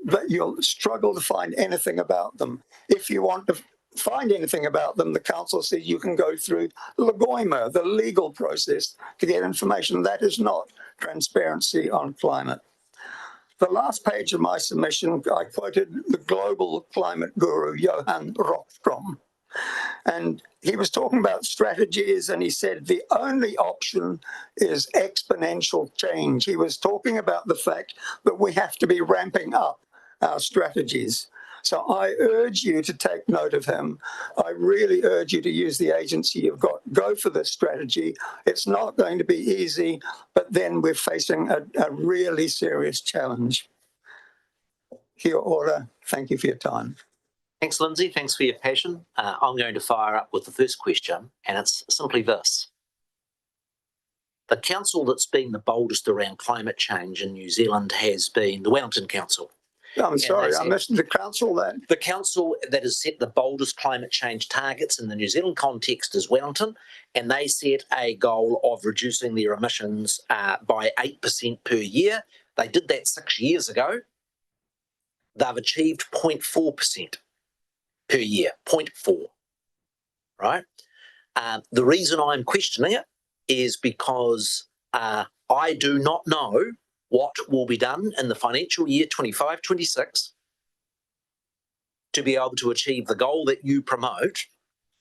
Speaker 21: that you'll struggle to find anything about them. If you want to find anything about them, the council says you can go through Lagoima, the legal process, to get information. That is not transparency on climate. The last page of my submission, I quoted the global climate guru, Johan Rockström. And he was talking about strategies, and he said the only option is exponential change. He was talking about the fact that we have to be ramping up our strategies. So I urge you to take note of him. I really urge you to use the agency you've got. Go for this strategy. It's not going to be easy, but then we're facing a really serious challenge. Kia ora. Thank you for your time.
Speaker 1: Thanks, Lindsay. Thanks for your passion. I'm going to fire up with the first question, and it's simply this. The council that's been the boldest around climate change in New Zealand has been the Wellington Council.
Speaker 21: I'm sorry, I missed the council then.
Speaker 1: The council that has set the boldest climate change targets in the New Zealand context is Wellington, and they set a goal of reducing their emissions by 8% per year. They did that 6 years ago. They've achieved 0.4% per year, 0.4, right? The reason I'm questioning it is because I do not know what will be done in the financial year 25-26 to be able to achieve the goal that you promote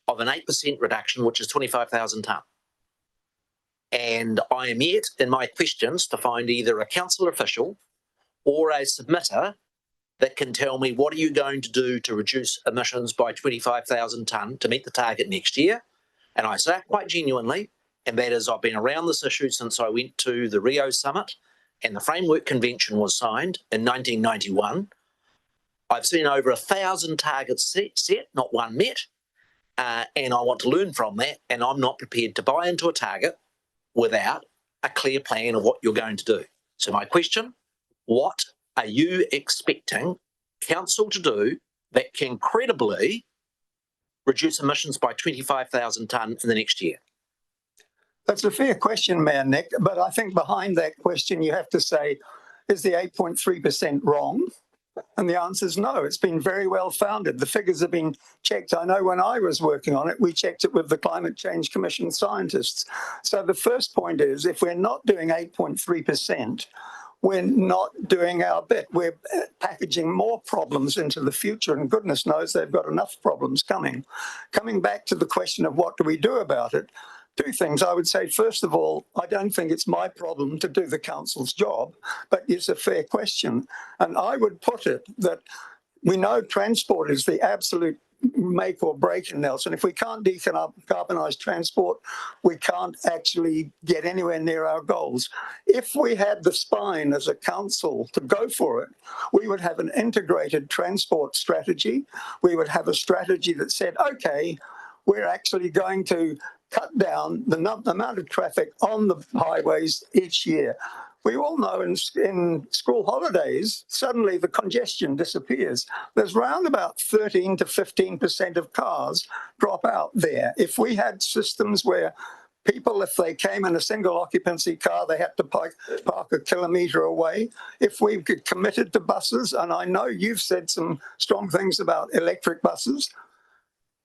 Speaker 1: of an 8% reduction, which is 25,000 tonne. And I am yet in my questions to find either a council official or a submitter that can tell me what are you going to do to reduce emissions by 25,000 tonne to meet the target next year. And I say quite genuinely, and that is I've been around this issue since I went to the Rio Summit and the Framework Convention was signed in 1991. I've seen over 1,000 targets set, not one met, and I want to learn from that, and I'm not prepared to buy into a target without a clear plan of what you're going to do. So my question, what are you expecting council to do that can credibly reduce emissions by 25,000 tonne in the next year?
Speaker 21: That's a fair question, Mayor Nick, but I think behind that question you have to say, is the 8.3% wrong? And the answer is no. It's been very well founded. The figures have been checked. I know when I was working on it, we checked it with the Climate Change Commission scientists. So the first point is, if we're not doing 8.3%, we're not doing our bit. We're packaging more problems into the future, and goodness knows they've got enough problems coming. Coming back to the question of what do we do about it, two things. I would say, first of all, I don't think it's my problem to do the council's job, but it's a fair question. And I would put it that we know transport is the absolute make or break in Nelson. If we can't decarbonise transport, we can't actually get anywhere near our goals. If we had the spine as a council to go for it, we would have an integrated transport strategy. We would have a strategy that said, okay, we're actually going to cut down the amount of traffic on the highways each year. We all know in school holidays, suddenly the congestion disappears. There's round about 13 to 15% of cars drop out there. If we had systems where people, if they came in a single occupancy car, they had to park a kilometre away. If we committed to buses, and I know you've said some strong things about electric buses,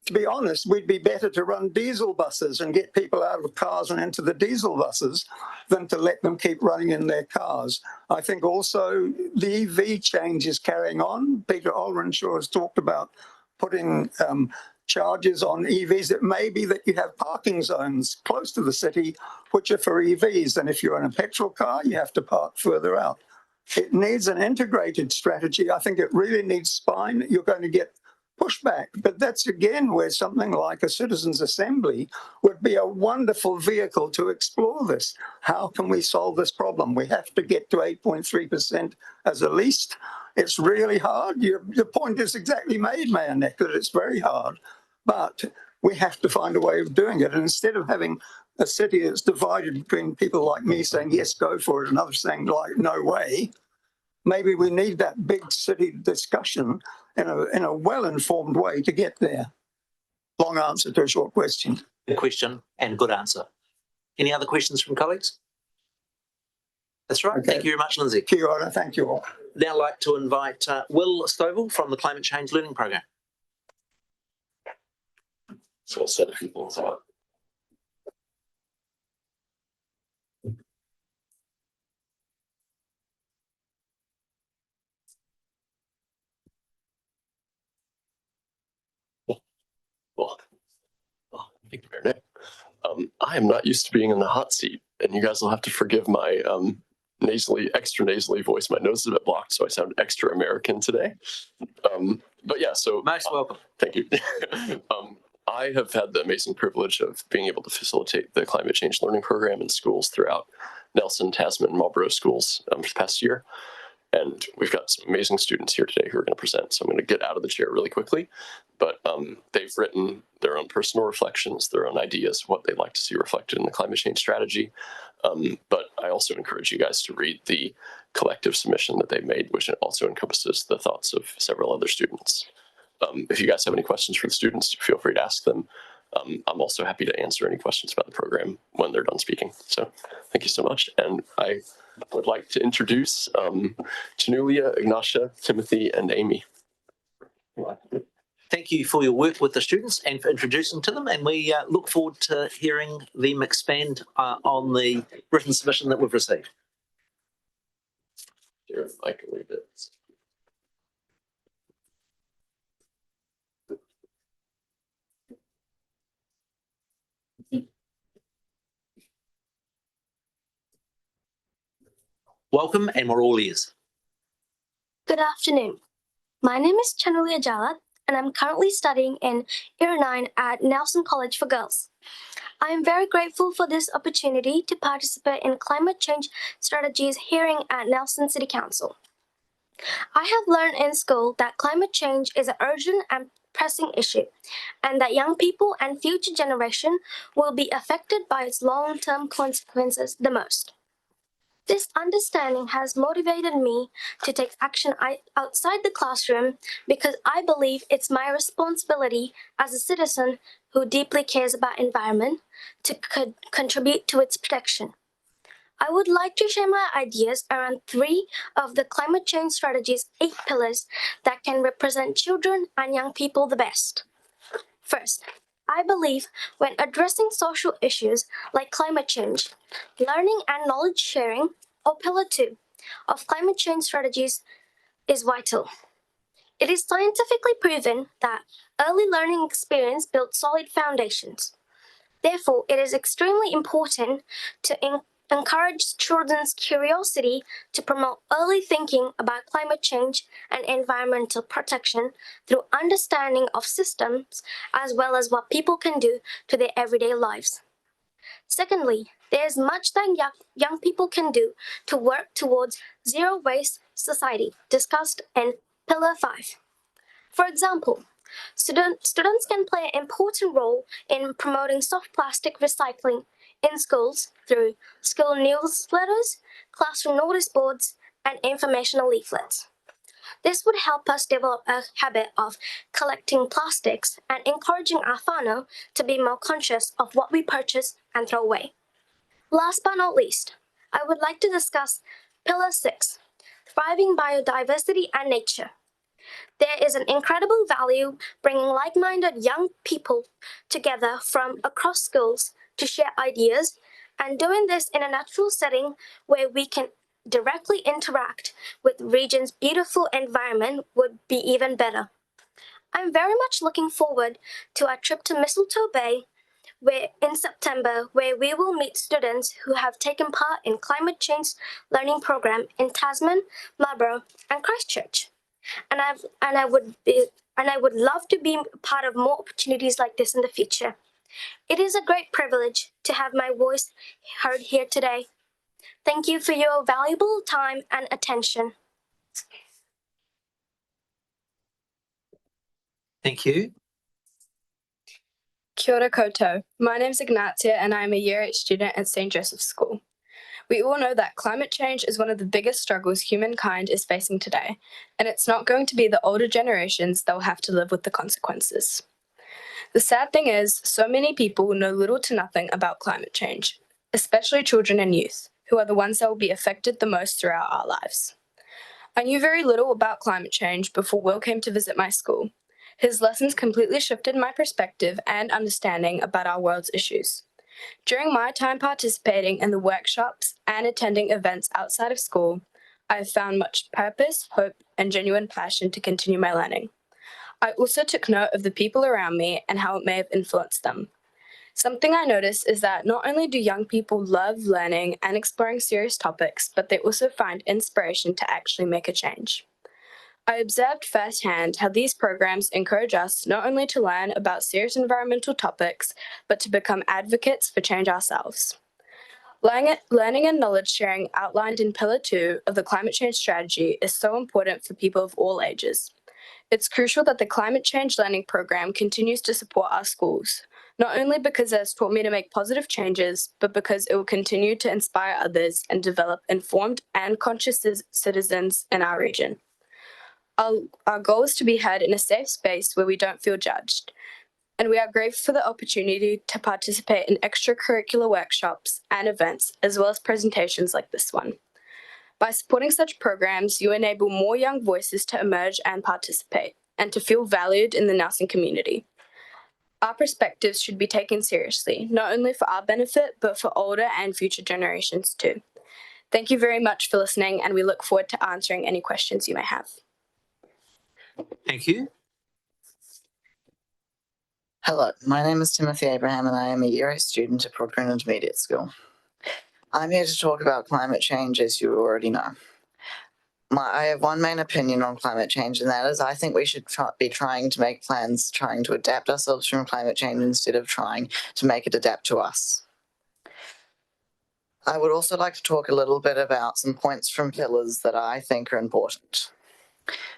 Speaker 21: to be honest, we'd be better to run diesel buses and get people out of cars and into the diesel buses than to let them keep running in their cars. I think also the EV change is carrying on. Peter Olrenshaw has talked about putting charges on EVs. It may be that you have parking zones close to the city which are for EVs, and if you're in a petrol car, you have to park further out. It needs an integrated strategy. I think it really needs spine. You're going to get pushback, but that's again where something like a citizens' assembly would be a wonderful vehicle to explore this. How can we solve this problem? We have to get to 8.3% as a least. It's really hard. Your point is exactly made, Mayor Nick, that it's very hard, but we have to find a way of doing it. And instead of having a city that's divided between people like me saying, yes, go for it, and others saying, like, no way, maybe we need that big city discussion in a well-informed way to get there. Long answer to a short question.
Speaker 1: Good question and good answer. Any other questions from colleagues? That's right. Okay. Thank you very much, Lindsay.
Speaker 21: Kia ora. Thank you all.
Speaker 1: Now I'd like to invite Will Stovall from the Climate Change Learning Programme.
Speaker 4: So I'll set a few things out. Thank you, Mayor Nick. I am not used to being in the hot seat, and you guys will have to forgive my extra nasally voice. My nose is a bit blocked, so I sound extra American today. But yeah, so
Speaker 1: most welcome.
Speaker 4: Thank you. I have had the amazing privilege of being able to facilitate the Climate Change Learning Program in schools throughout Nelson, Tasman, and Marlborough schools for the past year. And we've got some amazing students here today who are going to present. So I'm going to get out of the chair really quickly. But they've written their own personal reflections, their own ideas, what they'd like to see reflected in the climate change strategy. But I also encourage you guys to read the collective submission that they've made, which also encompasses the thoughts of several other students. If you guys have any questions for the students, feel free to ask them. I'm also happy to answer any questions about the program when they're done speaking. So thank you so much. And I would like to introduce Janulia, Ignatia, Timothy, and Amy.
Speaker 1: Thank you for your work with the students and for introducing to them. And we look forward to hearing them expand on the written submission that we've received.
Speaker 4: Here, I can read it.
Speaker 1: Welcome, and we're all ears.
Speaker 20: Good afternoon. My name is Chanulia Jala, and I'm currently studying in Year 9 at Nelson College for Girls. I am very grateful for this opportunity to participate in climate change strategies hearing at Nelson City Council. I have learned in school that climate change is an urgent and pressing issue, and that young people and future generation will be affected by its long-term consequences the most. This understanding has motivated me to take action outside the classroom because I believe it's my responsibility as a citizen who deeply cares about environment to contribute to its protection. I would like to share my ideas around 3 of the climate change strategy's 8 pillars that can represent children and young people the best. First, I believe when addressing social issues like climate change, learning and knowledge sharing, or pillar 2 of climate change strategies is vital. It is scientifically proven that early learning experience builds solid foundations. Therefore, it is extremely important to encourage children's curiosity to promote early thinking about climate change and environmental protection through understanding of systems as well as what people can do to their everyday lives. Secondly, there is much that young people can do to work towards zero waste society discussed in Pillar 5. For example, students can play an important role in promoting soft plastic recycling in schools through school newsletters, classroom notice boards, and informational leaflets. This would help us develop a habit of collecting plastics and encouraging our whānau to be more conscious of what we purchase and throw away. Last but not least, I would like to discuss Pillar 6, Thriving Biodiversity and Nature. There is an incredible value bringing like-minded young people together from across schools to share ideas, and doing this in a natural setting where we can directly interact with the region's beautiful environment would be even better. I'm very much looking forward to our trip to Mistletoe Bay in September, where we will meet students who have taken part in climate change learning program in Tasman, Marlborough, and Christchurch. And I would love to be part of more opportunities like this in the future. It is a great privilege to have my voice heard here today. Thank you for your valuable time and attention.
Speaker 1: Thank you.
Speaker 5: Kia ora koutou. My name is Ignatia and I am a Year 8 student at St. Joseph's School. We all know that climate change is one of the biggest struggles humankind is facing today, and it's not going to be the older generations that will have to live with the consequences. The sad thing is, so many people know little to nothing about climate change, especially children and youth, who are the ones that will be affected the most throughout our lives. I knew very little about climate change before Will came to visit my school. His lessons completely shifted my perspective and understanding about our world's issues. During my time participating in the workshops and attending events outside of school, I have found much purpose, hope, and genuine passion to continue my learning. I also took note of the people around me and how it may have influenced them. Something I noticed is that not only do young people love learning and exploring serious topics, but they also find inspiration to actually make a change. I observed firsthand how these programs encourage us not only to learn about serious environmental topics, but to become advocates for change ourselves. Learning and knowledge sharing outlined in Pillar 2 of the climate change strategy is so important for people of all ages. It's crucial that the climate change learning program continues to support our schools, not only because it has taught me to make positive changes, but because it will continue to inspire others and develop informed and conscious citizens in our region. Our goal is to be heard in a safe space where we don't feel judged, and we are grateful for the opportunity to participate in extracurricular workshops and events, as well as presentations like this one. By supporting such programs, you enable more young voices to emerge and participate, and to feel valued in the Nelson community. Our perspectives should be taken seriously, not only for our benefit, but for older and future generations too. Thank you very much for listening, and we look forward to answering any questions you may have.
Speaker 1: Thank you.
Speaker 14: Hello, my name is Timothy Abraham and I am a Year 8 student at Proctor Intermediate School. I'm here to talk about climate change, as you already know. I have one main opinion on climate change, and that is I think we should be trying to make plans, trying to adapt ourselves from climate change instead of trying to make it adapt to us. I would also like to talk a little bit about some points from pillars that I think are important.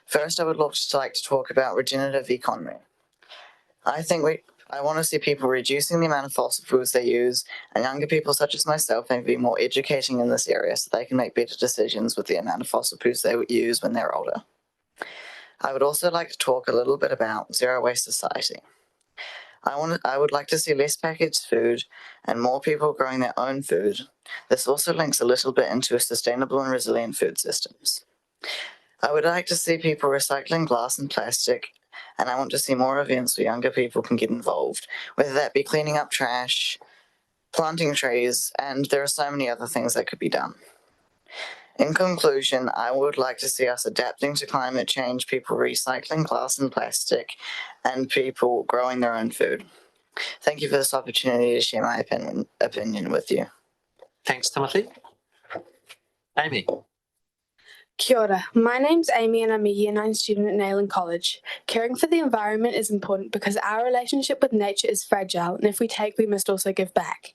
Speaker 14: First, I would like to talk about regenerative economy. I want to see people reducing the amount of fossil fuels they use, and younger people such as myself may be more educating in this area so they can make better decisions with the amount of fossil fuels they would use when they're older. I would also like to talk a little bit about zero waste society. I would like to see less packaged food and more people growing their own food. This also links a little bit into sustainable and resilient food systems. I would like to see people recycling glass and plastic, and I want to see more events where younger people can get involved, whether that be cleaning up trash, planting trees, and there are so many other things that could be done. In conclusion, I would like to see us adapting to climate change, people recycling glass and plastic, and people growing their own food. Thank you for this opportunity to share my opinion with you.
Speaker 1: Thanks, Timothy. Amy.
Speaker 5: Kia ora. My name's Amy and I'm a Year 9 student at Nayland College. Caring for the environment is important because our relationship with nature is fragile, and if we take, we must also give back.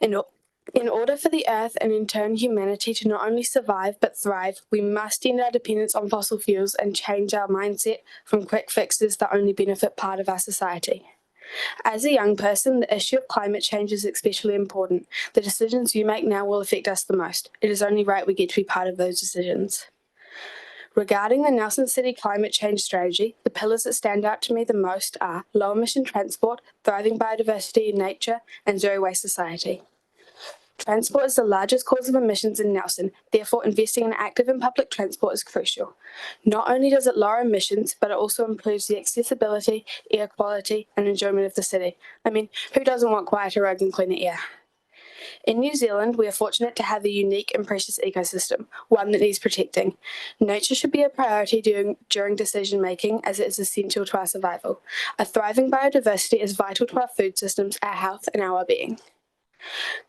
Speaker 5: In order for the Earth and in turn humanity to not only survive but thrive, we must end our dependence on fossil fuels and change our mindset from quick fixes that only benefit part of our society. As a young person, the issue of climate change is especially important. The decisions you make now will affect us the most. It is only right we get to be part of those decisions. Regarding the Nelson City climate change strategy, the pillars that stand out to me the most are low emission transport, thriving biodiversity in nature, and zero waste society. Transport is the largest cause of emissions in Nelson, therefore investing in active and public transport is crucial. Not only does it lower emissions, but it also improves the accessibility, air quality, and enjoyment of the city. I mean, who doesn't want quieter roads and cleaner air? In New Zealand, we are fortunate to have a unique and precious ecosystem, one that needs protecting. Nature should be a priority during decision making as it is essential to our survival. A thriving biodiversity is vital to our food systems, our health, and our well-being.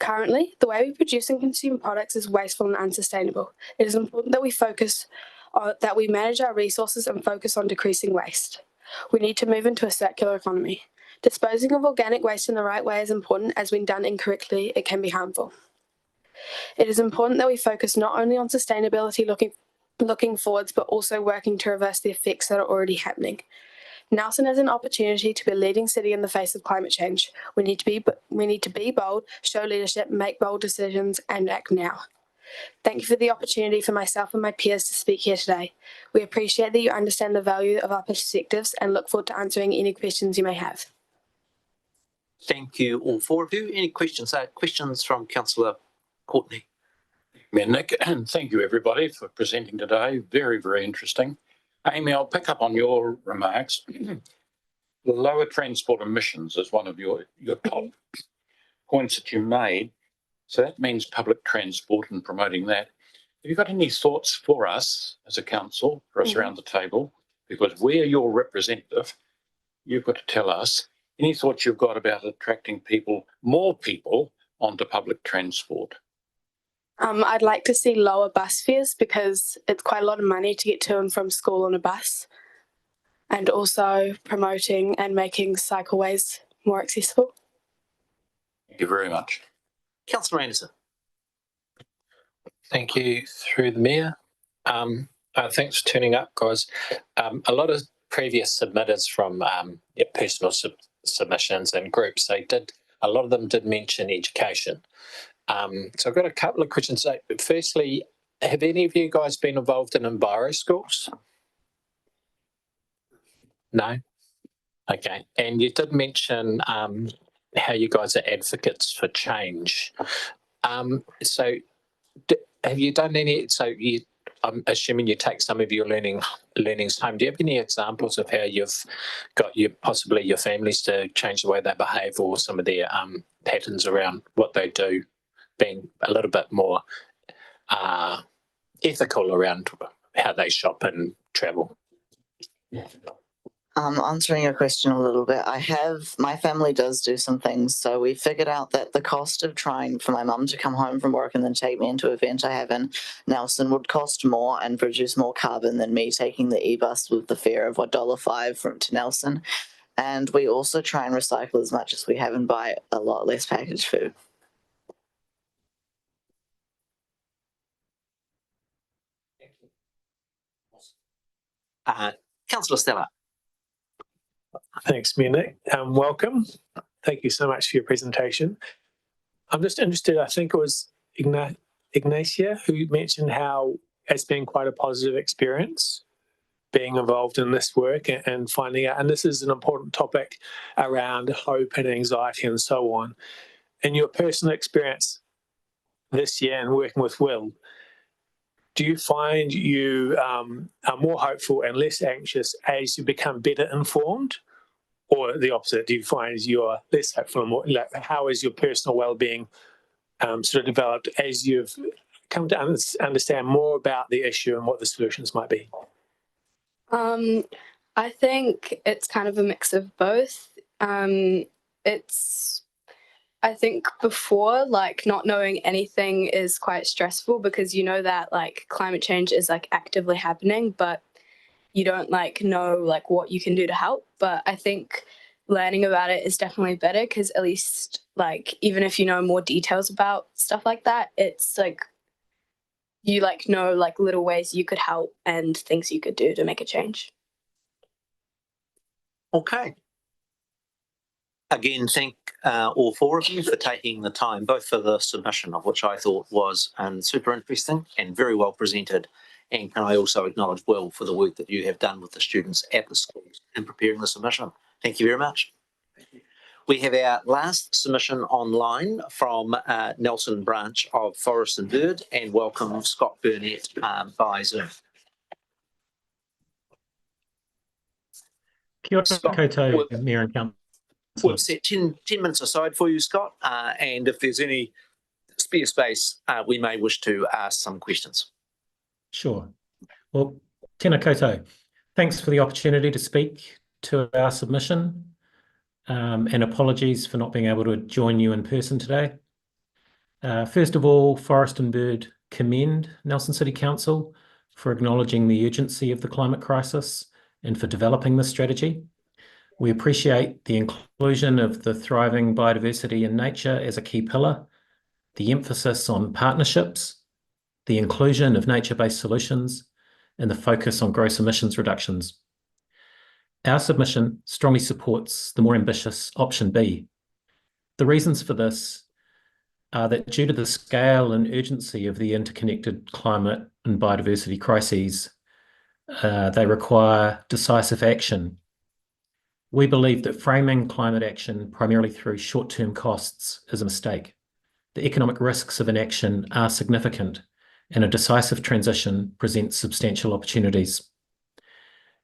Speaker 5: Currently, the way we produce and consume products is wasteful and unsustainable. It is important that we manage our resources and focus on decreasing waste. We need to move into a circular economy. Disposing of organic waste in the right way is important, as when done incorrectly, it can be harmful. It is important that we focus not only on sustainability looking forwards, but also working to reverse the effects that are already happening. Nelson has an opportunity to be a leading city in the face of climate change. We need to be bold, show leadership, make bold decisions, and act now. Thank you for the opportunity for myself and my peers to speak here today. We appreciate that you understand the value of our perspectives and look forward to answering any questions you may have.
Speaker 1: Thank you, all four of you. Any questions? Questions from Councillor Courtney.
Speaker 2: Mayor Nick, and thank you everybody for presenting today. Very, very interesting. Amy, I'll pick up on your remarks. The lower transport emissions is one of your top points that you made. So that means public transport and promoting that. Have you got any thoughts for us as a council, for us around the table? Because we're your representative. You've got to tell us any thoughts you've got about attracting people, more people onto public transport.
Speaker 5: I'd like to see lower bus fares because it's quite a lot of money to get to and from school on a bus, and also promoting and making cycleways more accessible.
Speaker 2: Thank you very much.
Speaker 1: Councillor Anderson.
Speaker 18: Thank you, through the Mayor. Thanks for turning up, guys. A lot of previous submitters from personal submissions and groups, a lot of them did mention education. So I've got a couple of questions. Firstly, have any of you guys been involved in enviro schools? No? Okay. And you did mention how you guys are advocates for change. So have you done any, I'm assuming you take some of your learnings home. Do you have any examples of how you've got possibly your families to change the way they behave, or some of their patterns around what they do, being a little bit more ethical around how they shop and travel?
Speaker 14: Answering your question a little bit, my family does do some things. So we figured out that the cost of trying for my mum to come home from work and then take me into an event I have in Nelson would cost more and produce more carbon than me taking the e-bus with the fare of $1.05 to Nelson. And we also try and recycle as much as we have and buy a lot less packaged food.
Speaker 1: Councillor Stella.
Speaker 6: Thanks, Mayor Nick. Welcome. Thank you so much for your presentation. I'm just interested, I think it was Ignacia who mentioned how it's been quite a positive experience being involved in this work and finding out, and this is an important topic around hope and anxiety and so on. In your personal experience this year and working with Will, do you find you are more hopeful and less anxious as you become better informed? Or the opposite, do you find you're less hopeful and more, like, how is your personal well-being sort of developed as you've come to understand more about the issue and what the solutions might be?
Speaker 5: I think it's kind of a mix of both. I think before, like, not knowing anything is quite stressful because you know that like climate change is like actively happening, but you don't like know like what you can do to help. But I think learning about it is definitely better because at least like even if you know more details about stuff like that, it's like you like know like little ways you could help and things you could do to make a change.
Speaker 1: Okay. Again, thank all four of you for taking the time, both for the submission, of which I thought was super interesting and very well presented. And can I also acknowledge Will for the work that you have done with the students at the schools in preparing the submission. Thank you very much. Thank you. We have our last submission online from Nelson branch of Forest and Bird, and welcome Scott Burnett by Zoom.
Speaker 9: Kia ora koutou, Mayor and Council.
Speaker 1: We've set 10 minutes aside for you, Scott, and if there's any spare space, we may wish to ask some questions.
Speaker 9: Sure. Well, tēnā koutou. Thanks for the opportunity to speak to our submission, and apologies for not being able to join you in person today. First of all, Forest and Bird commend Nelson City Council for acknowledging the urgency of the climate crisis and for developing this strategy. We appreciate the inclusion of the thriving biodiversity and nature as a key pillar, the emphasis on partnerships, the inclusion of nature-based solutions, and the focus on gross emissions reductions. Our submission strongly supports the more ambitious option B. The reasons for this are that due to the scale and urgency of the interconnected climate and biodiversity crises, they require decisive action. We believe that framing climate action primarily through short-term costs is a mistake. The economic risks of inaction are significant, and a decisive transition presents substantial opportunities.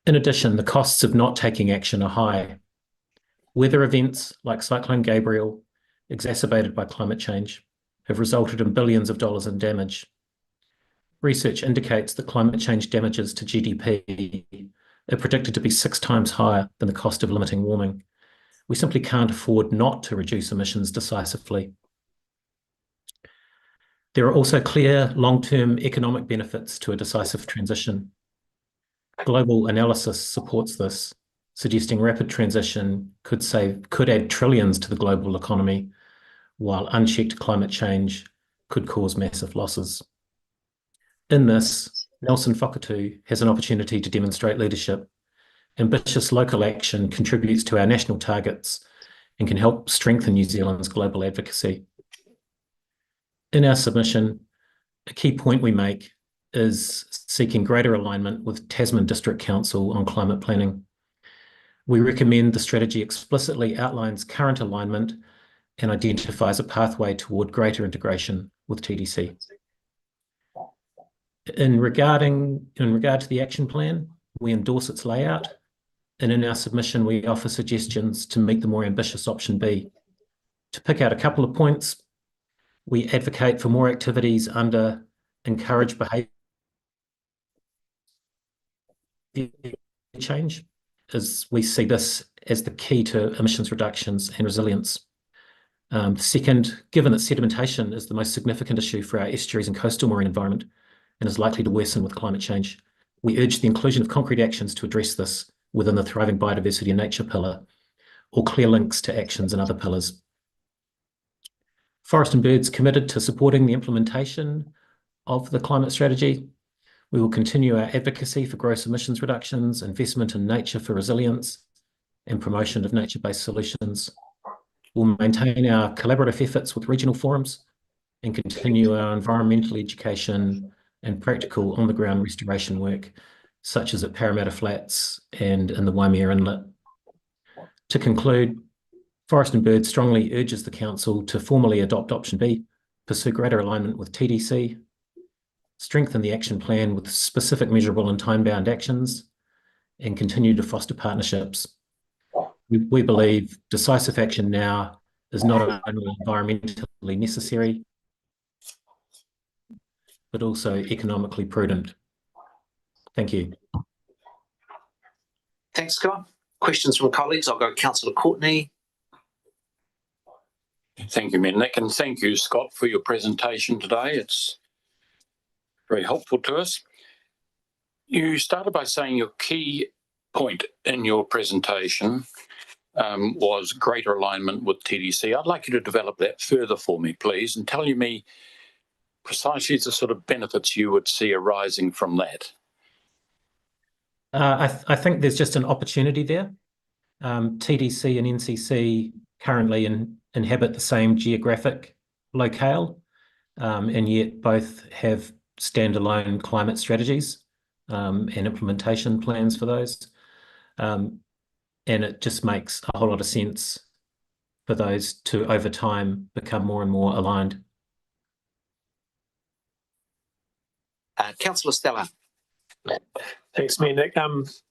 Speaker 9: In addition, the costs of not taking action are high. Weather events like Cyclone Gabriel, exacerbated by climate change, have resulted in billions of dollars in damage. Research indicates that climate change damages to GDP are predicted to be 6 times higher than the cost of limiting warming. We simply can't afford not to reduce emissions decisively. There are also clear long-term economic benefits to a decisive transition. Global analysis supports this, suggesting rapid transition could add trillions to the global economy, while unchecked climate change could cause massive losses. In this, Nelson Whakatū has an opportunity to demonstrate leadership. Ambitious local action contributes to our national targets and can help strengthen New Zealand's global advocacy. In our submission, a key point we make is seeking greater alignment with Tasman District Council on climate planning. We recommend the strategy explicitly outlines current alignment and identifies a pathway toward greater integration with TDC. In regard to the action plan, we endorse its layout, and in our submission we offer suggestions to meet the more ambitious option B. To pick out a couple of points, we advocate for more activities under encourage behaviour change, as we see this as the key to emissions reductions and resilience. Second, given that sedimentation is the most significant issue for our estuaries and coastal marine environment and is likely to worsen with climate change, we urge the inclusion of concrete actions to address this within the Thriving Biodiversity and Nature pillar, or clear links to actions in other pillars. Forest and Birds committed to supporting the implementation of the climate strategy. We will continue our advocacy for gross emissions reductions, investment in nature for resilience, and promotion of nature-based solutions. We'll maintain our collaborative efforts with regional forums and continue our environmental education and practical on-the-ground restoration work, such as at Parramatta Flats and in the Waimea Inlet. To conclude, Forest and Birds strongly urges the Council to formally adopt Option B, pursue greater alignment with TDC, strengthen the action plan with specific measurable and time-bound actions, and continue to foster partnerships. We believe decisive action now is not only environmentally necessary, but also economically prudent. Thank you.
Speaker 1: Thanks, Scott. Questions from colleagues? I'll go Councillor Courtney.
Speaker 2: Thank you, Nick, and thank you, Scott, for your presentation today. It's very helpful to us. You started by saying your key point in your presentation was greater alignment with TDC. I'd like you to develop that further for me, please, and tell me precisely the sort of benefits you would see arising from that.
Speaker 9: I think there's just an opportunity there. TDC and NCC currently inhabit the same geographic locale, and yet both have standalone climate strategies and implementation plans for those. And it just makes a whole lot of sense for those to, over time, become more and more aligned.
Speaker 1: Councillor Stella.
Speaker 6: Thanks, Nick.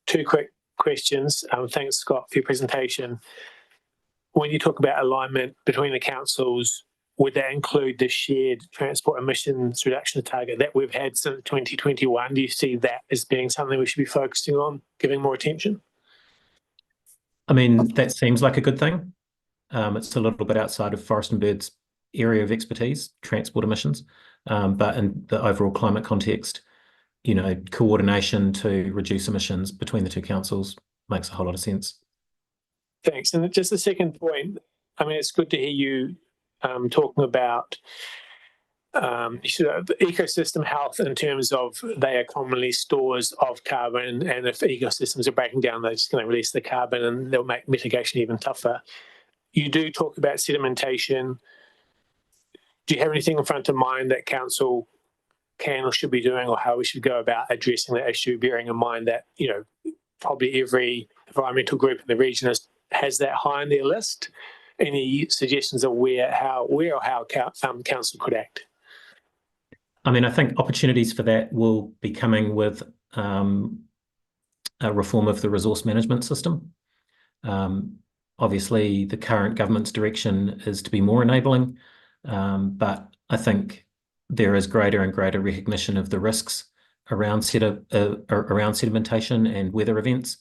Speaker 6: Two quick questions. Thanks, Scott, for your presentation. When you talk about alignment between the councils, would that include the shared transport emissions reduction target that we've had since 2021? Do you see that as being something we should be focusing on, giving more attention?
Speaker 9: I mean, that seems like a good thing. It's a little bit outside of Forest and Birds' area of expertise, transport emissions, but in the overall climate context, you know, coordination to reduce emissions between the two councils makes a whole lot of sense.
Speaker 6: Thanks. And just the second point, I mean, it's good to hear you talking about the ecosystem health in terms of they are commonly stores of carbon, and if ecosystems are breaking down, they're just going to release the carbon and they'll make mitigation even tougher. You do talk about sedimentation. Do you have anything in front of mind that council can or should be doing, or how we should go about addressing that issue, bearing in mind that, you know, probably every environmental group in the region has that high on their list? Any suggestions of where or how council could act?
Speaker 9: I mean, I think opportunities for that will be coming with a reform of the resource management system. Obviously, the current government's direction is to be more enabling, but I think there is greater and greater recognition of the risks around sedimentation and weather events.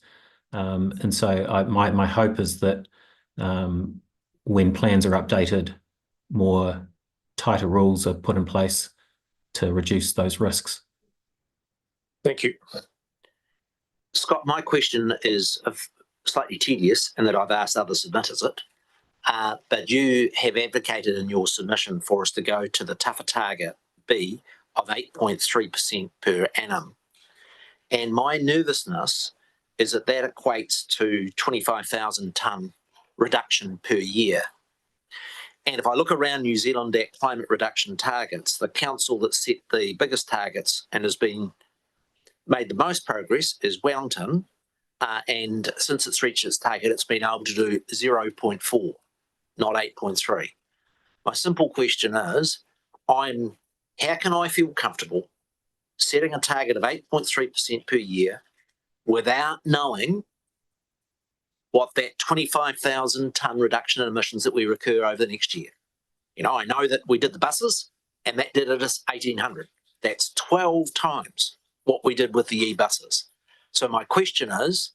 Speaker 9: And so my hope is that when plans are updated, more tighter rules are put in place to reduce those risks.
Speaker 6: Thank you.
Speaker 1: Scott, my question is slightly tedious in that I've asked other submitters it, but you have advocated in your submission for us to go to the tougher target B of 8.3% per annum. And my nervousness is that equates to 25,000 tonne reduction per year. And if I look around New Zealand at climate reduction targets, the council that set the biggest targets and has been made the most progress is Wellington, and since it's reached its target, it's been able to do 0.4, not 8.3. My simple question is, how can I feel comfortable setting a target of 8.3% per year without knowing what that 25,000 tonne reduction in emissions that we recur over the next year? You know, I know that we did the buses and that did it as 1,800. That's 12 times what we did with the e-buses. So my question is,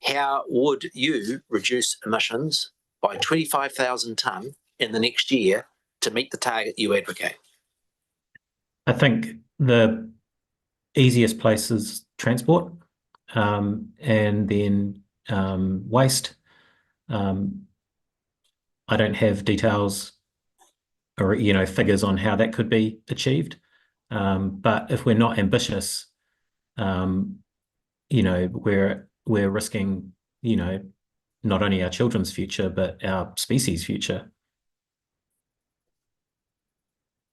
Speaker 1: how would you reduce emissions by 25,000 tonne in the next year to meet the target you advocate?
Speaker 9: I think the easiest place is transport, and then waste. I don't have details or figures on how that could be achieved, but if we're not ambitious, we're risking not only our children's future but our species' future.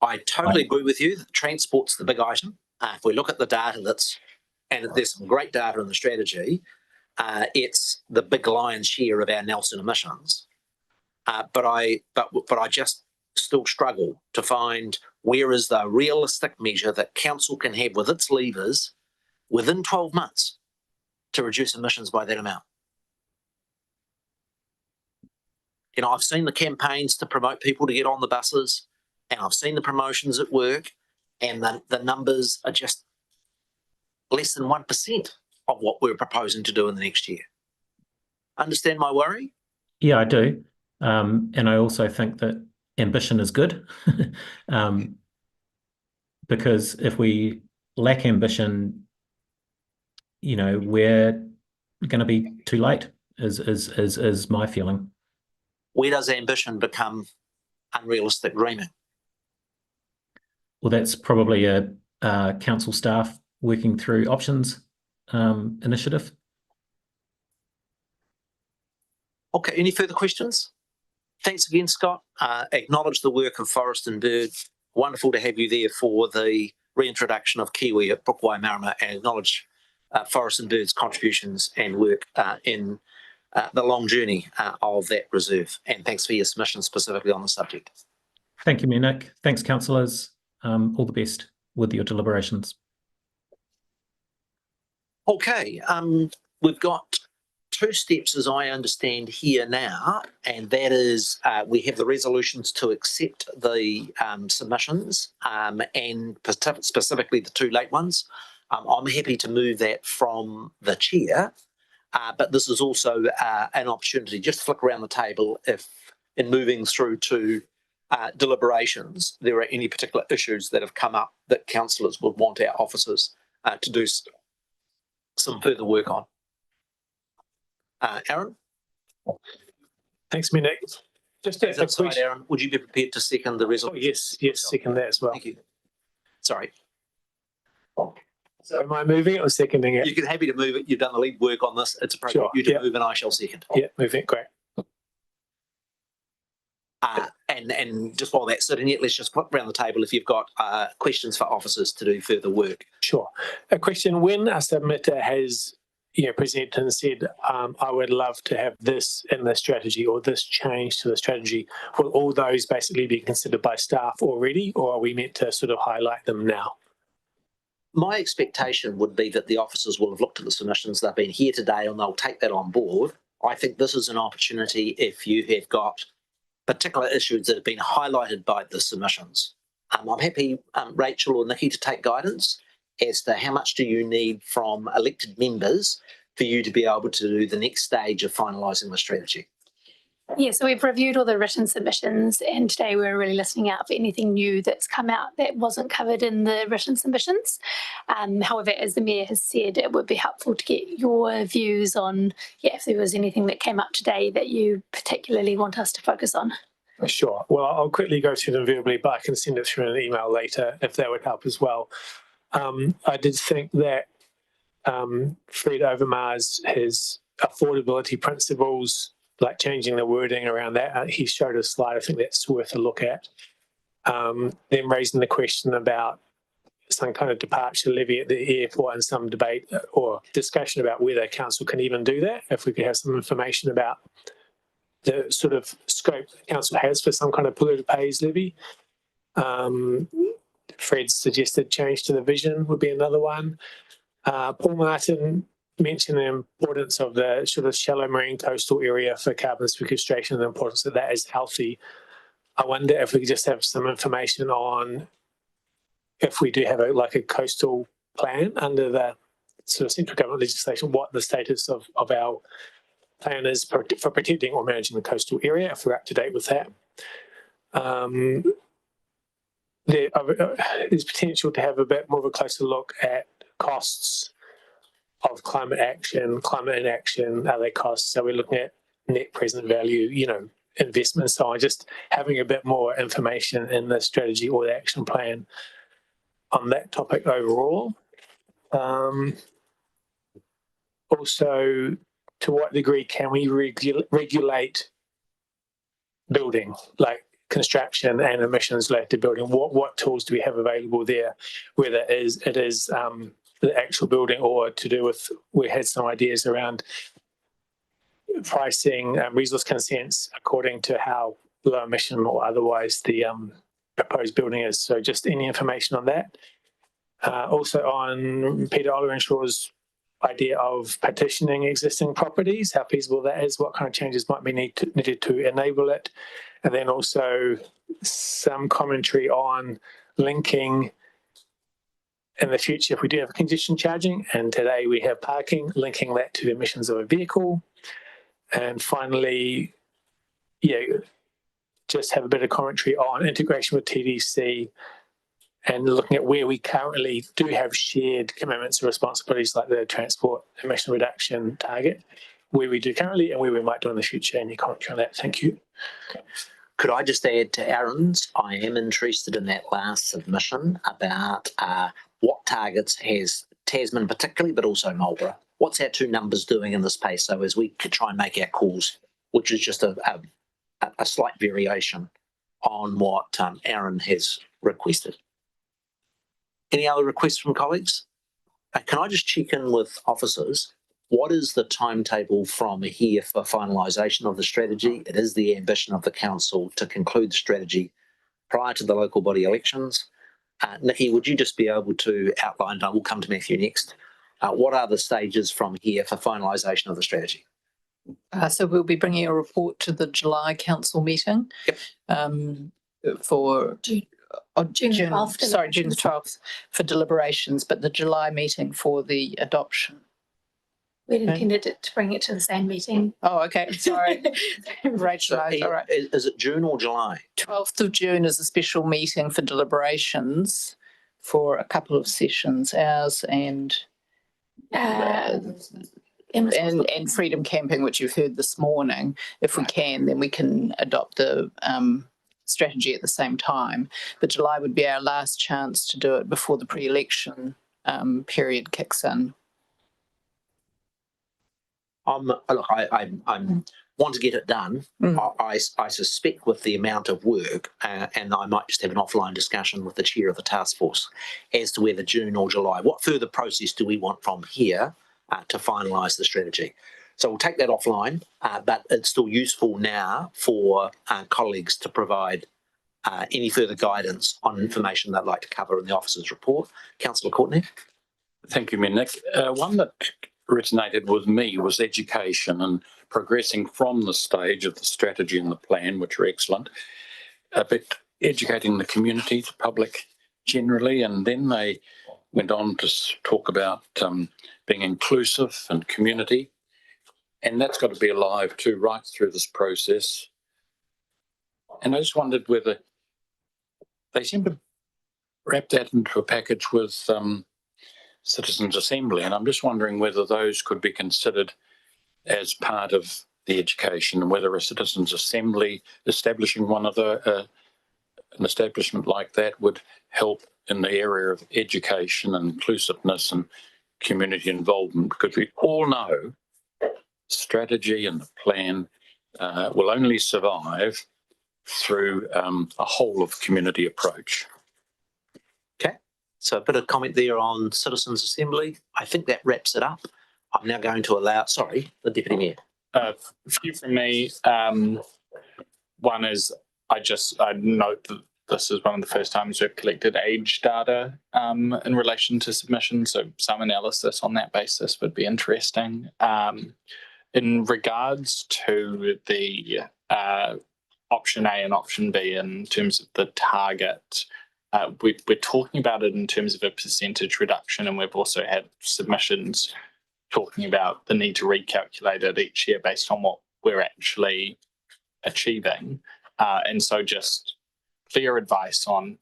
Speaker 1: I totally agree with you that transport's the big item. If we look at the data and there's some great data in the strategy, it's the big lion's share of our Nelson emissions. But I just still struggle to find where is the realistic measure that council can have with its levers within 12 months to reduce emissions by that amount. I've seen the campaigns to promote people to get on the buses, and I've seen the promotions at work, and the numbers are just less than 1% of what we're proposing to do in the next year. Understand my worry?
Speaker 9: Yeah, I do. And I also think that ambition is good. Because if we lack ambition, we're going to be too late, is my feeling.
Speaker 1: Where does ambition become unrealistic dreaming?
Speaker 9: Well, that's probably a council staff working through options initiative.
Speaker 1: Okay, any further questions? Thanks again, Scott. Acknowledge the work of Forest and Bird. Wonderful to have you there for the reintroduction of Kiwi at Brook Waimarama, and acknowledge Forest and Bird's contributions and work in the long journey of that reserve. And thanks for your submission specifically on the subject.
Speaker 9: Thank you, Nick. Thanks, councillors. All the best with your deliberations.
Speaker 1: Okay, we've got two steps as I understand here now, and that is we have the resolutions to accept the submissions and specifically the two late ones. I'm happy to move that from the chair, but this is also an opportunity just to flick around the table if in moving through to deliberations there are any particular issues that have come up that councillors would want our officers to do some further work on. Aaron?
Speaker 6: Thanks, Nick. Just a question.
Speaker 1: Aaron, would you be prepared to second the resolution?
Speaker 6: Oh, yes, second that as well.
Speaker 1: Thank you. Sorry.
Speaker 6: So am I moving it or seconding it?
Speaker 1: You can happy to move it. You've done the lead work on this. It's appropriate you to move, and I shall second.
Speaker 6: Yeah, moving it. Great.
Speaker 1: And just while that's sitting yet, let's just put around the table if you've got questions for officers to do further work.
Speaker 6: Sure. A question: when a submitter has presented and said, I would love to have this in the strategy or this change to the strategy, will all those basically be considered by staff already, or are we meant to sort of highlight them now?
Speaker 1: My expectation would be that the officers will have looked at the submissions. They've been here today and they'll take that on board. I think this is an opportunity if you have got particular issues that have been highlighted by the submissions. I'm happy, Rachel or Nikki, to take guidance as to how much do you need from elected members for you to be able to do the next stage of finalising the strategy.
Speaker 15: Yeah, so we've reviewed all the written submissions, and today we're really listening out for anything new that's come out that wasn't covered in the written submissions. However, as the Mayor has said, it would be helpful to get your views on if there was anything that came up today that you particularly want us to focus on.
Speaker 6: Sure. Well, I'll quickly go through them verbally, but I can send it through an email later if that would help as well. I did think that Fred Overmars, his affordability principles, like changing the wording around that, he showed a slide. I think that's worth a look at. Then raising the question about some kind of departure levy at the airport and some debate or discussion about whether council can even do that. If we could have some information about the sort of scope council has for some kind of polluter pays levy. Fred's suggested change to the vision would be another one. Paul Martin mentioned the importance of the sort of shallow marine coastal area for carbon sequestration and the importance that that is healthy. I wonder if we could just have some information on if we do have a coastal plan under the sort of central government legislation what the status of our plan is for protecting or managing the coastal area, if we're up to date with that. There's potential to have a bit more of a closer look at costs of climate action, climate inaction, are they costs? So we're looking at net present value, investment. So just having a bit more information in the strategy or the action plan on that topic overall. Also, to what degree can we regulate building, like construction and emissions related to building? What tools do we have available there, whether it is the actual building or to do with, we had some ideas around pricing resource consents according to how low emission or otherwise the proposed building is. So just any information on that. Also on Peter Ollerenshaws' idea of partitioning existing properties, how feasible that is, what kind of changes might be needed to enable it. And then also some commentary on linking in the future, if we do have congestion charging, and today we have parking, linking that to the emissions of a vehicle. And finally, just have a bit of commentary on integration with TDC and looking at where we currently do have shared commitments and responsibilities like the transport emission reduction target, where we do currently and where we might do in the future. Any commentary on that? Thank you.
Speaker 1: Could I just add to Aaron's? I am interested in that last submission about what targets has Tasman particularly, but also Marlborough. What's our two numbers doing in this space? So as we could try and make our calls, which is just a slight variation on what Aaron has requested. Any other requests from colleagues? Can I just check in with officers? What is the timetable from here for finalisation of the strategy? It is the ambition of the council to conclude the strategy prior to the local body elections. Nikki, would you just be able to outline, and we'll come to Matthew next, what are the stages from here for finalisation of the strategy?
Speaker 10: So we'll be bringing a report to the July council meeting. For June the 12th for deliberations, but the July meeting for the adoption.
Speaker 15: We'd intended to bring it to the same meeting.
Speaker 10: Oh, okay. Sorry. Rachel, all right.
Speaker 1: Is it June or July?
Speaker 10: 12th of June is a special meeting for deliberations for a couple of sessions, ours and freedom camping, which you've heard this morning. If we can, then we can adopt the strategy at the same time. But July would be our last chance to do it before the pre-election period kicks in.
Speaker 1: Look, I want to get it done. I suspect with the amount of work, and I might just have an offline discussion with the chair of the task force as to whether June or July. What further process do we want from here to finalise the strategy? So we'll take that offline, but it's still useful now for colleagues to provide any further guidance on information they'd like to cover in the officer's report. Councillor Courtney.
Speaker 2: Thank you, Nick. One that resonated with me was education and progressing from the stage of the strategy and the plan, which are excellent, but educating the community, the public generally, and then they went on to talk about being inclusive and community, and that's got to be alive too right through this process. And I just wondered whether they seem to wrap that into a package with Citizens Assembly, and I'm just wondering whether those could be considered as part of the education, and whether a Citizens Assembly establishing one of an establishment like that would help in the area of education and inclusiveness and community involvement, because we all know strategy and the plan will only survive through a whole of community approach.
Speaker 1: Okay, so a bit of comment there on Citizens Assembly. I think that wraps it up. I'm now going to allow, the Deputy Mayor.
Speaker 13: A few from me. One is I note that this is one of the first times we've collected age data in relation to submissions, so some analysis on that basis would be interesting. In regards to the option A and option B in terms of the target, we're talking about it in terms of a percentage reduction, and we've also had submissions talking about the need to recalculate it each year based on what we're actually achieving. And so just clear advice on,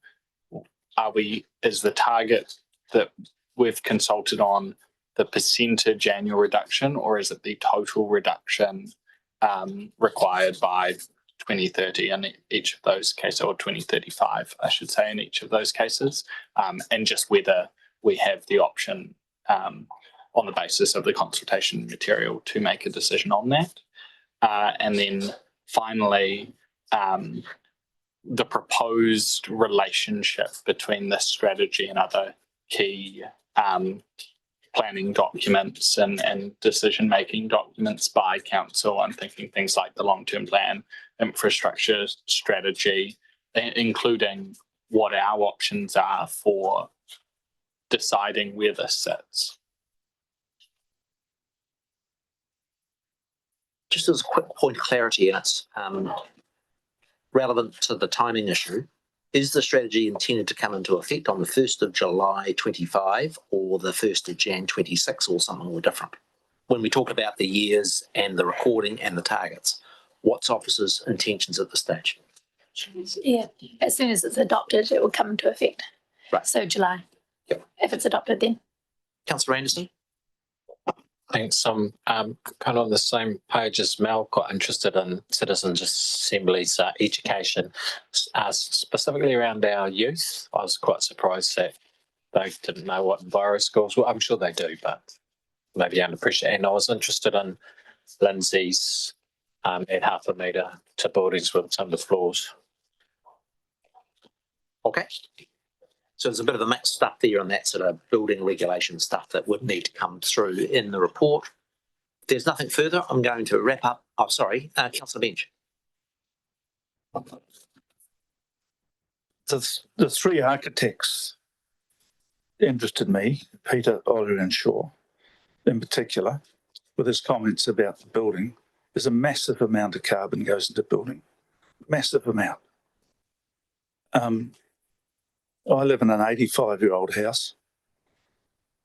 Speaker 13: is the target that we've consulted on the percentage annual reduction, or is it the total reduction required by 2030 in each of those cases, or 2035, I should say, in each of those cases, and just whether we have the option on the basis of the consultation material to make a decision on that. And then finally, the proposed relationship between this strategy and other key planning documents and decision-making documents by council. I'm thinking things like the long-term plan, infrastructure strategy, including what our options are for deciding where this sits.
Speaker 1: Just as a quick point of clarity, and it's relevant to the timing issue, is the strategy intended to come into effect on the 1st of July 25 or the 1st of Jan 26 or something more different? When we talk about the years and the recording and the targets, what's officers' intentions at this stage?
Speaker 15: Yeah, as soon as it's adopted, it will come into effect.
Speaker 1: Right.
Speaker 15: So July.
Speaker 1: Yep.
Speaker 15: If it's adopted then.
Speaker 1: Councillor Anderson?
Speaker 12: Thanks. I'm kind of on the same page as Mel, quite interested in Citizens Assembly's education, specifically around our youth. I was quite surprised that they didn't know what enviro schools were. I'm sure they do, but maybe under pressure. And I was interested in Lindsay's at 0.5 metre to buildings with under floors.
Speaker 1: Okay. So there's a bit of a mixed stuff there on that sort of building regulation stuff that would need to come through in the report. If there's nothing further, I'm going to wrap up. Oh, sorry, Councillor Bench.
Speaker 22: The three architects interested me, Peter, Otter and Shaw, in particular, with his comments about the building. There's a massive amount of carbon goes into building, massive amount. I live in an 85-year-old house,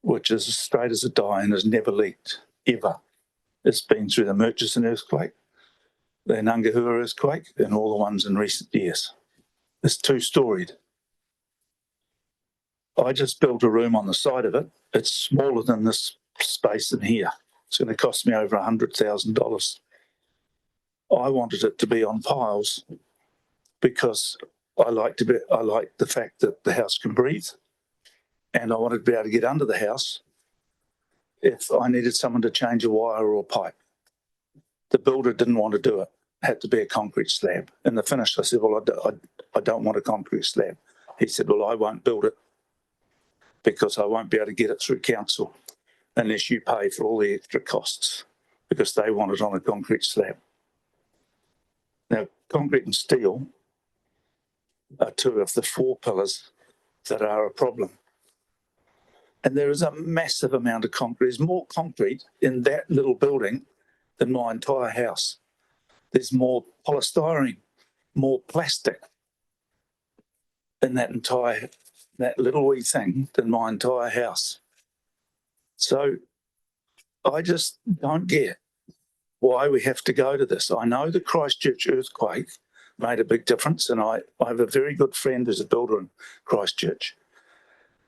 Speaker 22: which is as straight as a die and has never leaked, ever. It's been through the Murchison earthquake, the Ngangahura earthquake, and all the ones in recent years. It's two-storied. I just built a room on the side of it. It's smaller than this space in here. It's going to cost me over $100,000. I wanted it to be on piles because I like the fact that the house can breathe, and I wanted to be able to get under the house if I needed someone to change a wire or a pipe. The builder didn't want to do it. It had to be a concrete slab. In the finish, I said, well, I don't want a concrete slab. He said, well, I won't build it because I won't be able to get it through council unless you pay for all the extra costs, because they want it on a concrete slab. Now, concrete and steel are two of the 4 pillars that are a problem. And there is a massive amount of concrete. There's more concrete in that little building than my entire house. There's more polystyrene, more plastic in that little wee thing than my entire house. So I just don't get why we have to go to this. I know the Christchurch earthquake made a big difference, and I have a very good friend who's a builder in Christchurch,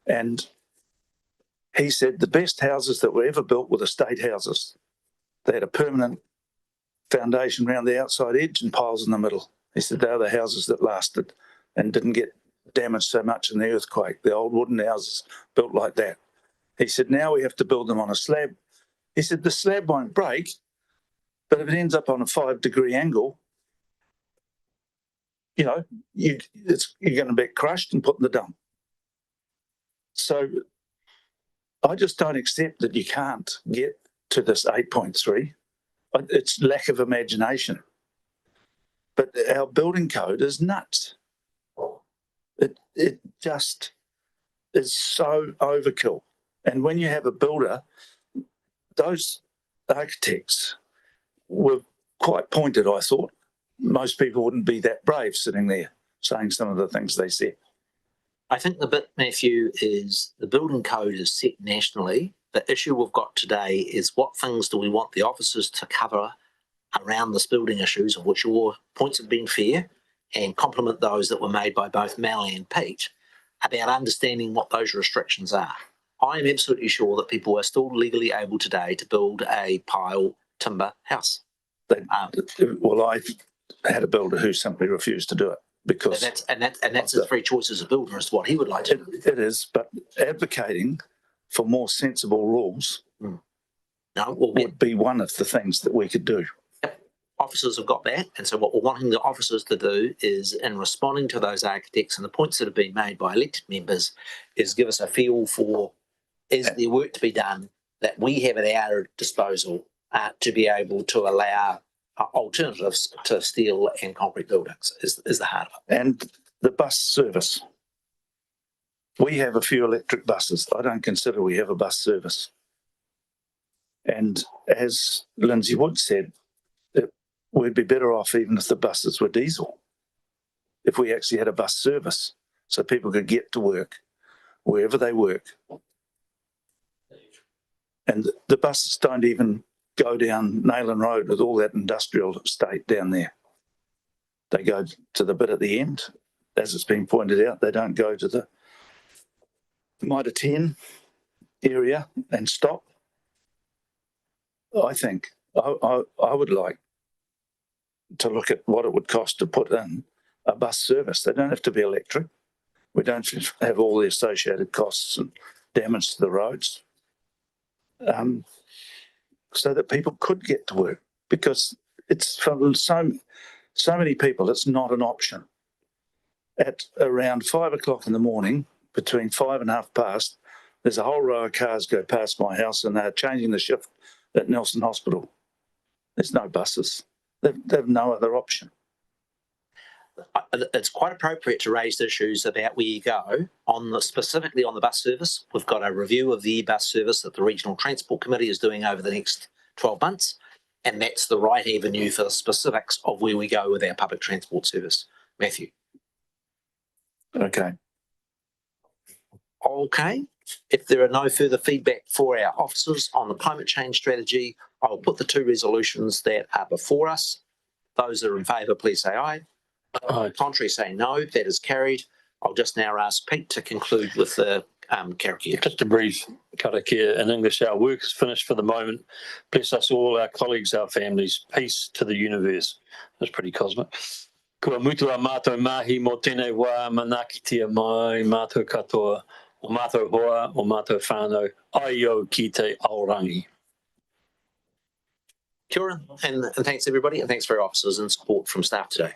Speaker 22: and he said the best houses that were ever built were the state houses. They had a permanent foundation around the outside edge and piles in the middle. He said they were the houses that lasted and didn't get damaged so much in the earthquake, the old wooden houses built like that. He said now we have to build them on a slab. He said the slab won't break, but if it ends up on a 5-degree angle, you know, you're going to be crushed and put in the dump. So I just don't accept that you can't get to this 8.3. It's lack of imagination. But our building code is nuts. It just is so overkill. And when you have a builder, those architects were quite pointed, I thought. Most people wouldn't be that brave sitting there saying some of the things they said.
Speaker 1: I think the bit, Matthew, is the building code is set nationally. The issue we've got today is what things do we want the officers to cover around this building issues, of which your points have been fair, and complement those that were made by both Mal and Pete about understanding what those restrictions are. I am absolutely sure that people are still legally able today to build a pile timber house.
Speaker 22: Well, I've had a builder who simply refused to do it because
Speaker 1: that's his three choices of builder as to what he would like to do.
Speaker 22: It is, but advocating for more sensible rules would be one of the things that we could do.
Speaker 1: Officers have got that, and so what we're wanting the officers to do is, in responding to those architects and the points that have been made by elected members, is give us a feel for, is there work to be done that we have at our disposal to be able to allow alternatives to steel and concrete buildings is the heart of it.
Speaker 22: And the bus service. We have a few electric buses. I don't consider we have a bus service. And as Lindsay Wood said, we'd be better off even if the buses were diesel, if we actually had a bus service so people could get to work wherever they work. And the buses don't even go down Nayland Road with all that industrial estate down there. They go to the bit at the end. As it's been pointed out, they don't go to the Mitre 10 area and stop. I think I would like to look at what it would cost to put in a bus service. They don't have to be electric. We don't have all the associated costs and damage to the roads. So that people could get to work, because it's for so many people, it's not an option. At around 5 o'clock in the morning, between 5 and 5:30, there's a whole row of cars go past my house and they're changing the shift at Nelson Hospital. There's no buses. They've no other option.
Speaker 1: It's quite appropriate to raise issues about where you go specifically on the bus service. We've got a review of the bus service that the Regional Transport Committee is doing over the next 12 months, and that's the right avenue for the specifics of where we go with our public transport service. Matthew.
Speaker 22: Okay.
Speaker 1: Okay. If there are no further feedback for our officers on the climate change strategy, I will put the two resolutions that are before us. Those that are in favour, please say aye. Contrary, say no. That is carried. I'll just now ask Pete to conclude with the karakia.
Speaker 11: Just a brief karakia in English. Our work is finished for the moment. Bless us all, our colleagues, our families. Peace to the universe. That's pretty cosmic. Kua mutu a mātou mahi mo tēnei wā manakitia mai mātou katoa, o mātou hoa, o mātou whānau, ai au ki te aorangi.
Speaker 1: Kia ora, and thanks everybody, and thanks for our officers and support from staff today.